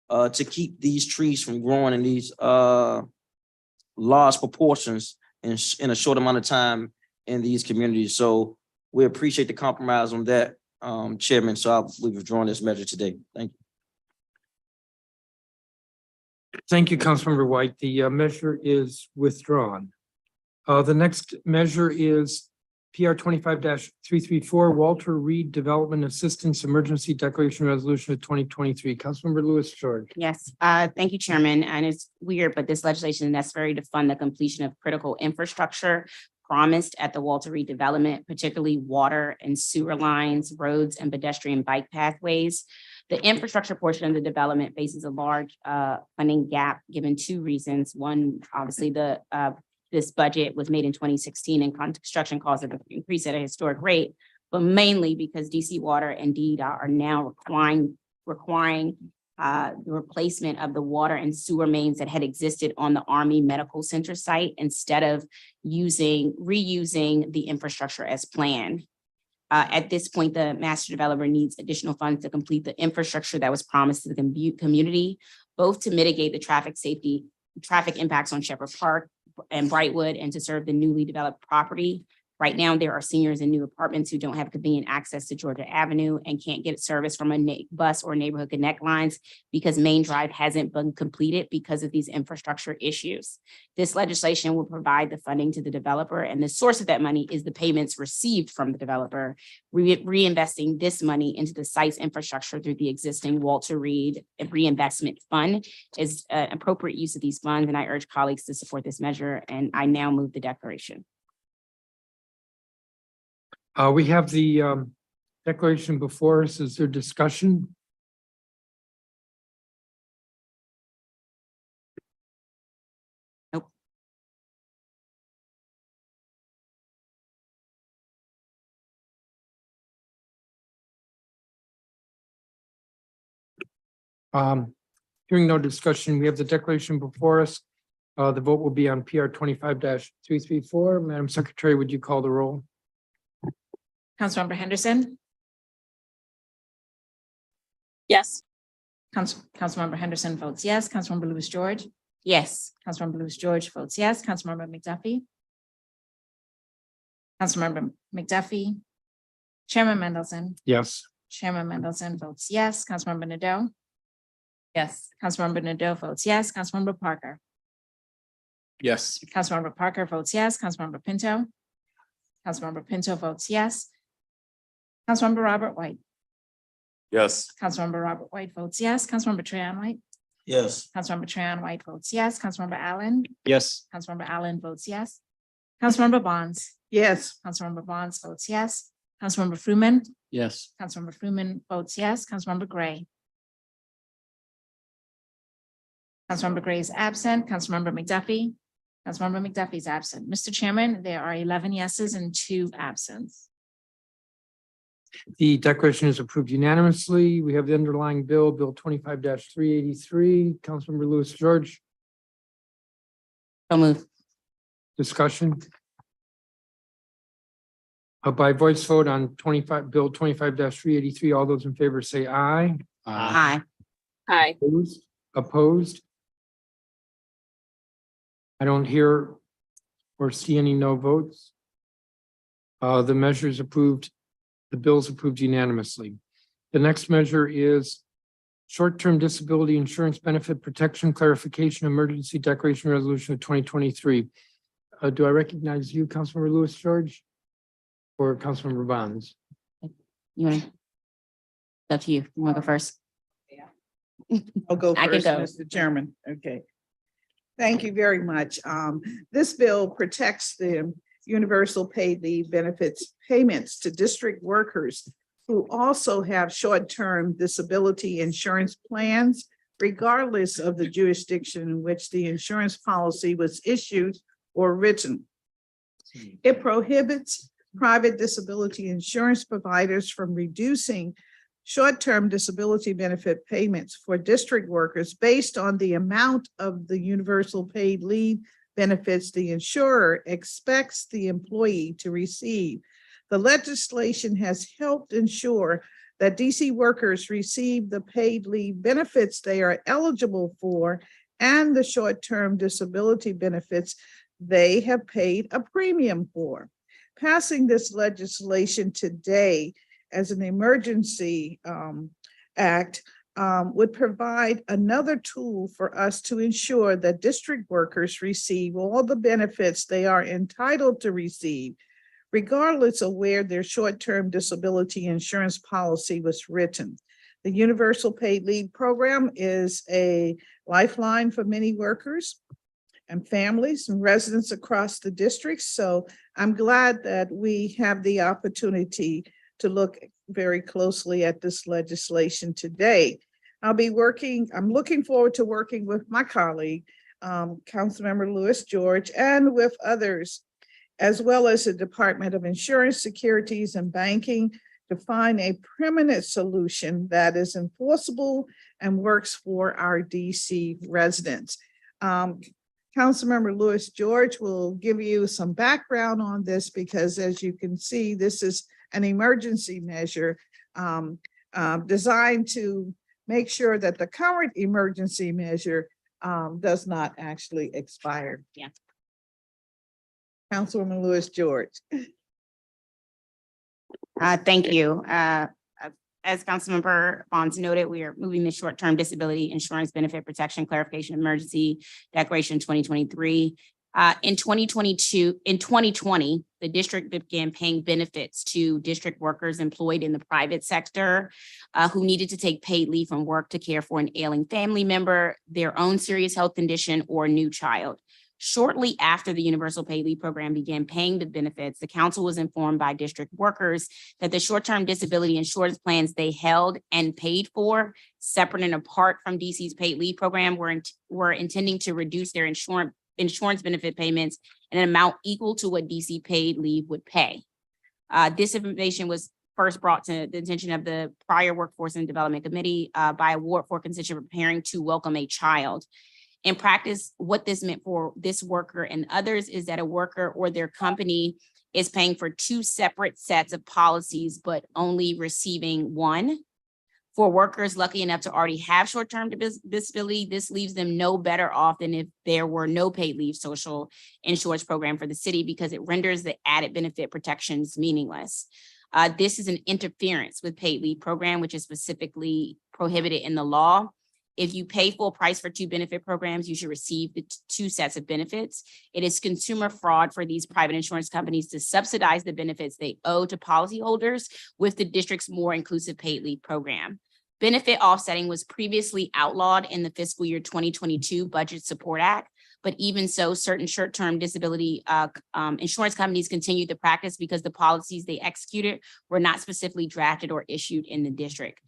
to keep these trees from growing in these large proportions in a short amount of time in these communities. So we appreciate the compromise on that, Chairman. So I'll be withdrawing this measure today. Thank you. Thank you, Councilmember White. The measure is withdrawn. The next measure is PR 25-334, Walter Reed Development Assistance Emergency Declaration Resolution of 2023. Councilmember Lewis George. Yes, thank you, Chairman. And it's weird, but this legislation is necessary to fund the completion of critical infrastructure promised at the Walter Reed development, particularly water and sewer lines, roads, and pedestrian bike pathways. The infrastructure portion of the development faces a large funding gap given two reasons. One, obviously, this budget was made in 2016 and construction costs have increased at a historic rate, but mainly because DC Water and DDOT are now requiring the replacement of the water and sewer mains that had existed on the Army Medical Center site instead of reusing the infrastructure as planned. At this point, the master developer needs additional funds to complete the infrastructure that was promised to the community, both to mitigate the traffic impacts on Shepherd Park and Brightwood and to serve the newly developed property. Right now, there are seniors in new apartments who don't have convenient access to Georgia Avenue and can't get service from a bus or neighborhood connect lines because Main Drive hasn't been completed because of these infrastructure issues. This legislation will provide the funding to the developer, and the source of that money is the payments received from the developer, reinvesting this money into the site's infrastructure through the existing Walter Reed Reinvestment Fund is an appropriate use of these funds, and I urge colleagues to support this measure, and I now move the declaration. We have the declaration before us. Is there discussion? Nope. Hearing no discussion, we have the declaration before us. The vote will be on PR 25-334. Madam Secretary, would you call the roll? Councilmember Henderson, Yes. Councilmember Henderson votes yes. Councilmember Lewis George, Yes. Councilmember Lewis George votes yes. Councilmember McDuffie. Councilmember McDuffie. Chairman Mendelson. Yes. Chairman Mendelson votes yes. Councilmember Nadeau. Yes. Councilmember Nadeau votes yes. Councilmember Parker. Yes. Councilmember Parker votes yes. Councilmember Pinto. Councilmember Pinto votes yes. Councilmember Robert White. Yes. Councilmember Robert White votes yes. Councilmember Trahan White. Yes. Councilmember Trahan White votes yes. Councilmember Allen. Yes. Councilmember Allen votes yes. Councilmember Bonds. Yes. Councilmember Bonds votes yes. Councilmember Fruman. Yes. Councilmember Fruman votes yes. Councilmember Gray. Councilmember Gray is absent. Councilmember McDuffie. Councilmember McDuffie is absent. Mr. Chairman, there are 11 yeses and 2 absents. The declaration is approved unanimously. We have the underlying bill, Bill 25-383. Councilmember Lewis George, So move. discussion. By voice vote on Bill 25-383, all those in favor say aye. Aye. Aye. Opposed? I don't hear or see any no votes. The measure is approved. The bill is approved unanimously. The next measure is short-term disability insurance benefit protection clarification emergency declaration resolution of 2023. Do I recognize you, Councilmember Lewis George, or Councilmember Bonds? You want to? Up to you. You want to go first? I'll go I can first, go. Mr. Chairman. Okay. Thank you very much. This bill protects the universal paid leave benefits payments to district workers who also have short-term disability insurance plans, regardless of the jurisdiction in which the insurance policy was issued or written. It prohibits private disability insurance providers from reducing short-term disability benefit payments for district workers based on the amount of the universal paid leave benefits the insurer expects the employee to receive. The legislation has helped ensure that DC workers receive the paid leave benefits they are eligible for and the short-term disability benefits they have paid a premium for. Passing this legislation today as an emergency act would provide another tool for us to ensure that district workers receive all the benefits they are entitled to receive, regardless of where their short-term disability insurance policy was written. The Universal Paid Leave Program is a lifeline for many workers and families and residents across the district. So I'm glad that we have the opportunity to look very closely at this legislation today. I'm looking forward to working with my colleague, Councilmember Louis George, and with others, as well as the Department of Insurance, Securities, and Banking, to find a permanent solution that is enforceable and works for our DC residents. Councilmember Louis George will give you some background on this because, as you can see, this is an emergency measure designed to make sure that the current emergency measure does not actually expire. Yeah. Councilwoman Louis George. Thank you. As Councilmember Bonds noted, we are moving the short-term disability insurance benefit protection clarification emergency declaration 2023. In 2020, the district began paying benefits to district workers employed in the private sector who needed to take paid leave from work to care for an ailing family member, their own serious health condition, or new child. Shortly after the Universal Paid Leave Program began paying the benefits, the council was informed by district workers that the short-term disability insurance plans they held and paid for, separate and apart from DC's paid leave program, were intending to reduce their insurance benefit payments in an amount equal to what DC paid leave would pay. This information was first brought to the attention of the prior Workforce and Development Committee by a Ward 4 constituent preparing to welcome a child. In practice, what this meant for this worker and others is that a worker or their company is paying for two separate sets of policies, but only receiving one. For workers lucky enough to already have short-term disability, this leaves them no better off than if there were no paid leave social insurance program for the city because it renders the added benefit protections meaningless. This is an interference with paid leave program, which is specifically prohibited in the law. If you pay full price for two benefit programs, you should receive the two sets of benefits. It is consumer fraud for these private insurance companies to subsidize the benefits they owe to policyholders with the district's more inclusive paid leave program. Benefit offsetting was previously outlawed in the fiscal year 2022 Budget Support Act, but even so, certain short-term disability insurance companies continued the practice because the policies they executed were not specifically drafted or issued in the district.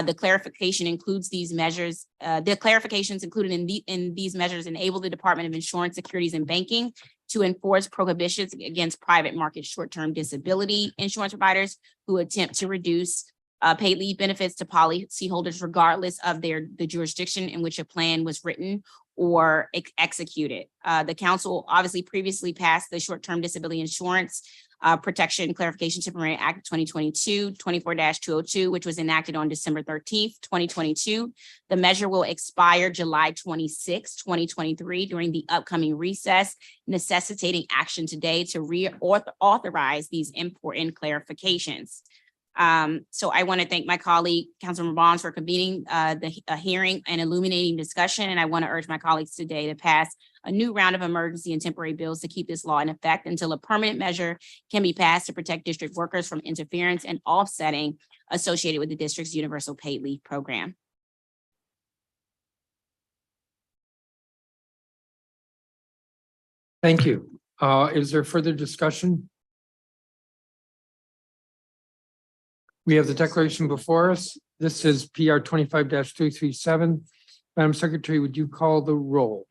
The clarification includes these measures. The clarifications included in these measures enable the Department of Insurance, Securities, and Banking to enforce prohibitions against private market short-term disability insurance providers who attempt to reduce paid leave benefits to policyholders regardless of the jurisdiction in which a plan was written or executed. The council obviously previously passed the short-term disability insurance Protection Clarification Temporary Act of 2022, 24-202, which was enacted on December 13th, 2022. The measure will expire July 26, 2023 during the upcoming recess, necessitating action today to reauthorize these important clarifications. So I want to thank my colleague, Councilmember Bonds, for convening a hearing and illuminating discussion. And I want to urge my colleagues today to pass a new round of emergency and temporary bills to keep this law in effect until a permanent measure can be passed to protect district workers from interference and offsetting associated with the district's Universal Paid Leave Program. Thank you. Is there further discussion? We have the declaration before us. This is PR 25-337. Madam Secretary, would you call the roll?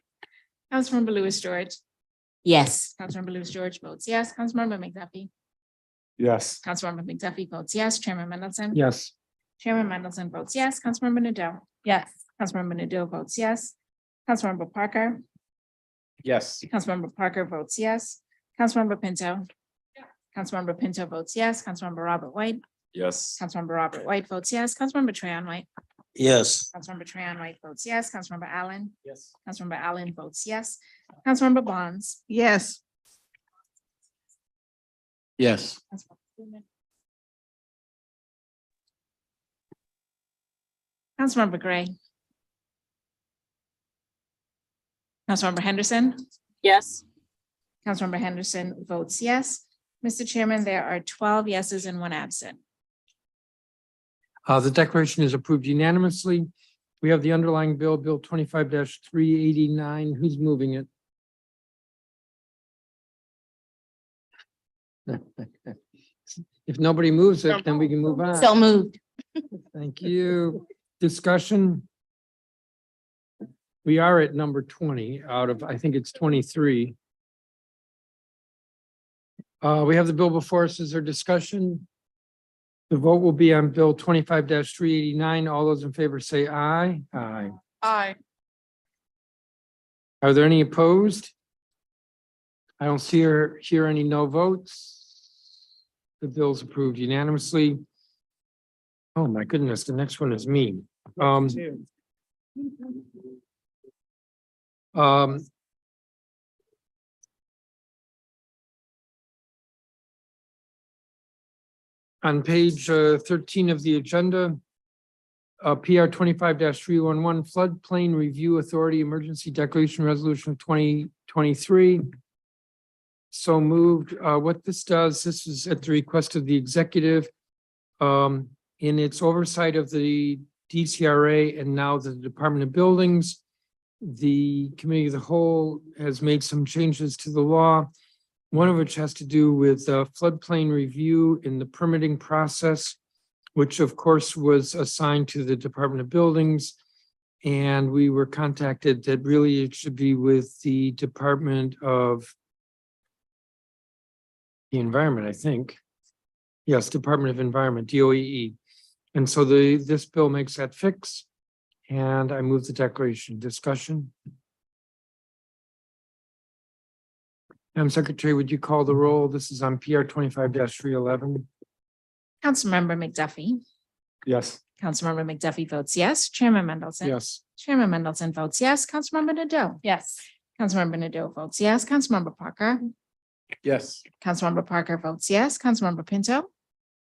Councilmember Louis George. Yes. Councilmember Louis George votes yes. Councilmember McDuffie. Yes. Councilmember McDuffie votes yes. Chairman Mendelson. Yes. Chairman Mendelson votes yes. Councilmember Nadeau. Yes. Councilmember Nadeau votes yes. Councilmember Parker. Yes. Councilmember Parker votes yes. Councilmember Pinto. Councilmember Pinto votes yes. Councilmember Robert White. Yes. Councilmember Robert White votes yes. Councilmember Trahan White. Yes. Councilmember Trahan White votes yes. Councilmember Allen. Yes. Councilmember Allen votes yes. Councilmember Bonds. Yes. Yes. Councilmember Gray. Councilmember Henderson. Yes. Councilmember Henderson votes yes. Mr. Chairman, there are 12 yeses and 1 absent. The declaration is approved unanimously. We have the underlying bill, Bill 25-389. Who's moving it? If nobody moves it, then we can move on. So moved. Thank you. Discussion? We are at number 20 out of, I think it's 23. We have the bill before us. Is there discussion? The vote will be on Bill 25-389. All those in favor say aye. Aye. Aye. Are there any opposed? I don't see or hear any no votes. The bill's approved unanimously. Oh, my goodness, the next one is me. On page 13 of the agenda, PR 25-311 Floodplain Review Authority Emergency Declaration Resolution of 2023. So moved. What this does, this is at the request of the executive in its oversight of the DCRA and now the Department of Buildings. The Committee of the Whole has made some changes to the law, one of which has to do with floodplain review in the permitting process, which of course was assigned to the Department of Buildings. And we were contacted that really it should be with the Department of the Environment, I think. Yes, Department of Environment, DOEE. And so this bill makes that fix. And I move the declaration. Discussion? Madam Secretary, would you call the roll? This is on PR 25-311. Councilmember McDuffie. Yes. Councilmember McDuffie votes yes. Chairman Mendelson. Yes. Chairman Mendelson votes yes. Councilmember Nadeau. Yes. Councilmember Nadeau votes yes. Councilmember Parker. Yes. Councilmember Parker votes yes. Councilmember Pinto.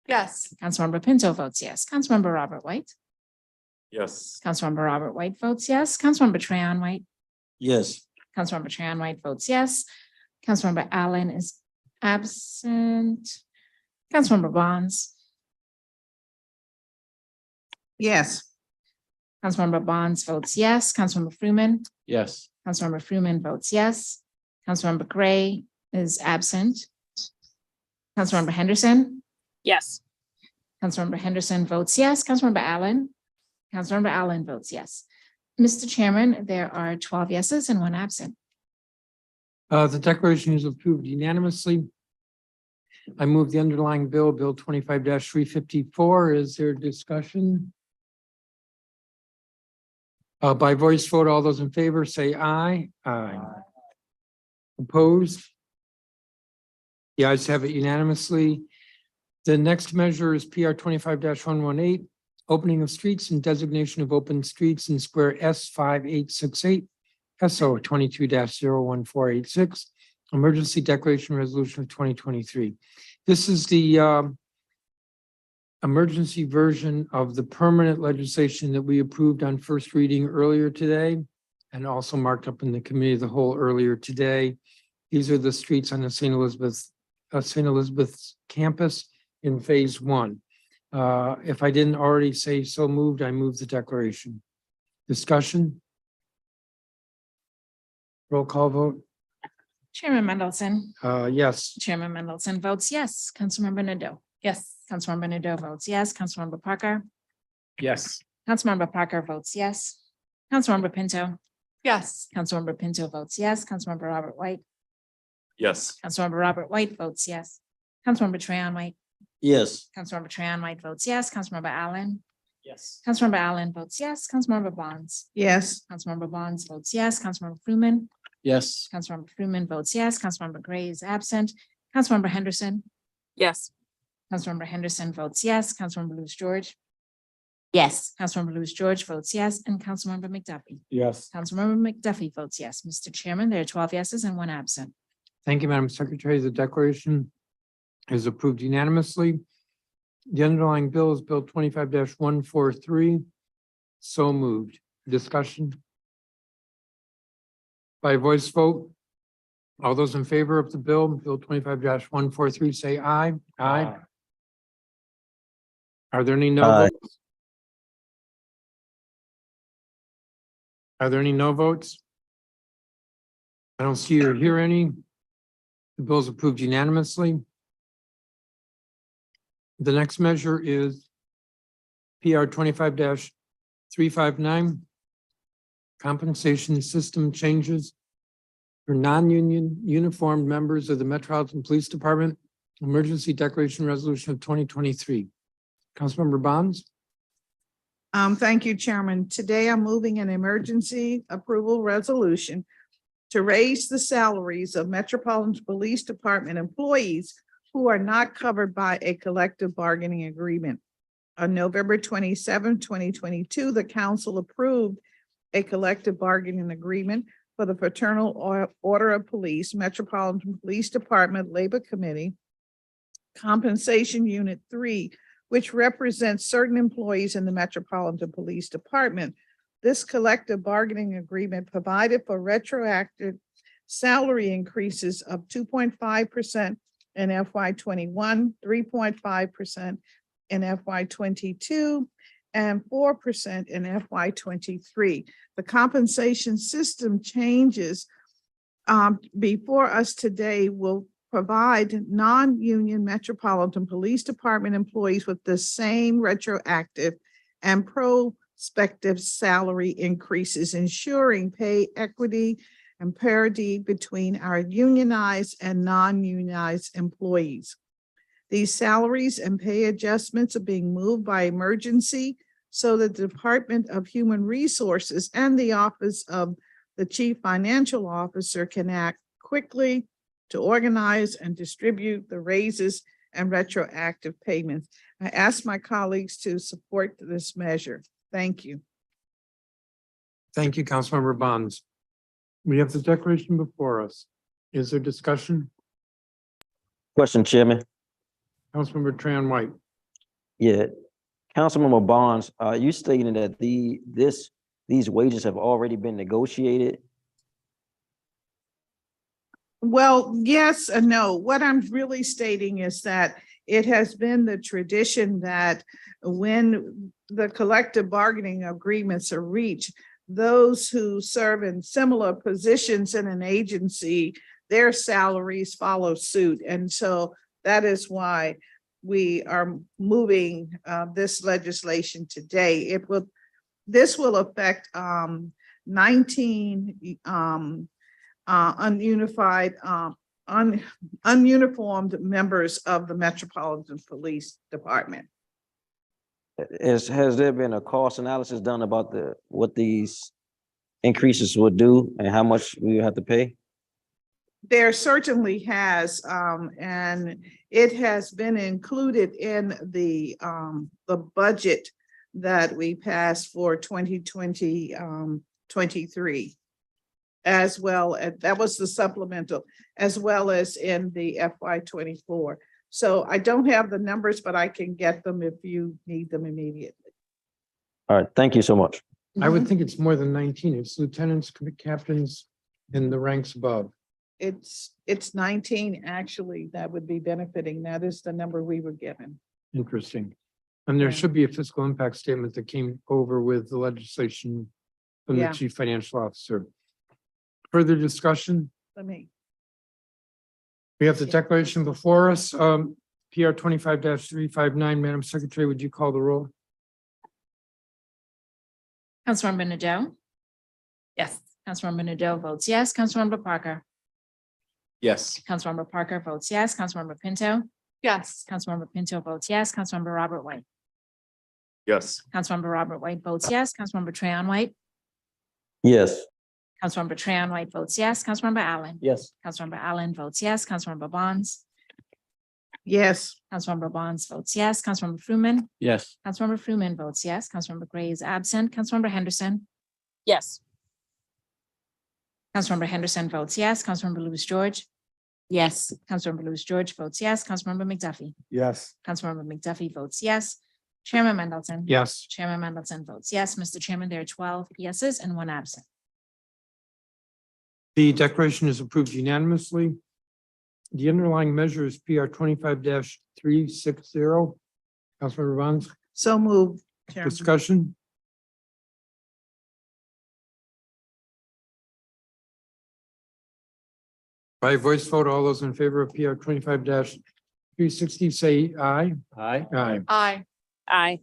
Yes. Councilmember Pinto votes yes. Councilmember Robert White. Yes. Councilmember Robert White votes yes. Councilmember Trahan White. Yes. Councilmember Trahan White votes yes. Councilmember Allen is absent. Councilmember Bonds. Yes. Councilmember Bonds votes yes. Councilmember Freeman. Yes. Councilmember Freeman votes yes. Councilmember Gray is absent. Councilmember Henderson. Yes. Councilmember Henderson votes yes. Councilmember Allen. Councilmember Allen votes yes. Mr. Chairman, there are 12 yeses and 1 absent. The declaration is approved unanimously. I move the underlying bill, Bill 25-354. Is there discussion? By voice vote, all those in favor say aye. Aye. Opposed? The ayes have it unanimously. The next measure is PR 25-118, opening of streets and designation of open streets in square S 5868, SO 22-01486, emergency declaration resolution of 2023. This is the emergency version of the permanent legislation that we approved on first reading earlier today and also marked up in the Committee of the Whole earlier today. These are the streets on the St. Elizabeth's campus in phase 1. If I didn't already say so moved, I move the declaration. Discussion? Roll call vote? Chairman Mendelson. Yes. Chairman Mendelson votes yes. Councilmember Nadeau. Yes. Councilmember Nadeau votes yes. Councilmember Parker. Yes. Councilmember Parker votes yes. Councilmember Pinto. Yes. Councilmember Pinto votes yes. Councilmember Robert White. Yes. Councilmember Robert White votes yes. Councilmember Trahan White. Yes. Councilmember Trahan White votes yes. Councilmember Allen. Yes. Councilmember Allen votes yes. Councilmember Bonds. Yes. Councilmember Bonds votes yes. Councilmember Freeman. Yes. Councilmember Freeman votes yes. Councilmember Gray is absent. Councilmember Henderson. Yes. Councilmember Henderson votes yes. Councilmember Lewis George. Yes. Councilmember Lewis George votes yes, and Councilmember McDuffie. Yes. Councilmember McDuffie votes yes. Mr. Chairman, there are 12 yeses and 1 absent. Thank you, Madam Secretary. The declaration is approved unanimously. The underlying bill is Bill 25-143. So moved. Discussion? By voice vote. All those in favor of the bill, Bill 25-143, say aye. Aye. Are there any no Aye. votes? Are there any no votes? I don't see or hear any. The bill is approved unanimously. The next measure is PR 25-359. Compensation system changes for non-union uniformed members of the Metropolitan Police Department. Emergency Declaration Resolution of 2023. Councilmember Bonds? Thank you, Chairman. Today I'm moving an emergency approval resolution to raise the salaries of Metropolitan Police Department employees who are not covered by a collective bargaining agreement. On November 27, 2022, the council approved a collective bargaining agreement for the Fraternal Order of Police, Metropolitan Police Department Labor Committee, Compensation Unit 3, which represents certain employees in the Metropolitan Police Department. This collective bargaining agreement provided for retroactive salary increases of 2.5% in FY21, 3.5% in FY22, and 4% in FY23. The compensation system changes before us today will provide non-union Metropolitan Police Department employees with the same retroactive and prospective salary increases, ensuring pay equity and parity between our unionized and non-unionized employees. These salaries and pay adjustments are being moved by emergency so that the Department of Human Resources and the Office of the Chief Financial Officer can act quickly to organize and distribute the raises and retroactive payments. I ask my colleagues to support this measure. Thank you. Thank you, Councilmember Bonds. We have the declaration before us. Is there discussion? Question, Chairman. Councilmember Tran White. Yeah, Councilmember Bonds, are you stating that these wages have already been negotiated? Well, yes and no. What I'm really stating is that it has been the tradition that when the collective bargaining agreements are reached, those who serve in similar positions in an agency, their salaries follow suit. And so that is why we are moving this legislation today. This will affect 19 ununiformed members of the Metropolitan Police Department. Has there been a cost analysis done about what these increases would do and how much we have to pay? There certainly has, and it has been included in the budget that we passed for 2023, as well as that was the supplemental, as well as in the FY24. So I don't have the numbers, but I can get them if you need them immediately. All right, thank you so much. I would think it's more than 19. It's lieutenants, captains in the ranks above. It's 19 actually that would be benefiting. That is the number we were given. Interesting. And there Yeah. should be a fiscal impact statement that came over with the legislation from the Yeah. chief financial officer. Further discussion? Let me. We have the declaration before us. PR 25-359. Madam Secretary, would you call the roll? Councilmember Nadeau. Yes. Councilmember Nadeau votes yes. Councilmember Parker. Yes. Councilmember Parker votes yes. Councilmember Pinto. Yes. Councilmember Pinto votes yes. Councilmember Robert White. Yes. Councilmember Robert White votes yes. Councilmember Trayon White. Yes. Councilmember Tran White votes yes. Councilmember Allen. Yes. Councilmember Allen votes yes. Councilmember Bonds. yes, Councilmember Bonds votes yes. Councilmember Fruman. Yes. Councilmember Fruman votes yes. Councilmember Gray is absent. Councilmember Henderson. Yes. Councilmember Henderson votes yes. Councilmember Lewis George. Yes. Councilmember Lewis George votes yes. Councilmember McDuffie. Yes. Councilmember McDuffie votes yes. Chairman Mendelson. Yes. Chairman Mendelson votes yes. Mr. Chairman, there are 12 yeses and 1 absent. The declaration is approved unanimously. The underlying measure is PR 25-360. Councilmember Bonds, so moved. Chairman. discussion? By voice vote, all those in favor of PR 25-360, say aye. Aye. Aye. Aye. Aye.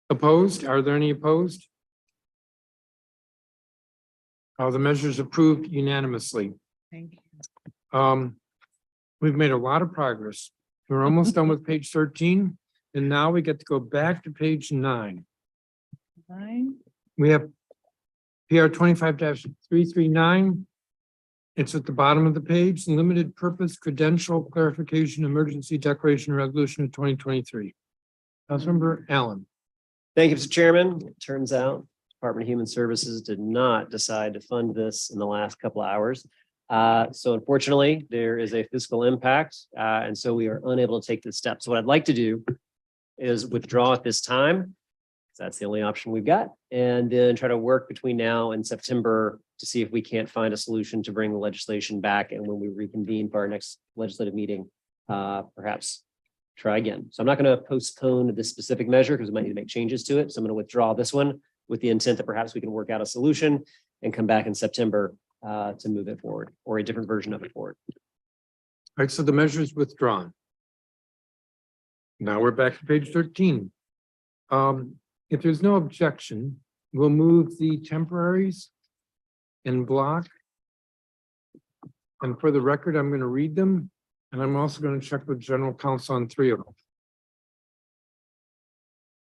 Opposed? Are there any opposed? The measure is approved unanimously. Thank you. We've made a lot of progress. We're almost done with page 13, and now we get to go back to page 9. We have PR 25-339. It's at the bottom of the page, limited purpose credential clarification emergency declaration resolution of 2023. Councilmember Allen. Thank you, Mr. Chairman. It turns out Department of Human Services did not decide to fund this in the last couple of hours. So unfortunately, there is a fiscal impact, and so we are unable to take this step. So what I'd like to do is withdraw at this time. That's the only option we've got, and then try to work between now and September to see if we can't find a solution to bring the legislation back. And when we reconvene for our next legislative meeting, perhaps try again. So I'm not going to postpone this specific measure because we might need to make changes to it. So I'm going to withdraw this one with the intent that perhaps we can work out a solution and come back in September to move it forward, or a different version of it forward. All right, so the measure is withdrawn. Now we're back to page 13. If there's no objection, we'll move the temporaries in block. And for the record, I'm going to read them, and I'm also going to check with general counsel on 3 of them.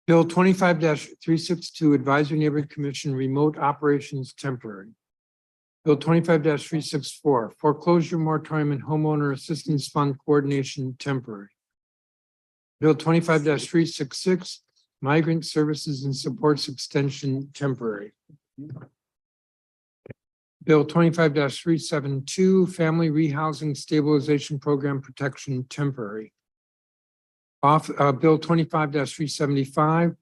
Bill 25-362 Advisory Neighborhood Commission Remote Operations Temporary. Bill 25-364 Foreclosure Moratorium and Homeowner Assistance Fund Coordination Temporary. Bill 25-366 Migrant Services and Supports Extension Temporary. Bill 25-372 Family Rehousing Stabilization Program Protection Temporary. Bill 25-375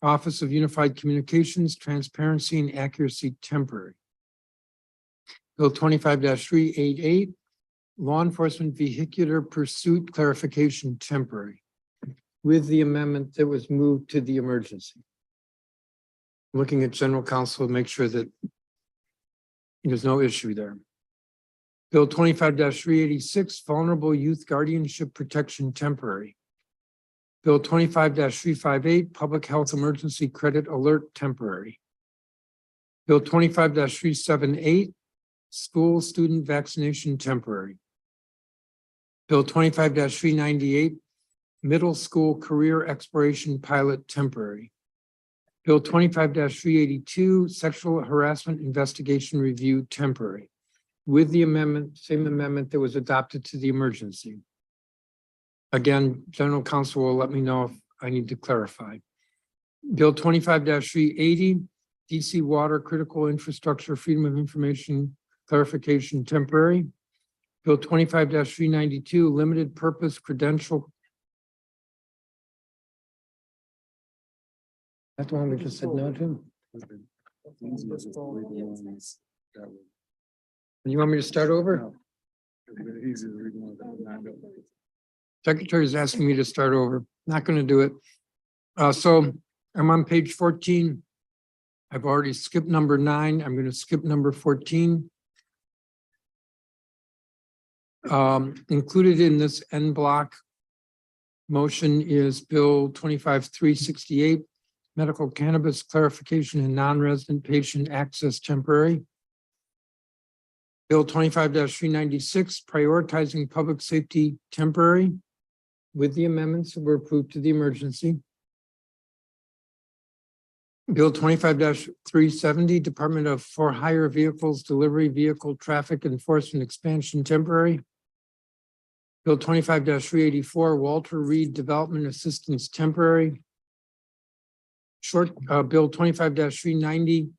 Office of Unified Communications Transparency and Accuracy Temporary. Bill 25-388 Law Enforcement Vehicular Pursuit Clarification Temporary, with the amendment that was moved to the emergency. Looking at general counsel to make sure that there's no issue there. Bill 25-386 Vulnerable Youth Guardianship Protection Temporary. Bill 25-358 Public Health Emergency Credit Alert Temporary. Bill 25-378 School Student Vaccination Temporary. Bill 25-398 Middle School Career Exploration Pilot Temporary. Bill 25-382 Sexual Harassment Investigation Review Temporary, with the amendment, same amendment that was adopted to the emergency. Again, general counsel will let me know if I need to clarify. Bill 25-380 DC Water Critical Infrastructure Freedom of Information Clarification Temporary. Bill 25-392 Limited Purpose Credential. That's the one we just said no to. You want me to start over? Secretary is asking me to start over. Not going to do it. So I'm on page 14. I've already skipped number 9. I'm going to skip number 14. Included in this en bloc motion is Bill 25-368, Medical Cannabis Clarification and Non-Resident Patient Access Temporary. Bill 25-396, Prioritizing Public Safety Temporary, with the amendments that were approved to the emergency. Bill 25-370, Department of For Hire Vehicles Delivery Vehicle Traffic Enforcement Expansion Temporary. Bill 25-384, Walter Reed Development Assistance Temporary. Bill 25-390,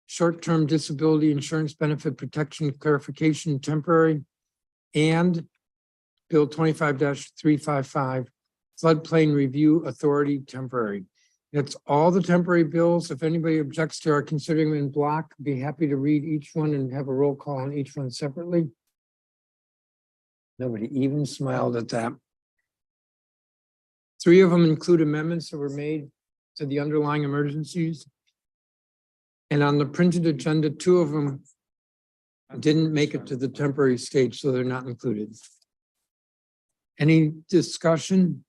Short-Term Disability Insurance Benefit Protection Clarification Temporary. And Bill 25-355, Floodplain Review Authority Temporary. That's all the temporary bills. If anybody objects to our considering them in block, be happy to read each one and have a roll call on each one separately. Nobody even smiled at that. 3 of them include amendments that were made to the underlying emergencies. And on the printed agenda, 2 of them didn't make it to the temporary stage, so they're not included. Any discussion?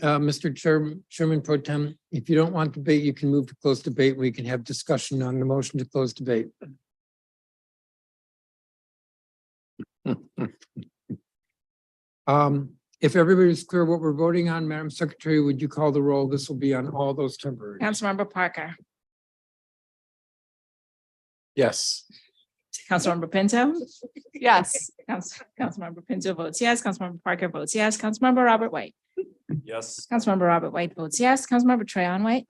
Mr. Chairman Pro Tem, if you don't want debate, you can move to close debate. We can have discussion on the motion to close debate. If everybody's clear what we're voting on, Madam Secretary, would you call the roll? This will be on all those temporary. Councilmember Parker, Yes. Councilmember Pinto, Yes. Councilmember Pinto votes yes, Councilmember Parker votes yes, Councilmember Robert White, Yes. Councilmember Robert White votes yes, Councilmember Trayon White,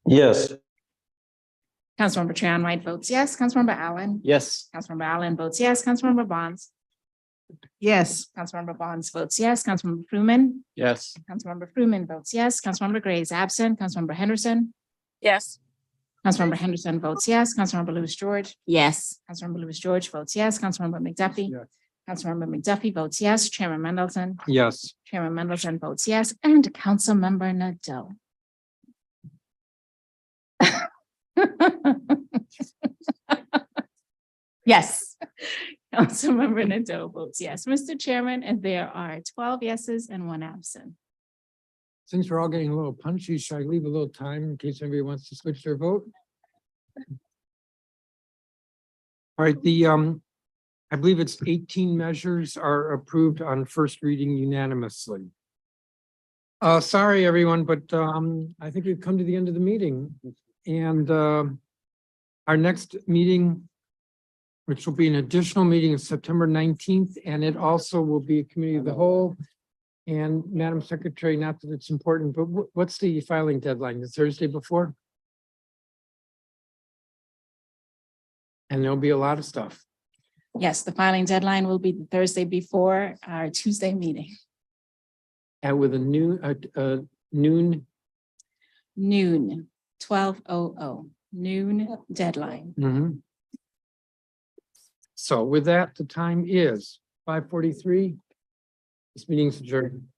Yes. Councilmember Trayon White votes yes, Councilmember Allen, Yes. Councilmember Allen votes yes, Councilmember Bonds, Yes. Councilmember Bonds votes yes, Councilmember Fruman, Yes. Councilmember Fruman votes yes, Councilmember Gray is absent, Councilmember Henderson, Yes. Councilmember Henderson votes yes, Councilmember Lewis George, Yes. Councilmember Lewis George votes yes, Councilmember McDuffie. Yes. Councilmember McDuffie votes yes, Chairman Mendelson, Yes. Chairman Mendelson votes yes, and Councilmember Nadeau. Yes. Councilmember Nadeau votes yes. Mr. Chairman, and there are 12 yeses and 1 absent. Since we're all getting a little punchy, should I leave a little time in case anybody wants to switch their vote? All right, I believe it's 18 measures are approved on first reading unanimously. Sorry, everyone, but I think we've come to the end of the meeting. And our next meeting, which will be an additional meeting, is September 19th, and it also will be a committee of the whole. And Madam Secretary, not that it's important, but what's the filing deadline? The Thursday before? And there'll be a lot of stuff. Yes, the filing deadline will be the Thursday before our Tuesday meeting, And with a noon. noon, 12:00, noon deadline. Mhm. So with that, the time is 5:43. This meeting's adjourned.